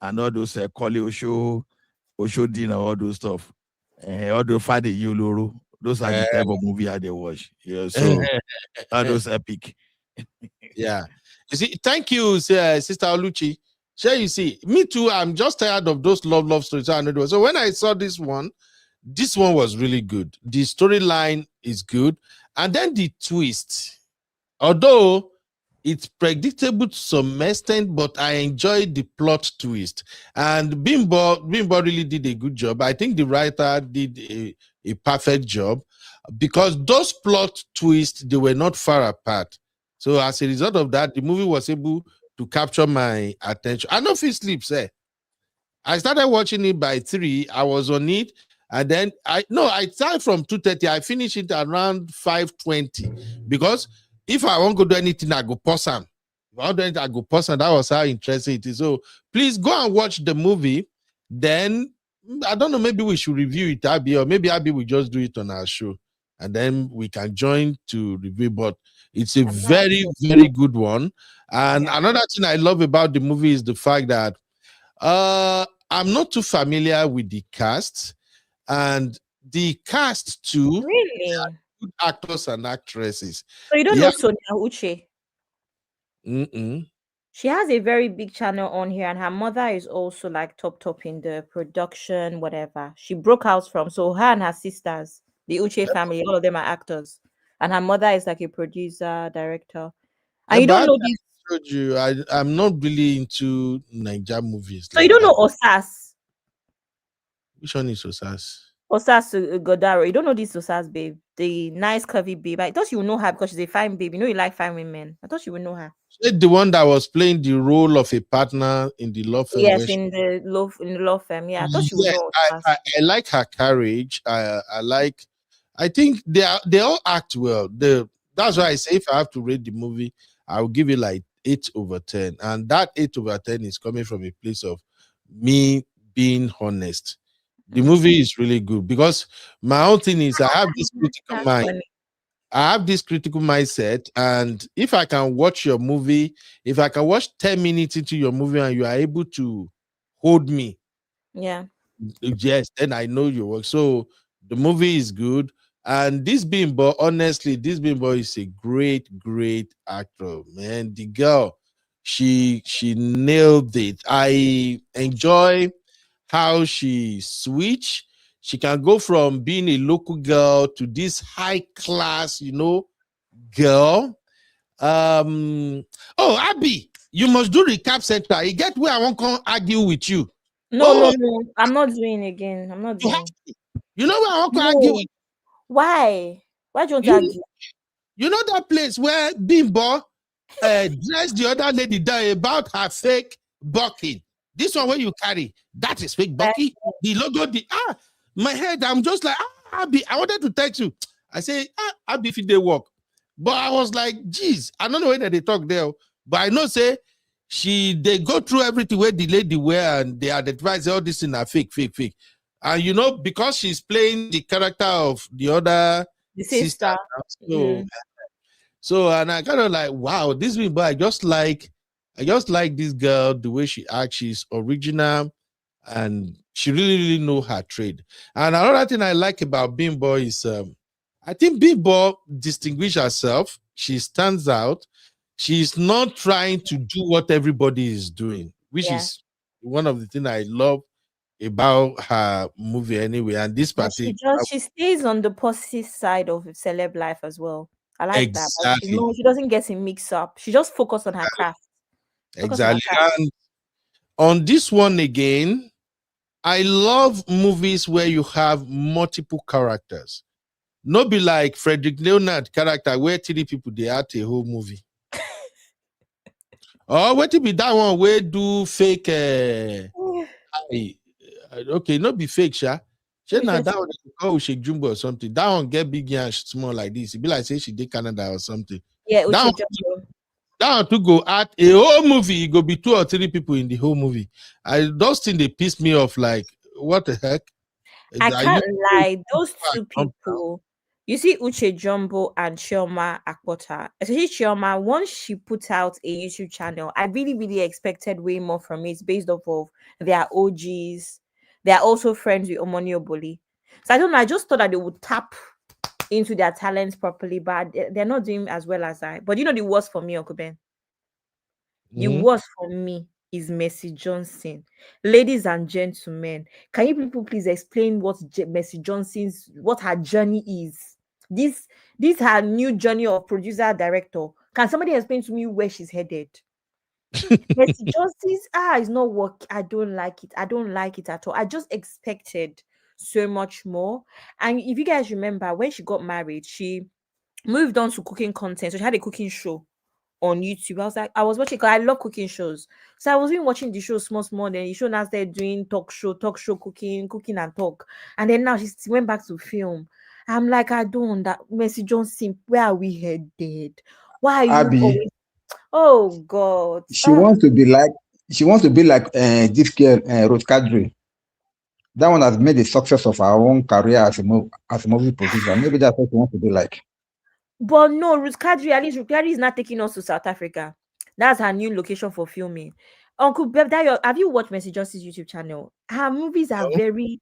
and all those Kole Osho dinner, all those stuff. All those Fade Yuluru. Those are the type of movie I they watch. Yeah, so all those epic. Yeah. You see, thank you, Sister Oluchi. Sure, you see, me too. I'm just tired of those love stories. So when I saw this one was really good. The storyline is good, and then the twist. Although it's predictable to some extent, but I enjoyed the plot twist. And Bimbo really did a good job. I think the writer did a perfect job because those plot twists, they were not far apart. So as a result of that, the movie was able to capture my attention. I know if he sleeps, I started watching it by 3. I was on it. And then I started from 2:30. I finished it around 5:20 because if I won't go do anything, I go pause them. If I don't do anything, I go pause them. That was how interesting it is. So please go and watch the movie. Then I don't know, maybe we should review it, Abby, or maybe Abby will just do it on our show, and then we can join to review. But it's a very, very good one. And another thing I love about the movie is the fact that I'm not too familiar with the cast. And the cast too, really good actors and actresses. So you don't know Sonia Uche? Mm-mm. She has a very big channel on here, and her mother is also like top in the production, whatever. She broke out from, so her and her sisters, the Uche family, all of them are actors, and her mother is like a producer, director. And you don't know this. I told you, I'm not really into Niger movies. So you don't know Osas? Which one is Osas? Osas Godaro. You don't know this Osas babe, the nice curvy babe. I thought you would know her because she's a fine babe. You know you like fine women. I thought you would know her. The one that was playing the role of a partner in the law firm. Yes, in the law firm. Yeah, I thought you would know. I like her courage. I think they all act well. That's why I say if I have to rate the movie, I will give it like 8/10. And that 8/10 is coming from a place of me being honest. The movie is really good because my own thing is I have this critical mind. I have this critical mindset, and if I can watch your movie, if I can watch 10 minutes into your movie and you are able to hold me, yeah, yes, then I know your work. So the movie is good. And this Bimbo, honestly, this Bimbo is a great actor, man. The girl, she nailed it. I enjoy how she switch. She can go from being a local girl to this high class, girl. Oh, Abby, you must do recap center. You get where I won't come argue with you. No, I'm not doing again. I'm not doing. You know where I want to argue with? Why? Why don't you argue? You know that place where Bimbo dressed the other lady there about her fake bucking. This one where you carry, that is fake bucky. The logo, my head, I'm just like, Abby, I wanted to text you. I say, Abby, if they work. But I was like, geez, I don't know whether they talk there. But I know, say, they go through everything where the lady wear and they advise all this in a fake. And because she's playing the character of the other sister. So and I kind of like, wow, this Bimbo, I just like this girl, the way she acts. She's original and she really know her trade. And another thing I like about Bimbo is I think Bimbo distinguishes herself. She stands out. She's not trying to do what everybody is doing, which is one of the things I love about her movie anyway. And this party, she stays on the positive side of celeb life as well. I like that. She doesn't get in mix up. She just focuses on her craft. Exactly. And on this one again, I love movies where you have multiple characters. Not be like Frederick Leonard character where 3 people they act a whole movie. Or what to be that one where do fake okay, not be fake, Sha. Now that one call Shake Jumbo or something. That one get big and small like this. It be like say she did Canada or something. Yeah, that one to go at a whole movie, it go be 2 or 3 people in the whole movie. Those things they piss me off. Like, what the heck? I can't lie, those 2 people. You see Uche Jumbo and Chioma Akpota. Especially Chioma, once she put out a YouTube channel, I really expected way more from it based off of their OGs. They are also friends with Omoni Oboli. So I don't know, I just thought that they would tap into their talents properly, but they're not doing as well as I. But the worst for me, Uncle Ben? The worst for me is Mercy Johnson. Ladies and gentlemen, can you people please explain what Mercy Johnson's, what her journey is? This her new journey of producer director. Can somebody explain to me where she's headed? Mercy Johnson's is not work. I don't like it. I don't like it at all. I just expected so much more. And if you guys remember, when she got married, she moved on to cooking content. So she had a cooking show on YouTube. I was watching because I love cooking shows. So I was even watching the show small. Then the show now started doing talk show, cooking and talk. And then now she went back to film. I'm like, I don't that Mercy Johnson, where are we headed? Why are you Abby, always... Oh God. She wants to be like this girl, Ruth Kadri. That one has made a success of her own career as a movie producer. Maybe that's what she wants to be like. But no, Ruth Kadri, at least Ruth Kadri is not taking us to South Africa. That's her new location for filming. Uncle Beb, have you watched Mercy Johnson's YouTube channel? Her movies are very...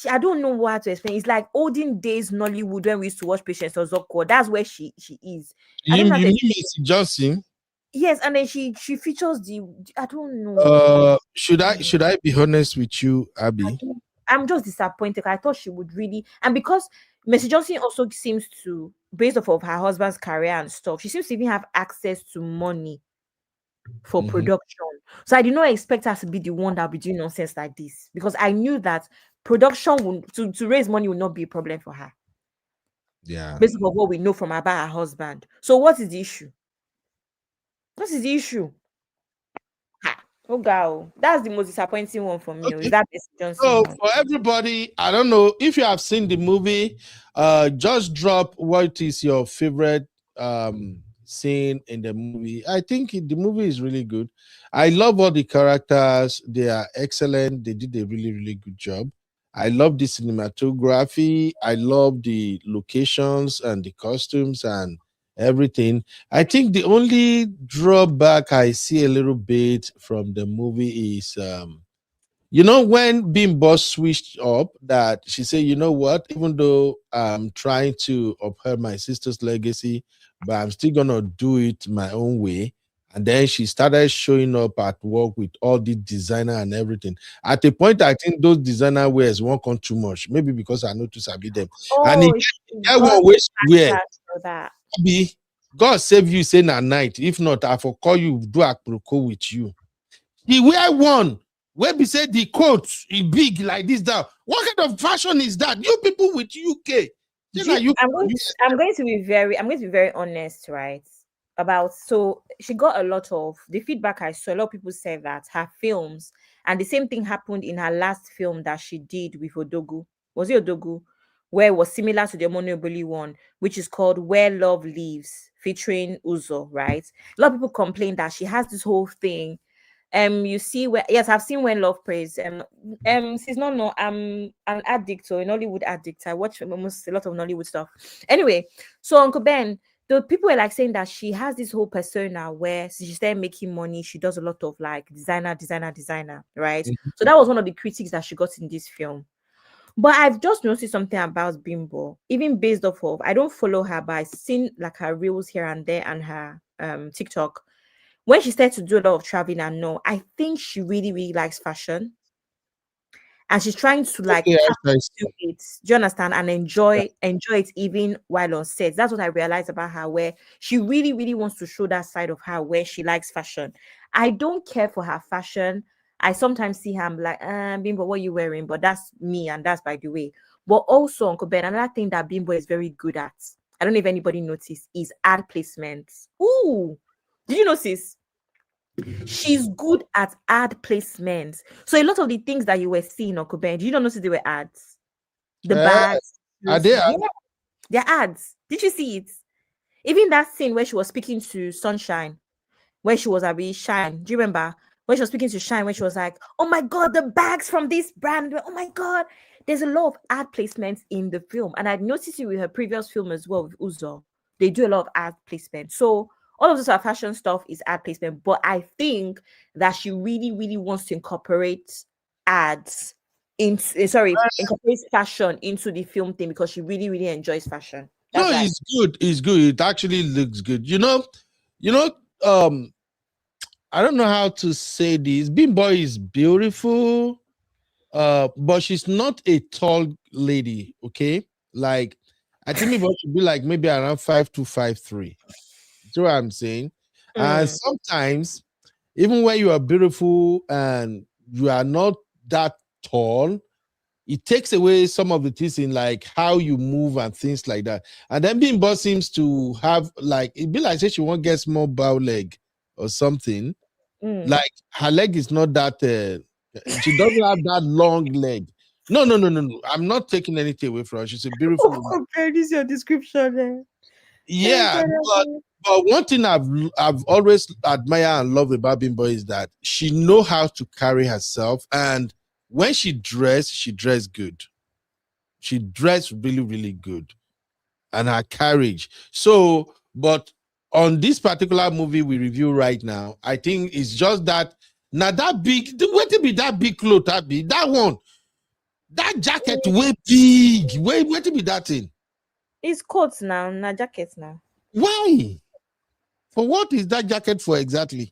I don't know what to explain. It's like olden days Nollywood when we used to watch Patience Ozoko. That's where she is. You mean Mercy Johnson? Yes, and then she features I don't know. Should I be honest with you, Abby? I'm just disappointed. I thought she would really, and because Mercy Johnson also seems to, based off of her husband's career and stuff, she seems to even have access to money for production. So I did not expect her to be the one that would be doing nonsense like this, because I knew that production to raise money would not be a problem for her. Yeah. Based on what we know from about her husband. So what is the issue? What is the issue? Oh God, that's the most disappointing one for me. Okay. Is that Mercy Johnson? So for everybody, I don't know if you have seen the movie. Just drop what is your favorite seen in the movie. I think the movie is really good. I love all the characters. They are excellent. They did a really, really good job. I love the cinematography. I love the locations and the costumes and everything. I think the only drawback I see a little bit from the movie is when Bimbo switched up, that she said, you know what, even though I'm trying to uphold my sister's legacy, but I'm still gonna do it my own way. And then she started showing up at work with all the designer and everything. At a point, I think those designer wears won't come too much. Maybe because I know to sabi them. And Oh, I God, won't waste wear. for that. God save you, say na night. If not, I for call you, do a protocol with you. He wear one where we say the coat is big like this. That what kind of fashion is that? You people with UK. I'm going to be very honest, right? So she got a lot of the feedback I saw. A lot of people said that her films, and the same thing happened in her last film that she did with Odogu. Was it Odogu? Where it was similar to the Monoboli one, which is called Where Love Lives, featuring Uzo, right? A lot of people complain that she has this whole thing. You see where, yes, I've seen When Love Prays. She's not, no, I'm an addict or a Nollywood addict. I watch almost a lot of Nollywood stuff. Anyway, so Uncle Ben, the people were like saying that she has this whole persona where she started making money. She does a lot of like designer, right? So that was one of the critiques that she got in this film. But I've just noticed something about Bimbo, even based off of, I don't follow her, but I've seen like her reels here and there and her TikTok. When she started to do a lot of traveling, and no, I think she really, really likes fashion. And she's trying to like tap into it, do you understand? And enjoy it even while on set. That's what I realized about her, where she really, really wants to show that side of her where she likes fashion. I don't care for her fashion. I sometimes see her, I'm like, Bimbo, what are you wearing? But that's me, and that's by the way. But also, Uncle Ben, another thing that Bimbo is very good at, I don't know if anybody noticed, is ad placements. Ooh, did you notice? She's good at ad placements. So a lot of the things that you were seeing, Uncle Ben, did you not notice they were ads? The bags. Are they ads? Yeah, they're ads. Did you see it? Even that scene where she was speaking to Sunshine, where she was Shine. Do you remember? When she was speaking to Shine, when she was like, oh my God, the bags from this brand. Oh my God. There's a lot of ad placements in the film. And I'd noticed it with her previous film as well, with Uzo. They do a lot of ad placement. So all of this are fashion stuff is ad placement. But I think that she really, really wants to incorporate incorporate fashion into the film thing because she really, really enjoys fashion. No, it's good. It's good. It actually looks good. I don't know how to say this. Bimbo is beautiful, but she's not a tall lady. Okay, like I think Bimbo should be like maybe around 5'2", 5'3". See what I'm saying? And sometimes, even when you are beautiful and you are not that tall, it takes away some of the things in like how you move and things like that. And then Bimbo seems to have like, it'd be like say she won't get small bow leg or something. Like her leg is not that, she doesn't have that long leg. No. I'm not taking anything away from her. She's a beautiful woman. This is your description there. Yeah, but one thing I've always admired and loved about Bimbo is that she knows how to carry herself, and when she dressed good. She dressed really, really good, and her carriage. So, but on this particular movie we review right now, I think it's just that now that big, what to be that big cloth, that one, that jacket way big, where to be that thing? It's coats now, not jackets now. Why? For what is that jacket for exactly?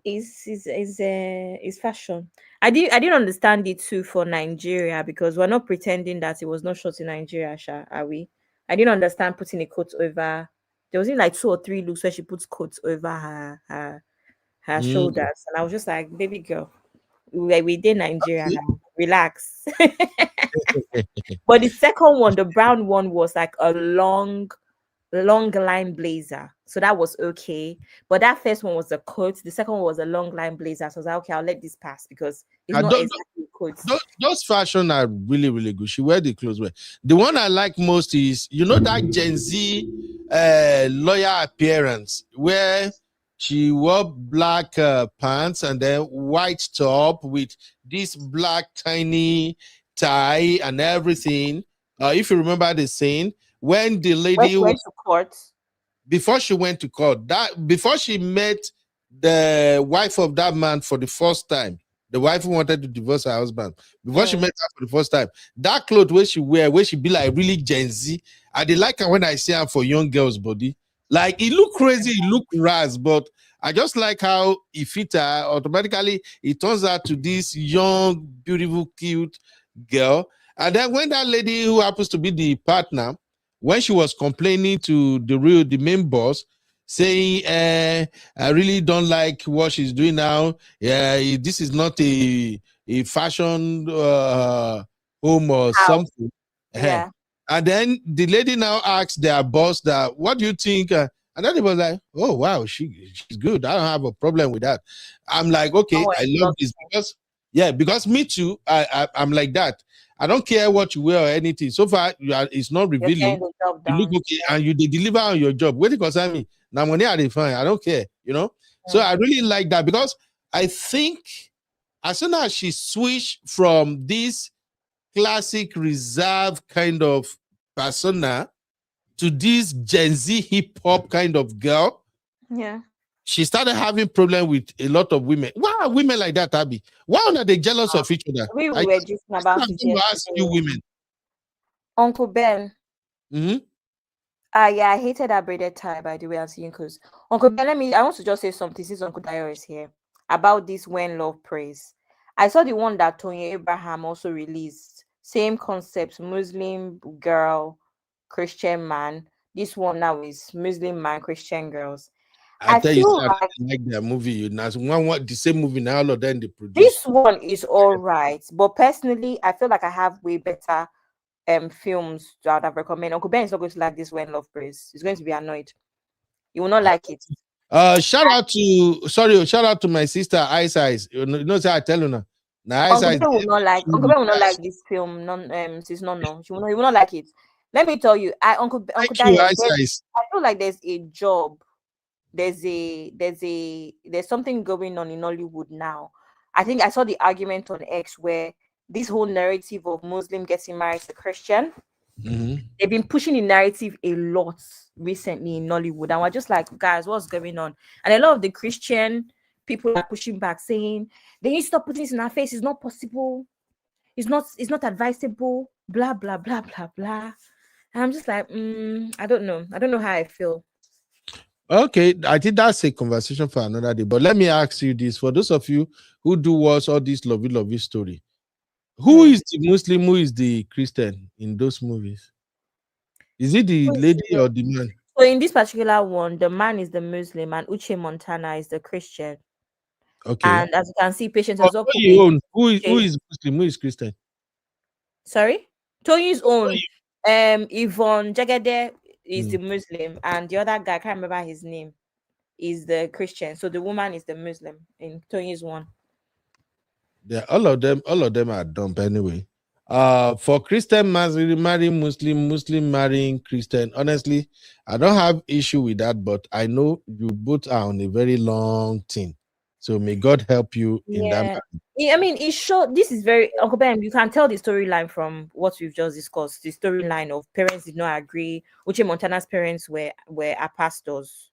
It's fashion. I didn't understand it too for Nigeria because we're not pretending that it was not shot in Nigeria, are we? I didn't understand putting a coat over. There was like 2 or 3 looks where she puts coats over her shoulders, and I was just like, baby girl, we did Nigeria now. Relax. But the second one, the brown one, was like a long line blazer, so that was okay. But that first one was a coat, the second one was a long line blazer, so I was like, okay, I'll let this pass because it's not exactly coats. Those fashion are really, really good. She wear the clothes well. The one I like most is, that Gen Z lawyer appearance where she wore black pants and then white top with this black tiny tie and everything. If you remember the scene when the lady When she went to court. Before she went to court, before she met the wife of that man for the first time, the wife who wanted to divorce her husband, before she met her for the first time, that clothes where she be like really Gen Z. I did like her when I see her for young girls' body. Like it look crazy, it look ras, but I just like how it fit her. Automatically, it turns out to this young, beautiful, cute girl. And then when that lady who happens to be the partner, when she was complaining to the main boss, saying, I really don't like what she's doing now. Yeah, this is not a fashion home or something. Yeah. And then the lady now asks their boss that, what do you think? And then they was like, oh, wow, she's good. I don't have a problem with that. I'm like, okay, I love this because me too, I'm like that. I don't care what you wear or anything. So far, it's not revealing. You look okay and you deliver on your job. What concern me? Now money are fine. I don't care, you know. So I really like that because I think as soon as she switched from this classic reserved kind of persona to this Gen Z hip hop kind of girl, yeah, she started having problem with a lot of women. Why are women like that, Abby? Why are they jealous of each other? We were just about to ask you women. Uncle Ben. Mm-hmm. Yeah, I hated that braided tie, by the way, I'm seeing because Uncle Ben, I want to just say something since Uncle Dio is here about this When Love Prays. I saw the one that Tony Abraham also released. Same concept, Muslim girl, Christian man. This one now is Muslim man, Christian girls. I tell you, I like that movie. One the same movie now, all of them they produce. This one is all right, but personally, I feel like I have way better films that I've recommended. Uncle Ben is not going to like this When Love Prays. He's going to be annoyed. He will not like it. Shout out to my sister Ice Ice. You know, I tell you now. Now Uncle Ben will not like. Uncle Ben will not like this film. She will not like it. Let me tell you, Uncle Daniel, I feel like there's a job. There's something going on in Nollywood now. I think I saw the argument on X where this whole narrative of Muslim getting married to Christian, they've been pushing the narrative a lot recently in Nollywood, and we're just like, guys, what's going on? And a lot of the Christian people are pushing back, saying they need to stop putting this in our face. It's not possible. It's not advisable. Blah blah blah blah blah. And I'm just like, I don't know how I feel. Okay, I think that's a conversation for another day. But let me ask you this: for those of you who do watch all this lovey story, who is the Muslim, who is the Christian in those movies? Is it the lady or the man? So in this particular one, the man is the Muslim and Uche Montana is the Christian. Okay. And as you can see, Patience Ozoku. Who is Muslim? Who is Christian? Sorry? Toyi's own. Yvonne Jagade is the Muslim, and the other guy, I can't remember his name, is the Christian. So the woman is the Muslim in Toyi's one. Yeah, all of them are dumb anyway. For Christian marrying Muslim marrying Christian, honestly, I don't have issue with that, but I know you both are on a very long thing. So may God help you in that. I mean, it's short. This is very Uncle Ben. You can tell the storyline from what we've just discussed. The storyline of parents did not agree. Uche Montana's parents were pastors.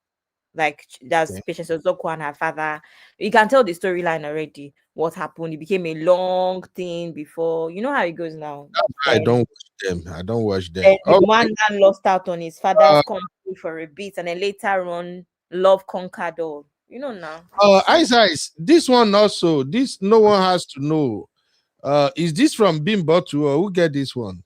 Like that's Patience Ozoku and her father. You can tell the storyline already. What happened? It became a long thing before. You know how it goes now. I don't watch them. The one man lost out on his father's company for a bit, and then later on, love conquered all. You know now. Ice. This one also. This no one has to know. Is this from Bimbo too, or who get this one?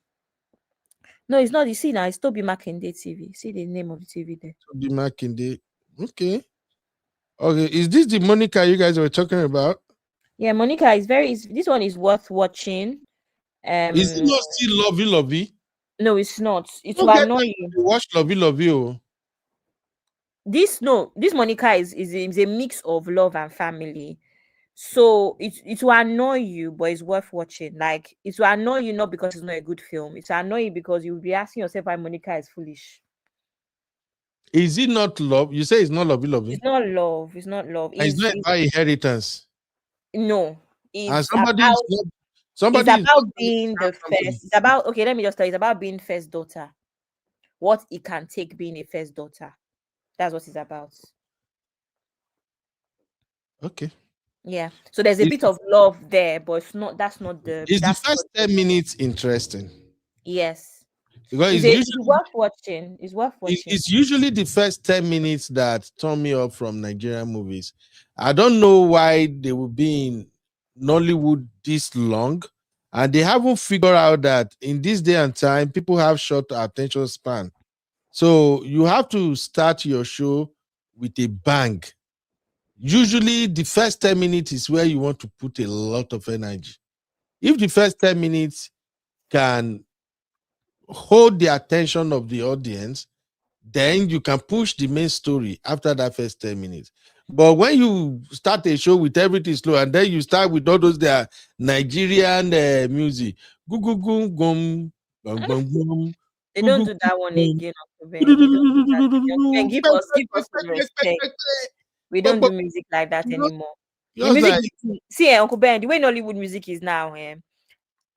No, it's not. You see now, it's Toby Makinde TV. See the name of the TV there. Toby Makinde. Okay. Is this the Monica you guys were talking about? Yeah, Monica is this one is worth watching. Is it not still lovey? No, it's not. It will annoy you. Watch lovey. This Monica is a mix of love and family. So it will annoy you, but it's worth watching. Like it will annoy you not because it's not a good film. It will annoy you because you will be asking yourself why Monica is foolish. Is it not love? You say it's not lovey. It's not love. It's not love. It's not about inheritance. No. And It's about being the first. It's about, okay, let me just tell you, it's about being first daughter. What it can take being a first daughter. That's what it's about. Okay. Yeah. So there's a bit of love there, but it's not. That's not the. Is the first 10 minutes interesting? Yes. Because it's worth watching. It's worth watching. It's usually the first 10 minutes that turn me up from Nigerian movies. I don't know why they will be in Nollywood this long, and they haven't figured out that in this day and time, people have short attention span. So you have to start your show with a bang. Usually the first 10 minutes is where you want to put a lot of energy. If the first 10 minutes can hold the attention of the audience, then you can push the main story after that first 10 minutes. But when you start a show with everything slow, and then you start with all those Nigerian music, go, go, go, gum, gum, gum, gum. They don't do that one again. Give us some respect. We don't do music like that anymore. The music see, Uncle Ben, the way Nollywood music is now,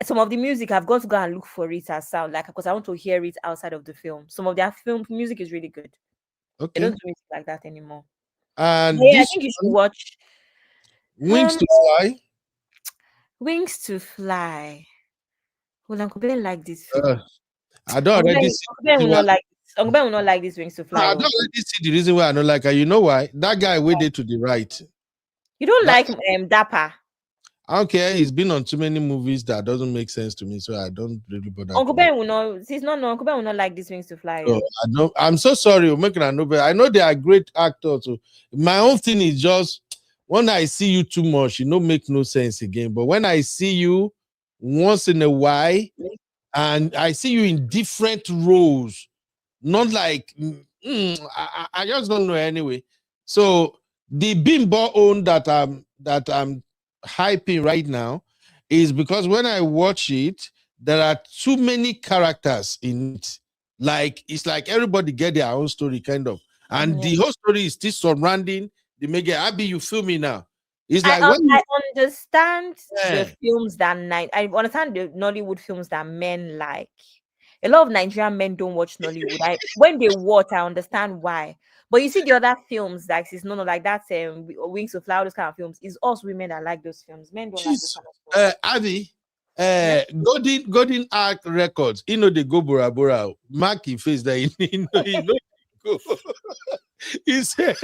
some of the music I've got to go and look for it as sound, like, because I want to hear it outside of the film. Some of their film music is really good. Okay. They don't do music like that anymore. And I think you should watch Wings to Fly. Wings to Fly. Well, Uncle Ben like this film. I don't already see. Uncle Ben will not like this Wings to Fly. I don't already see the reason why I don't like her. You know why? That guy waited to the right. You don't like Dapper? I don't care. He's been on too many movies that doesn't make sense to me, so I don't really bother. Uncle Ben will not. Uncle Ben will not like this Wings to Fly. So I don't. I'm so sorry. You're making a novel. I know they are great actors. So my own thing is just when I see you too much, make no sense again. But when I see you once in a while, and I see you in different roles, not like I just don't know anyway. So the bimbo own that I'm hyping right now is because when I watch it, there are too many characters in it. Like it's like everybody get their own story, kind of, and the whole story is still surrounding the mega. Abby, you feel me now? It's like I understand the films that I understand the Nollywood films that men like. A lot of Nigerian men don't watch Nollywood. When they watch, I understand why. But you see the other films, like it's like that Wings to Fly, those kind of films, it's us women that like those films. Men don't like those kind of films. Abby, Golden Arc Records, they go Bora Bora, mark your face there, go. He said,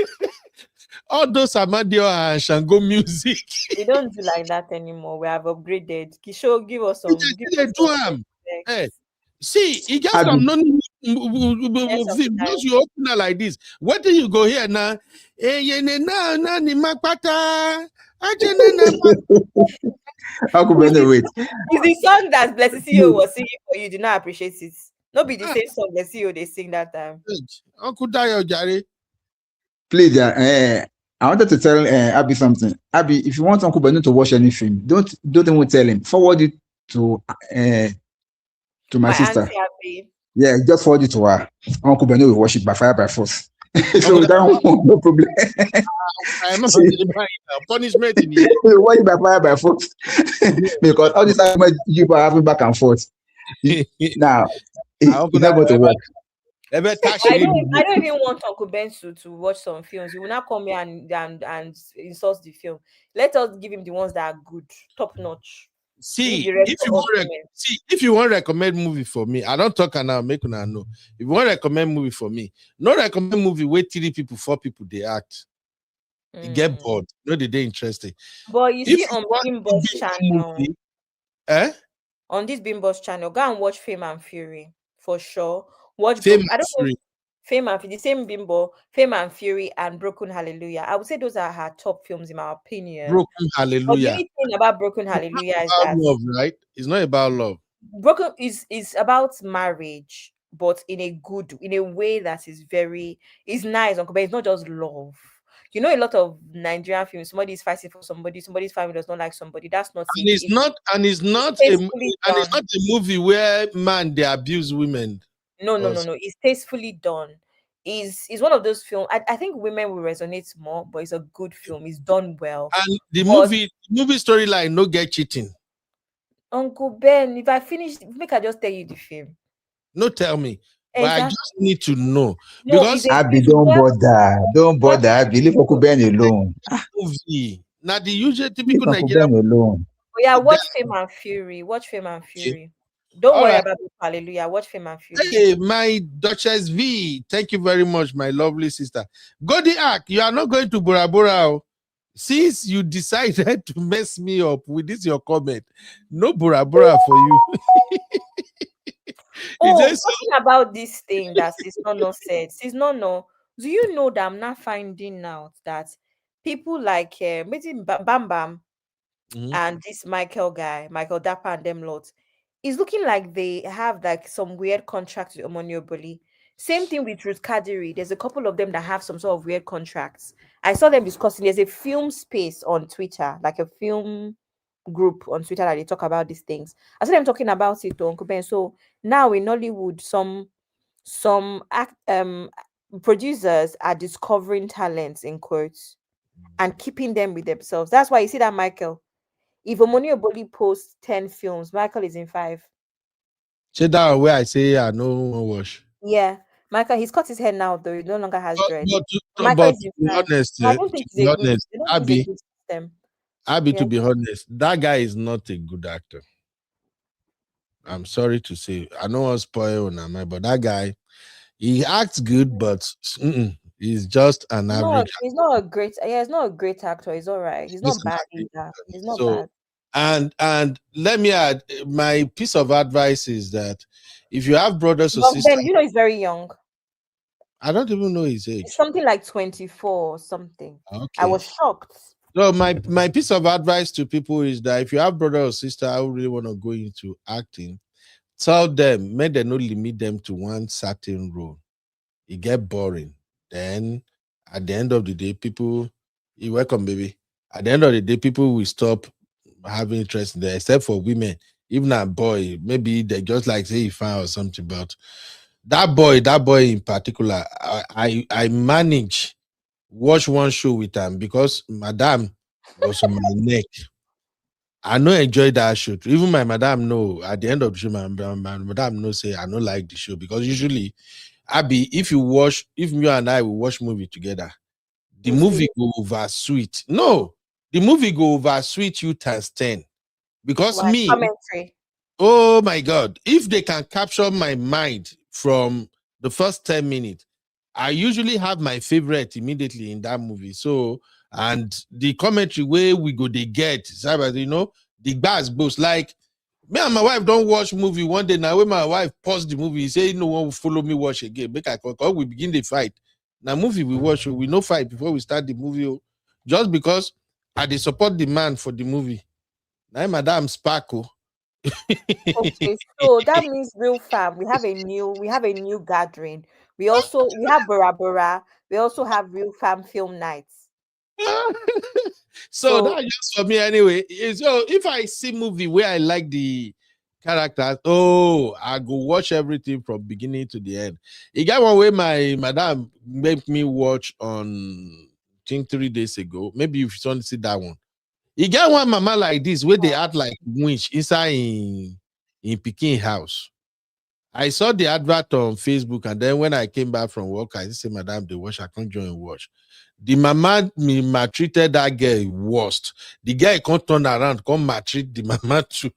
all those Amadio and Shango music. We don't do like that anymore. We have upgraded. Kisho, give us some. See, it just some because you open her like this. What do you go here now? Uncle Ben, wait. It's the song that Blessed CEO was singing for you. Do not appreciate it. Not be the same song Blessed CEO they sing that time. Uncle Dayo Jare. Please, I wanted to tell Abby something. Abby, if you want Uncle Ben to watch anything, don't even tell him. Forward it to my sister. Auntie, yeah, just forward it to her. Uncle Ben will watch it by fire by force. So that one, no problem. I'm not punishment in here. Watch it by fire by force. Because all this argument you are having back and forth. Now, it's not going to work. I don't even want Uncle Ben to watch some films. He will not come here and insult the film. Let us give him the ones that are good, top notch. See, if you want to recommend movie for me, I don't talk now, make una know. If you want to recommend movie for me, not recommend movie where 3 people, 4 people they act. You get bored. No, they interesting. But you see on Bimbo's channel, on this Bimbo's channel, go and watch Fame and Fury for sure. Watch Fame and Fury. Fame and Fury, the same Bimbo, Fame and Fury, and Broken Hallelujah. I would say those are her top films in my opinion. Broken Hallelujah. But the only thing about Broken Hallelujah is that love, right? It's not about love. Broken is about marriage, but in a way that is nice, Uncle, but it's not just love. You know, a lot of Nigerian films, somebody is fighting for somebody's family does not like somebody. That's not and it. It's not a movie where man they abuse women. No. It's tastefully done. is one of those films. I think women will resonate more, but it's a good film. It's done well. And the But movie storyline no get cheating. Uncle Ben, if I finish, make I just tell you the film. No, tell me. But I Exactly. just need to know No, because Abby, don't bother. Don't bother, Abby. Leave Uncle Ben alone. movie. Now the usual Leave typical Uncle Nigerian. Ben alone. Oh, yeah, watch That- Fame and Fury. Watch Fame and Fury. Don't All worry right. about the Hallelujah. Watch Fame and Fury. Hey, my Duchess V. Thank you very much, my lovely sister. Godi Ak, you are not going to Bora Bora. Oh. Since you decided to mess me up with this your comment, no Bora Bora for you. Oh, Is this talking about this thing that Sis Nono said. Sis Nono, do you know that I'm not finding out that people like maybe Bam Bam and this Michael guy, Michael Dapper and them lots, is looking like they have like some weird contract with Omonioboli. Same thing with Ruth Kadiri. There's a couple of them that have some sort of weird contracts. I saw them discussing. There's a film space on Twitter, like a film group on Twitter that they talk about these things. I saw them talking about it, Uncle Ben. So now in Nollywood, some producers are discovering talents in quotes and keeping them with themselves. That's why you see that Michael. If Omoni Oboli posts 10 films, Michael is in 5. say that where I say I no wash. Yeah. Michael, he's cut his hair now, though. He no longer has dread. Michael But is to in be 5. honest, I don't think it's a good. I don't think it's a good system. Abby, Yeah. to be honest, that guy is not a good actor. I'm sorry to say. I know I'll spoil on him, but that guy, he acts good, but he's just an No, average. he's not a great. Yeah, he's not a great actor. He's all right. He's not bad either. He's not So, bad. and let me add, my piece of advice is that if you have brothers or But sisters, Ben, you know, he's very young. I don't even know his age. It's something like 24 or something. Okay. I was shocked. So my piece of advice to people is that if you have brother or sister who really want to go into acting, tell them, may they not limit them to one certain role. It get boring. Then at the end of the day, people, you welcome, baby. At the end of the day, people will stop having interest in there, except for women. Even a boy, maybe they just like say if I or something. But that boy in particular, I manage watch one show with him because madam was on my neck. I no enjoy that show. Even my madam know at the end of the show, my madam know say I don't like the show because usually, Abby, if you and I will watch movie together, the movie go over sweet. No, the movie go over sweet you times 10 because Like me. commentary. Oh my God! If they can capture my mind from the first 10 minutes, I usually have my favorite immediately in that movie. So, and the commentary where we go, they get, the bars both like me and my wife don't watch movie one day. Now, when my wife paused the movie, he say, no one will follow me watch again. Make I call, we begin the fight. Now, movie we watch, we no fight before we start the movie. Just because I dey support the man for the movie. Now, madam sparkle. Okay, so that means real fam. We have a new gathering. We have Bora Bora. We also have real fam film nights. So that's just for me anyway. So if I see movie where I like the characters, I go watch everything from beginning to the end. You got one way my madam made me watch on I think 3 days ago. Maybe if you want to see that one. You got one mama like this where they act like winch inside in Peking house. I saw the advert on Facebook, and then when I came back from work, I said, Madam, they watch, I can't join watch. The mama me maltreated that girl worst. The guy can't turn around, come maltreat the mama too.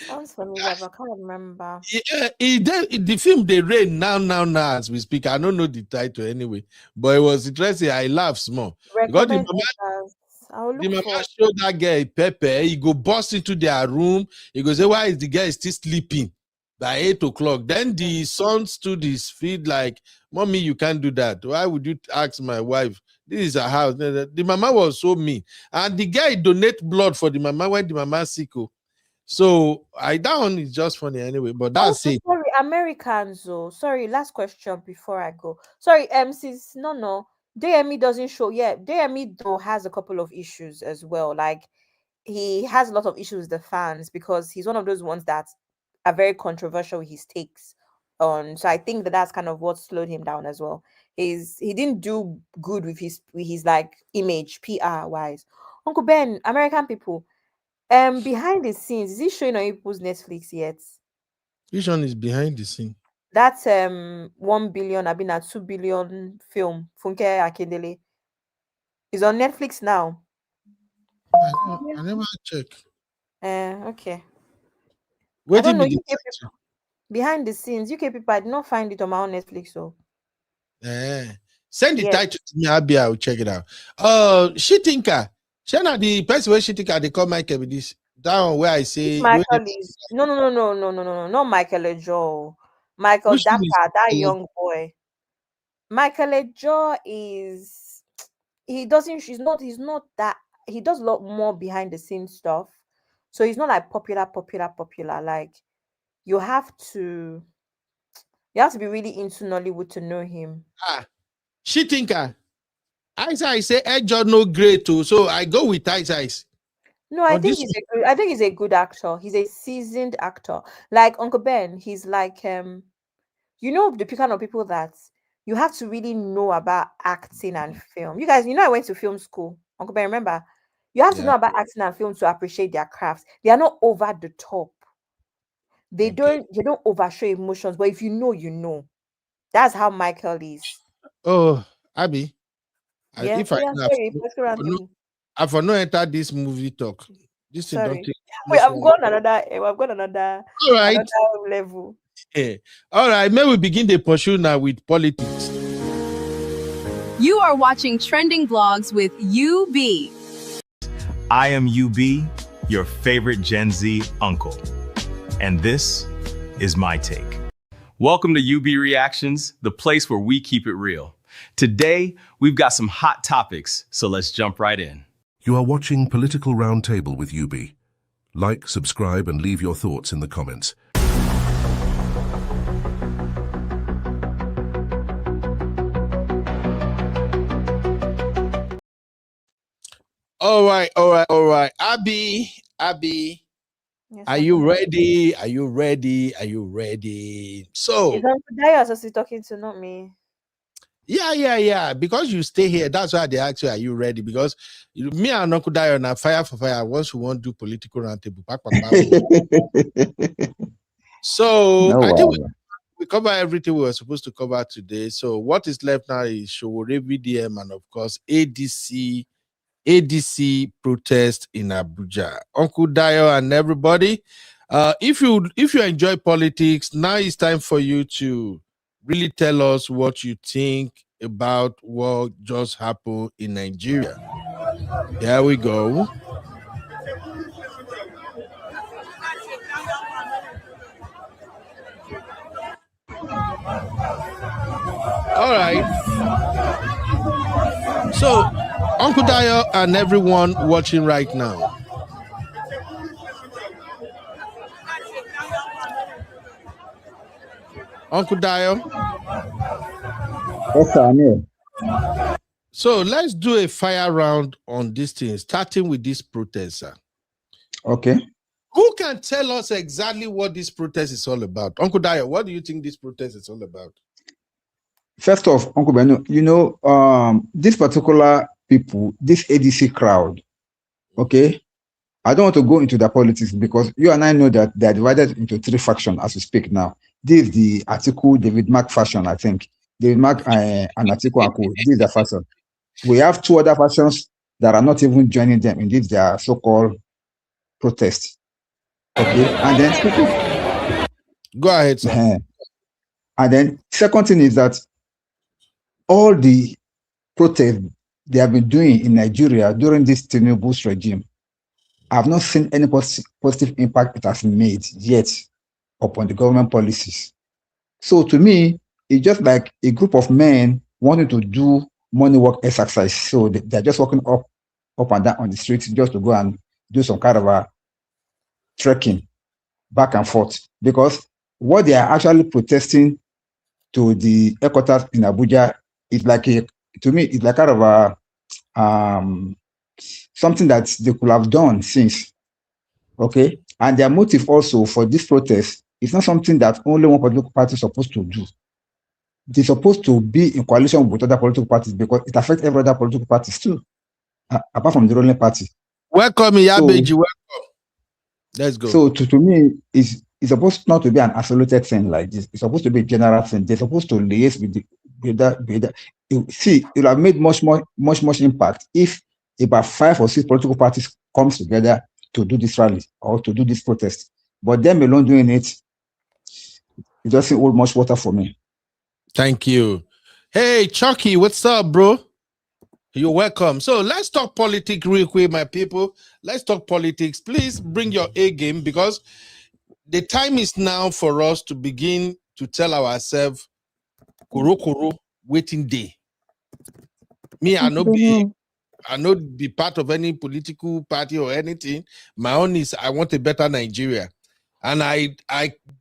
Sounds familiar, but I can't remember. Yeah, the film they rain now as we speak. I don't know the title anyway, but it was interesting. I laughed small because Recommend the mama showed that girl pepper. He go bust into their room. He goes, say, why is the girl still sleeping by 8 o'clock? Then the son stood his feet like, mommy, you can't do that. Why would you ask my wife? This is her house. The mama was so mean. And the guy donate blood for the mama when the mama sick. So that one is just funny anyway, but that's it. Sorry, Americans though. Sorry, last question before I go. Sorry, sis, no. DME doesn't show. Yeah, DME though has a couple of issues as well. Like he has a lot of issues with the fans because he's one of those ones that are very controversial with his takes on. So I think that that's kind of what slowed him down as well. He didn't do good with his like image PR wise. Uncle Ben, American people, behind the scenes, is he showing on people's Netflix yet? Which one is behind the scene? That's 1 billion, I've been at 2 billion film. Funke Akindele is on Netflix now. I never check. Okay. Where I don't know. did UK people, behind the scenes, UK people, I did not find it on my own Netflix. So send the title to me, Abby, I will check it out. She thinker. Shana, the person where she thinker, they call Michael with this. That one where I say Michael is no, not Michael Ojo. Michael Dapper, that young boy. Michael Ojo is he's not that he does a lot more behind the scenes stuff. So he's not like popular. Like you have to be really into Nollywood to know him. She thinker. I say Edge no great too, so I go with Ice. No, I think he's a good actor. He's a seasoned actor. Like Uncle Ben, he's like the kind of people that you have to really know about acting and film. You guys, I went to film school. Uncle Ben, remember? You have to know about acting and film to appreciate their crafts. They are not over the top. They don't overshow emotions, but if you know, you know. That's how Michael is. Oh, Abby. Yeah, if I no enter this movie talk. This thing don't take. Wait, I've got another. All right. Another level. Yeah. All right. May we begin the pursuit now with politics. You are watching Trending Vlogs with UB. I am UB, your favorite Gen Z uncle. And this is my take. Welcome to UB Reactions, the place where we keep it real. Today, we've got some hot topics, so let's jump right in. You are watching Political Roundtable with UB. Like, subscribe, and leave your thoughts in the comments. All right. Abby. Yes, are you ready? So, is Uncle Dio talking to, not me? Yeah. Because you stay here, that's why they ask you, are you ready? Because me and Uncle Dio are fire for fire once we want to do political roundtable. So, no, I think we cover everything we were supposed to cover today. So, what is left now is Sowore, VDM, and of course, ADC protest in Abuja. Uncle Dio and everybody, if you enjoy politics, now it's time for you to really tell us what you think about what just happened in Nigeria. Here we go. All right. So, Uncle Dio and everyone watching right now. Uncle Dio. Yes, sir, I'm here. So let's do a fire round on this thing, starting with this protest, sir. Okay. Who can tell us exactly what this protest is all about? Uncle Dio, what do you think this protest is all about? First off, Uncle Beno, this particular people, this ADC crowd, okay, I don't want to go into the politics because you and I know that they are divided into three factions as we speak now. This is the Atiku David Mark faction, I think. David Mark and Atiku Aku, this is the faction. We have two other factions that are not even joining them in this their so-called protest. Okay, and then go ahead, sir. And then second thing is that all the protests they have been doing in Nigeria during this Tinubu's regime, I have not seen any positive impact it has made yet upon the government policies. So to me, it's just like a group of men wanting to do money work exercise. So they're just walking up and down on the streets just to go and do some kind of a trekking back and forth. Because what they are actually protesting to the headquarters in Abuja is like to me, it's like kind of a something that they could have done since. Okay. And their motive also for this protest It's not something that only one political party is supposed to do. They're supposed to be in coalition with other political parties because it affects every other political parties too, apart from the ruling party. Welcome, Iyabeji. Welcome. Let's go. So to me, it's supposed not to be an isolated thing like this. It's supposed to be a general thing. They're supposed to liaise with that. See, it will have made much impact if about 5 or 6 political parties comes together to do this rally or to do this protest. But them alone doing it doesn't hold much water for me. Thank you. Hey, Chucky, what's up, bro? You're welcome. So let's talk politics real quick, my people. Let's talk politics. Please bring your A game because the time is now for us to begin to tell ourselves, Kuro, waiting day. Me, I not be part of any political party or anything. My own is I want a better Nigeria. And I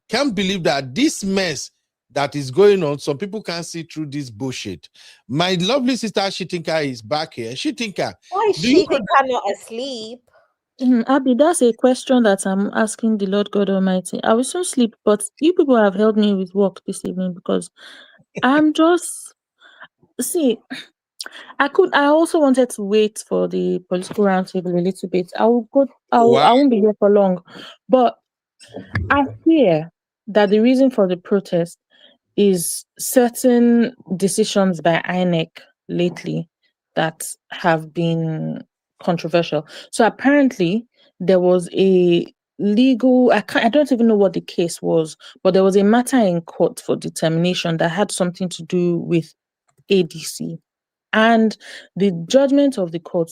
can't believe that this mess that is going on, some people can't see through this bullshit. My lovely sister Shitinka is back here. Shitinka, why is Shitinka not asleep? Abby, that's a question that I'm asking the Lord God Almighty. I will soon sleep, but you people have helped me with work this evening because I'm just I also wanted to wait for the political roundtable a little bit. I won't be here for long, but I fear that the reason for the protest is certain decisions by INEC lately that have been controversial. So apparently there was a legal, I don't even know what the case was, but there was a matter in court for determination that had something to do with ADC. And the judgment of the court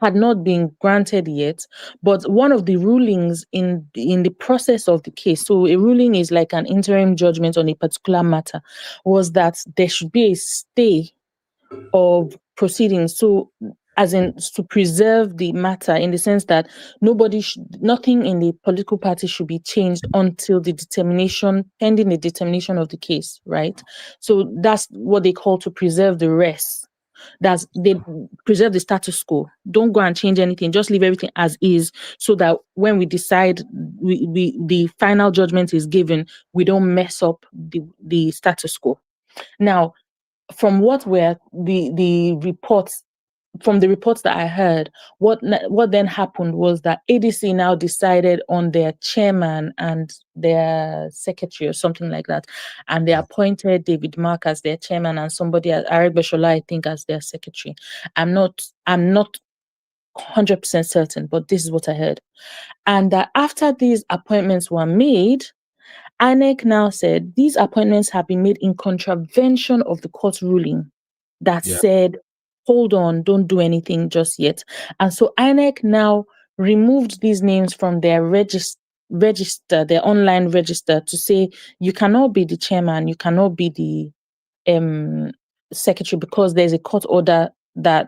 had not been granted yet, but one of the rulings in the process of the case, so a ruling is like an interim judgment on a particular matter, was that there should be a stay of proceedings. So as in to preserve the matter in the sense that nothing in the political party should be changed until pending the determination of the case, right? So that's what they call to preserve the rest. That's they preserve the status quo. Don't go and change anything. Just leave everything as is, so that when we decide, the final judgment is given, we don't mess up the status quo. Now, from what were the reports. From the reports that I heard, what then happened was that ADC now decided on their chairman and their secretary or something like that, and they appointed David Mark as their chairman and somebody as Aregbesola, I think, as their secretary. I'm not 100% certain, but this is what I heard. And that after these appointments were made, INEC now said these appointments have been made in contravention of the court ruling that said, hold on, don't do anything just yet. And so INEC now removed these names from their register, their online register, to say you cannot be the chairman, you cannot be the secretary, because there's a court order that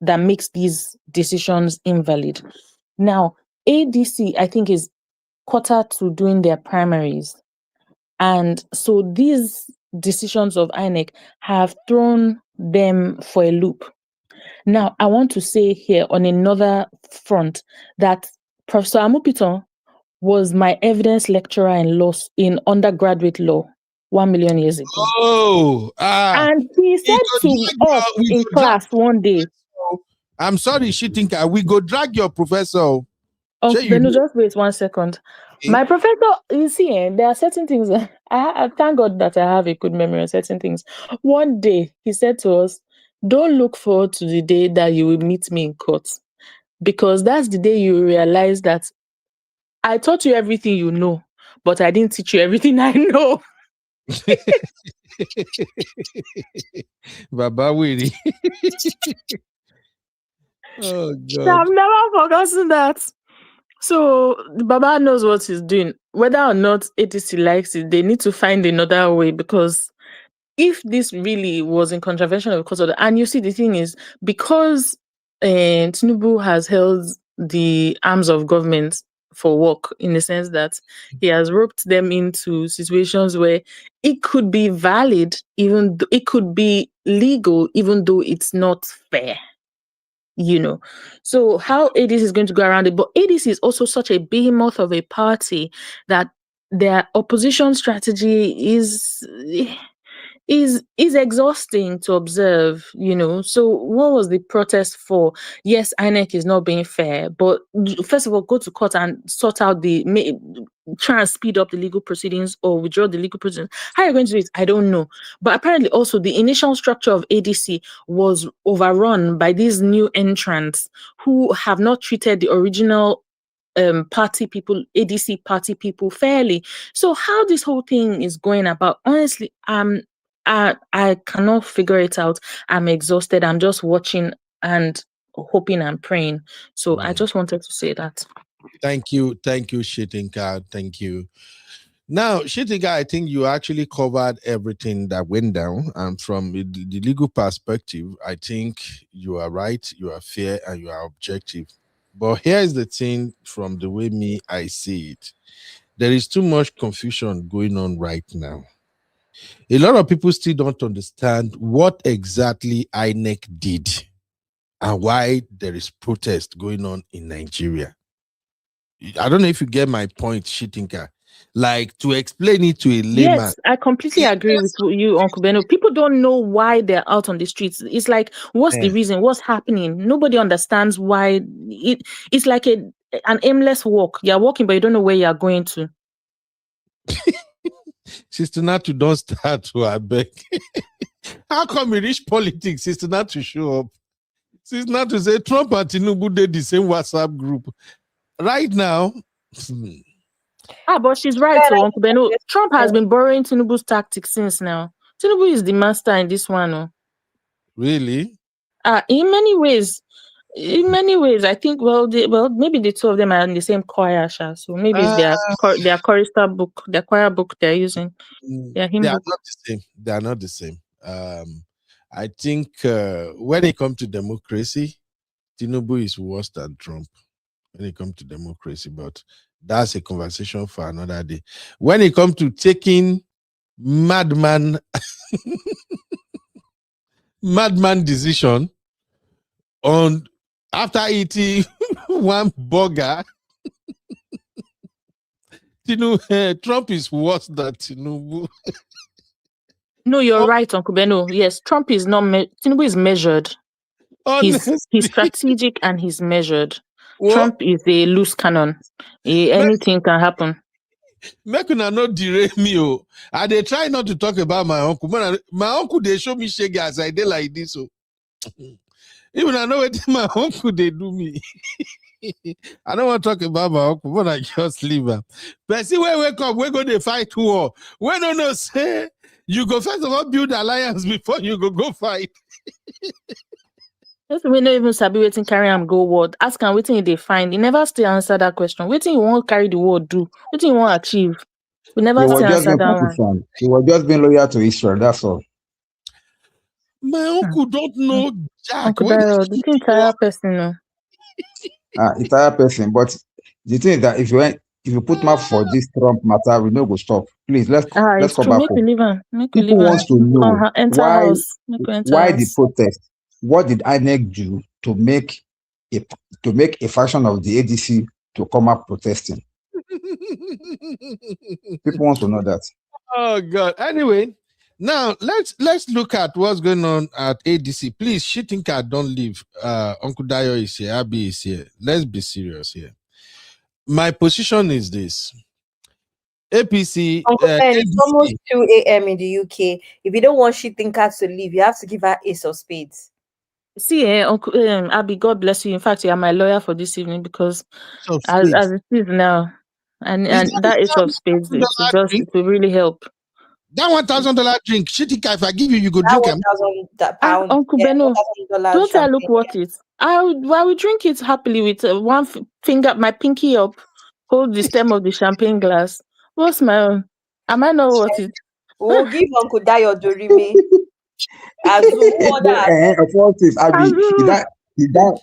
makes these decisions invalid. Now, ADC, I think, is quarter to doing their primaries. And so these decisions of INEC have thrown them for a loop. Now, I want to say here on another front that Professor Amupiton was my evidence lecturer in undergraduate law 1 million years ago. And he said to us in class one day, I'm sorry, Shitinka, we go drag your professor. Just wait 1 second. My professor, you see, there are certain things. I thank God that I have a good memory on certain things. One day, he said to us, don't look forward to the day that you will meet me in court, because that's the day you realize that I taught you everything you know, but I didn't teach you everything I know. Baba Willie. Oh, God. I've never forgotten that. So Baba knows what he's doing. Whether or not ATC likes it, they need to find another way, because if this really was in contravention of the court order, and you see, the thing is, because Tinubu has held the arms of government for work, in the sense that he has roped them into situations where it could be valid, even though it could be legal, even though it's not fair. So how ADC is going to go around it, but ADC is also such a behemoth of a party that their opposition strategy is exhausting to observe, So what was the protest for? Yes, INEC is not being fair, but first of all, go to court and sort out try and speed up the legal proceedings or withdraw the legal proceedings. How are you going to do it? I don't know. But apparently also the initial structure of ADC was overrun by these new entrants who have not treated the original party people, ADC party people fairly. So how this whole thing is going about, honestly, I cannot figure it out. I'm exhausted. I'm just watching and hoping and praying. So I just wanted to say that. Thank you, Shitinka. Thank you. Now, Shitinka, I think you actually covered everything that went down. And from the legal perspective, I think you are right, you are fair, and you are objective. But here's the thing from the way I see it. There is too much confusion going on right now. A lot of people still don't understand what exactly INEC did and why there is protest going on in Nigeria. I don't know if you get my point, Shitinka. Like, to explain it to a layman. Yes, I completely agree with you, Uncle Beno. People don't know why they're out on the streets. It's like, what's the reason? What's happening? Nobody understands why. It's like an aimless walk. You're walking, but you don't know where you're going to. Sister Natu, don't start to I beg. How come we reach politics? Sister Natu show up. Sister Natu say Trump and Tinubu did the same WhatsApp group. Right now. But she's right, so Uncle Beno. Trump has been borrowing Tinubu's tactics since now. Tinubu is the master in this one. Oh. Really? In many ways. I think, maybe the two of them are in the same choir, so maybe it's their chorister book, their choir book they're using. Their hymn book. Not the same. They are not the same. I think when it comes to democracy, Tinubu is worse than Trump when it comes to democracy, but that's a conversation for another day. When it comes to taking madman decision on after eating one burger, Trump is worse than Tinubu. No, you're right, Uncle Beno. Yes, Trump is not. Tinubu is measured. He's strategic and he's measured. What? Trump is a loose cannon. Anything can happen. Make una not derail me. I they try not to talk about my uncle. My uncle they show me shaggy as I did like this. Even I know what my uncle they do me. I don't want to talk about my uncle, but I just leave him. But see, when we wake up, we're going to fight war. We don't know, say, you go first of all build alliance before you go fight. We don't even sabi waiting carry am go word. Ask him waiting they find. He never still answer that question. Waiting you won't carry the word do. Waiting you won't achieve. We never still answer that one. He was just being loyal to Israel. That's all. My uncle don't know Jack. Uncle Daryl, the entire person, no. Entire person. But the thing is that if you put mouth for this Trump matter, we no go stop. Please let's come back home. People want to know why the protest. What did INEC do to make a faction of the ADC to come up protesting? People want to know that. Oh God. Anyway, now let's look at what's going on at ADC. Please, Shitinka, don't leave. Uncle Dayo is here. Abi is here. Let's be serious here. My position is this. APC. It's almost 2 a.m. in the UK. If you don't want Shitinka to leave, you have to give her ace of spades. See, Uncle Abby, God bless you. In fact, you are my lawyer for this evening because as it is now, and that ace of spades, it will really help. That $1,000 drink, Shitinka, if I give you, you go drink them. Uncle Beno, don't I look worth it? I will drink it happily with one finger, my pinky up, hold the stem of the champagne glass. What's my own? Am I not worth it? We'll give Uncle Dayo Dorime.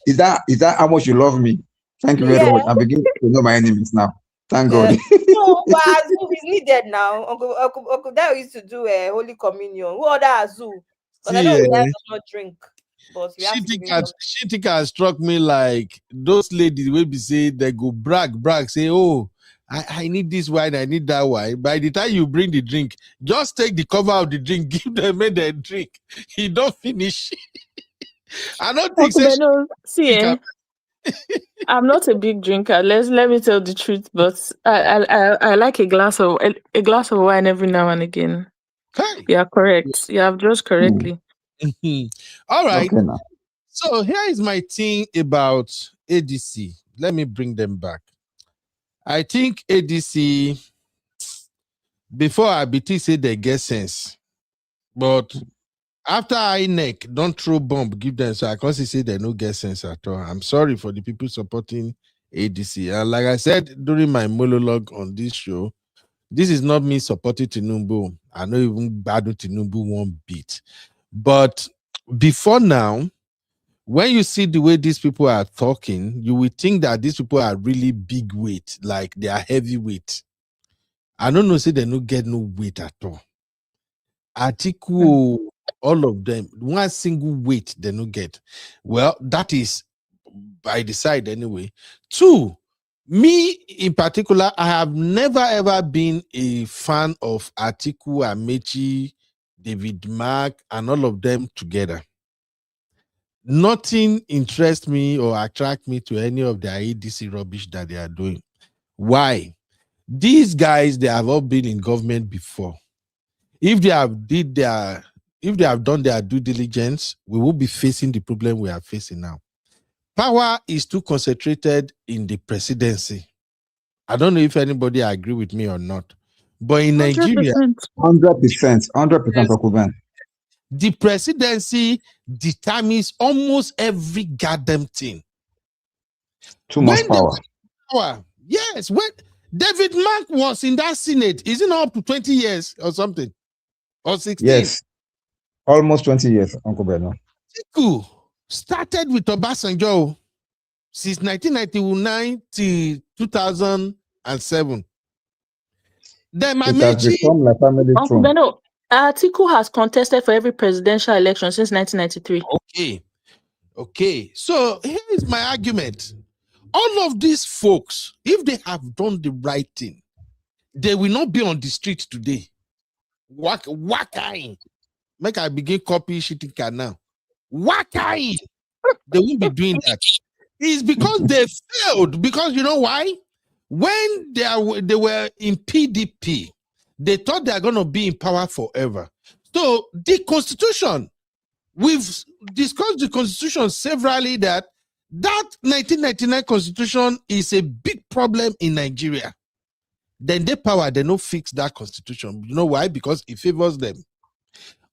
Is that how much you love me? Thank you very much. I'm beginning to know my enemies now. Thank God. No, but Azu is needed now. Uncle Dayo used to do a Holy Communion. Who other Azu? Because I know Dayo does not drink. But Shitika struck me like those ladies will be say they go brag, say, oh, I need this wine, I need that wine. By the time you bring the drink, just take the cover of the drink, give them their drink. He don't finish. I don't think Uncle Beno, see, I'm not a big drinker. Let me tell the truth, but I like a glass of wine every now and again. Hey. You are correct. You have judged correctly. All right. Okay, now. So here is my thing about ADC. Let me bring them back. I think ADC, before IBT said they get sense, but after INEC, don't throw bomb, give them. So I can't say they no get sense at all. I'm sorry for the people supporting ADC. And like I said during my monologue on this show, this is not me supporting Tinubu. I know even Badu Tinubu one bit. But before now, when you see the way these people are talking, you will think that these people are really big weight, like they are heavyweight. I don't know, say they don't get no weight at all. Atiku, all of them, one single weight they don't get. Well, that is by the side anyway. Two, me in particular, I have never ever been a fan of Atiku, Amechi, David Mark, and all of them together. Nothing interests me or attract me to any of the ADC rubbish that they are doing. Why? These guys, they have all been in government before. If they have done their due diligence, we will be facing the problem we are facing now. Power is too concentrated in the presidency. I don't know if anybody agree with me or not. But in Nigeria, 100%, Uncle Ben. The presidency determines almost every goddamn thing. Too much power. Yes, when David Mark was in that Senate, is it not up to 20 years or something? Or 16? Yes. Almost 20 years, Uncle Beno. Atiku started with Obasanjo since 1999 to 2007. Then It has become like family Uncle Beno, Atiku has contested for every presidential election since 1993. Okay. So here is my argument. All of these folks, if they have done the right thing, they will not be on the street today. Wakaing. Make I begin copy shitting can now. Wakaing. They won't be doing that. It's because they failed. Because you know why? When they were in PDP, they thought they are going to be in power forever. So the Constitution, we've discussed the Constitution severally, that 1999 Constitution is a big problem in Nigeria. Then they don't fix that Constitution. You know why? Because it favors them.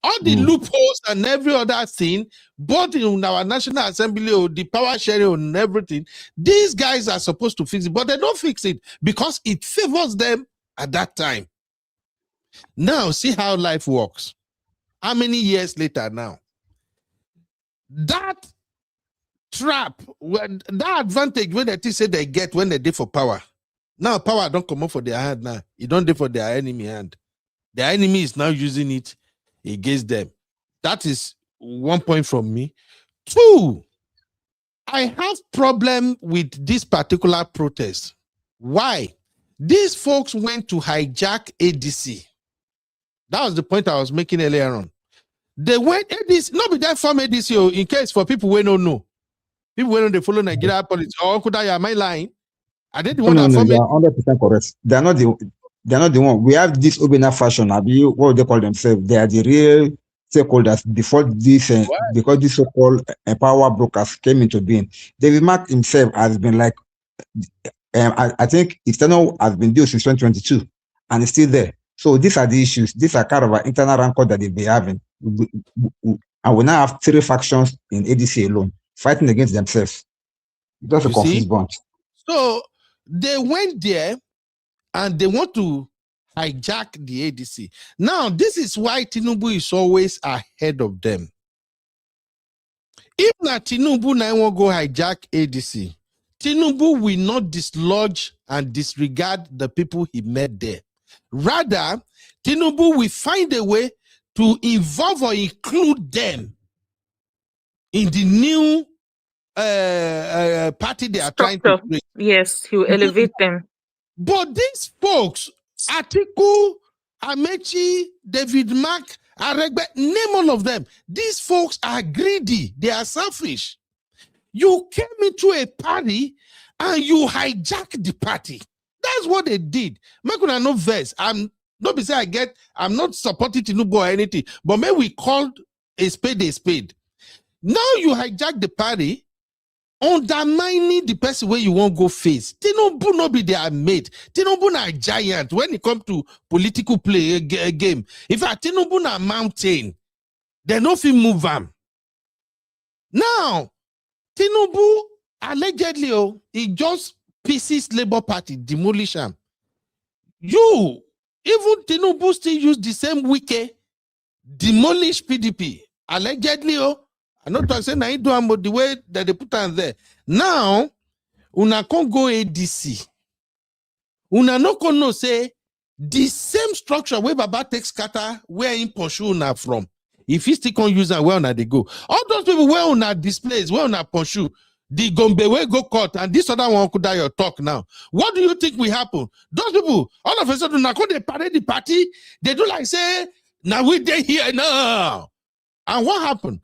All the loopholes and every other thing, both in our National Assembly or the power sharing and everything, these guys are supposed to fix it, but they don't fix it because it favors them at that time. Now, see how life works. How many years later now? That trap, that advantage when they say they get when they did for power. Now power don't come up for their hand now. It don't do for their enemy hand. Their enemy is now using it against them. That is 1 point from me. 2, I have problem with this particular protest. Why? These folks went to hijack ADC. That was the point I was making earlier on. They went ADC, not be that from ADC, in case for people who don't know. People who don't follow Nigeria politics. Or could I am I lying? I didn't want No, to you are 100% correct. They're not the one. We have this Obina fashion. What they call themselves? They are the real stakeholders before this, because this so-called power brokers came into being. David Mark himself has been like, I think external has been due since 2022, and it's still there. So these are the issues. These are kind of an internal rancor that they've been having. And we now have 3 factions in ADC alone fighting against themselves. Just a confused bunch. So they went there and they want to hijack the ADC. Now, this is why Tinubu is always ahead of them. If not Tinubu now won't go hijack ADC, Tinubu will not dislodge and disregard the people he met there. Rather, Tinubu will find a way to involve or include them in the new party they are trying to create. Yes, he will elevate them. But these folks, Atiku, Amechi, David Mark, Aregbe, name all of them. These folks are greedy. They are selfish. You came into a party and you hijacked the party. That's what they did. Makuna no verse. I'm not say I'm not supporting Tinubu or anything, but maybe we called a spade a spade. Now you hijack the party, undermining the person where you won't go face. Tinubu no be their mate. Tinubu na giant when it comes to political play a game. If a Tinubu na mountain, they no fit move them. Now, Tinubu allegedly, he just pieces Labour Party, demolish them. You, even Tinubu still use the same wiki, demolish PDP. Allegedly, I not to say now he do the way that they put on there. Now, una can't go ADC. Una no can no say the same structure where Baba takes scatter where in pursue una from. If he still can't use and where una they go. All those people where una displays, where una pursue, the Gombe way go court, and this other one could die your talk now. What do you think will happen? Those people, all of a sudden, now they parade the party, they do like say, now we they here now. And what happened?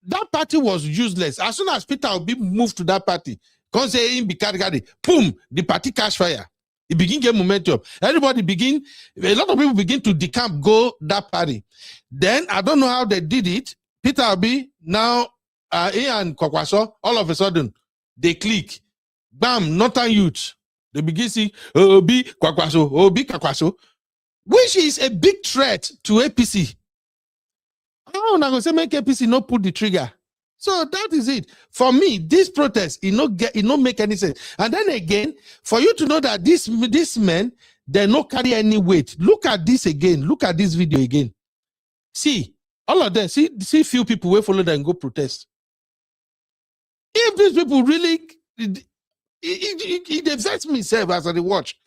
That party was useless. As soon as Peter Obi moved to that party, come say in Bikari, boom, the party catch fire. It begin get momentum. Everybody begin, a lot of people begin to decamp, go that party. Then I don't know how they did it. Peter Obi now. And Kwakwaso, all of a sudden, they click. Bam, Northern Youth. They begin to see Obi Kwakwaso, which is a big threat to APC. How am I going to say make APC not pull the trigger? So that is it. For me, this protest, it not make any sense. And then again, for you to know that this men, they not carry any weight. Look at this again. Look at this video again. See, all of them, see few people will follow them and go protest. If these people really, it affects myself as I watch.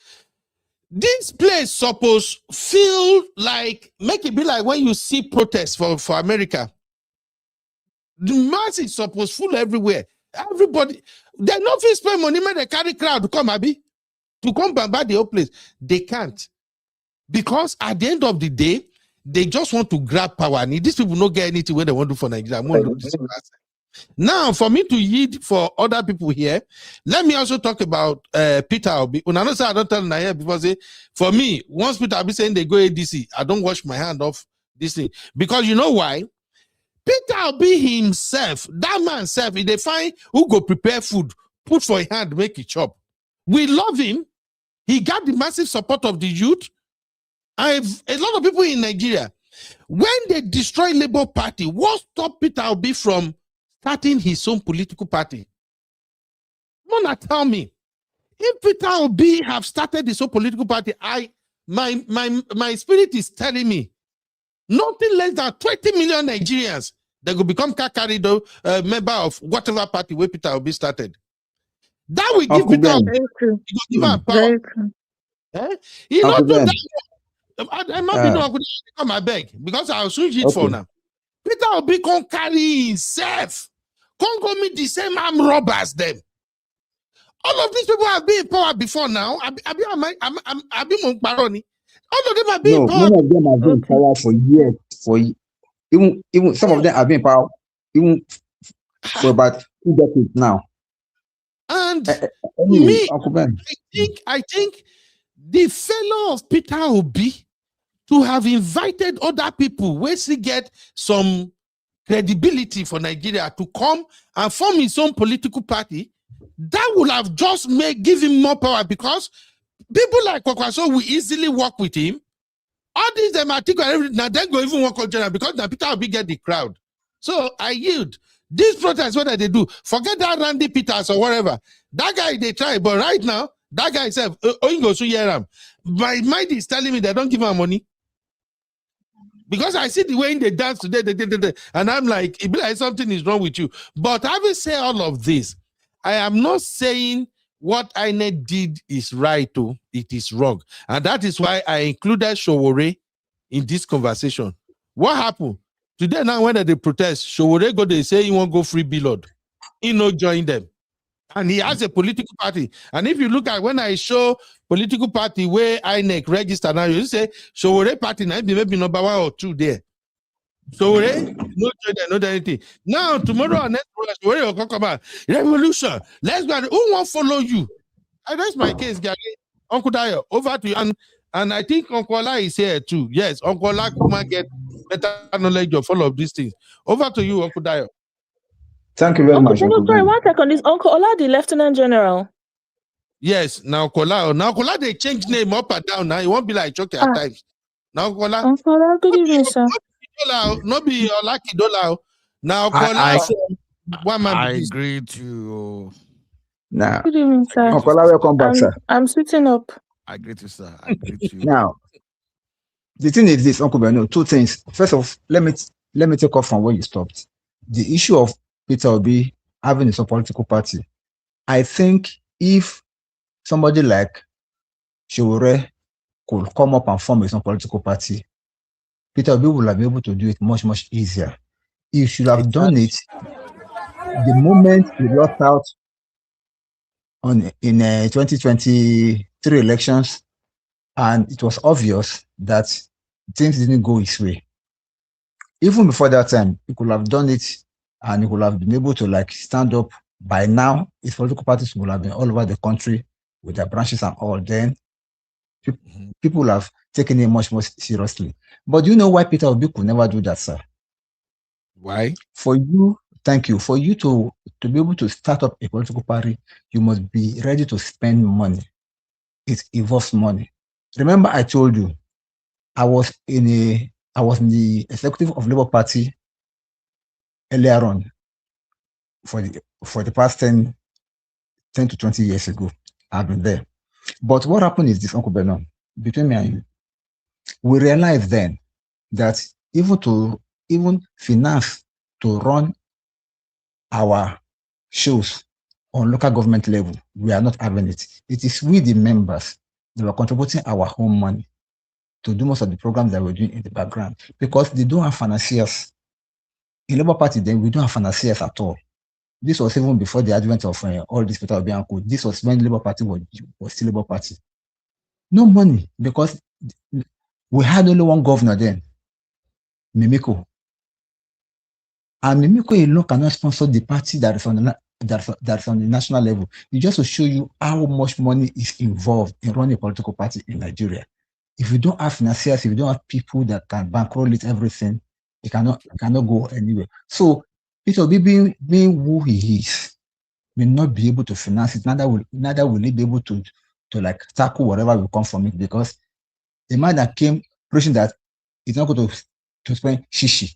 This place supposed feel like, make it be like when you see protests for America. The mass is supposed full everywhere. Everybody, they not fit spend money, man, they carry crowd to come, Abi, to come bombard the whole place. They can't. Because at the end of the day, they just want to grab power. And these people don't get anything where they want to do for Nigeria. Now, for me to yield for other people here, let me also talk about Peter Obi. When I don't say I don't tell them here because for me, once Peter Obi saying they go ADC, I don't wash my hand off this thing. Because you know why? Peter Obi himself, that man self, if they find who go prepare food, put for a hand, make it chop. We love him. He got the massive support of the youth. A lot of people in Nigeria, when they destroy Labour Party, what stopped Peter Obi from starting his own political party? Mona, tell me, if Peter Obi have started his own political party, my spirit is telling me nothing less than 20 million Nigerians that will become Kakarido member of whatever party where Peter Obi started. That will give Peter Obi power. He not do that. I might be no good come I beg because I'll switch it for now. Peter Obi can carry himself. Can't go meet the same armed robbers them. All of these people have been in power before now. I've been Monparoni. All of them have been in power. None of them have been in power for years. Even some of them have been in power even for about 2 decades now. And me, I think the fellow of Peter Obi to have invited other people where she get some credibility for Nigeria to come and form his own political party, that would have just give him more power because people like Kwakwaso will easily work with him. All these them articles and everything, now they go even work on general because now Peter Obi get the crowd. So I yield. This protest, what they do? Forget that Randy Peters or whatever. That guy they try, but right now, that guy said, my mind is telling me they don't give him money. Because I see the way they dance today, and I'm like, it be like something is wrong with you. But having said all of this, I am not saying what INEC did is right, too. It is wrong. And that is why I included Sowore in this conversation. What happened? Today, now, when they protest, Sowore go, they say he won't go free billboard. He no join them. And he has a political party. And if you look at when I show political party where INEC register now, you say Sowore party now maybe number 1 or 2 there. Sowore, no trade, no anything. Now tomorrow or next Sowore will talk about revolution. Let's go. Who won't follow you? And that's my case, Gary. Uncle Dayo, over to you. And I think Uncle Ola is here too. Yes, Uncle Ola might get better knowledge of all of these things. Over to you, Uncle Dayo. Thank you very much. Uncle, sorry, 1 second. Is Uncle Ola the Lieutenant General? Yes, now Kola, they change name up and down. Now it won't be like Choke at times. Now Kola. Uncle Ola, good evening, sir. No be Olaki Dola. Now Kola. I agree to. Now, good evening, sir. Kola, welcome back, sir. I'm sitting up. I agree to, sir. I agree to. Now, the thing is this, Uncle Beno, 2 things. First off, let me take off from where you stopped. The issue of Peter Obi having his own political party. I think if somebody like Sowore could come up and form his own political party, Peter Obi would have been able to do it much, much easier. He should have done it the moment he lost out in 2023 elections, and it was obvious that things didn't go his way. Even before that time, he could have done it, and he could have been able to stand up. By now, his political parties would have been all over the country with their branches and all. Then people will have taken it much more seriously. But do you know why Peter Obi could never do that, sir? Why? Thank you. For you to be able to start up a political party, you must be ready to spend money. It involves money. Remember, I told you, I was in the executive of Labour Party earlier on for the past 10 to 20 years ago. I've been there. But what happened is this, Uncle Bernard, between me and you, we realized then that even finance to run our shows on local government level, we are not having it. It is we, the members, that were contributing our own money to do most of the programs that we're doing in the background, because they don't have financiers. In Labour Party, then we don't have financiers at all. This was even before the advent of all this Peter Obi and Co. This was when Labour Party was still Labour Party. No money, because we had only one governor then, Mimiko. And Mimiko alone cannot sponsor the party that is on the national level. It just to show you how much money is involved in running a political party in Nigeria. If you don't have financiers, if you don't have people that can bankroll it, everything, it cannot go anywhere. So Peter Obi being who he is, will not be able to finance it. Neither will he be able to tackle whatever will come from it, because the man that came preaching that he's not going to spend shishi.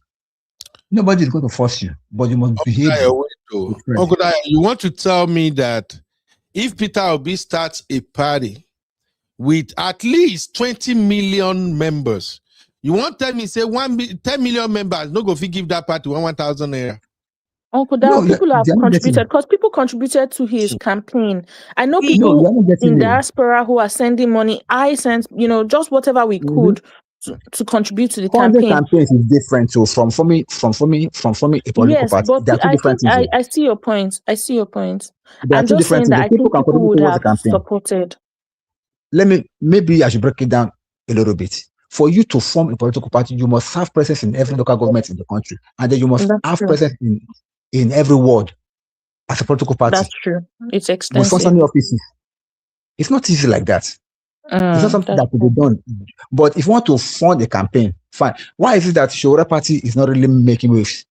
Nobody is going to force you, but you must behave. Uncle Dayo, you want to tell me that if Peter Obi starts a party with at least 20 million members, you won't tell me, say 10 million members, no go fit give that party 1,000 naira. Uncle Dayo, people have contributed, because people contributed to his campaign. I know people in diaspora who are sending money. I sent, just whatever we could to contribute to the campaign. Campaigns is different too from forming a political party. But I see your point. I'm just saying that I think people would have supported. Maybe I should break it down a little bit. For you to form a political party, you must have presence in every local government in the country, and then you must have presence in every ward as a political party. That's true. It's extensive. With so many offices. It's not easy like that. It's not something that could be done. But if you want to fund a campaign, fine. Why is it that Sowore party is not really making waves?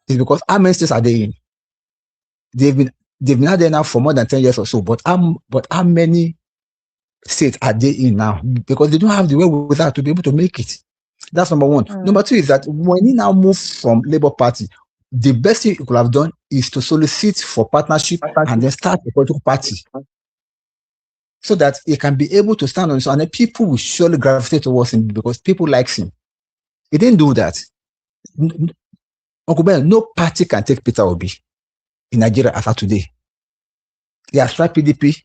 It's because how many states are they in? They've been out there now for more than 10 years or so. But how many states are they in now? Because they don't have the way without to be able to make it. That's number one. Number two is that when he now moved from Labour Party, the best thing he could have done is to solicit for partnership and then start a political party, so that he can be able to stand on his own, and people will surely gravitate towards him because people like him. He didn't do that. Uncle Ben, no party can take Peter Obi in Nigeria as of today. He has tried PDP,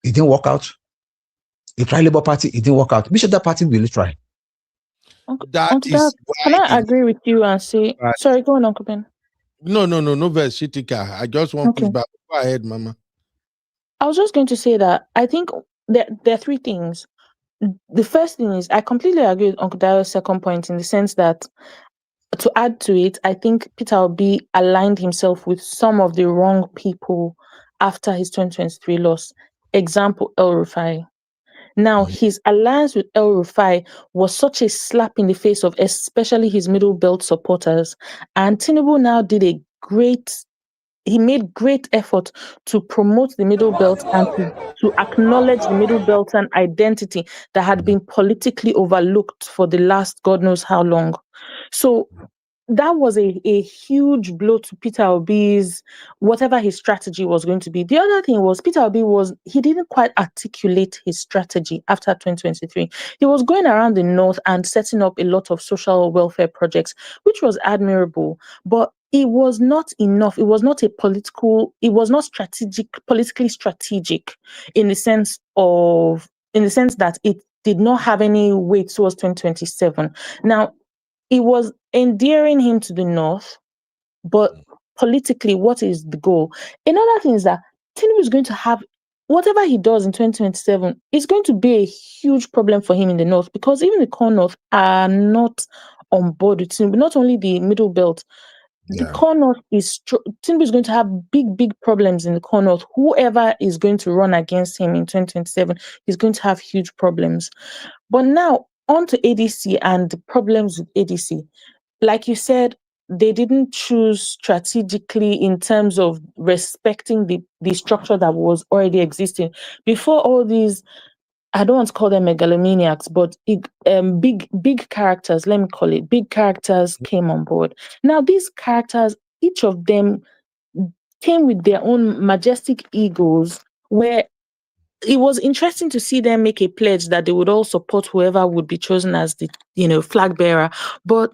it didn't work out. He tried Labour Party, it didn't work out. Which other party will he try? Can I agree with you and say, sorry, go on, Uncle Ben. No, verse, Shitika. I just want Okay. pushback. Go ahead, Mama. I was just going to say that I think there are three things. The first thing is I completely agree with Uncle Dio's second point in the sense that, to add to it, I think Peter Obi aligned himself with some of the wrong people after his 2023 loss. Example, El Rufai. Now, his alliance with El Rufai was such a slap in the face of especially his middle belt supporters. And Tinubu now he made great effort to promote the middle belt and to acknowledge the middle belt and identity that had been politically overlooked for the last God knows how long. So that was a huge blow to Peter Obi's, whatever his strategy was going to be. The other thing was Peter Obi he didn't quite articulate his strategy after 2023. He was going around the North and setting up a lot of social welfare projects, which was admirable, but it was not enough. It was not politically strategic in the sense that it did not have any weight towards 2027. Now, it was endearing him to the North, but politically, what is the goal? Another thing is that Tinubu is going to have, whatever he does in 2027, is going to be a huge problem for him in the North, because even the core North are not on board with Tinubu, not only the middle belt. The core North Tinubu is going to have big problems in the core North. Whoever is going to run against him in 2027 is going to have huge problems. But now, on to ADC and the problems with ADC. Like you said, they didn't choose strategically in terms of respecting the structure that was already existing. Before all these, I don't want to call them megalomaniacs, but big characters, let me call it, big characters came on board. Now, these characters, each of them came with their own majestic egos, where it was interesting to see them make a pledge that they would all support whoever would be chosen as the flag bearer. But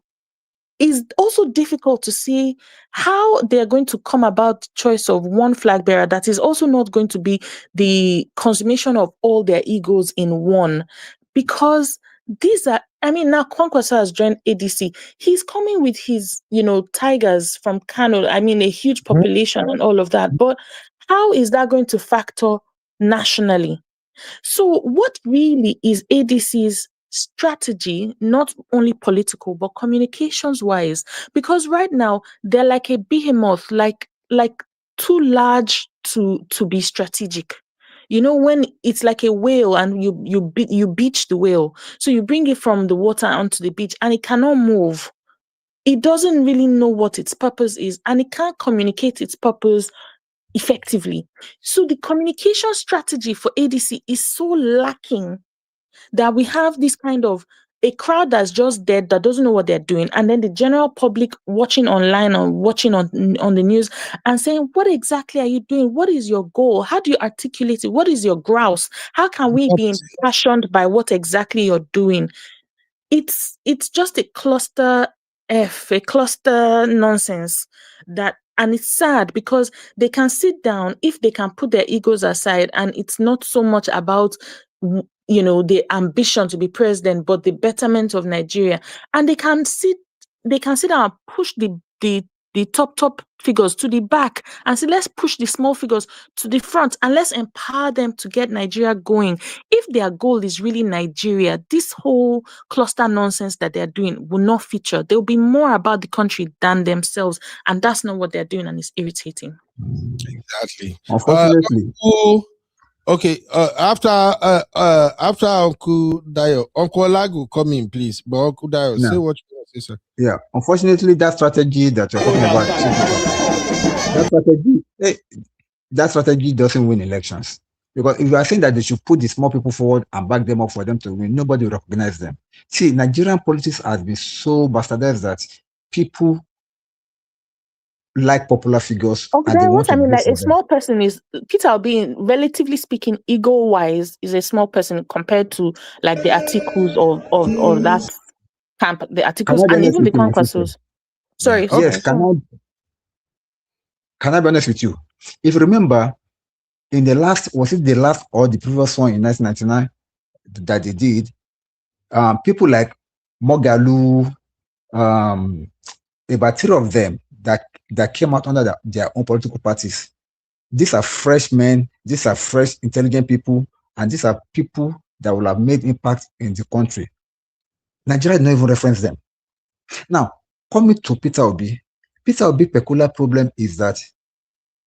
it's also difficult to see how they're going to come about the choice of one flag bearer that is also not going to be the consummation of all their egos in one. Because now Kwankwaso has joined ADC. He's coming with his, tigers from Kano. A huge population and all of that. But how is that going to factor nationally? So what really is ADC's strategy, not only political, but communications wise? Because right now they're like a behemoth, like too large to be strategic. When it's like a whale and you beach the whale. So you bring it from the water onto the beach and it cannot move. It doesn't really know what its purpose is, and it can't communicate its purpose effectively. So the communication strategy for ADC is so lacking that we have this kind of a crowd that's just dead, that doesn't know what they're doing, and then the general public watching online or watching on the news and saying, what exactly are you doing? What is your goal? How do you articulate it? What is your grouse? How can we be impassioned by what exactly you're doing? It's just a cluster nonsense and it's sad because they can sit down if they can put their egos aside, and it's not so much about the ambition to be president, but the betterment of Nigeria. And they can sit down and push the top figures to the back and say, let's push the small figures to the front and let's empower them to get Nigeria going. If their goal is really Nigeria, this whole cluster nonsense that they're doing will not feature. They'll be more about the country than themselves, and that's not what they're doing, and it's irritating. Exactly. Unfortunately. Okay, after Uncle Dio, Uncle Olagu, come in, please. But Uncle Dio, say what you want to say, sir. Yeah, unfortunately, that strategy that you're talking about, that strategy doesn't win elections. Because if you are saying that they should put the small people forward and back them up for them to win, nobody will recognize them. See, Nigerian politics has been so bastardized that people like popular figures. Okay, and they want what I mean, like a small them. person is Peter being relatively speaking, ego-wise, is a small person compared to like the articles of that camp, the articles and even the Kwankwasos. Sorry. Yes, can I be honest with you? If you remember, in the last, was it the last or the previous one in 1999 that they did, people like Mogalu, about three of them that that came out under their own political parties. These are fresh men, these are fresh, intelligent people, and these are people that will have made impact in the country. Nigeria did not even reference them. Now, coming to Peter Obi's peculiar problem is that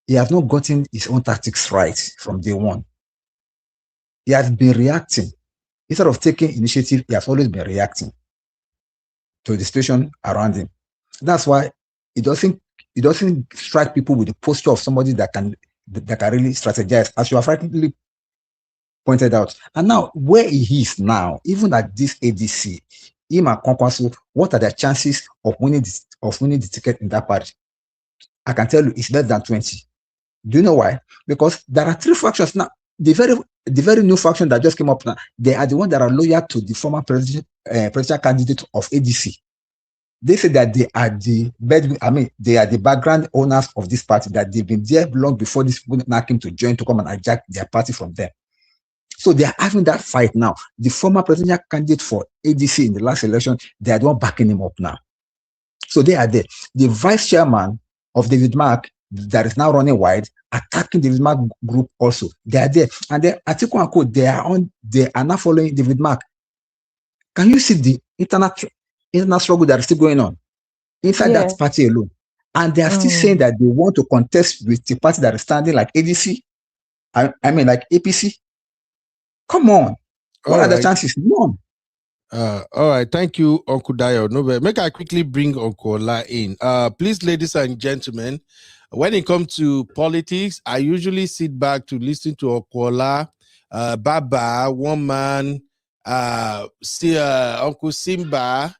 he has not gotten his own tactics right from day one. He has been reacting. Instead of taking initiative, he has always been reacting to the situation around him. That's why it doesn't strike people with the posture of somebody that can really strategize, as you have rightly pointed out. And now, where he is now, even at this ADC, him and Kwankwaso, what are the chances of winning the ticket in that party? I can tell you, it's less than 20. Do you know why? Because there are 3 factions now. The very new faction that just came up now, they are the ones that are loyal to the former presidential candidate of ADC. They say that they are the background owners of this party, that they've been there long before these people now came to join to come and hijack their party from them. So they are having that fight now. The former presidential candidate for ADC in the last election, they are the one backing him up now. So they are there. The vice chairman of David Mark, that is now running wide, attacking David Mark group also. They are there. And then Atiku and Co, they are now following David Mark. Can you see the internal struggle that is still going on inside that party alone? And they are still saying that they want to contest with the party that is standing like ADC, like APC. Come on. What are the chances? None. All right, thank you, Uncle Dayo. No, make I quickly bring Uncle Ola in. Please, ladies and gentlemen, when it comes to politics, I usually sit back to listen to Uncle Ola, Baba, One Man, Uncle Simba.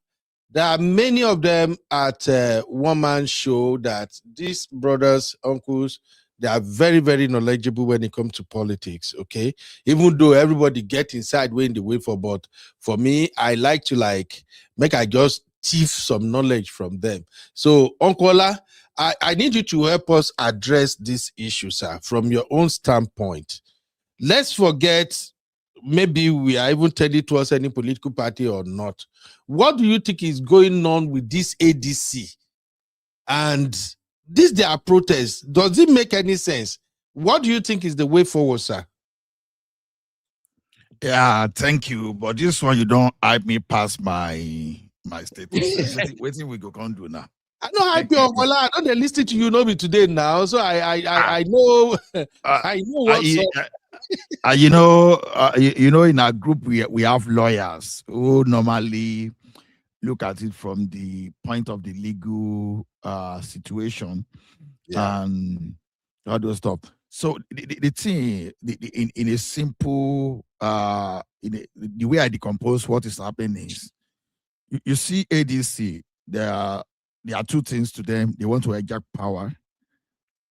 There are many of them at One Man Show that these brothers, uncles, they are very, very knowledgeable when it comes to politics, okay? Even though everybody get inside when they wait for, but for me, I like to make I just thief some knowledge from them. So, Uncle Ola, I need you to help us address this issue, sir, from your own standpoint. Let's forget, maybe we are even telling towards any political party or not. What do you think is going on with this ADC? And this their protest, does it make any sense? What do you think is the way forward, sir? Yeah, thank you. But this one, you don't hype me past my status. Waiting we go can do now. I know hype you, Uncle Ola. I don't listen to you know me today now, so I know I know what's up. You know, in our group we have lawyers who normally look at it from the point of the legal situation and all those stuff. So the thing in a simple the way I decompose what is happening is you see ADC, there are 2 things to them. They want to hijack power,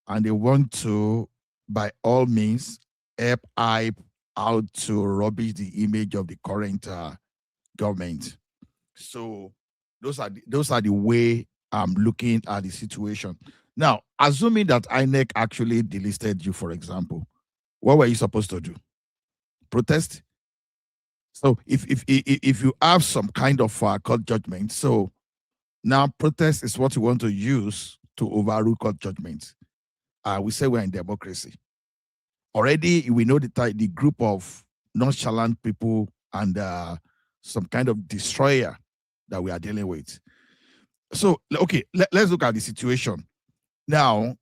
and they want to, by all means, help hype out to rubbish the image of the current government. So those are the way I'm looking at the situation. Now, assuming that INEC actually delisted you, for example, what were you supposed to do? Protest? So if you have some kind of court judgment, so now protest is what you want to use to overrule court judgments. We say we're in democracy. Already we know the group of nonchalant people and some kind of destroyer that we are dealing with. So, okay, let's look at the situation. Now,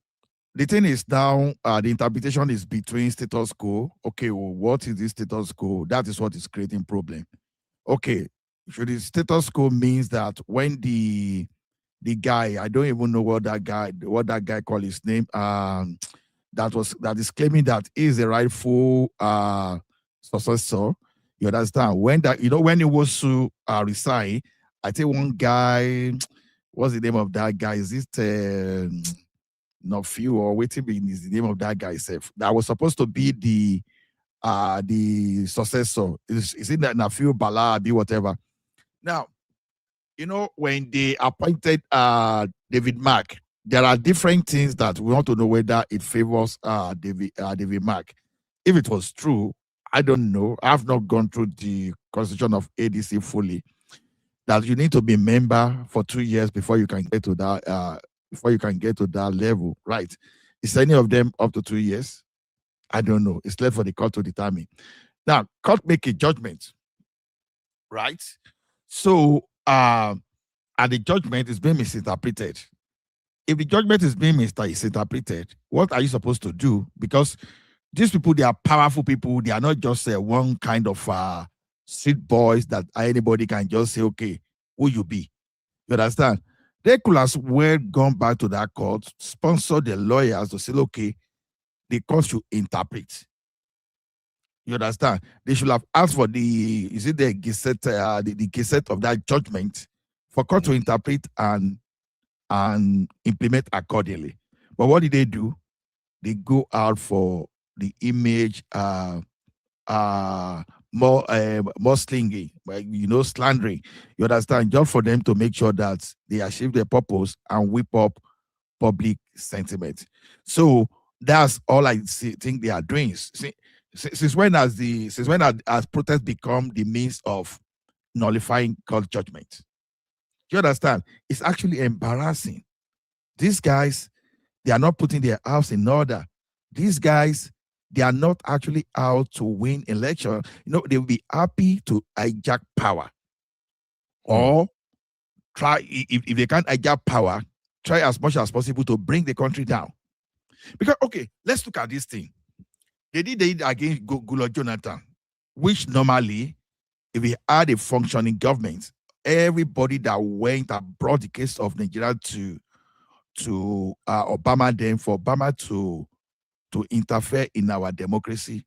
the thing is now, the interpretation is between status quo. Okay, well, what is this status quo? That is what is creating problem. Okay, so the status quo means that when the guy, I don't even know what that guy called his name, that is claiming that he is the rightful successor. You understand? When he was to resign, I think one guy, what's the name of that guy? Is it not few or waiting is the name of that guy self? That was supposed to be the successor. Is it that Nafiu Balabi, whatever? Now, when they appointed David Mark, there are different things that we want to know whether it favors David Mark. If it was true, I don't know. I've not gone through the constitution of ADC fully. That you need to be a member for 2 years before you can get to that before you can get to that level, right? Is any of them up to 2 years? I don't know. It's left for the court to determine. Now, court make a judgment, right? So, and the judgment is being misinterpreted. If the judgment is being misinterpreted, what are you supposed to do? Because these people, they are powerful people. They are not just one kind of street boys that anybody can just say, okay, who you be? You understand? They could as well gone back to that court, sponsor the lawyers to say, okay, the court should interpret. You understand? They should have asked for the gazette, the gazette of that judgment for court to interpret and implement accordingly. But what did they do? They go out for the image more slinging, like, slandering. You understand? Just for them to make sure that they achieve their purpose and whip up public sentiment. So that's all I think they are doing. Since when has protest become the means of nullifying court judgment? You understand? It's actually embarrassing. These guys, they are not putting their house in order. These guys, they are not actually out to win election. They will be happy to hijack power. Or try, if they can't hijack power, try as much as possible to bring the country down. Because, okay, let's look at this thing. They did it against Goodluck Jonathan, which normally, if we had a functioning government, everybody that went and brought the case of Nigeria to Obama, then for Obama to interfere in our democracy,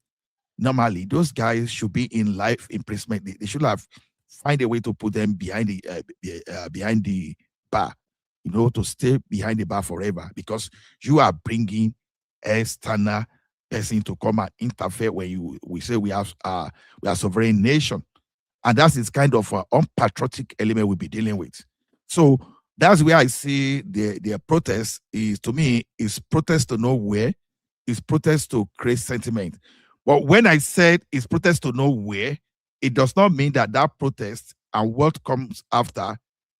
normally those guys should be in life imprisonment. They should have find a way to put them behind the bar, to stay behind the bar forever, because you are bringing external person to come and interfere when we say we are sovereign nation, and that's this kind of unpatriotic element we'll be dealing with. So that's where I see their protest is, to me, is protest to nowhere, is protest to create sentiment. But when I said it's protest to nowhere, it does not mean that protest and what comes after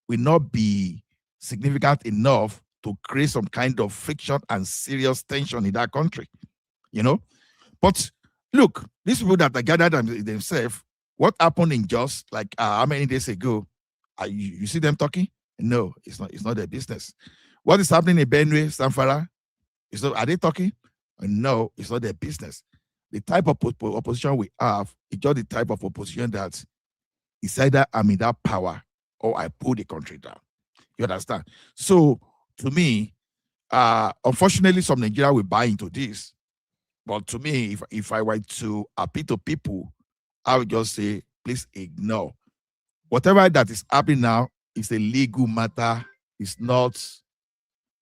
will not be significant enough to create some kind of friction and serious tension in that country, But look, these people that are gathered themselves, what happened in Jos, like how many days ago? You see them talking? No, it's not their business. What is happening in Benue, Zamfara? Are they talking? No, it's not their business. The type of opposition we have is just the type of opposition that is either I'm in that power or I pull the country down. You understand? So to me, unfortunately, some Nigeria will buy into this. But to me, if I were to appeal to people, I would just say, please ignore. Whatever that is happening now is a legal matter. It's not,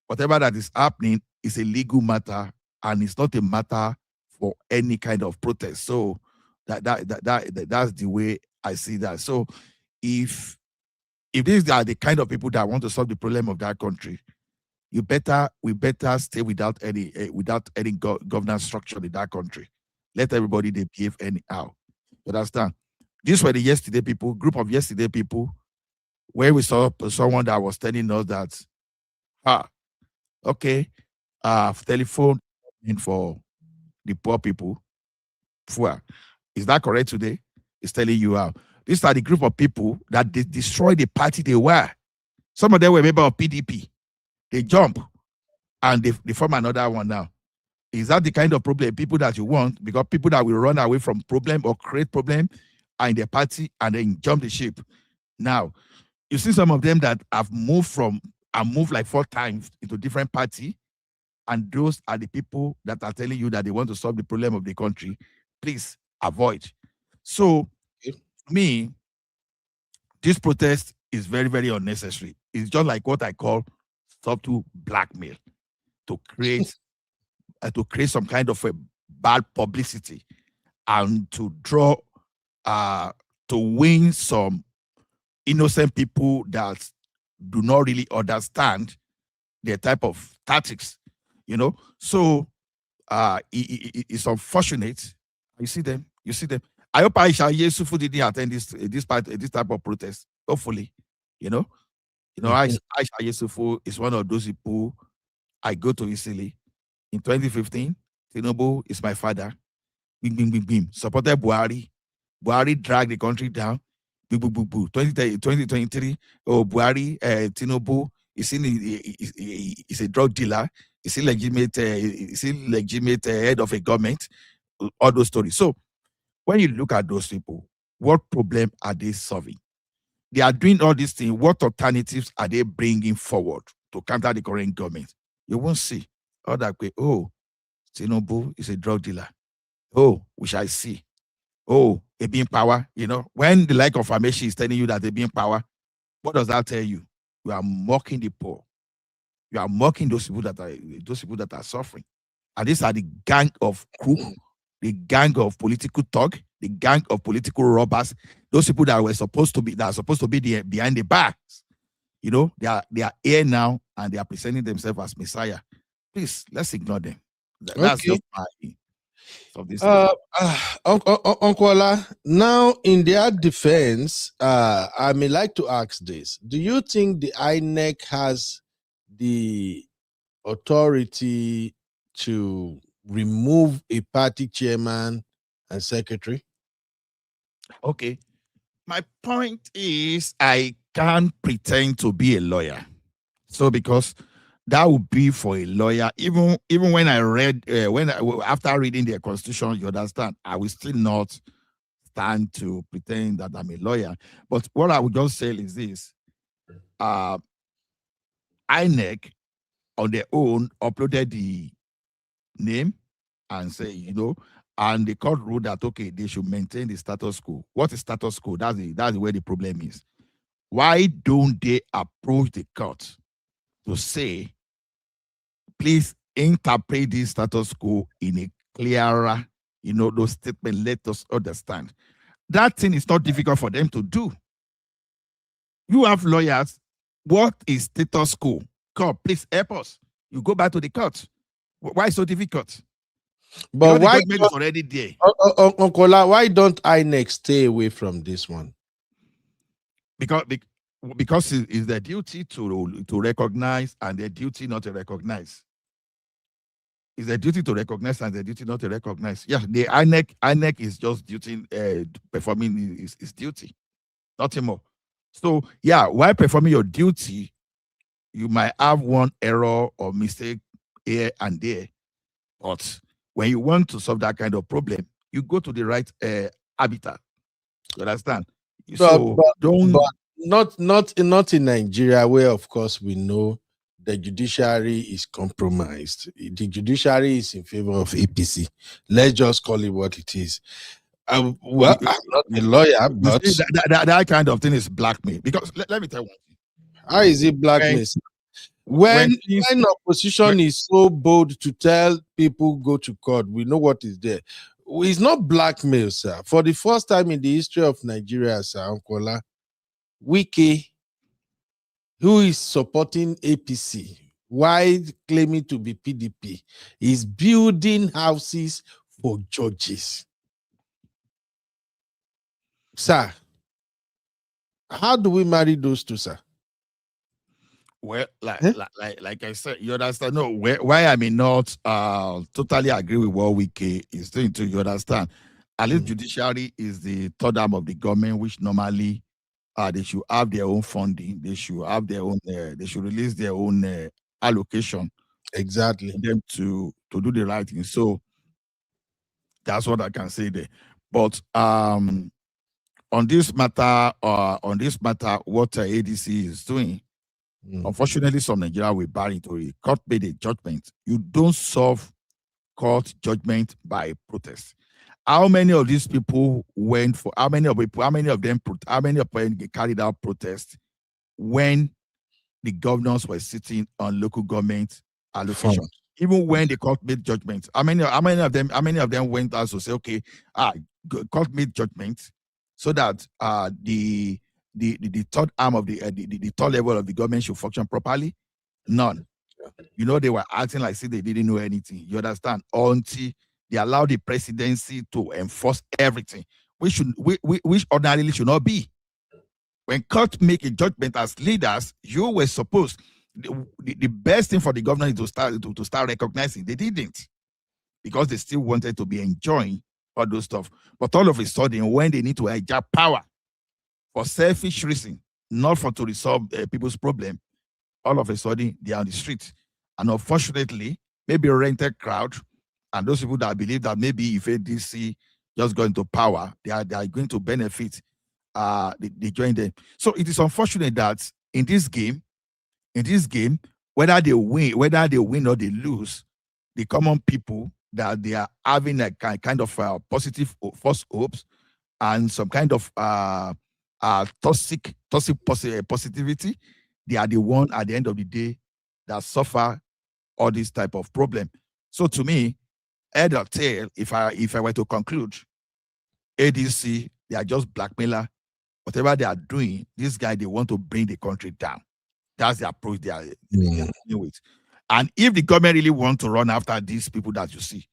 whatever that is happening is a legal matter, and it's not a matter for any kind of protest. So that's the way I see that. So if these are the kind of people that want to solve the problem of that country, we better stay without any governance structure in that country. Let everybody they behave anyhow. You understand? These were the yesterday people, group of yesterday people, where we saw someone that was telling us that, telephone for the poor people. Is that correct today? It's telling you how. These are the group of people that they destroyed the party they were. Some of them were members of PDP. They jump and they form another one now. Is that the kind of people that you want? Because people that will run away from problem or create problem are in their party and then jump the ship. Now, you see some of them that have moved like 4 times into different party, and those are the people that are telling you that they want to solve the problem of the country. Please avoid. So, to me, this protest is very, very unnecessary. It's just like what I call subtle blackmail to create some kind of a bad publicity and to draw to win some innocent people that do not really understand their type of tactics, So it's unfortunate. You see them. I hope Aisha Yesufu didn't attend this type of protest. Hopefully, You know, Aisha Yesufu is one of those people I go to easily. In 2015, Tinubu is my father. Bim, bim, bim, bim. Supported Buhari. Buhari dragged the country down. Boo, boo, boo, boo. 2023, Buhari, Tinubu is a drug dealer. Is he legitimate? Head of a government? All those stories. So when you look at those people, what problem are they solving? They are doing all these things. What alternatives are they bringing forward to counter the current government? You won't see. All that way, oh, Tinubu is a drug dealer. Oh, we shall see. Oh, a being power. You know, when the like of Amechi is telling you that they being power, what does that tell you? You are mocking the poor. You are mocking those people that are suffering. And these are the gang of crook, the gang of political thug, the gang of political robbers. Those people that are supposed to be behind the backs. You know, they are here now and they are presenting themselves as Messiah. Please, let's ignore them. That's just my of this. Uncle Ola, now in their defense, I may like to ask this. Do you think the INEC has the authority to remove a party chairman and secretary? Okay. My point is I can't pretend to be a lawyer. So because that would be for a lawyer. Even when I read, after reading the Constitution, you understand, I will still not stand to pretend that I'm a lawyer. But what I would just say is this: INEC on their own uploaded the name and say, you know, and the court ruled that okay, they should maintain the status quo. What is status quo? That's where the problem is. Why don't they approach the court to say, please interpret this status quo in a clearer, you know, those statements, let us understand. That thing is not difficult for them to do. You have lawyers. What is status quo? Court, please help us. You go back to the court. Why so difficult? But why the is already there? Uncle Ola, why don't INEC stay away from this one? Because it's their duty to recognize and their duty not to recognize. It's their duty to recognize and their duty not to recognize. Yeah, the INEC is just duty performing his duty, nothing more. So yeah, while performing your duty, you might have one error or mistake here and there, but when you want to solve that kind of problem, you go to the right habitat. You understand? So not in Nigeria, where of course we know the judiciary is compromised. The judiciary is in favor of APC. Let's just call it what it is. I'm not a lawyer, but that kind of thing is blackmail. Because let me tell you one thing. How is it blackmail? When opposition is so bold to tell people go to court, we know what is there. It's not blackmail, sir. For the first time in the history of Nigeria, sir, Uncle Ola, Wike, who is supporting APC while claiming to be PDP, is building houses for judges. Sir, how do we marry those two, sir? Well, like I said, you understand. No, why I may not totally agree with what Wike is doing to you understand. At least judiciary is the third arm of the government, which normally they should have their own funding, they should have their own, they should release their own allocation. Exactly. For them to do the right thing. So that's what I can say there. But on this matter, what ADC is doing. Unfortunately, some Nigeria will buy into it. Court made a judgment. You don't solve court judgment by protest. How many of these people went for? How many of them carried out protest when the governors were sitting on local government allocation? Even when the court made judgment, how many of them went out to say, okay, court made judgment, so that the third arm of the third level of the government should function properly? None. You know, they were acting like they didn't know anything. You understand? Until they allowed the presidency to enforce everything, which ordinarily should not be. when court make a judgment as leaders, you were supposed, the best thing for the government is to start recognizing. They didn't, because they still wanted to be enjoying all those stuff. But all of a sudden, when they need to hijack power for selfish reason, not for to resolve people's problem, all of a sudden they are on the street. And unfortunately, maybe a rented crowd, and those people that believe that maybe if ADC just go into power, they are going to benefit. They join them. So it is unfortunate that in this game, whether they win or they lose, the common people that they are having a kind of positive false hopes and some kind of toxic positivity, they are the one at the end of the day that suffer all this type of problem. So to me, head or tail, if I were to conclude, ADC, they are just blackmailer. Whatever they are doing, this guy, they want to bring the country down. That's the approach they are dealing with. And if the government really want to run after these people that you see,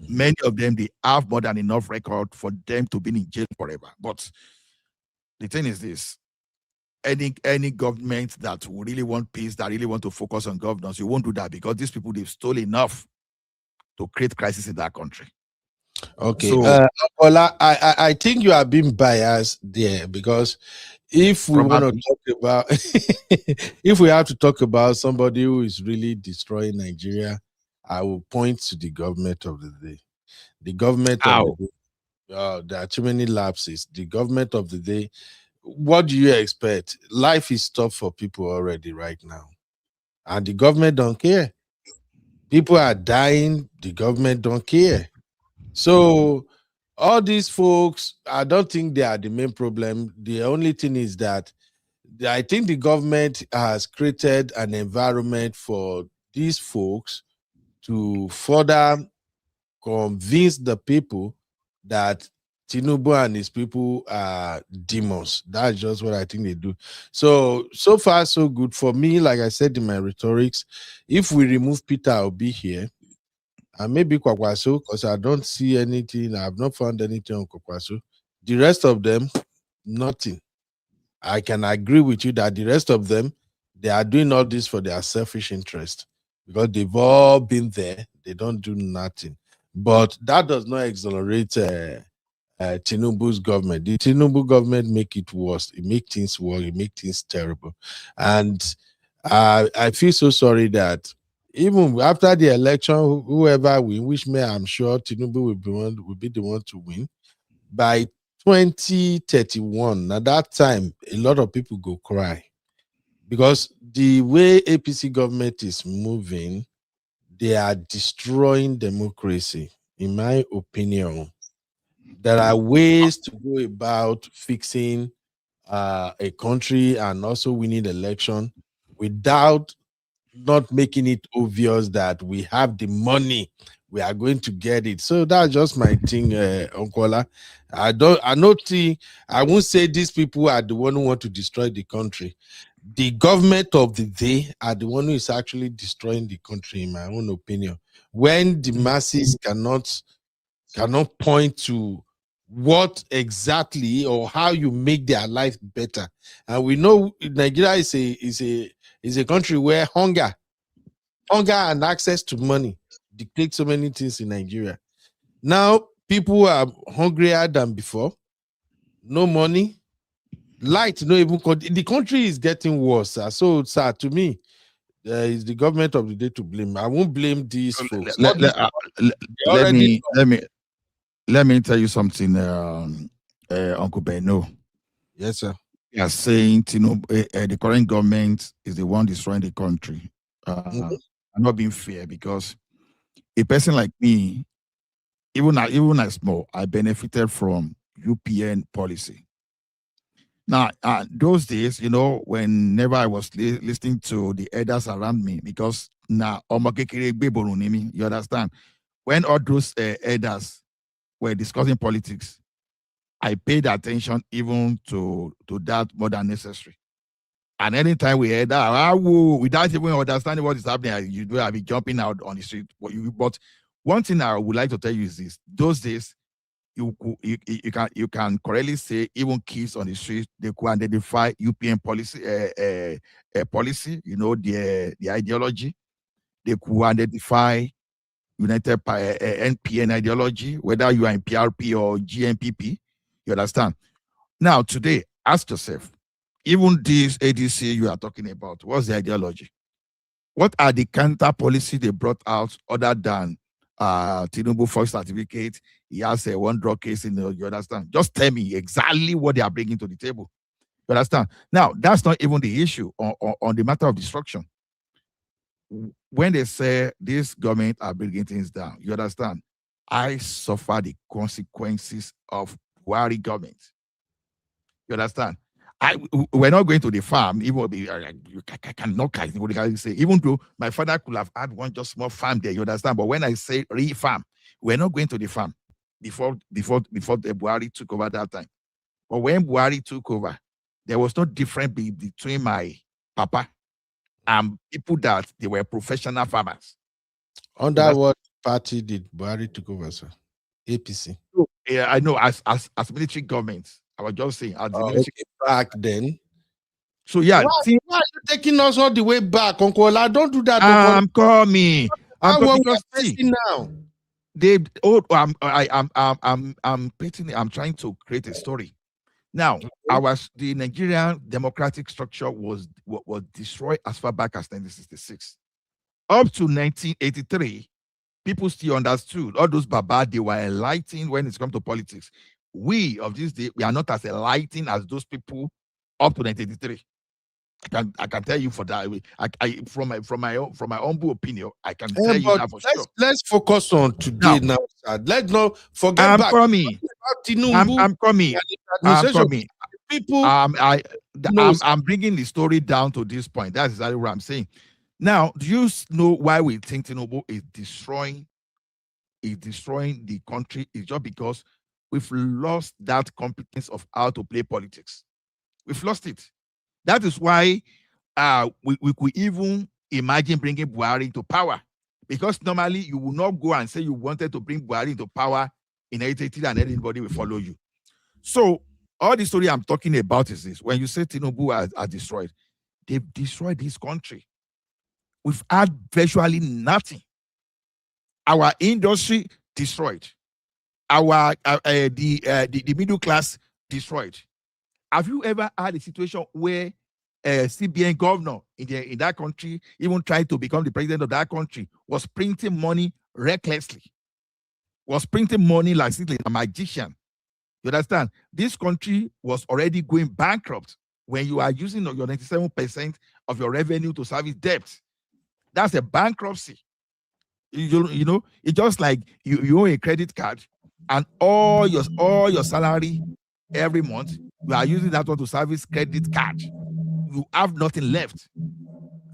many of them, they have more than enough record for them to be in jail forever. But the thing is this, any government that will really want peace, that really want to focus on governance, you won't do that, because these people, they've stolen enough to create crisis in that country. Okay, So, Ola, I think you are being biased there, because if we want to talk about if we have to talk about somebody who is really destroying Nigeria, I will point to the government of the day. The government of the day. There are too many lapses. The government of the day. What do you expect? Life is tough for people already right now, and the government don't care. People are dying. The government don't care. So all these folks, I don't think they are the main problem. The only thing is that I think the government has created an environment for these folks to further convince the people that Tinubu and his people are demons. That's just what I think they do. So far, so good. For me, like I said in my rhetorics, if we remove Peter Obi here, and maybe Kwakwaso, because I don't see anything, I have not found anything on Kwakwaso. The rest of them, nothing. I can agree with you that the rest of them, they are doing all this for their selfish interest, because they've all been there. They don't do nothing. But that does not exonerate Tinubu's government. The Tinubu government make it worse. It make things worse. It make things terrible. And I feel so sorry that even after the election, whoever win, which may I'm sure Tinubu will be the one to win, by 2031, at that time, a lot of people go cry, because the way APC government is moving, they are destroying democracy, in my opinion. There are ways to go about fixing a country and also winning election without not making it obvious that we have the money, we are going to get it. So that's just my thing, Uncle. I won't say these people are the one who want to destroy the country. The government of the day are the one who is actually destroying the country, in my own opinion. When the masses cannot point to what exactly or how you make their life better. And we know Nigeria is a country where hunger and access to money dictate so many things in Nigeria. Now people are hungrier than before. No money, light, no even the country is getting worse. So sad to me. Is the government of the day to blame. I won't blame these folks. Let me tell you something, Uncle Beno. Yes, sir. You are saying, the current government is the one destroying the country. I'm not being fair, because a person like me, even as small, I benefited from UPN policy. Now, those days, whenever I was listening to the elders around me, because now, you understand, when all those elders were discussing politics, I paid attention even to that more than necessary. And anytime we heard that, without even understanding what is happening, I'll be jumping out on the street. But one thing I would like to tell you is this: those days, you can correctly say even kids on the street, they could identify UPN policy, policy, the ideology. They could identify United NPN ideology, whether you are in PRP or GNPP. You understand? Now, today, ask yourself, even this ADC you are talking about, what's the ideology? What are the counter policy they brought out other than Tinubu first certificate? He has a one drug case in the, you understand? Just tell me exactly what they are bringing to the table. You understand? Now, that's not even the issue on the matter of destruction. When they say this government are bringing things down, you understand? I suffer the consequences of Buhari government. You understand? We're not going to the farm. Even you cannot say, even though my father could have had one just small farm there. You understand? But when I say re-farm, we're not going to the farm before the Buhari took over that time. But when Buhari took over, there was no difference between my papa and people that they were professional farmers. Under what party did Buhari took over, sir? APC. Yeah, I know. As military government, I was just saying. As the military back then. So yeah, why are you taking us all the way back, Uncle? I don't do that. I'm coming. Because now. I'm trying to create a story. Now, the Nigerian democratic structure was destroyed as far back as 1966. Up to 1983, people still understood. All those Baba, they were enlightened when it comes to politics. We of this day, we are not as enlightened as those people up to 1983. I can tell you for that. From my humble opinion, I can tell you that for sure. Let's focus on today now, sir. Let's not forget I'm back. coming. I'm coming. People, I'm bringing the story down to this point. That's exactly what I'm saying. Now, do you know why we think Tinubu is destroying the country? It's just because we've lost that competence of how to play politics. We've lost it. That is why we could even imagine bringing Buhari into power. Because normally you will not go and say you wanted to bring Buhari into power in 1980 and anybody will follow you. So all the story I'm talking about is this. When you say Tinubu are destroyed, they've destroyed this country. We've had virtually nothing. Our industry destroyed. Our the middle class destroyed. Have you ever had a situation where a CBN governor in that country, even tried to become the president of that country, was printing money recklessly? Was printing money like a magician? You understand? This country was already going bankrupt when you are using your 97% of your revenue to service debt. That's a bankruptcy. You know, it's just like you own a credit card and all your salary every month, you are using that one to service credit card. You have nothing left.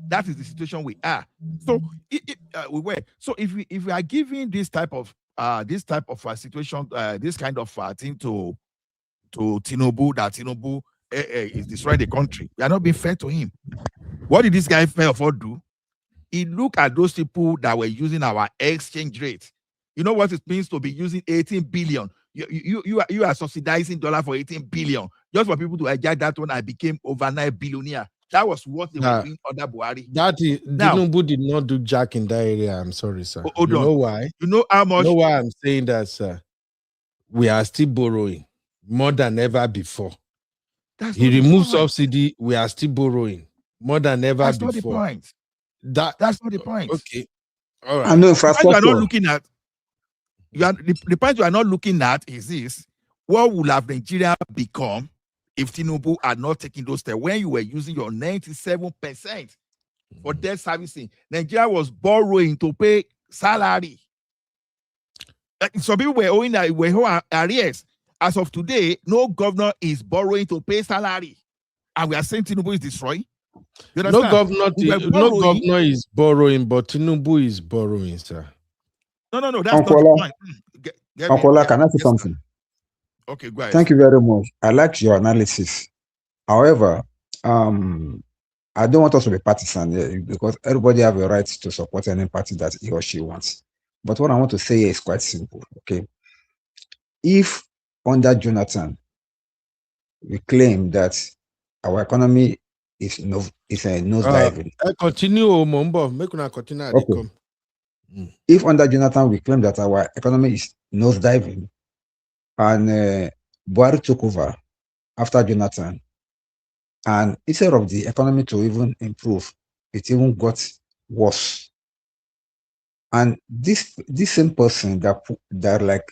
That is the situation we are. So So if we are giving this type of situation, this kind of thing to Tinubu, that Tinubu is destroying the country, we are not being fair to him. What did this guy fair for do? He looked at those people that were using our exchange rate. You know what it means to be using 18 billion. You are subsidizing dollar for 18 billion just for people to hijack that one and became overnight billionaire. That was what they were doing under Buhari. Tinubu did not do jack in that area. I'm sorry, sir. You know why? You know how much? You know why I'm saying that, sir? We are still borrowing more than ever before. He removed subsidy. We are still borrowing more than ever before. That's not the point. That's not the point. Okay. All right. I know you are not looking at. The point you are not looking at is this: what would have Nigeria become if Tinubu had not taken those steps? When you were using your 97% for debt servicing, Nigeria was borrowing to pay salary. Some people were owing arrears. As of today, no governor is borrowing to pay salary, and we are saying Tinubu is destroying. No governor is borrowing, but Tinubu is borrowing, sir. No, that's not the point. Uncle, can I say something? Okay, go ahead. Thank you very much. I like your analysis. However, I don't want us to be partisan because everybody have a right to support any party that he or she wants. But what I want to say is quite simple, okay? if under Jonathan we claim that our economy is nosediving. Continue, Mombo. Make una continue. Okay. If under Jonathan we claim that our economy is nosediving, and Buhari took over after Jonathan, and instead of the economy to even improve, it even got worse. And this same person that like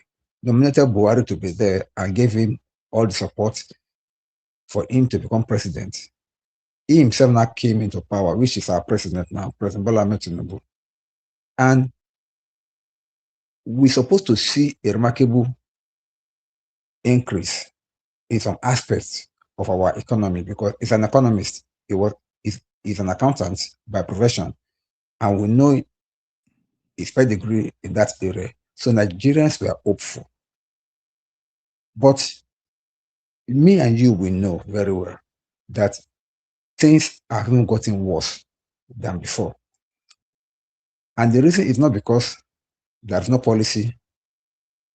nominated Buhari to be there and gave him all the support for him to become president, he himself now came into power, which is our president now, President Bola Ahmed Tinubu. And we're supposed to see a remarkable increase in some aspects of our economy, because he's an economist. He's an accountant by profession, and we know his pedigree in that area. So Nigerians were hopeful. But me and you, we know very well that things have even gotten worse than before. And the reason is not because there's no policy.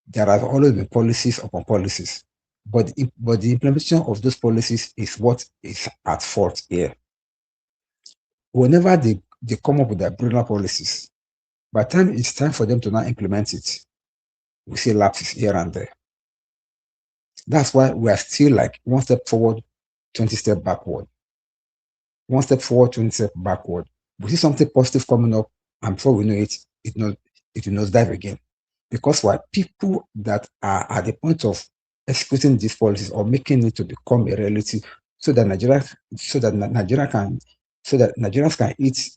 There have always been policies upon policies. But the implementation of those policies is what is at fault here. Whenever they come up with their brilliant policies, by the time it's time for them to now implement it, we see lapses here and there. That's why we are still like one step forward, 20 steps backward. One step forward, 20 steps backward. We see something positive coming up, and before we know it, it will nosedive again. Because why? People that are at the point of executing these policies or making it to become a reality, so that Nigerians can eat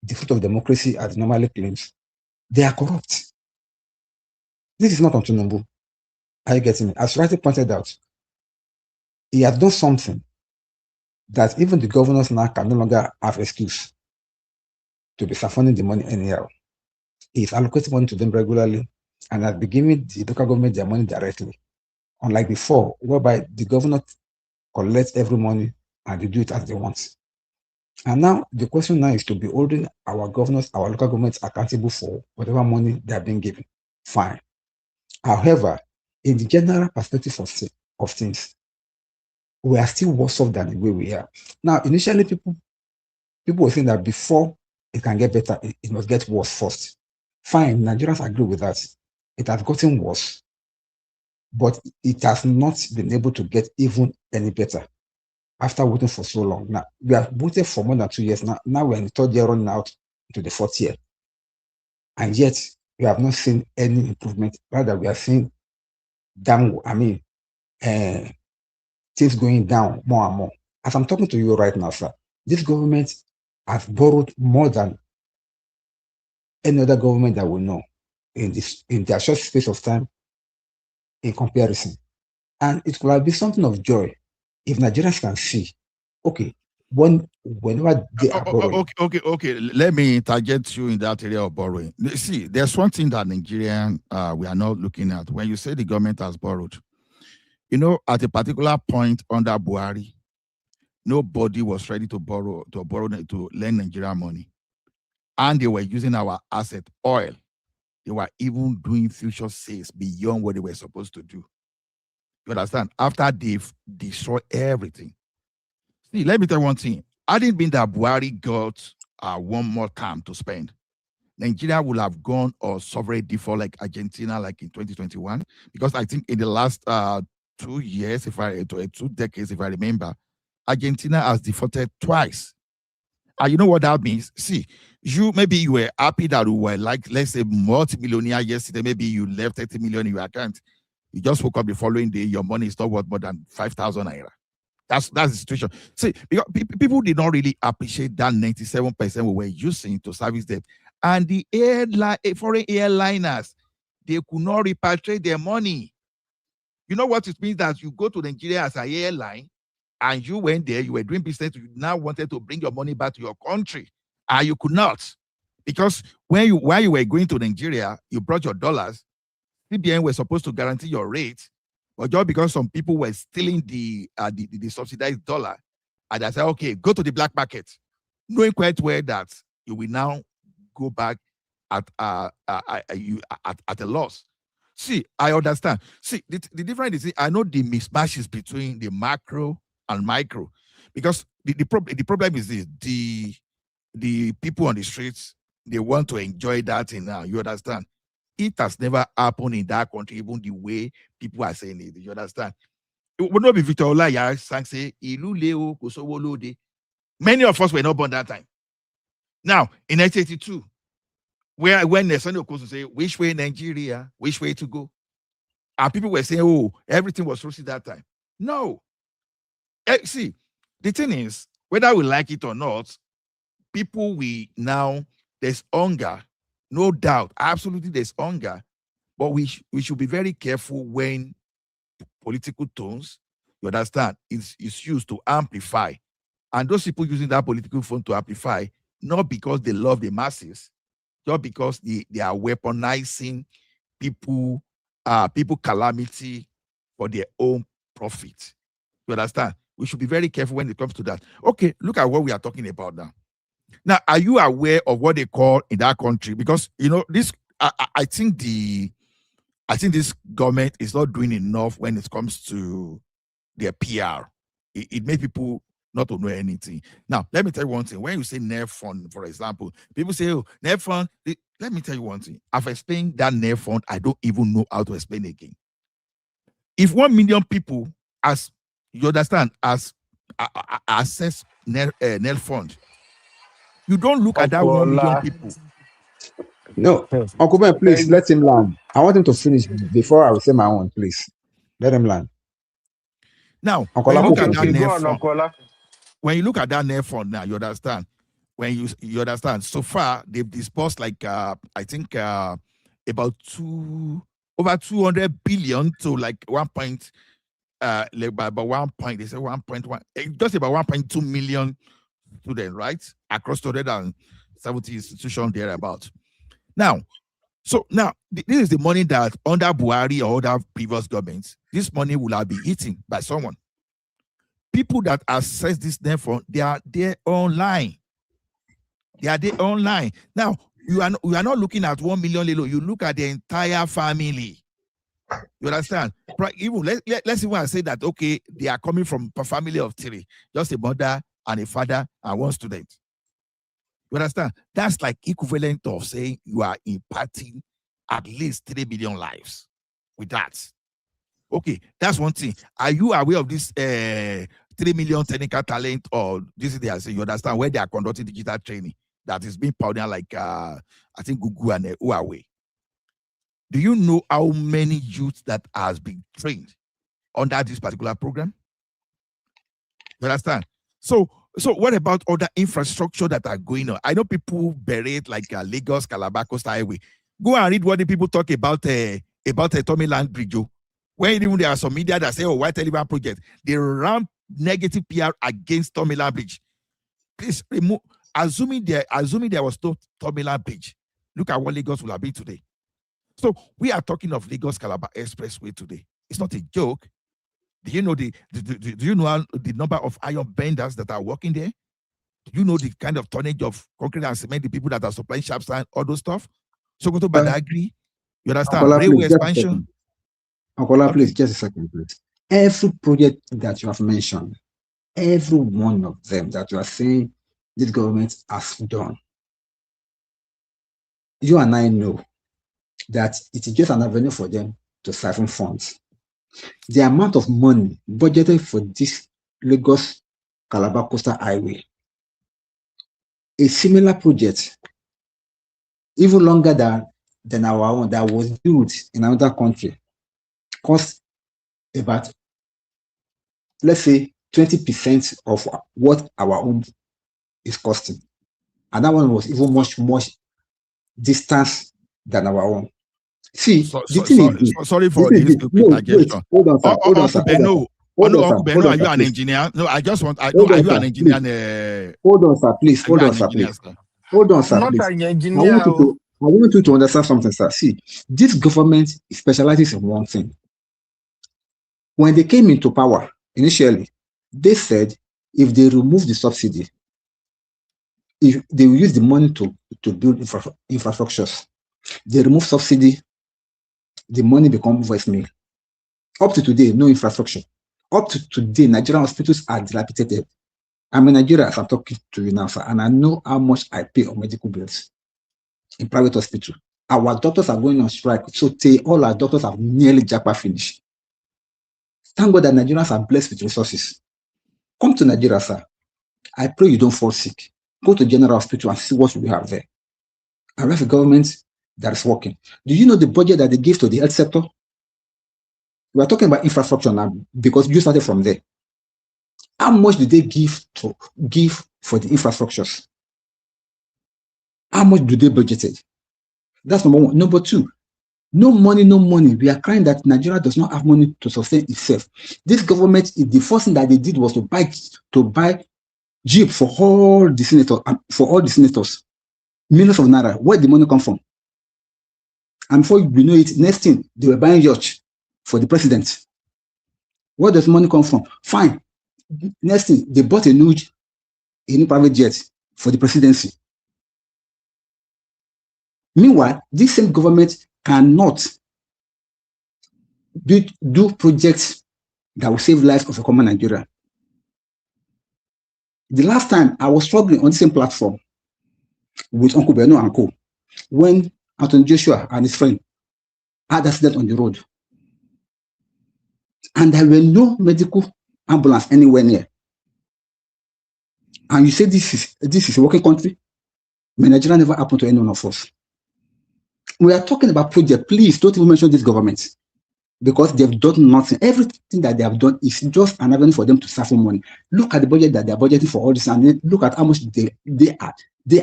the fruit of democracy as normally claims, they are corrupt. This is not on Tinubu. Are you getting me? As rightly pointed out, he has done something that even the governors now can no longer have excuse to be siphoning the money anyhow. He's allocating money to them regularly and has been giving the local government their money directly. Unlike before, whereby the governor collects every money and they do it as they want. And now the question now is to be holding our governors, our local governments accountable for whatever money they have been given. Fine. However, in the general perspective of things, we are still worse off than the way we are. Now, initially, people were saying that before it can get better, it must get worse first. Fine, Nigerians agree with that. It has gotten worse, but it has not been able to get even any better after waiting for so long. Now, we have waited for more than 2 years. Now we're in the third year, running out to the fourth year. And yet, we have not seen any improvement. Rather, we are seeing things going down more and more. As I'm talking to you right now, sir, this government has borrowed more than any other government that we know in their short space of time in comparison. And it could have been something of joy if Nigerians can see, okay, whenever they are borrowing. Okay. Let me target you in that area of borrowing. See, there's one thing that Nigerian we are not looking at. When you say the government has borrowed, at a particular point under Buhari, nobody was ready to borrow to lend Nigeria money. And they were using our asset, oil. They were even doing future sales beyond what they were supposed to do. You understand? After they've destroyed everything. See, let me tell you one thing. I didn't mean that Buhari got one more term to spend. Nigeria would have gone or sovereign default like Argentina, like in 2021, because I think in the last 2 years, 2 decades, if I remember, Argentina has defaulted twice. And you know what that means? See, maybe you were happy that you were like, let's say, multi-millionaire yesterday. Maybe you left 30 million in your account. You just woke up the following day, your money is not worth more than 5,000 naira. That's the situation. See, because people did not really appreciate that 97% we were using to service them. And the foreign airliners, they could not repatriate their money. You know what it means that you go to Nigeria as an airline and you went there, you were doing business, you now wanted to bring your money back to your country. And you could not. Because while you were going to Nigeria, you brought your dollars. CBN were supposed to guarantee your rate, but just because some people were stealing the subsidized dollar, and I said, okay, go to the black market, knowing quite well that you will now go back at a loss. See, I understand. See, the difference is, I know the mismatches between the macro and micro, because the problem is this: the people on the streets, they want to enjoy that thing now. You understand? It has never happened in that country, even the way people are saying it. You understand? It would not be Victor Olaya sang say, "Ilu leo kosowo lode." Many of us were not born that time. Now, in 1982, when the Sunday Okosu say, "Which way Nigeria? Which way to go?" And people were saying, "Oh, everything was rosy that time." No. See, the thing is, whether we like it or not, people there's hunger, no doubt, absolutely there's hunger, but we should be very careful when political tones, you understand, is used to amplify. And those people using that political phone to amplify, not because they love the masses, just because they are weaponizing people calamity for their own profit. You understand? We should be very careful when it comes to that. Okay, look at what we are talking about now. Now, are you aware of what they call in that country? Because this, I think this government is not doing enough when it comes to their PR. It makes people not to know anything. Now, let me tell you one thing. When you say NEF fund, for example, people say, "Oh, NEF fund." Let me tell you one thing. I've explained that NEF fund. I don't even know how to explain it again. If 1 million people, as you understand, access NEF fund, you don't look at that 1 million people. No, Uncle Ben, please let him land. I want him to finish before I will say my own, please. Let him land. Now, Uncle when you look at that Go NEF on, fund, Okola. when you look at that NEF fund now, you understand. When you understand, so far they've disbursed like I think about over 200 billion to like 1 point, like about 1 point. They say 1.1, just about 1.2 million students, right, across 270 institutions thereabout. Now, this is the money that under Buhari or other previous governments, this money will have been eaten by someone. People that access this NEF fund, they are there online. They are there online. Now, you are not looking at 1 million lilo. You look at the entire family. You understand? Even let's even say that, okay, they are coming from a family of 3, just a mother and a father and 1 student. You understand? That's like equivalent of saying you are impacting at least 3 billion lives with that. Okay, that's one thing. Are you aware of this 3 million technical talent, or this is they saying, you understand, where they are conducting digital training that is being powdered like I think Google and Huawei? Do you know how many youths that has been trained under this particular program? You understand? So what about other infrastructure that are going on? I know people berate like Lagos, Calabar, Coastal Highway. Go and read what the people talk about Tommy Land Bridge. When even there are some media that say, "Oh, White Elephant Project," they ran negative PR against Tommy Land Bridge. Please remove. Assuming there was no Tommy Land Bridge, look at what Lagos will have been today. So we are talking of Lagos Calabar Expressway today. It's not a joke. Do you know do you know the number of iron benders that are working there? Do you know the kind of tonnage of concrete and cement, the people that are supplying sharp sand, all those stuff? So go to Badagry. You understand? Uncle, Railway expansion. Uncle, please, just a second, please. Every project that you have mentioned, every one of them that you are saying this government has done, you and I know that it is just an avenue for them to siphon funds. The amount of money budgeted for this Lagos Calabar Coastal Highway, a similar project, even longer than our own, that was built in another country, cost about, let's say, 20% of what our own is costing. And that one was even much distance than our own. See, Sorry for this interjection. Hold on, sir. Are you an engineer? No, I just want. Are you an engineer? Hold on, sir. Please. Hold on, sir. Please. I want you to understand something, sir. See, this government specializes in one thing. When they came into power initially, they said if they remove the subsidy, if they will use the money to build infrastructures. They remove subsidy the money becomes voicemail. Up to today, no infrastructure. Up to today, Nigerian hospitals are dilapidated. I'm in Nigeria as I'm talking to you now, sir, and I know how much I pay on medical bills in private hospital. Our doctors are going on strike, so all our doctors have nearly japa finished. Thank God that Nigerians are blessed with resources. Come to Nigeria, sir. I pray you don't fall sick. Go to General Hospital and see what we have there. I have a government that is working. Do you know the budget that they give to the health sector? We are talking about infrastructure now because you started from there. How much do they give for the infrastructures? How much do they budgeted? That's number one. Number two, no money, no money. We are crying that Nigeria does not have money to sustain itself. This government, the first thing that they did was to buy Jeep for all the senators, millions of naira. Where did the money come from? And before you know it, next thing, they were buying yachts for the president. Where does money come from? Fine. Next thing, they bought a new private jet for the presidency. Meanwhile, this same government cannot do projects that will save lives of a common Nigeria. The last time I was struggling on the same platform with Uncle Beno and Co. when Anthony Joshua and his friend had accident on the road. And there were no medical ambulance anywhere near. And you say this is a working country? Nigeria never happened to any one of us. We are talking about project. Please don't even mention this government because they've done nothing. Everything that they have done is just an avenue for them to save money. Look at the budget that they are budgeting for all this, and look at how much they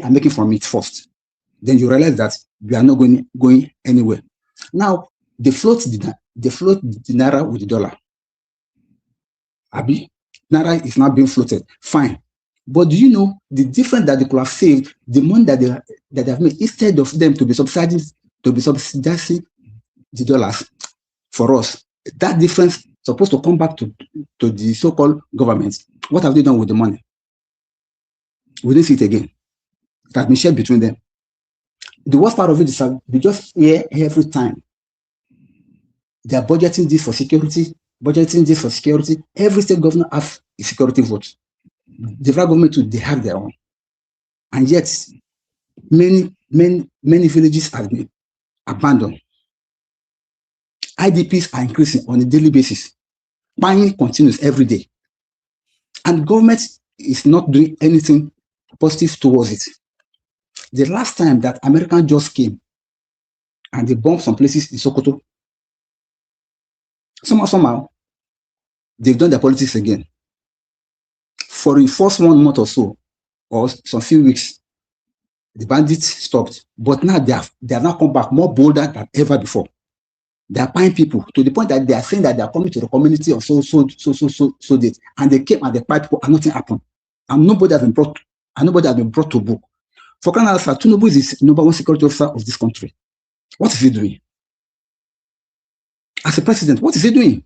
are making from it first. Then you realize that we are not going anywhere. Now they float the naira with the dollar. Abi, naira is not being floated. Fine. But do you know the difference that they could have saved, the money that they have made, instead of them to be subsidizing the dollars for us? That difference supposed to come back to the so-called government. What have they done with the money? We didn't see it again. It has been shared between them. The worst part of it is that we just hear every time they are budgeting this for security, Every state governor has a security vote. The federal government too, they have their own. And yet, many villages have been abandoned. IDPs are increasing on a daily basis. Buying continues every day. And government is not doing anything positive towards it. The last time that Americans just came and they bombed some places in Sokoto, somehow, they've done their politics again. For the first 1 month or so, or some few weeks, the bandits stopped. But now they have now come back more bolder than ever before. They are buying people to the point that they are saying that they are coming to the community of so date. And they came and they bought people and nothing happened. And nobody has been brought to book. For crying out loud, Tinubu is the number one security officer of this country. What is he doing? As a president, what is he doing?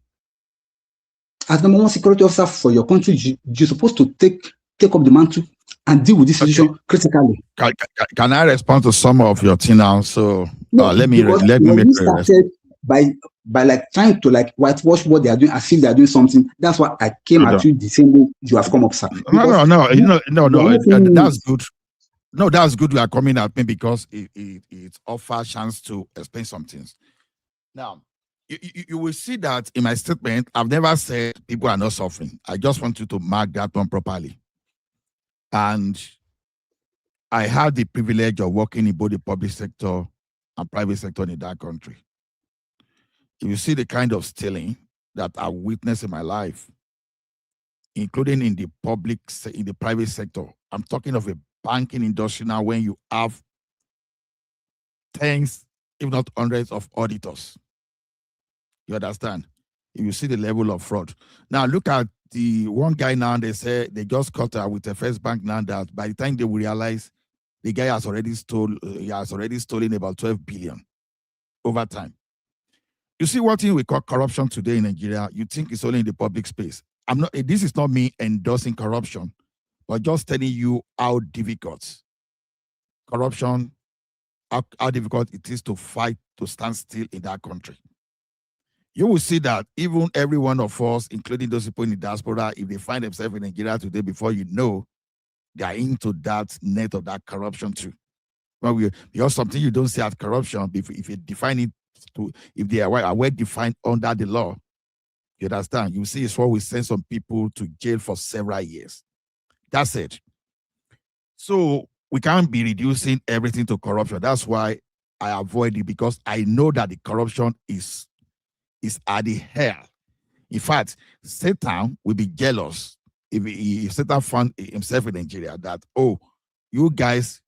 As number one security officer for your country, you're supposed to take up the mantle and deal with this situation critically. Can I respond to some of your thing now? So no, let me make started by like trying to like whitewash what they are doing as if they are doing something. That's why I came at you the same way you have come up, sir. No, that's good. No, that's good. You are coming at me because it offers chance to explain some things. Now, you will see that in my statement, I've never said people are not suffering. I just want you to mark that one properly. And I had the privilege of working in both the public sector and private sector in that country. You see the kind of stealing that I witnessed in my life, including in the private sector. I'm talking of a banking industry now when you have tens, if not hundreds of auditors. You understand? You see the level of fraud. Now look at the one guy now, they say they just caught her with the first bank now that by the time they will realize the guy has already stolen about 12 billion over time. You see what thing we call corruption today in Nigeria, you think it's only in the public space. This is not me endorsing corruption, but just telling you how difficult corruption, how difficult it is to fight, to stand still in that country. you will see that even every one of us, including those people in the diaspora, if they find themselves in Nigeria today, before you know, they are into that net of that corruption too. Well, because something you don't see as corruption, if you define it to, if they are well defined under the law, you understand? You see, it's what we send some people to jail for several years. That's it. So we can't be reducing everything to corruption. That's why I avoid it, because I know that the corruption is at the hell. In fact, Satan will be jealous if Satan found himself in Nigeria that, oh, you guys,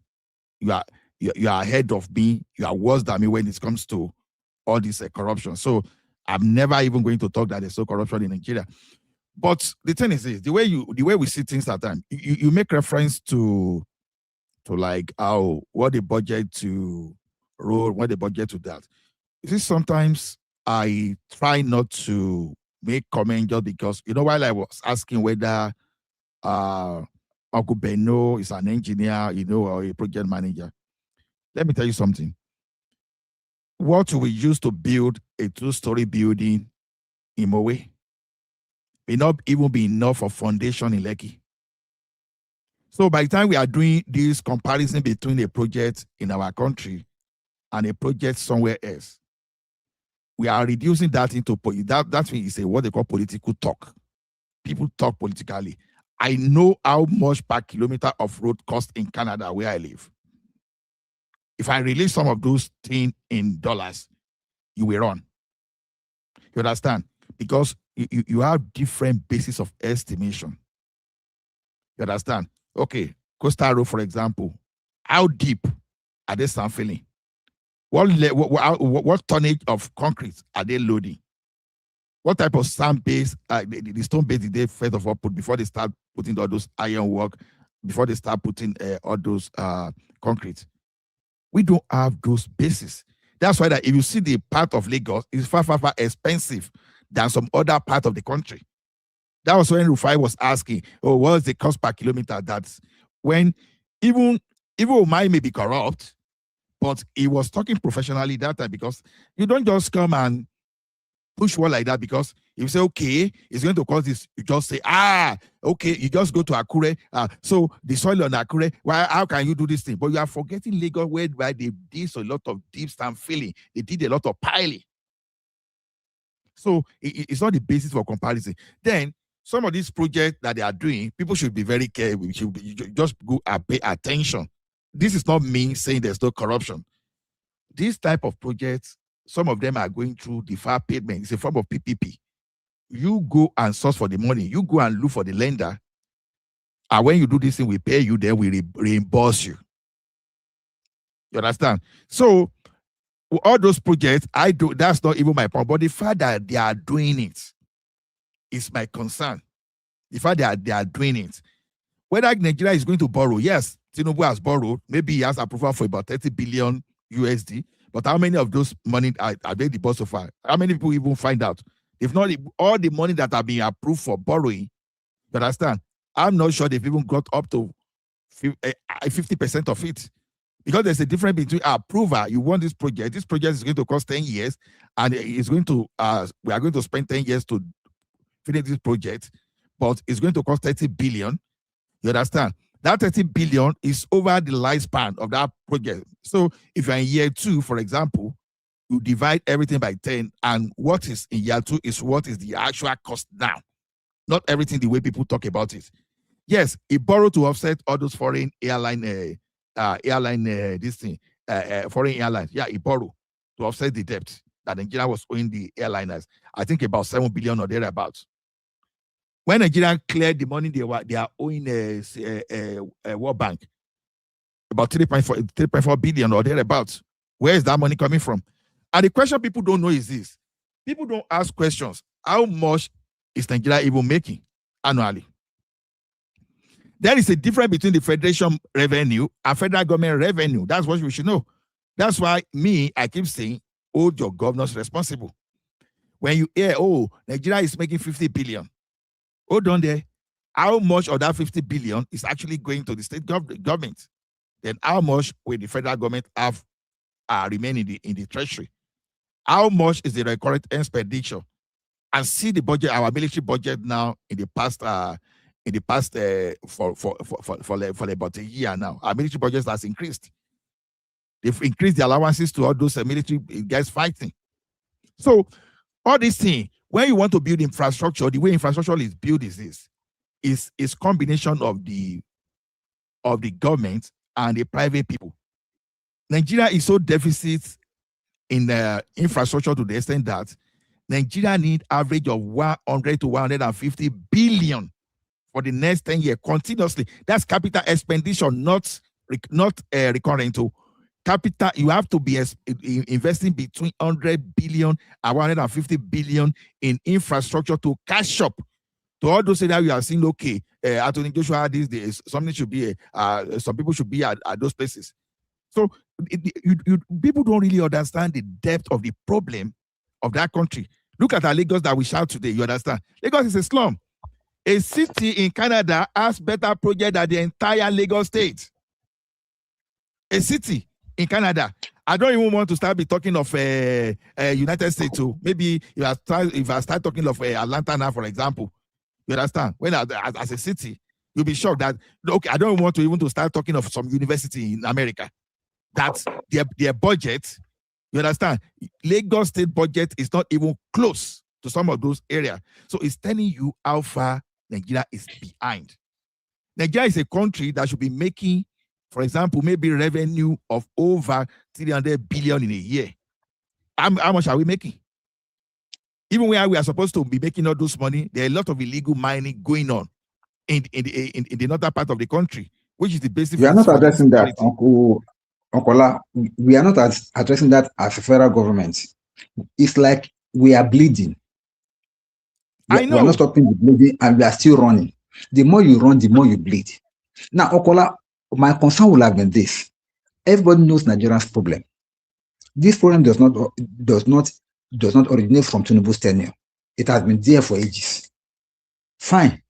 you are ahead of me, you are worse than me when it comes to all this corruption. So I'm never even going to talk that there's no corruption in Nigeria. But the thing is this, the way we see things at times, you make reference to like how what the budget to road, what the budget to that. You see, sometimes I try not to make comment just because, while I was asking whether Uncle Beno is an engineer, or a project manager, let me tell you something. What we used to build a 2-story building in Mowe may not even be enough for foundation in Lekki. So by the time we are doing this comparison between a project in our country and a project somewhere else, we are reducing that into that is what they call political talk. People talk politically. I know how much per kilometer of road costs in Canada where I live. If I release some of those things in dollars, you will run. You understand? Because you have different bases of estimation. You understand? Okay, Coastal Road, for example, how deep are they sampling? What tonnage of concrete are they loading? What type of sand base, the stone base did they first of all put before they start putting all those iron work, before they start putting all those concrete? We don't have those bases. That's why that if you see the part of Lagos, it's far, far, far expensive than some other part of the country. That was when Rufai was asking, oh, what's the cost per kilometer? That's when even Omai may be corrupt, but he was talking professionally that time, because you don't just come and push one like that, because if you say, okay, it's going to cost this, you just say, okay, you just go to Akure. So the soil on Akure, how can you do this thing? But you are forgetting Lagos, where they did a lot of deep stand filling. They did a lot of piling. So it's not the basis for comparison. Then some of these projects that they are doing, people should be very careful. You just go and pay attention. This is not me saying there's no corruption. These type of projects, some of them are going through deferred payment. It's a form of PPP. You go and source for the money. You go and look for the lender. And when you do this thing, we pay you, then we reimburse you. You understand? So all those projects, that's not even my point. But the fact that they are doing it is my concern. The fact that they are doing it. Whether Nigeria is going to borrow, yes, Tinubu has borrowed. Maybe he has approval for about 30 billion USD. But how many of those money are they deposited so far? How many people even find out? If not, all the money that are being approved for borrowing, you understand? I'm not sure they've even got up to 50% of it. Because there's a difference between approval. You want this project. This project is going to cost 10 years, and it's going to we are going to spend 10 years to finish this project, but it's going to cost 30 billion. You understand? That 30 billion is over the lifespan of that project. So if you're in year 2, for example, you divide everything by 10, and what is in year 2 is what is the actual cost now. Not everything the way people talk about it. Yes, he borrowed to offset all those foreign airline, foreign airlines. Yeah, he borrowed to offset the debt that Nigeria was owing the airliners. I think about 7 billion or thereabouts. When Nigeria cleared the money they are owing World Bank, about 3.4 billion or thereabouts. Where is that money coming from? And the question people don't know is this. People don't ask questions. How much is Nigeria even making annually? There is a difference between the federation revenue and federal government revenue. That's what we should know. That's why I keep saying, hold your governors responsible. When you hear, oh, Nigeria is making 50 billion. Hold on there. How much of that 50 billion is actually going to the state government? Then how much will the federal government have remain in the treasury? how much is the recurrent expenditure, and see the budget, our military budget now in the past for about a year now. Our military budget has increased. They've increased the allowances to all those military guys fighting. So all these things, when you want to build infrastructure, the way infrastructure is built is combination of the government and the private people. Nigeria is so deficit in infrastructure to the extent that Nigeria need average of 100 to 150 billion for the next 10 years continuously. That's capital expenditure, not recurring to capital. You have to be investing between 100 billion and 150 billion in infrastructure to catch up to all those areas you are seeing. Okay, Attorney Joshua, these days, something should be, some people should be at those places. So people don't really understand the depth of the problem of that country. Look at our Lagos that we shout today. You understand? Lagos is a slum. A city in Canada has better project than the entire Lagos state. A city in Canada. I don't even want to start be talking of United States too. Maybe if I start talking of Atlanta now, for example, you understand? When as a city, you'll be shocked that, okay, I don't want to even to start talking of some university in America. That's their budget. You understand? Lagos state budget is not even close to some of those areas. So it's telling you how far Nigeria is behind. Nigeria is a country that should be making, for example, maybe revenue of over 300 billion in a year. How much are we making? Even where we are supposed to be making all those money, there are a lot of illegal mining going on in the northern part of the country, which is the basic. We are not addressing that, Uncle Okola. We are not addressing that as a federal government. It's like we are bleeding. I know. We are not stopping the bleeding, and we are still running. The more you run, the more you bleed. Now, Okola, my concern will have been this: everybody knows Nigeria's problem. This problem does not originate from Tinubu's tenure. It has been there for ages. Fine.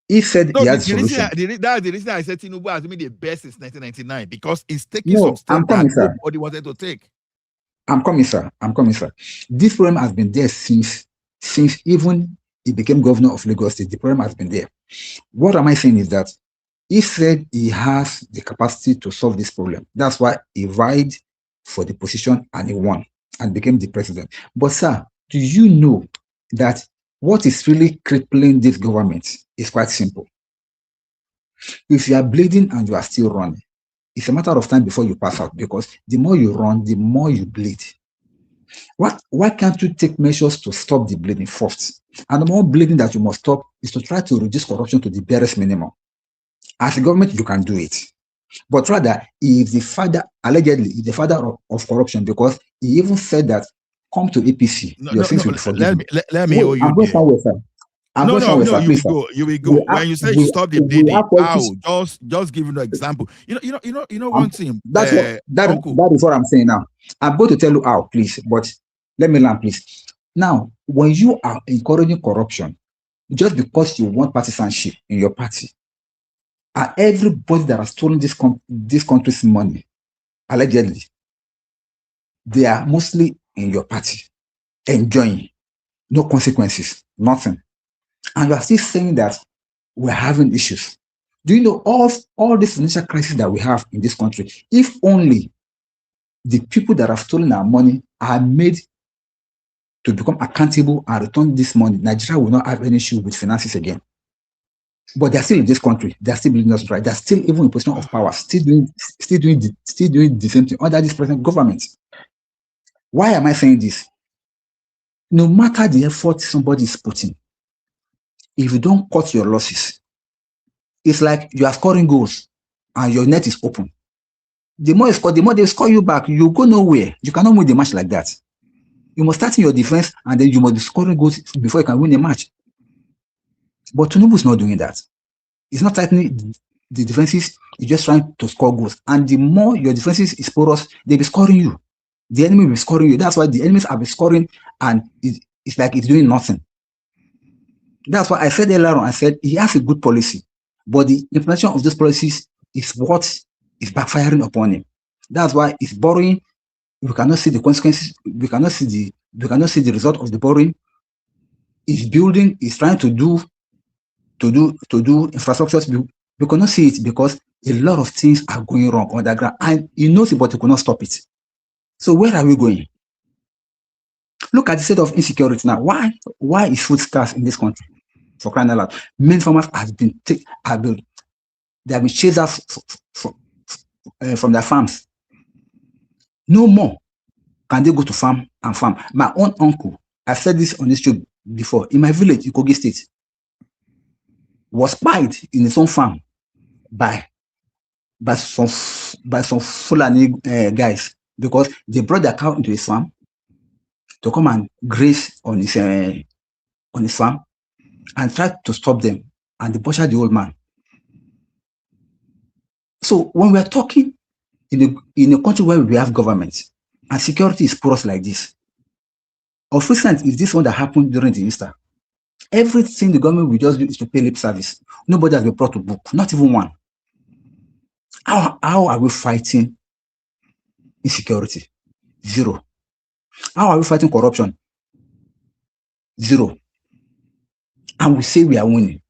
He said he had a solution. That's the reason I said Tinubu has been the best since 1999, because it's taking some steps that nobody wanted to take. I'm coming, sir. This problem has been there since even he became governor of Lagos State. The problem has been there. What am I saying is that he said he has the capacity to solve this problem. That's why he vied for the position and he won and became the president. But sir, do you know that what is really crippling this government is quite simple? If you are bleeding and you are still running, it's a matter of time before you pass out, because the more you run, the more you bleed. Why can't you take measures to stop the bleeding first? And the more bleeding that you must stop is to try to reduce corruption to the barest minimum. As a government, you can do it. But rather, he is the father, allegedly, the father of corruption, because he even said that, come to APC. Let me hear you. You will go. When you say you stop the bleeding, how? Just give an example. You know one thing. That is what I'm saying now. I'm going to tell you how, please, but let me learn, please. Now, when you are encouraging corruption, just because you want partisanship in your party, and everybody that has stolen this country's money, allegedly, they are mostly in your party, enjoying, no consequences, nothing. And you are still saying that we're having issues. Do you know all this financial crisis that we have in this country? If only the people that have stolen our money are made to become accountable and return this money, Nigeria will not have any issue with finances again. But they're still in this country. They're still building us right. They're still even in position of power, still doing the same thing under this present government. Why am I saying this? No matter the effort somebody is putting, if you don't cut your losses, it's like you are scoring goals and your net is open. The more you score, the more they score you back. You go nowhere. You cannot win the match like that. You must start in your defense, and then you must be scoring goals before you can win a match. But Tinubu is not doing that. It's not tightening the defenses. He's just trying to score goals. And the more your defenses is porous, they'll be scoring you. The enemy will be scoring you. That's why the enemies have been scoring, and it's like it's doing nothing. That's why I said earlier on, I said he has a good policy, but the implementation of those policies is what is backfiring upon him. That's why he's borrowing we cannot see the consequences. We cannot see the result of the borrowing. Is building, is trying to do infrastructures. We cannot see it because a lot of things are going wrong on the ground, and he knows it, but he cannot stop it. So where are we going? Look at the state of insecurity now. Why is food scarce in this country? For crying out loud, many farmers have been chased out from their farms. No more can they go to farm and farm. My own uncle, I've said this on this show before, in my village, Ikogi State, was spied in his own farm by some Fulani guys, because they brought their cow into his farm to come and graze on his farm, and tried to stop them, and they butchered the old man. So when we are talking in a country where we have government and security is porous like this, of recent is this one that happened during the Easter. Everything the government will just do is to pay lip service. Nobody has been brought to book, not even one. How are we fighting insecurity? Zero. How are we fighting corruption? Zero. And we say we are winning.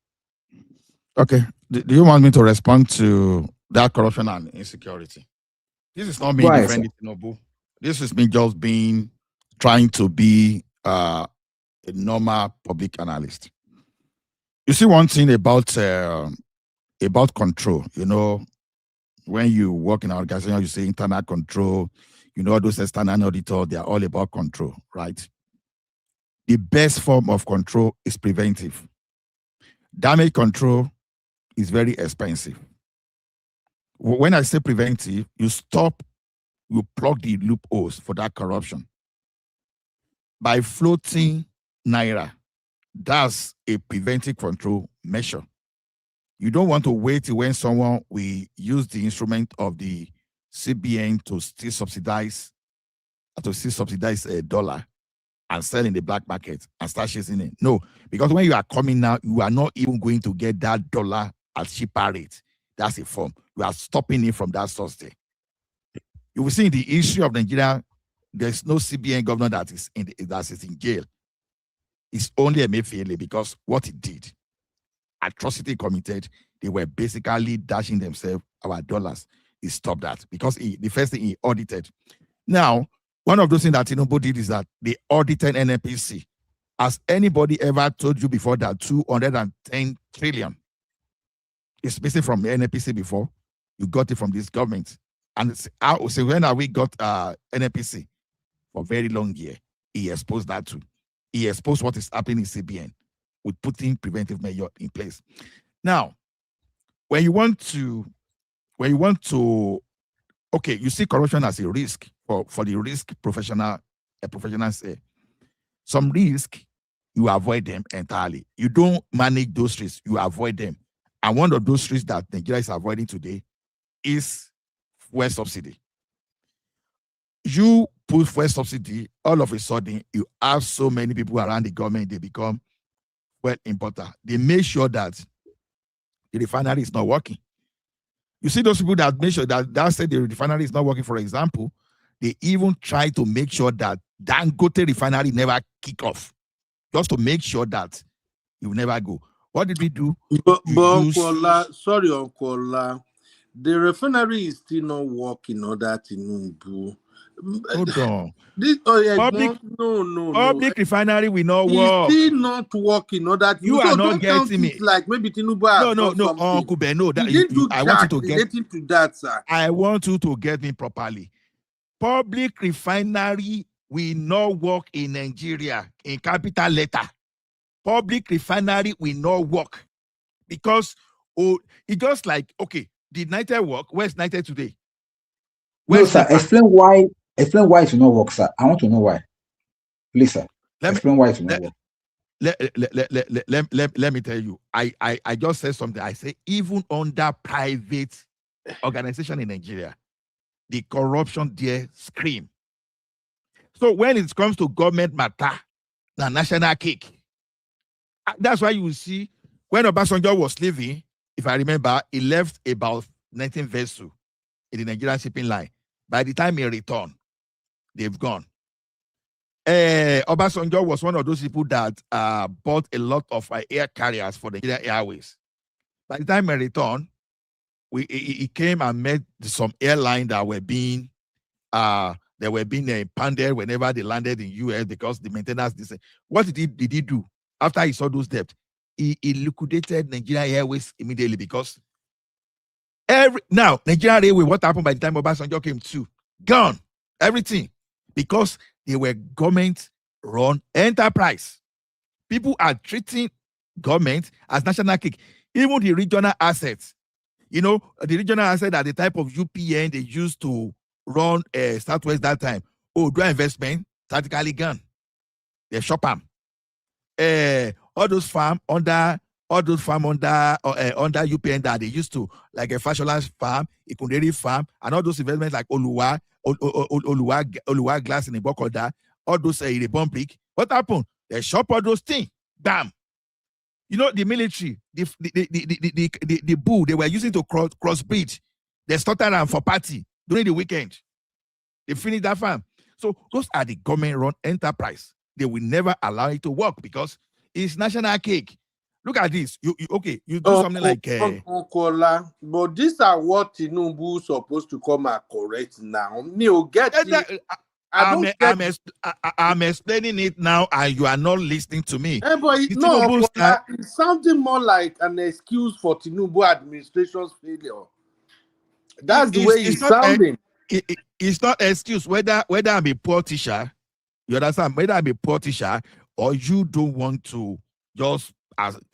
Okay. Do you want me to respond to that corruption and insecurity? This is not me defending Tinubu. This is me just trying to be a normal public analyst. You see, one thing about control, when you work in an organization, you say internal control, those external auditors, they are all about control, right? The best form of control is preventive. Damage control is very expensive. When I say preventive, you plug the loopholes for that corruption. By floating Naira, that's a preventive control measure. You don't want to wait till when someone will use the instrument of the CBN to still subsidize a dollar and sell in the black market and start chasing it. No, because when you are coming now, you are not even going to get that dollar at cheaper rate. That's a form. You are stopping it from that source there. You will see in the history of Nigeria, there's no CBN governor that is in jail. It's only Emefiele, because what he did, atrocity committed, they were basically dashing themselves our dollars. He stopped that because the first thing he audited. Now, one of those things that Tinubu did is that they audited NNPC. Has anybody ever told you before that 210 trillion is missing from the NNPC before? You got it from this government. And so when have we got NNPC? For a very long year. He exposed that too. He exposed what is happening in CBN with putting preventive measure in place. Now, when you want to, okay, you see corruption as a risk for the risk professionals say. Some risk, you avoid them entirely. You don't manage those risks, you avoid them. And one of those risks that Nigeria is avoiding today is fuel subsidy. You put fuel subsidy, all of a sudden, you have so many people around the government, they become fuel importer. They make sure that the refinery is not working. You see those people that make sure that say the refinery is not working, for example, they even try to make sure that Dangote refinery never kick off, just to make sure that you never go. What did we do? But Uncle Ola, sorry, Uncle Ola, the refinery is still not working on that Tinubu. Hold on. Public refinery will not work. It's still not working on that. You are not getting me. Like maybe Tinubu has no, Uncle Ben, no. I want you to get to that, sir. I want you to get me properly. Public refinery will not work in Nigeria in capital letter. Public refinery will not work because it's just like, okay, did United work? Where's United today? Where's no, sir. Explain why it will not work, sir. I want to know why. Please, sir. Explain why it will not work. Let me tell you. I just said something. I say even under private organization in Nigeria, the corruption there scream. So when it comes to government matter, the national cake. That's why you will see when Obasanjo was leaving, if I remember, he left about 19 vessels in the Nigerian shipping line. By the time he returned, they've gone. Obasanjo was one of those people that bought a lot of air carriers for the Nigeria Airways. By the time I returned, he came and met some airlines that were being panded whenever they landed in US because the maintenance. What did he do after he saw those debts? He liquidated Nigeria Airways immediately because Nigeria Railway, what happened by the time Obasanjo came to? Gone. Everything. Because they were government-run enterprise. People are treating government as national cake. Even the regional assets. You know, the regional assets are the type of UPN they used to run Southwest that time. Oh, do investment, tactically gone. They shop them. All those farm under UPN that they used to, like a Fashola farm, Ikunderi farm, and all those investments like Oluwa Glass in the Bokoda, all those in the Bombrick. What happened? They shop all those things. Bam. You know, the military, the bull they were using to crossbreed, they started around for party during the weekend. They finished that farm. So those are the government-run enterprise. They will never allow it to work because it's national cake. Look at this. You do something like Uncola, but these are what Tinubu is supposed to come and correct now. I'm explaining it now, and you are not listening to me. But it's something more like an excuse for Tinubu administration's failure. That's the way it's sounding. It's not an excuse whether I'm a poor teacher. You understand? Whether I'm a poor teacher or you don't want to just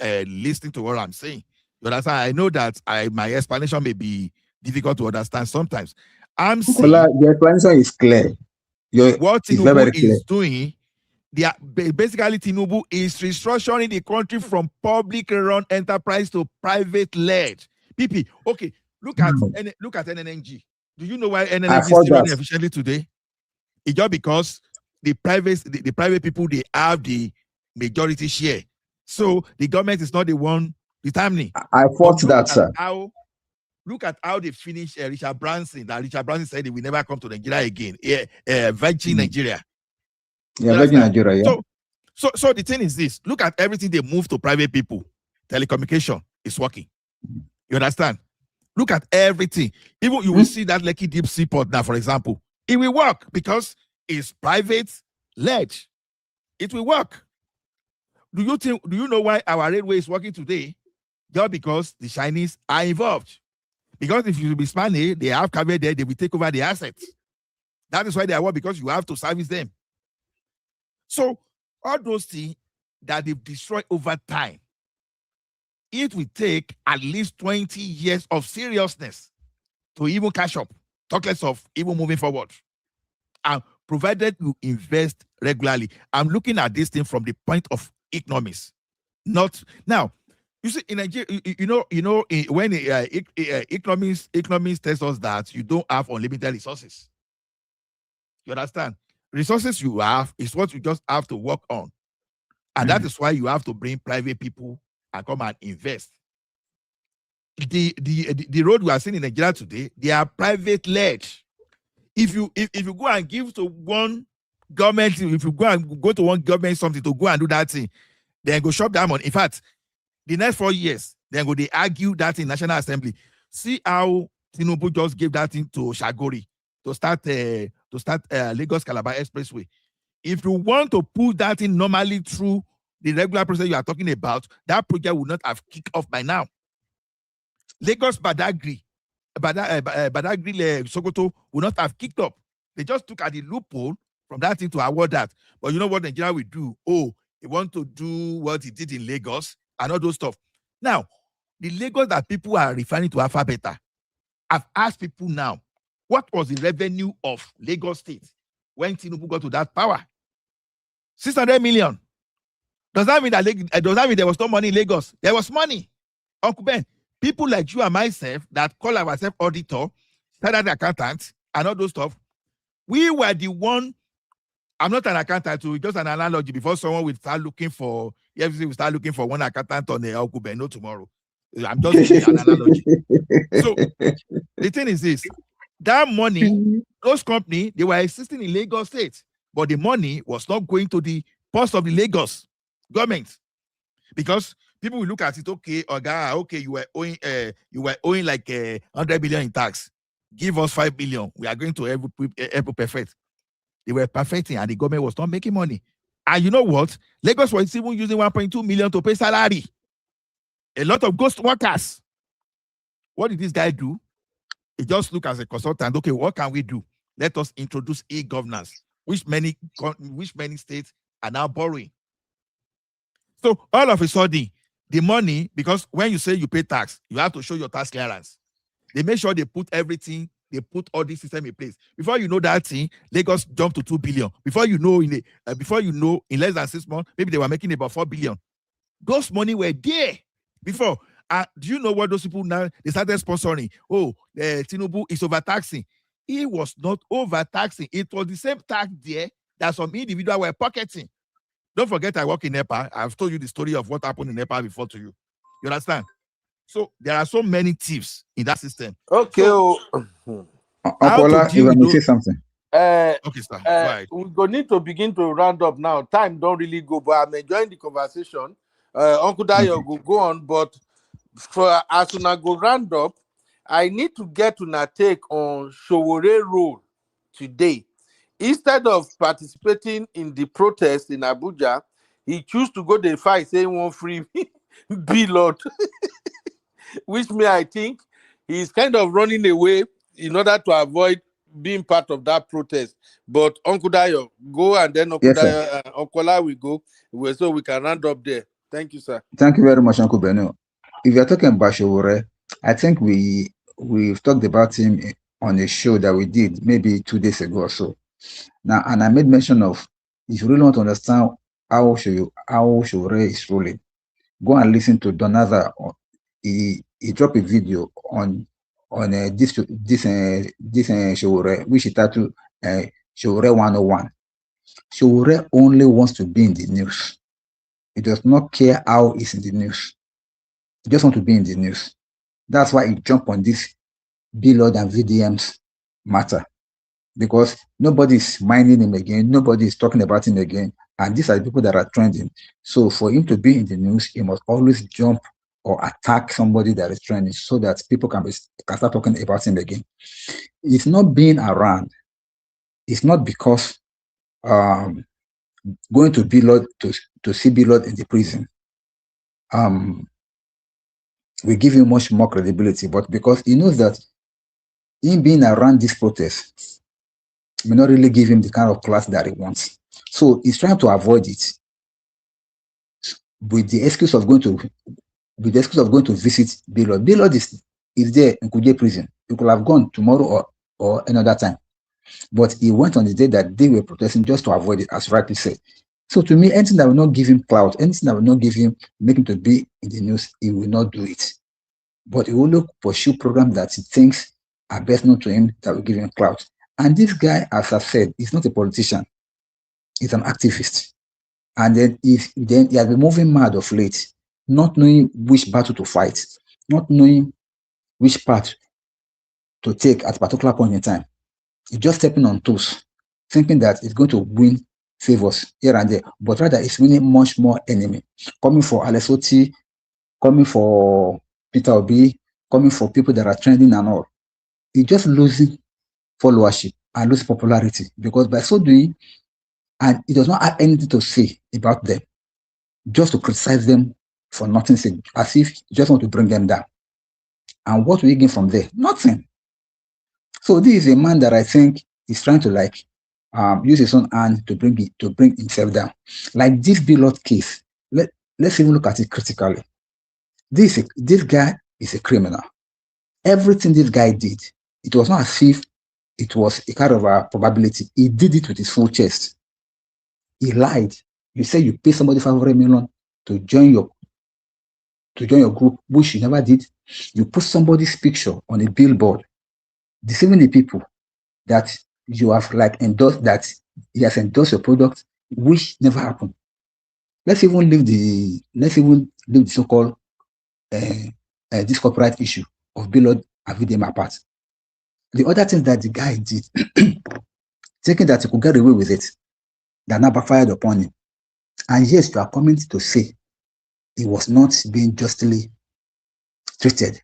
listen to what I'm saying. You understand? I know that my explanation may be difficult to understand sometimes. I'm saying your explanation is clear. What Tinubu is doing, basically Tinubu is restructuring the country from public-run enterprise to private-led. PP, okay, look at NNNG. Do you know why NNNG is still running efficiently today? It's just because the private people, they have the majority share. So the government is not the one determining. I fought that, sir. Look at how they finished Richard Branson. That Richard Branson said he will never come to Nigeria again. Virgin Nigeria. Yeah, Virgin Nigeria, yeah. So the thing is this. Look at everything they move to private people. Telecommunication is working. You understand? Look at everything. Even you will see that Lekki Deep Seaport now, for example. It will work because it's private-led. It will work. Do you know why our railway is working today? Just because the Chinese are involved. Because if you be Spanish, they have covered there, they will take over the assets. That is why they are working, because you have to service them. So all those things that they've destroyed over time, it will take at least 20 years of seriousness to even catch up. Talk less of even moving forward. And provided you invest regularly. I'm looking at this thing from the point of economics. Not now. You see, in Nigeria, when economists tells us that you don't have unlimited resources. You understand? Resources you have is what you just have to work on. And that is why you have to bring private people and come and invest. The road we are seeing in Nigeria today, they are private-led. If you go and give to one government, if you go to one government something to go and do that thing, then go shop that money. In fact, the next 4 years, then they argue that in National Assembly. See how Tinubu just gave that thing to Shagori to start Lagos Calabar Expressway. If you want to pull that in normally through the regular process you are talking about, that project would not have kicked off by now. Lagos Badagry Sokoto would not have kicked up. They just took at the loophole from that thing to award that. But you know what Nigeria will do? Oh, they want to do what he did in Lagos and all those stuff. Now, the Lagos that people are referring to Alphabeta, I've asked people now, what was the revenue of Lagos State when Tinubu got to that power? 600 million. Does that mean there was no money in Lagos? There was money. Uncle Ben, people like you and myself that call ourselves auditor, standard accountant, and all those stuff, we were the one. I'm not an accountant, so just an analogy. Before someone will start looking for, everything will start looking for one accountant on the Uncle Ben, no tomorrow. I'm just giving an analogy. So the thing is this: That money, those companies, they were existing in Lagos State, but the money was not going to the post of the Lagos government, because people will look at it. Okay, okay, you were owing like 100 billion in tax. Give us 5 billion. We are going to help perfect. They were perfecting, and the government was not making money. And you know what? Lagos was even using 1.2 million to pay salary. A lot of ghost workers. What did this guy do? He just looked as a consultant. Okay, what can we do? Let us introduce e-governance, which many states are now borrowing. So all of a sudden, the money, because when you say you pay tax, you have to show your tax clearance. They make sure they put everything, they put all this system in place. Before you know that thing, Lagos jumped to 2 billion. Before you know, in less than 6 months, maybe they were making about 4 billion. Those money were there before. Do you know what those people now, they started sponsoring? Oh, Tinubu is overtaxing. He was not overtaxing. It was the same tax there that some individuals were pocketing. Don't forget, I work in Nepal. I've told you the story of what happened in Nepal before to you. You understand? So there are so many thieves in that system. Okay. So, Akola, you want to say something? Okay, sir. We're going to need to begin to round up now. Time don't really go, but I'm enjoying the conversation. Uncle Dayo will go on, but for as soon as I go round up, I need to get to take on Sowore role today. Instead of participating in the protest in Abuja, he chose to go the fight saying one free billboard, which I think he's kind of running away in order to avoid being part of that protest. But Uncle Dayo, go, and then Uncle Dayo, Uncle will go, so we can round up there. Thank you, sir. Thank you very much, Uncle Beno. If you're talking about Sowore, I think we've talked about him on a show that we did maybe 2 days ago or so. Now, and I made mention of, if you really want to understand how Sowore is ruling, go and listen to Donaza. He dropped a video on this Sowore, which he titled Sowore 101. Sowore only wants to be in the news. He does not care how he's in the news. He just wants to be in the news. That's why he jumped on this BLOGS and VDM's matter, because nobody's minding him again, nobody is talking about him again, and these are the people that are trending. So for him to be in the news, he must always jump or attack somebody that is trending, so that people can start talking about him again. It's not being around. It's not because going to BLOGS to see BLOGS in the prison we give him much more credibility, but because he knows that him being around this protest may not really give him the kind of class that he wants. So he's trying to avoid it with the excuse of going to visit BLOGS. BLOGS is there in Kuje prison. He could have gone tomorrow or another time, but he went on the day that they were protesting just to avoid it, as rightly said. So to me, anything that will not give him clout, anything that will not make him to be in the news, he will not do it. But he will look pursue programs that he thinks are best known to him, that will give him clout. And this guy, as I said, is not a politician. He's an activist. And then he has been moving mad of late, not knowing which battle to fight, not knowing which path to take at a particular point in time. He's just stepping on toes, thinking that it's going to win favors here and there, but rather it's winning much more enemy. Coming for Alessoti, coming for Peter Obi, coming for people that are trending and all. He's just losing followership and losing popularity, because by so doing, and he does not have anything to say about them, just to criticize them for nothing, as if you just want to bring them down. And what will you gain from there? Nothing. So this is a man that I think is trying to use his own hand to bring himself down. Like this BLOGS case, let's even look at it critically. This guy is a criminal. Everything this guy did, it was not as if it was a kind of a probability. He did it with his full chest. He lied. You say you pay somebody 500 million to join your group, which you never did. You put somebody's picture on a billboard, deceiving the people that you have endorsed, that he has endorsed your product, which never happened. Let's even leave the so-called this corporate issue of BLOGS and VDM apart. the other thing that the guy did, thinking that he could get away with it, that now backfired upon him. And yes, you are coming to say he was not being justly treated.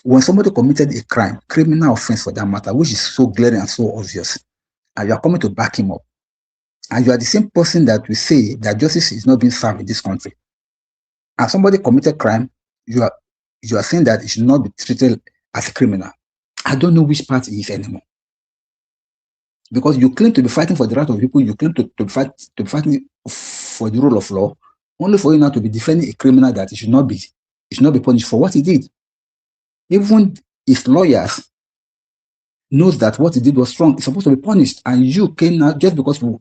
When somebody committed a crime, criminal offense for that matter, which is so glaring and so obvious, and you are coming to back him up, and you are the same person that will say that justice is not being served in this country, and somebody committed crime, you are saying that it should not be treated as a criminal. I don't know which part he is anymore. Because you claim to be fighting for the right of people, you claim to be fighting for the rule of law, only for you now to be defending a criminal that he should not be punished for what he did. Even his lawyers knows that what he did was wrong. He's supposed to be punished, and you came now just because you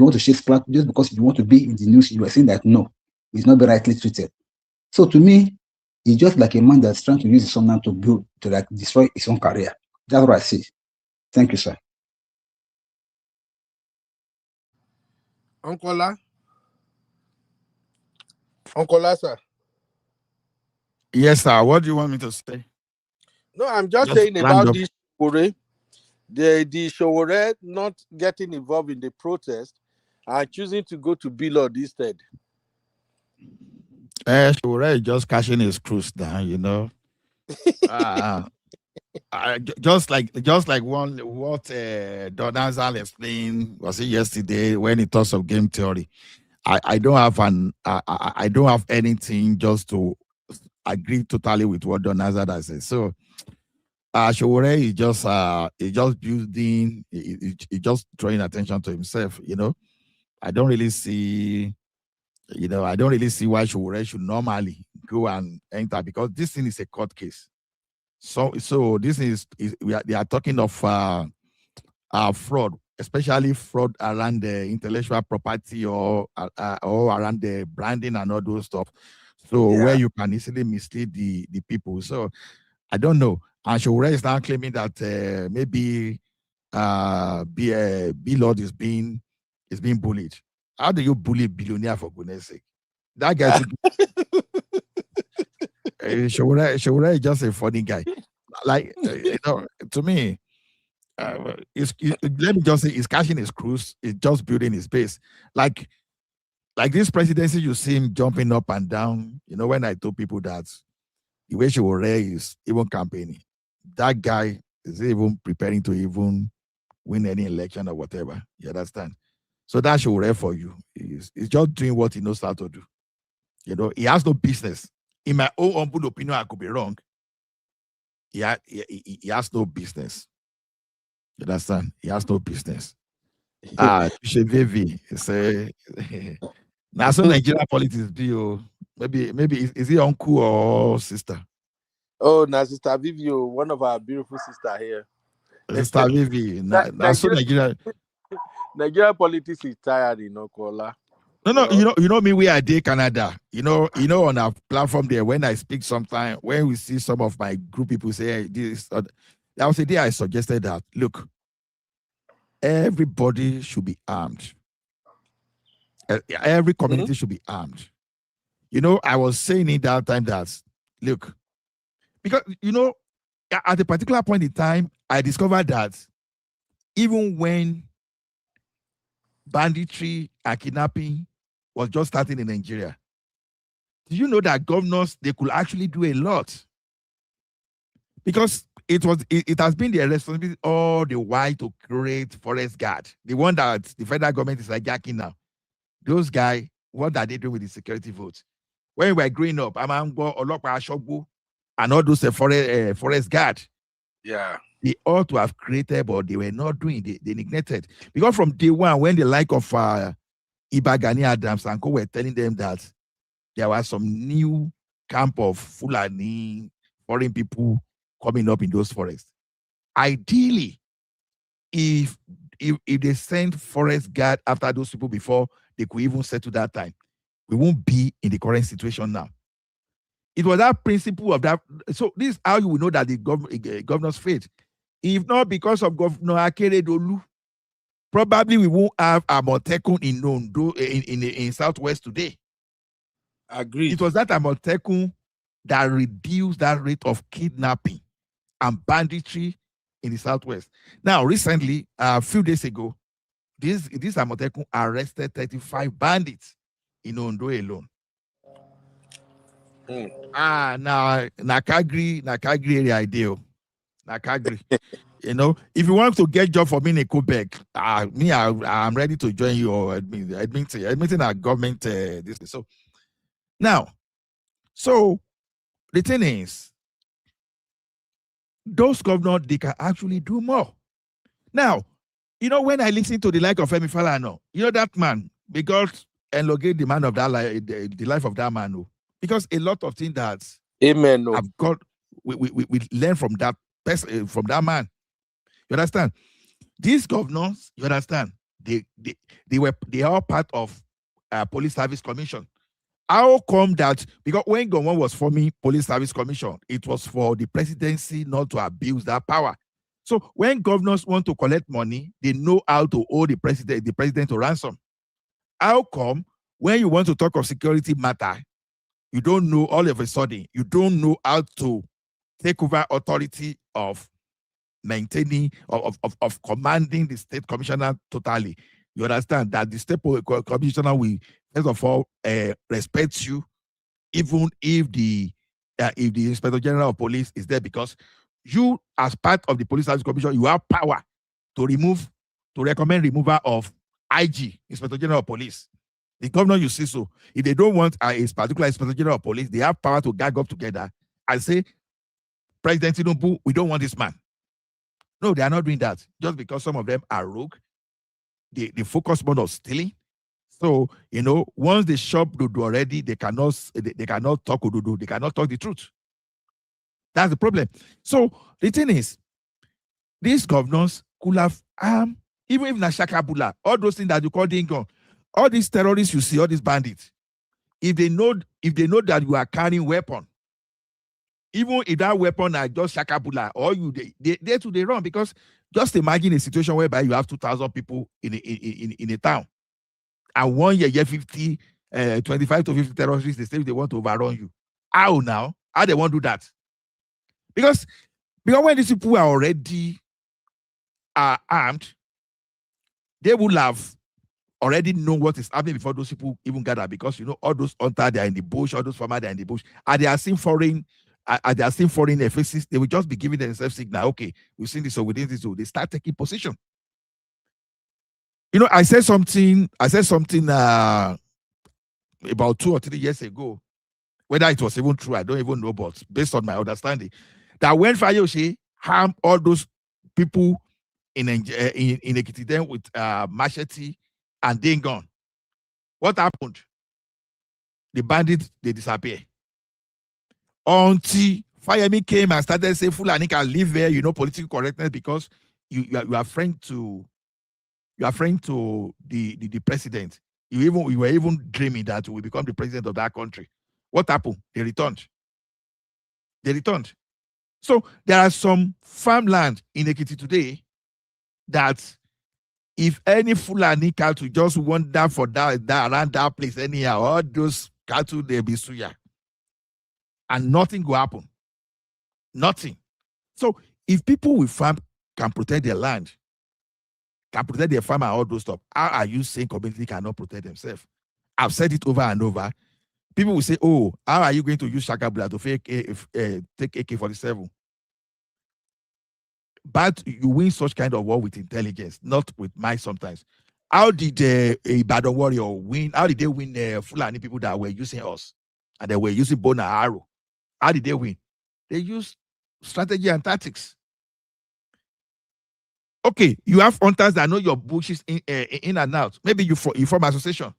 want to shake splat, just because you want to be in the news, you are saying that no, he's not be rightly treated. So to me, he's just like a man that's trying to use his son now to destroy his own career. That's what I see. Thank you, sir. Uncle Ola, sir. Yes, sir. What do you want me to say? No, I'm just saying about this Sowore. The Sowore not getting involved in the protest and choosing to go to BLOGS instead. Sowore is just cashing his cruise down, you know. Just like what Donazal explained, was it yesterday when he talks of game theory. I don't have anything just to agree totally with what Donazal has said. So Sowore is just building, he just drawing attention to himself, you know. I don't really see why Sowore should normally go and enter, because this thing is a court case. So this they are talking of fraud, especially fraud around the intellectual property or around the branding and all those stuff. So where you can easily mislead the people. So I don't know. And Sowore is now claiming that maybe BLOGS is being bullied. How do you bully billionaire, for goodness sake? That guy Sowore is just a funny guy. Like, you know, to me, let me just say, he's cashing his cruise, he's just building his base. Like this presidency, you see him jumping up and down. You know, when I told people that the way Sowore is even campaigning, that guy is even preparing to even win any election or whatever. You understand? So that's Sowore for you. He's just doing what he knows how to do. You know, he has no business. In my own humble opinion, I could be wrong. He has no business. You understand? He has no business. Vivi say, now so Nigerian politics do. Maybe is he uncle or sister? Oh, now Sister Vivio, one of our beautiful sisters here. Sister Vivi, Nigerian politics is tired, you know, Kola. No, you know me, we are there, Canada. You know, on our platform there, when I speak sometime, when we see some of my group people say, hey, this, that was the day I suggested that, look, everybody should be armed. Every community should be armed. You know, I was saying in that time that, look, because, you know, at a particular point in time, I discovered that even when banditry and kidnapping was just starting in Nigeria, do you know that governors, they could actually do a lot? Because it has been their responsibility all the while to create forest guard. The one that the federal government is hijacking now. Those guys, what are they doing with the security votes? When we were growing up, Amango, Olokwa, Ashogbu, and all those forest guard. Yeah. They ought to have created, but they were not doing. They neglected. Because from day one, when the like of Ibagani Adams and Co were telling them that there was some new camp of Fulani, foreign people coming up in those forests. Ideally, if they sent forest guard after those people before they could even settle that time, we won't be in the current situation now. It was that principle of that. So this is how you will know that the governor's faith. If not because of Governor Akeredolu, probably we won't have a Amotekun in Ondo in Southwest today. Agreed. It was that Amotekun that reduced that rate of kidnapping and banditry in the Southwest. Now, recently, a few days ago, this Amotekun arrested 35 bandits in Ondo alone. Nakagri area ideal. Nakagri. You know, if you want to get job for me in Quebec, I'm ready to join you or admitting our government. So now, so the thing is, those governors, they can actually do more. Now, you know, when I listen to the like of Femi Falana, you know that man, because elongate the man of that life, the life of that man, because a lot of things that I've got, we learn from that person, from that man. You understand? These governors, you understand, they are all part of Police Service Commission. How come that? Because when Gowon was forming Police Service Commission, it was for the presidency not to abuse that power. So when governors want to collect money, they know how to hold the president to ransom. How come when you want to talk of security matter, you don't know all of a sudden, you don't know how to take over authority of maintaining, of commanding the state commissioner totally? You understand that the state commissioner will, first of all, respect you, even if the Inspector General of Police is there, because you, as part of the Police Service Commission, you have power to recommend removal of IG, Inspector General of Police. The governor, you see, so if they don't want a particular Inspector General of Police, they have power to gag up together and say, President Tinubu, we don't want this man. No, they are not doing that. Just because some of them are rogue, they focus more on stealing. So, you know, once they shop Dudu already, they cannot talk Dudu, they cannot talk the truth. That's the problem. So the thing is, these governors could have, even if Nashakabula, all those things that you call Dingo, all these terrorists you see, all these bandits, if they know that you are carrying weapon, even if that weapon are just Shakabula, or they run, because just imagine a situation whereby you have 2,000 people in a town, and 1 year 50, 25 to 50 terrorists, they say they want to overrun you. How now? How they want to do that? Because when these people are already armed, they will have already known what is happening before those people even gather. Because, you know, all those hunters, they are in the bush, all those farmers, they are in the bush, and they are seeing foreign FXs, they will just be giving themselves signal. Okay, we've seen this, so we did this, so they start taking position. You know, I said something about 2 or 3 years ago. Whether it was even true, I don't even know, but based on my understanding, that when Fayose harmed all those people in Ekiti then with machete and Dingon, what happened? The bandits, they disappear. Until Fayemi came and started saying Fulani can live there, you know, political correctness, because you are friend to the president. You were even dreaming that you will become the president of that country. What happened? They returned. So there are some farmland in Ekiti today that if any Fulani cattle just wander for that around that place anyhow, all those cattle, they'll be suya. And nothing will happen. Nothing. So if people with farm can protect their land, can protect their farm and all those stuff, how are you saying community cannot protect themselves? I've said it over and over. People will say, oh, how are you going to use Shakabula to take AK-47? But you win such kind of war with intelligence, not with might sometimes. How did a Ibadan warrior win? How did they win Fulani people that were using us? And they were using bow and arrow. How did they win? They used strategy and tactics. Okay, you have hunters that know your bushes in and out. Maybe you form association.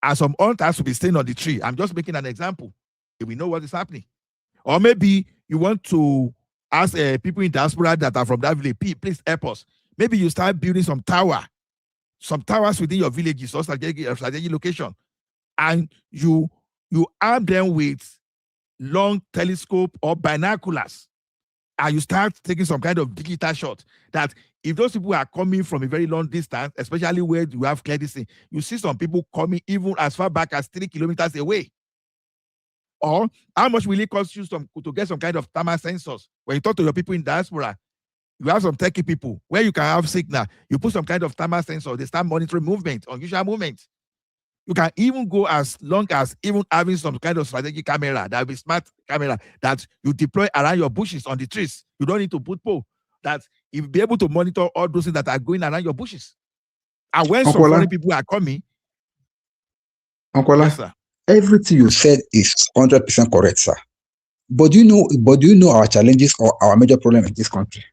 And some hunters will be staying on the tree. I'm just making an example. If we know what is happening. Or maybe you want to ask people in diaspora that are from that village, please help us. Maybe you start building some towers within your villages or strategic location. And you arm them with long telescope or binoculars. And you start taking some kind of digital shot that if those people are coming from a very long distance, especially where you have clear distance, you see some people coming even as far back as 3 kilometers away. Or how much will it cost you to get some kind of thermal sensors? When you talk to your people in diaspora, you have some techie people where you can have signal. You put some kind of thermal sensor, they start monitoring movement, unusual movement. You can even go as long as even having some kind of strategic camera, that will be smart camera that you deploy around your bushes on the trees. You don't need to put pole. That you'll be able to monitor all those things that are going around your bushes. And when some foreign people are coming, Uncle, yes, sir. Everything you said is 100% correct, sir. But do you know our challenges or our major problem in this country?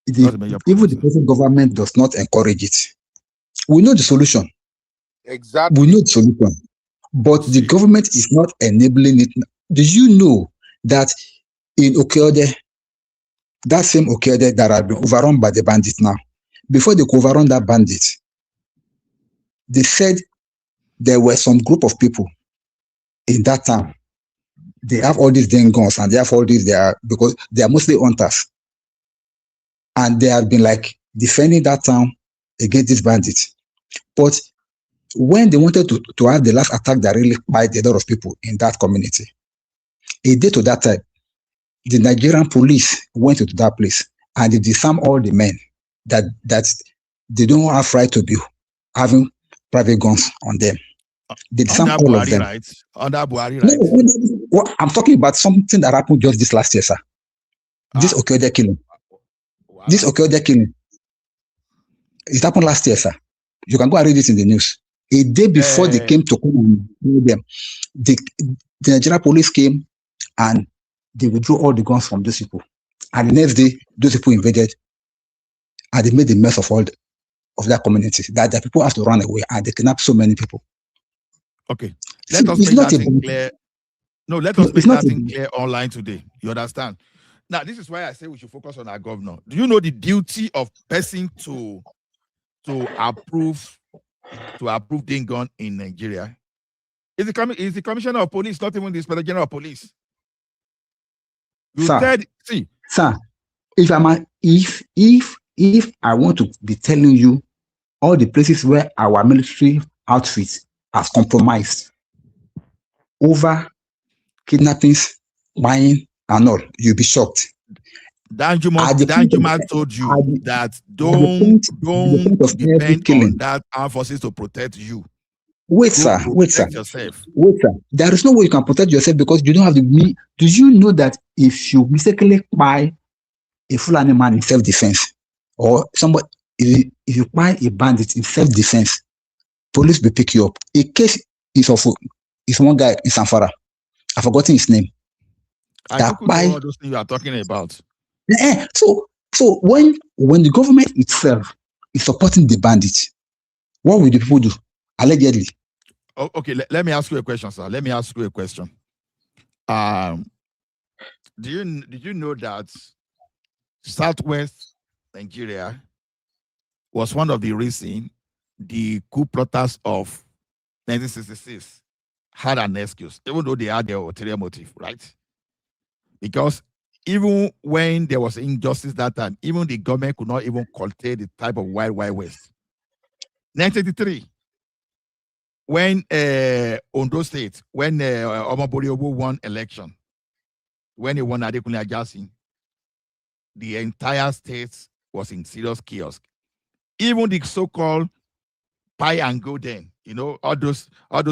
Even the present government does not encourage it. We know the solution. Exactly. We know the solution. But the government is not enabling it. Do you know that in Okeode, that same Okeode that have been overrun by the bandits now, before they could overrun that bandit, they said there were some group of people in that town. They have all these damn guns and they have all these because they are mostly hunters. And they have been like defending that town against these bandits. But when they wanted to have the last attack that really killed a lot of people in that community, a day to that time, the Nigerian police went to that place and they disarmed all the men that they don't have right to be having private guns on them. They disarmed all of them. Under Buhari, No, I'm talking about something that happened just this last year, sir. This Okeode killing. Wow. This Okeode killing. It happened last year, sir. You can go and read it in the news. A day before they came to come and them, the Nigerian police came and they withdrew all the guns from those people. And the next day, those people invaded and they made a mess of all of that community. That the people have to run away and they kidnapped so many people. Okay. Let us make that thing clear. No, let us make that thing clear online today. You understand? Now, this is why I say we should focus on our governor. Do you know the duty of person to approve the gun in Nigeria? Is the commissioner of police, not even the inspector general of police. You said, see, sir, if I want to be telling you all the places where our military outfit has compromised over kidnappings, buying, and all, you'll be shocked. Danjuma told you that don't depend on that armed forces to protect you. Wait, sir. Yourself. Wait, sir. There is no way you can protect yourself because you don't have the means. Do you know that if you mistakenly buy a Fulani man in self-defense, or somebody, if you buy a bandit in self-defense, police will pick you up. A case is one guy in Sanfara. I've forgotten his name. I don't know all those things you are talking about. So when the government itself is supporting the bandits, what will the people do? Allegedly. Oh, okay, let me ask you a question, sir. Let me ask you a question. Did you know that Southwest Nigeria was one of the reasons the coup plotters of 1966 had an excuse, even though they had their ulterior motive, right? Because even when there was injustice that time, even the government could not even curtail the type of Wild West. 1983, when Ondo State, when Omobori Obo won election, when he won Adekunle Ajasin, the entire state was in serious chaos. Even the so-called pie and go then, you know, all those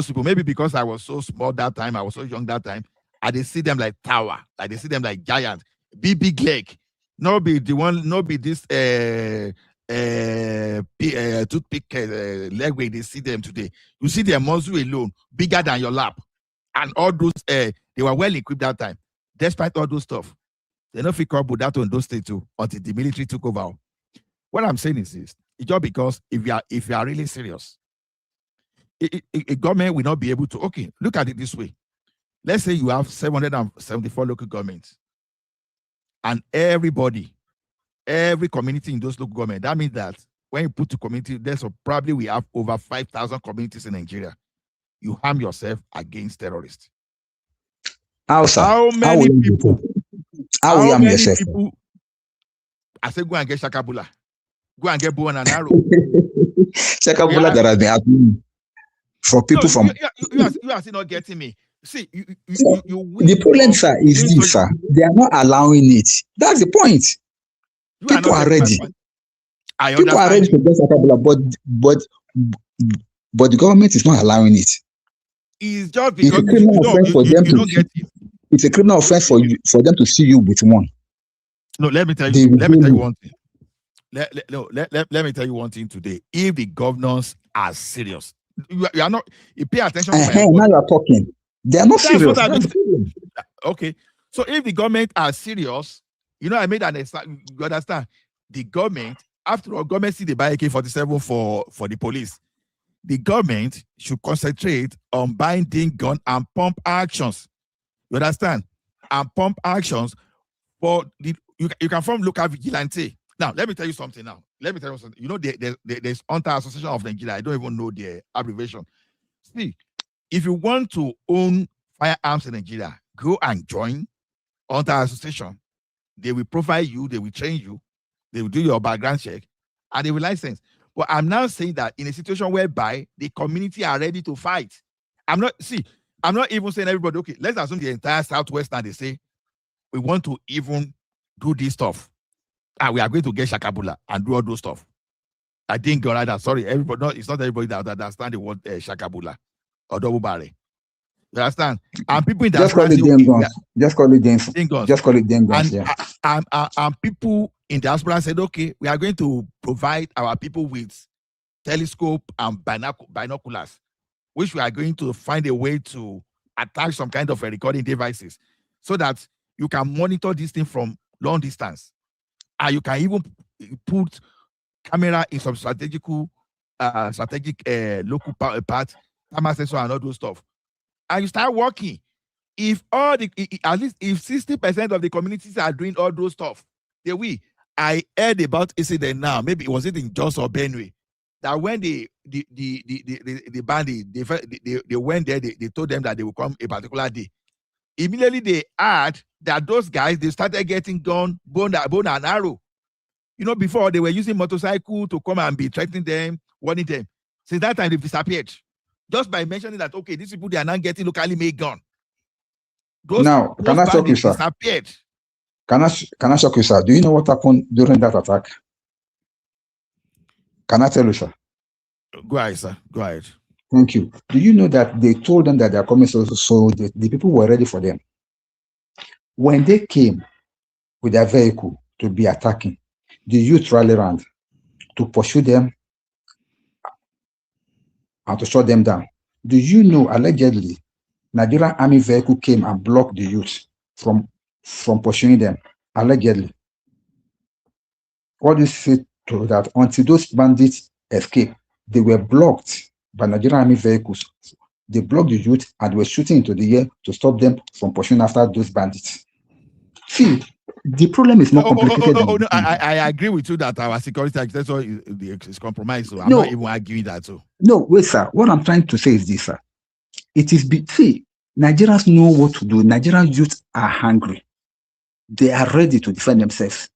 people, maybe because I was so small that time, I was so young that time, and they see them like tower, like they see them like giant, big leg, not be this toothpick leg way they see them today. You see their muzzle alone, bigger than your lap. And all those, they were well equipped that time. Despite all those stuff, they don't pick up with that on those states too until the military took over. What I'm saying is this: it's just because if you are really serious, a government will not be able to. Okay, look at it this way. Let's say you have 774 local governments, and every community in those local governments. That means that when you put to community, probably we have over 5,000 communities in Nigeria. You harm yourself against terrorists. How many people? How will you harm yourself? People, I said, go and get Shakabula. Go and get Bowen and Arrow. Shakabula that has been happening for people from. You are still not getting me. See, So you the win problem, some, sir, you is win this, some. sir. They are not allowing it. That's the point. You are People not are getting my ready. point. I People are understand ready to you. get Sakabula, but the government is not allowing it. It's just It's a because criminal offense for them you to. don't get it. It's a criminal offense for you, for them to see you with one. No, let me tell They you. will Let me do tell you you. one thing. Let me tell you one thing today. If the governors are serious, you are not. You pay attention to my Now word. you are talking. They are not That's what serious. I That's mean. the problem. Okay. So if the government are serious, I made an example. You understand? The government, after all, government see the buy AK-47 for the police. The government should concentrate on buying gun and pump actions. You understand? And pump actions for the you can form local vigilante. Now, let me tell you something now. Let me tell you something. There's Hunter Association of Nigeria. I don't even know the abbreviation. See, if you want to own firearms in Nigeria, go and join Hunter Association. They will provide you, they will train you, they will do your background check, and they will license. But I'm now saying that in a situation whereby the community are ready to fight. I'm not even saying everybody, okay, let's assume the entire Southwest now they say, we want to even do this stuff. And we are going to get Shakabula and do all those stuff. I think you're right. Sorry, everybody, it's not everybody that understand the word Shakabula or double barrel. You understand? And people in Just call diaspora it say, damn okay, guns. Just call it damn. guns. Just call it damn guns. And, Yeah. and people in diaspora said, okay, we are going to provide our people with telescope and binoculars, which we are going to find a way to attach some kind of recording devices so that you can monitor this thing from long distance. And you can even put camera in some strategic local part, camera sensor and all those stuff. And you start working. If at least if 60% of the communities are doing all those stuff, I heard about incident now. Maybe was it in Jos or Benue that when the bandit they went there, they told them that they will come a particular day. Immediately they heard that those guys they started getting gun, bone and arrow. Before they were using motorcycle to come and be threatening them, warning them. Since that time, they've disappeared. Just by mentioning that, okay, these people, they are not getting locally made gun. Those Can I shock you, sir? Disappeared. Can I shock you, sir? Do you know what happened during that attack? Can I tell you, sir? Go ahead, sir. Go ahead. Thank you. Do you know that they told them that they are coming, so the people were ready for them? When they came with their vehicle to be attacking, the youth rallied around to pursue them and to shut them down. Do you know, allegedly, Nigerian army vehicle came and blocked the youth from pursuing them, allegedly. What do you say to that? Until those bandits escaped, they were blocked by Nigerian army vehicles. They blocked the youth and were shooting into the air to stop them from pursuing after those bandits. See, the problem is more complicated. No, I agree with you that our security architecture is compromised. So I'm not even arguing that. So no, wait, sir. What I'm trying to say is this, sir. It is see, Nigerians know what to do. Nigerian youth are hungry. They are ready to defend themselves,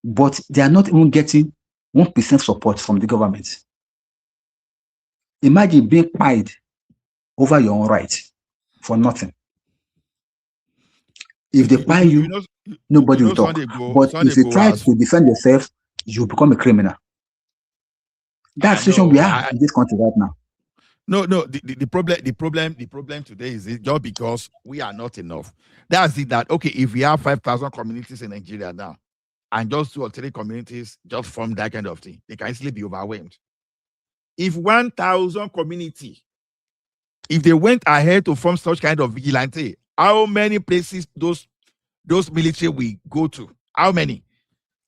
but they are not even getting 1% support from the government. Imagine being pied over your own right for nothing. If they pie you, nobody will talk. But if you try to defend yourself, you become a criminal. That's the situation we are in this country right now. No. The problem today is just because we are not enough. That's it. That okay, if we have 5,000 communities in Nigeria now, and just 2 or 3 communities just form that kind of thing, they can easily be overwhelmed. If 1,000 community, if they went ahead to form such kind of vigilante, how many places those military will go to? How many?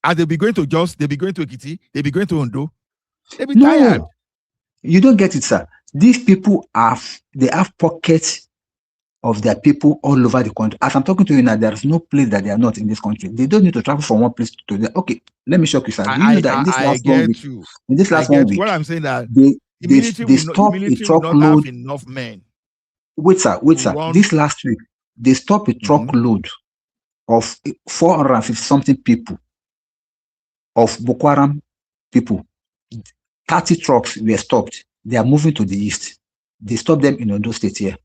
And they'll be going to Jos, they'll be going to Ekiti, they'll be going to Ondo. They'll be tired. You don't get it, sir. These people have pockets of their people all over the country. As I'm talking to you now, there's no place that they are not in this country. They don't need to travel from one place to the other. Okay, let me shock you, sir. Do you know that in this last 1 week, what I'm saying that they stopped a truckload. Enough men. Wait, sir. This last week, they stopped a truckload of 450 something people of Boko Haram people. 30 trucks were stopped. They are moving to the east. They stopped them in Ondo State here.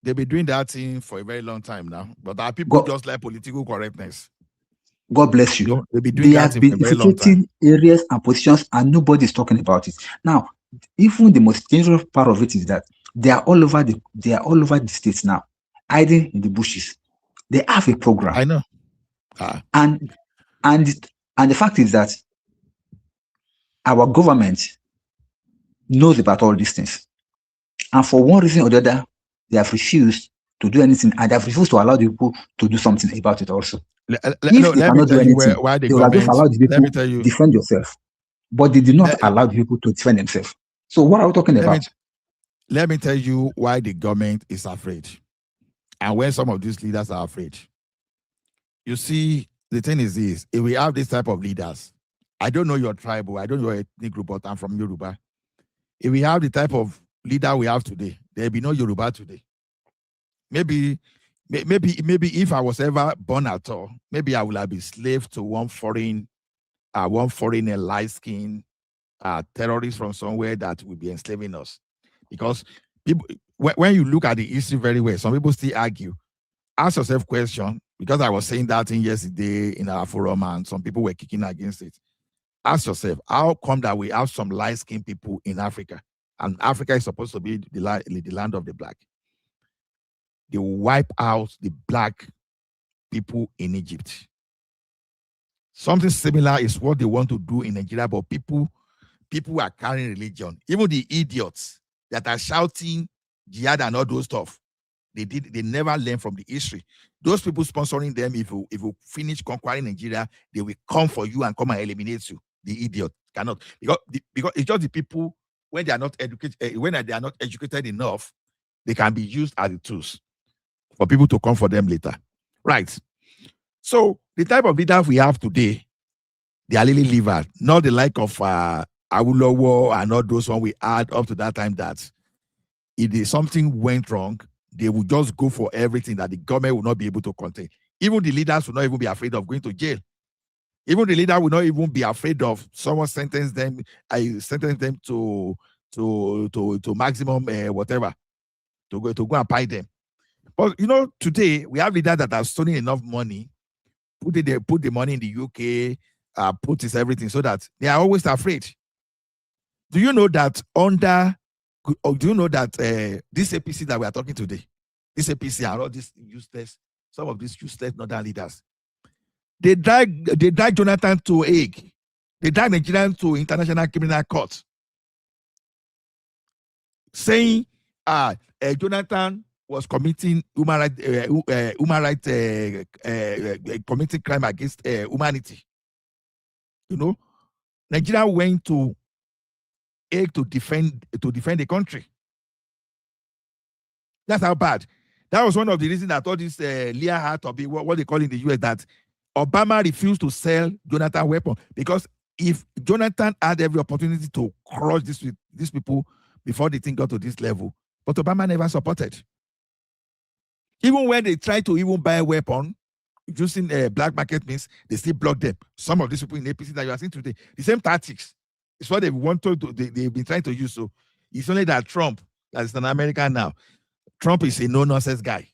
They've been doing that thing for a very long time now. But our people just like political correctness. God bless you. No, they've been doing that thing for a very long time. Infiltrating areas and positions, and nobody's talking about it. Now, even the most dangerous part of it is that they are all over the states now, hiding in the bushes. They have a program. I know. And the fact is that our government knows about all these things. And for one reason or the other, they have refused to do anything, and they have refused to allow the people to do something about it also. If they cannot do anything, they will just allow the people to defend yourself. But they did not allow the people to defend themselves. So what are we talking about? Let me tell you why the government is afraid. And when some of these leaders are afraid. You see, the thing is this, if we have this type of leaders, I don't know your tribe, I don't know your ethnic group, but I'm from Yoruba. If we have the type of leader we have today, there'll be no Yoruba today. Maybe if I was ever born at all, maybe I would have been slave to one foreign light-skinned terrorist from somewhere that will be enslaving us. Because people, when you look at the history very well, some people still argue. Ask yourself question, because I was saying that thing yesterday in our forum and some people were kicking against it. Ask yourself, how come that we have some light-skinned people in Africa? And Africa is supposed to be the land of the black. They wipe out the black people in Egypt. Something similar is what they want to do in Nigeria, but people are carrying religion. Even the idiots that are shouting jihad and all those stuff, they never learn from the history. Those people sponsoring them, if you finish conquering Nigeria, they will come for you and come and eliminate you. The idiot cannot, because it's just the people when they are not educated enough, they can be used as the tools for people to come for them later. Right. So the type of leaders we have today, they are really livers, not the like of Awolowo and all those one we had up to that time that if something went wrong, they would just go for everything that the government will not be able to contain. Even the leaders will not even be afraid of going to jail. Even the leader will not even be afraid of someone sentence them to maximum whatever, to go and pay them. But today we have leaders that are stealing enough money, put the money in the UK, put this everything, so that they are always afraid. Do you know that this APC that we are talking today, this APC and all these useless, some of these useless northern leaders, they drag Jonathan to Hague. They drag Nigerian to International Criminal Court, saying Jonathan was committing human right committing crime against humanity. Nigeria went to Hague to defend the country. That's how bad. That was one of the reasons that all this Leah had to be what they call in the US that Obama refused to sell Jonathan weapon, because if Jonathan had every opportunity to crush these people before the thing got to this level, but Obama never supported. Even when they try to even buy a weapon using black market means, they still block them. Some of these people in APC that you are seeing today, the same tactics. It's what they want to do. They've been trying to use. So it's only that Trump, that is an American now, Trump is a no-nonsense guy.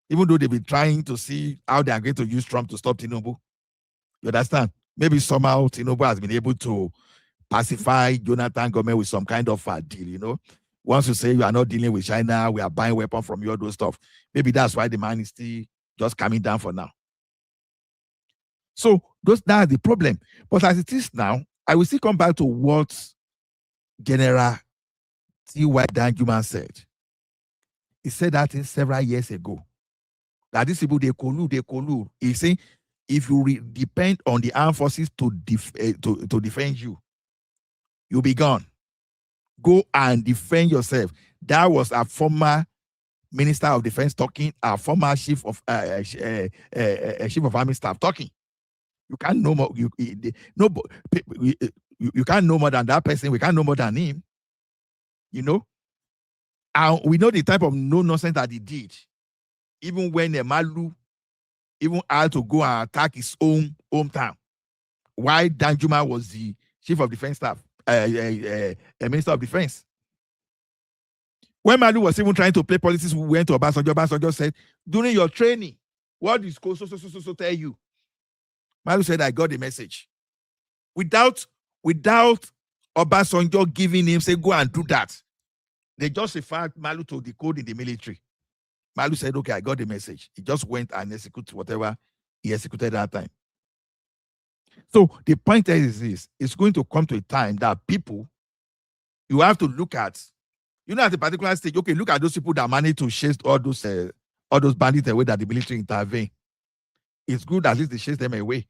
Even though they've been trying to see how they are going to use Trump to stop Tinubu. You understand? Maybe somehow Tinubu has been able to pacify Jonathan government with some kind of a deal, Once you say you are not dealing with China, we are buying weapons from you, all those stuff. Maybe that's why the man is still just coming down for now. So that's the problem. But as it is now, I will still come back to what General T.Y. Danjuma said. He said that several years ago. That these people, they collude. He's saying, if you depend on the armed forces to defend you, you'll be gone. Go and defend yourself. That was a former Minister of Defense talking, a former chief of army staff talking. You can't know more. You can't know more than that person. We can't know more than him. And we know the type of no nonsense that he did. Even when Malu even had to go and attack his own hometown, while Danjuma was the chief of defense staff, Minister of Defense. When Malu was even trying to play politics, we went to Obasanjo. Obasanjo said, during your training, what is so tell you? Malu said, I got the message. Without Obasanjo giving him, say, go and do that. They just referred Malu to the code in the military. Malu said, okay, I got the message. He just went and executed whatever he executed that time. So the point is this, it's going to come to a time that people, you have to look at, at a particular stage, okay, look at those people that managed to chase all those bandits away that the military intervene. It's good at least they chase them away.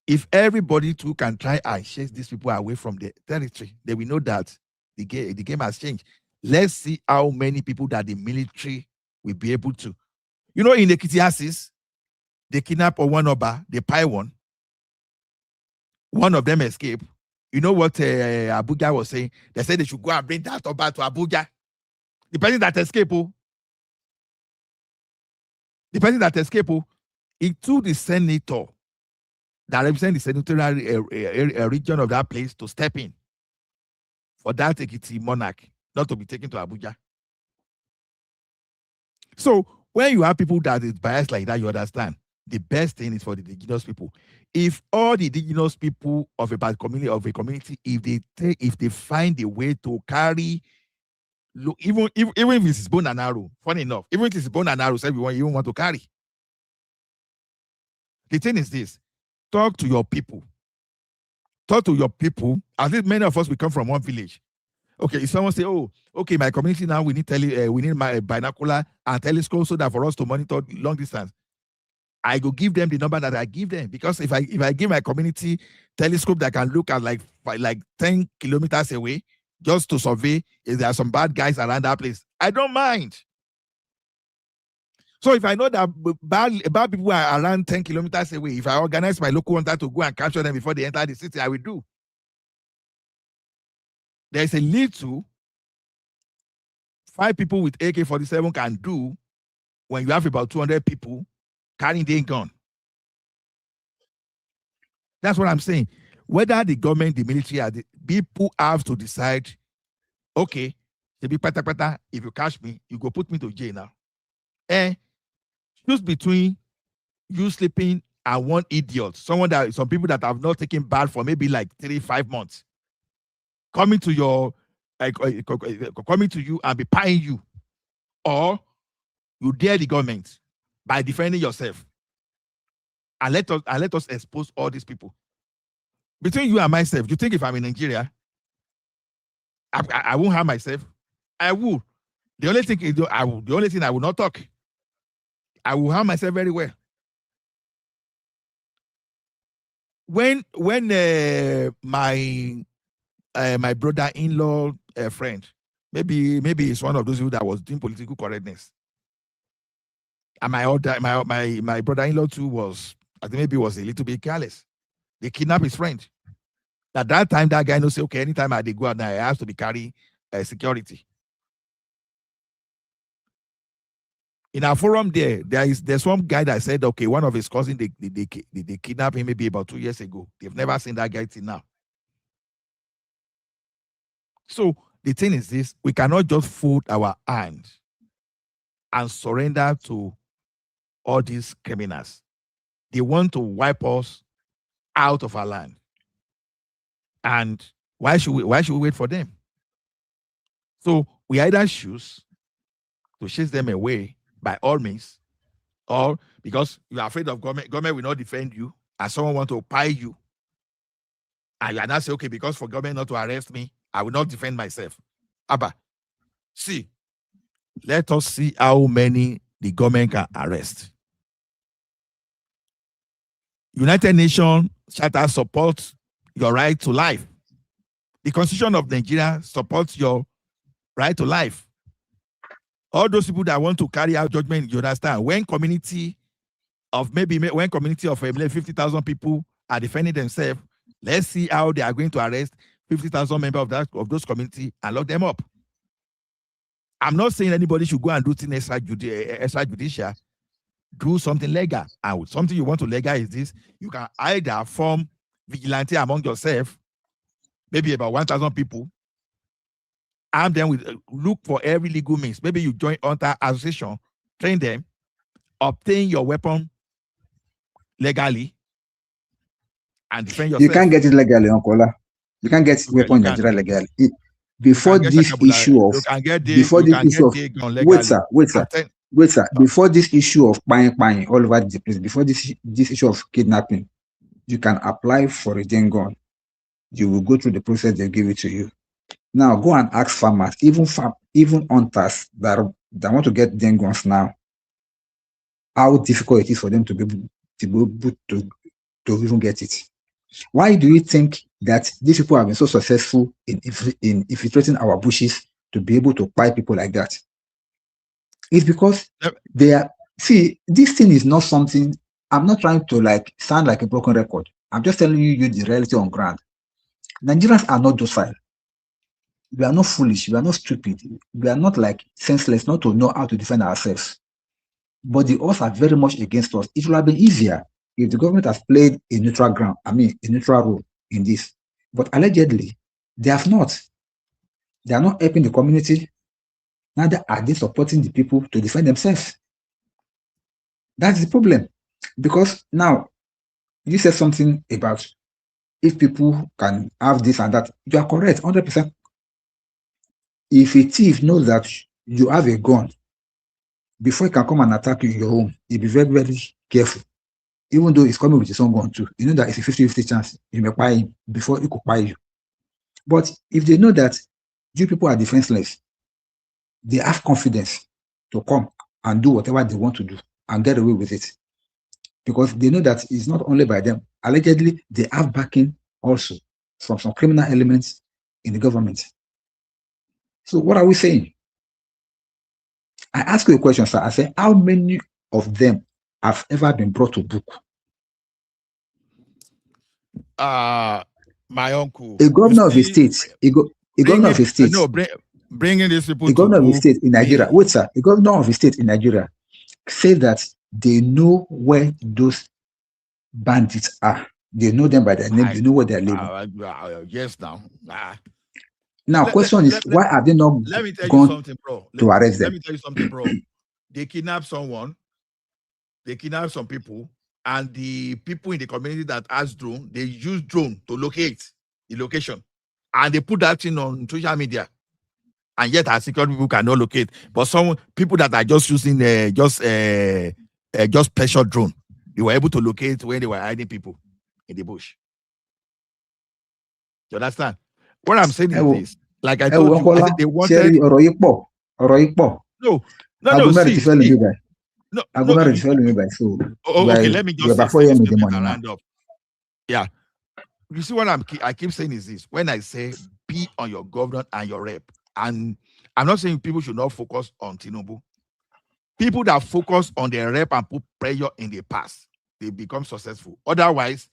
If everybody too can try and chase these people away from the territory, they will know that the game has changed. Let's see how many people that the military will be able to. In the Kitiasis, they kidnap one Oba, they pie one. One of them escaped. You know what Abuja was saying? They said they should go and bring that Oba to Abuja. The person that escaped, he took the senator that represents the senatorial region of that place to step in for that Ekiti monarch not to be taken to Abuja. So when you have people that is biased like that, you understand the best thing is for the indigenous people. If all the indigenous people of a community, if they find a way to carry, even if it's bone and arrow, funny enough, even if it's bone and arrow, everyone you want to carry. The thing is this: talk to your people. Talk to your people. At least many of us we come from one village. Okay, if someone say, "Oh, okay, my community now we need my binocular and telescope so that for us to monitor long distance," I go give them the number that I give them, because if I give my community telescope that can look at like 10 kilometers away just to survey if there are some bad guys around that place, I don't mind. So if I know that bad people are around 10 kilometers away, if I organize my local hunter to go and capture them before they enter the city, I will do. There's a little 5 people with AK-47 can do when you have about 200 people carrying their gun. That's what I'm saying. Whether the government, the military, or the people have to decide, okay, if you catch me, you go put me to jail now. And choose between you sleeping and one idiot, some people that have not taken bath for maybe like 3-5 months, coming to you and be paying you, or you dare the government by defending yourself, and let us expose all these people. Between you and myself, do you think if I'm in Nigeria, I won't harm myself? I will. The only thing I will not talk. I will harm myself very well. When my brother-in-law friend, maybe it's one of those people that was doing political correctness, and my brother-in-law too was, I think maybe was a little bit careless. They kidnapped his friend. At that time, that guy knows, say, okay, anytime I go out now, I have to be carrying security. In our forum there's one guy that said, okay, one of his cousins, they kidnapped him maybe about 2 years ago. They've never seen that guy till now. So the thing is this: we cannot just fold our hands and surrender to all these criminals. They want to wipe us out of our land. And why should we wait for them? So we either choose to chase them away by all means, or because you are afraid of government will not defend you, and someone want to pie you, and you are not say, okay, because for government not to arrest me, I will not defend myself. Abba, see, let us see how many the government can arrest. United Nations Charter supports your right to life. The Constitution of Nigeria supports your right to life. All those people that want to carry out judgment, you understand, when community of 50,000 people are defending themselves, let's see how they are going to arrest 50,000 members of those community and lock them up. I'm not saying anybody should go and do things extrajudicial. Do something legal. And something you want to legal is this: you can either form vigilante among yourself, maybe about 1,000 people, arm them with, look for every legal means. Maybe you join hunter association, train them, obtain your weapon legally, and defend yourself. You can't get it legally, Uncle Ola. You can't get weapon in Nigeria legally. Before this issue of wait, sir. Before this issue of buying all over the place, before this issue of kidnapping, you can apply for a den gun. You will go through the process, they give it to you. Now go and ask farmers, even hunters that want to get den guns now, how difficult it is for them to be able to even get it. Why do you think that these people have been so successful in infiltrating our bushes to be able to buy people like that? It's because they are, see, this thing is not something, I'm not trying to like sound like a broken record. I'm just telling you the reality on ground. Nigerians are not docile. We are not foolish. We are not stupid. We are not like senseless not to know how to defend ourselves. But the odds are very much against us. It would have been easier if the government has played a neutral role in this. But allegedly, they have not. They are not helping the community. Neither are they supporting the people to defend themselves. That's the problem. Because now, you said something about if people can have this and that. You are correct, 100%. If a thief knows that you have a gun, before he can come and attack you in your home, he'll be very, very careful. Even though he's coming with his own gun too. You know that it's a 50-50 chance you may buy him before he could buy you. But if they know that you people are defenseless, they have confidence to come and do whatever they want to do and get away with it. Because they know that it's not only by them. Allegedly, they have backing also from some criminal elements in the government. So what are we saying? I ask you a question, sir. I say, how many of them have ever been brought to book? My uncle. A governor of a state. Bringing these people a governor of a state in Nigeria. Wait, sir. A governor of a state in Nigeria say that they know where those bandits are. They know them by their name. They know where they are living. Yes, now. Now, question is, why are they not gone to arrest them? Let me tell you something, bro. They kidnap someone. They kidnap some people. And the people in the community that has drone, they use drone to locate the location. And they put that thing on social media. And yet our security people cannot locate. But some people that are just using just special drone, they were able to locate when they were hiding people in the bush. You understand? What I'm saying is this. Like I told you, I said they wanted... Okay, let me just say round up. Yeah. You see what I keep saying is this. When I say be on your governor and your rep, and I'm not saying people should not focus on Tinubu. People that focus on their rep and put pressure in the past, they become successful. Otherwise,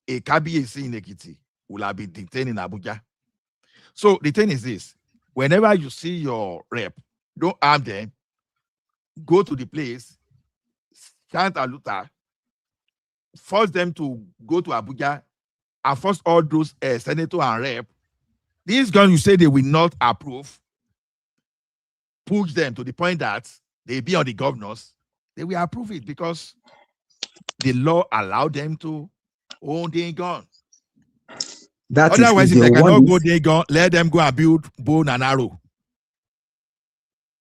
a KBAC in Ekiti will have been detained in Abuja. So the thing is this. Whenever you see your rep, don't arm them, go to the place, chant Aluta, force them to go to Abuja, and force all those senator and rep. These guns you say they will not approve, push them to the point that they be on the governors, they will approve it because the law allowed them to own their gun. Otherwise, if they cannot go their gun, let them go and build bow and arrow.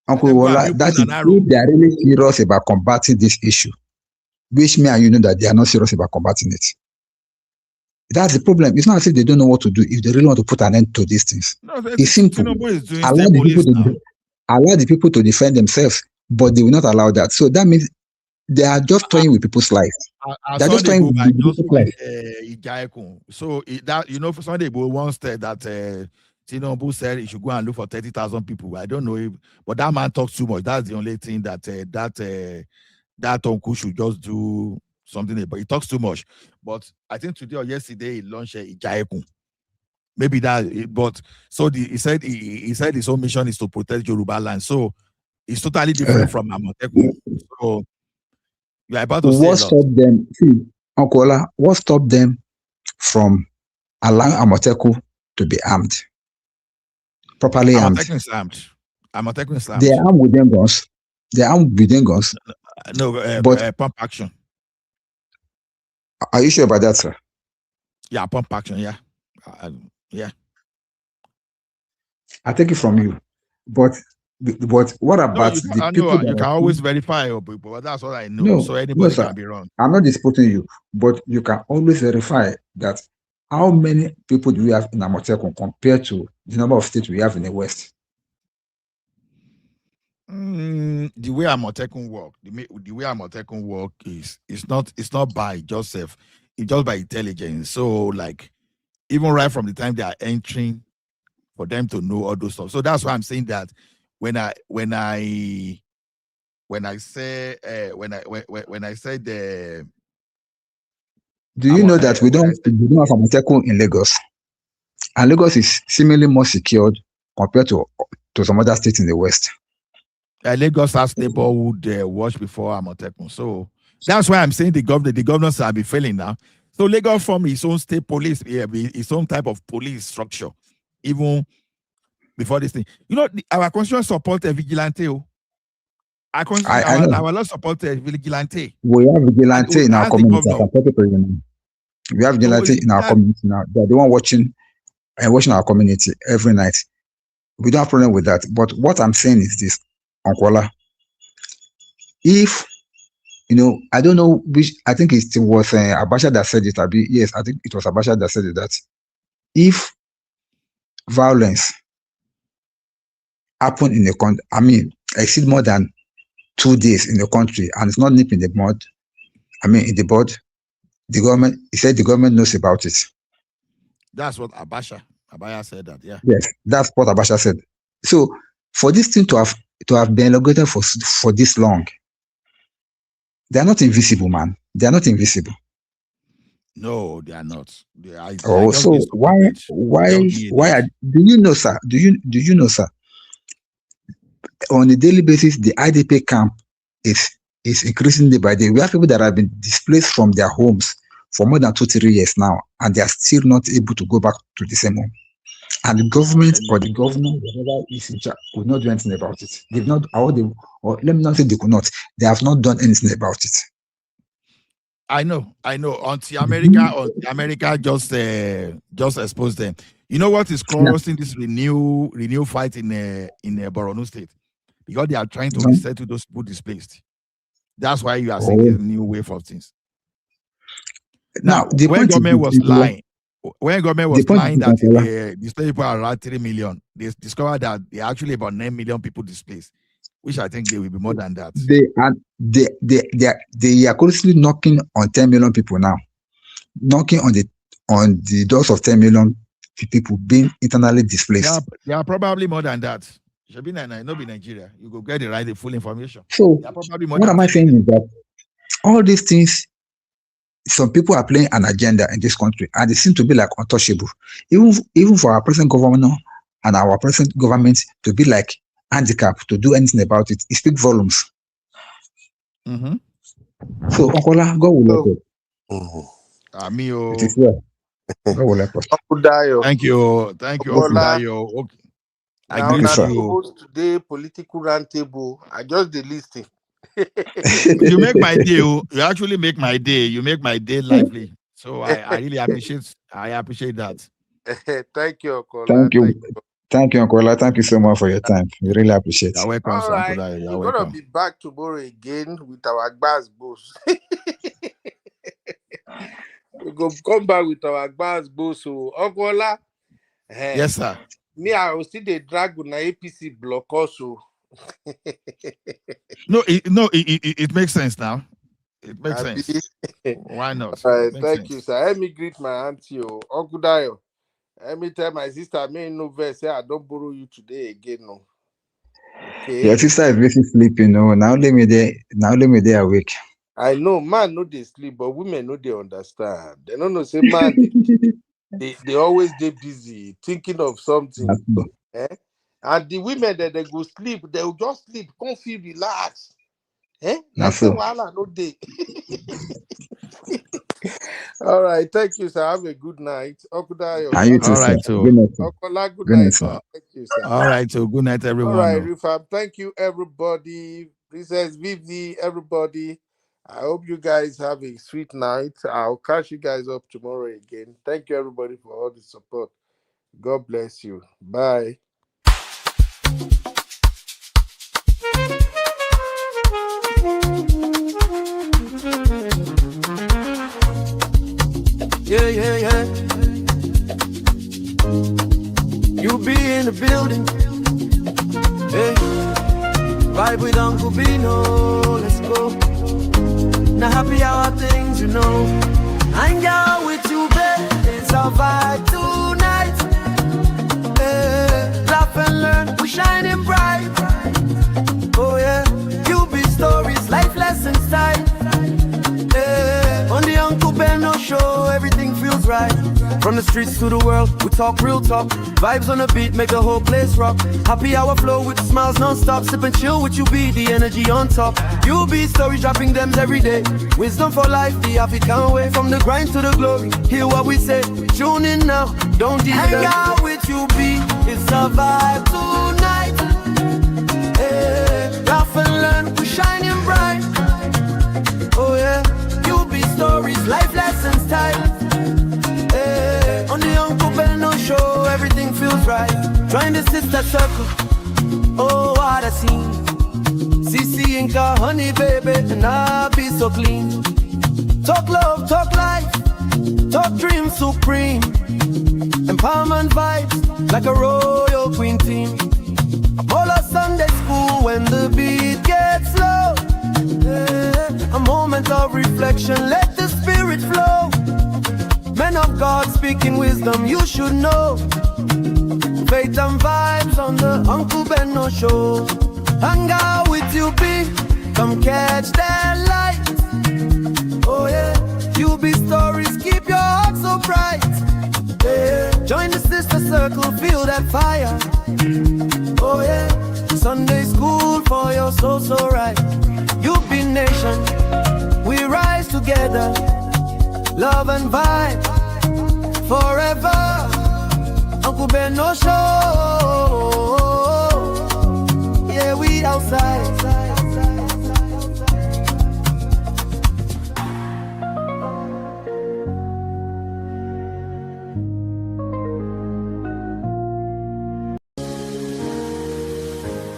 Uncle Wola, that is if they are really serious about combating this issue, which me and you know that they are not serious about combating it. That's the problem. It's not as if they don't know what to do if they really want to put an end to these things. No, it's simple. Allow the people to defend themselves, but they will not allow that. So that means they are just toying with people's lives. They're just toying with people's lives. So that, you know, for Sunday once said that Tinubu said he should go and look for 30,000 people. I don't know if, but that man talks too much. That's the only thing that that uncle should just do something. But he talks too much. But I think today or yesterday he launched Ijaekun. Maybe that. But so he said his own mission is to protect Yoruba land. So it's totally different from Amotekun. So you are about to say what stopped them? See, Uncle Ola, what stopped them from allowing Amotekun to be armed? properly armed. I'm attacking slammed. They are armed with them guns. They are armed with them guns. No, but pump action. Are you sure about that, sir? Yeah, pump action. Yeah, yeah. I take it from you, but what about the people that you can always verify your people? But that's all I know. No, so anybody sir. can be wrong. I'm not disputing you, but you can always verify that. How many people do we have in Amotekun compared to the number of states we have in the West? The way Amotekun work, the way Amotekun work is it's not by Joseph, it's just by intelligence. So like even right from the time they are entering, for them to know all those stuff. So that's why I'm saying that when I say the. Do you know that we don't have Amotekun in Lagos, and Lagos is seemingly more secured compared to some other states in the West? Lagos has neighborhood watch before Amotekun, so that's why I'm saying the governors have been failing now. So Lagos formed its own state police, its own type of police structure, even before this thing. You know, our constitution supports a vigilante. Our law supports a vigilante. We have vigilante in our community. We have vigilante in our community now. They're the one watching our community every night. We don't have problem with that. But what I'm saying is this, Uncle, if I don't know which. I think it was Abacha that said it. Yes, I think it was Abacha that said it. That if violence happen in the country, exceed more than 2 days in the country and it's not nip in the bud, in the bud, the government, he said the government knows about it. That's what Abaya said that, yeah. Yes, that's what Abasha said. So for this thing to have been elongated for this long, they are not invisible, man. They are not invisible. No, they are not. So why do you know, sir? Do you know, sir? On a daily basis, the IDP camp is increasing day by day. We have people that have been displaced from their homes for more than 2-3 years now, and they are still not able to go back to the same home. And the government or the governor, whatever is in charge, could not do anything about it. They've not, or let me not say they could not. They have not done anything about it. I know. Until America just exposed them. You know what is causing this renew fight in Borno State? Because they are trying to resettle those people displaced. That's why you are seeing this new wave of things. Now, when government was lying that the displaced people are around 3 million, they discovered that there are actually about 9 million people displaced, which I think they will be more than that. They are closely knocking on 10 million people now, knocking on the doors of 10 million people being internally displaced. They are probably more than that. It should be not be Nigeria. You go get the full information. So what am I saying is that all these things, some people are playing an agenda in this country, and they seem to be like untouchable. Even for our present governor and our present government to be like handicapped to do anything about it, it speaks volumes. Mm-hmm. So, Okola, God will help us. It is well. God will help us. Thank you, Okudayo. Okay. I now, greet you. You. Today, political roundtable. I just the listing. You make my day. You actually make my day. You make my day lively. So I really appreciate. I appreciate that. Thank you, Okola. Thank you, Okola. Thank you so much for your time. We really appreciate it. You're welcome, all right. You're We're gonna be back tomorrow again with our Gbaz boss. We go come back with our Gbaz boss. So Okola. Yes, sir. Me, I will see the drag on APC block also. It makes sense now. It makes sense. Why not? Thank you, sir. Let me greet my auntie, Okudayo. Let me tell my sister, me no verse, say I don't borrow you today again. No. Okay. Your sister is basically sleeping. No, now let me there awake. I know, man, no they sleep, but women no they understand. They don't know say man. They always they busy thinking of something. And the women that they go sleep, they will just sleep, can't feel relaxed. Like say, no day. All right, thank you, sir. Have a good night. Okudayo, And you too, All sir. right, so Good night, sir. Okola, good Good night, night, sir. sir. Thank you, sir. all right, so good night, All everyone. right, Rifam. Thank you, everybody. Princess Vivi, everybody. I hope you guys have a sweet night. I'll catch you guys up tomorrow again. Thank you, everybody, for all the support. God bless you. Bye. Yeah, yeah, yeah. You be in the building. Hey, vibe with Uncle Bino. Let's go. Now happy hour things, you know. Hang out with you, babe. It's our vibe tonight. Hey, laugh and learn. We shining bright. Oh yeah. You be stories, life lessons time. On the Uncle Benno show, everything feels right. From the streets to the world, we talk real talk. Vibes on the beat, make the whole place rock. Happy hour flow with smiles non-stop. Sip and chill with you, be the energy on top. You be stories dropping them every day. Wisdom for life, the African way. From the grind to the glory, hear what we say. Tune in now, don't hang out with you, be. It's a vibe tonight. Hey, laugh and learn, we shining bright. Oh yeah. Stories, life lessons type. Hey, on the Uncle Benno show, everything feels right. Join the sister circle. Oh, what a scene. CC Inca, honey baby, and I'll be so clean. Talk love, talk life, talk dream supreme. Empowerment vibes like a royal queen team. All of Sunday school when the beat gets low. A moment of reflection, let the spirit flow. Men of God speaking wisdom, you should know. Faith and vibes on the Uncle Benno show. Hang out with you, be. Come catch that light. Oh yeah, you be stories, keep your heart so bright. Yeah. Join the sister circle, feel that fire. Oh yeah, Sunday school for your soul so right. You be nation, we rise together. Love and vibe forever. Uncle Benno show. Yeah, we outside.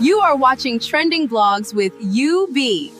You are watching Trending Vlogs with UB.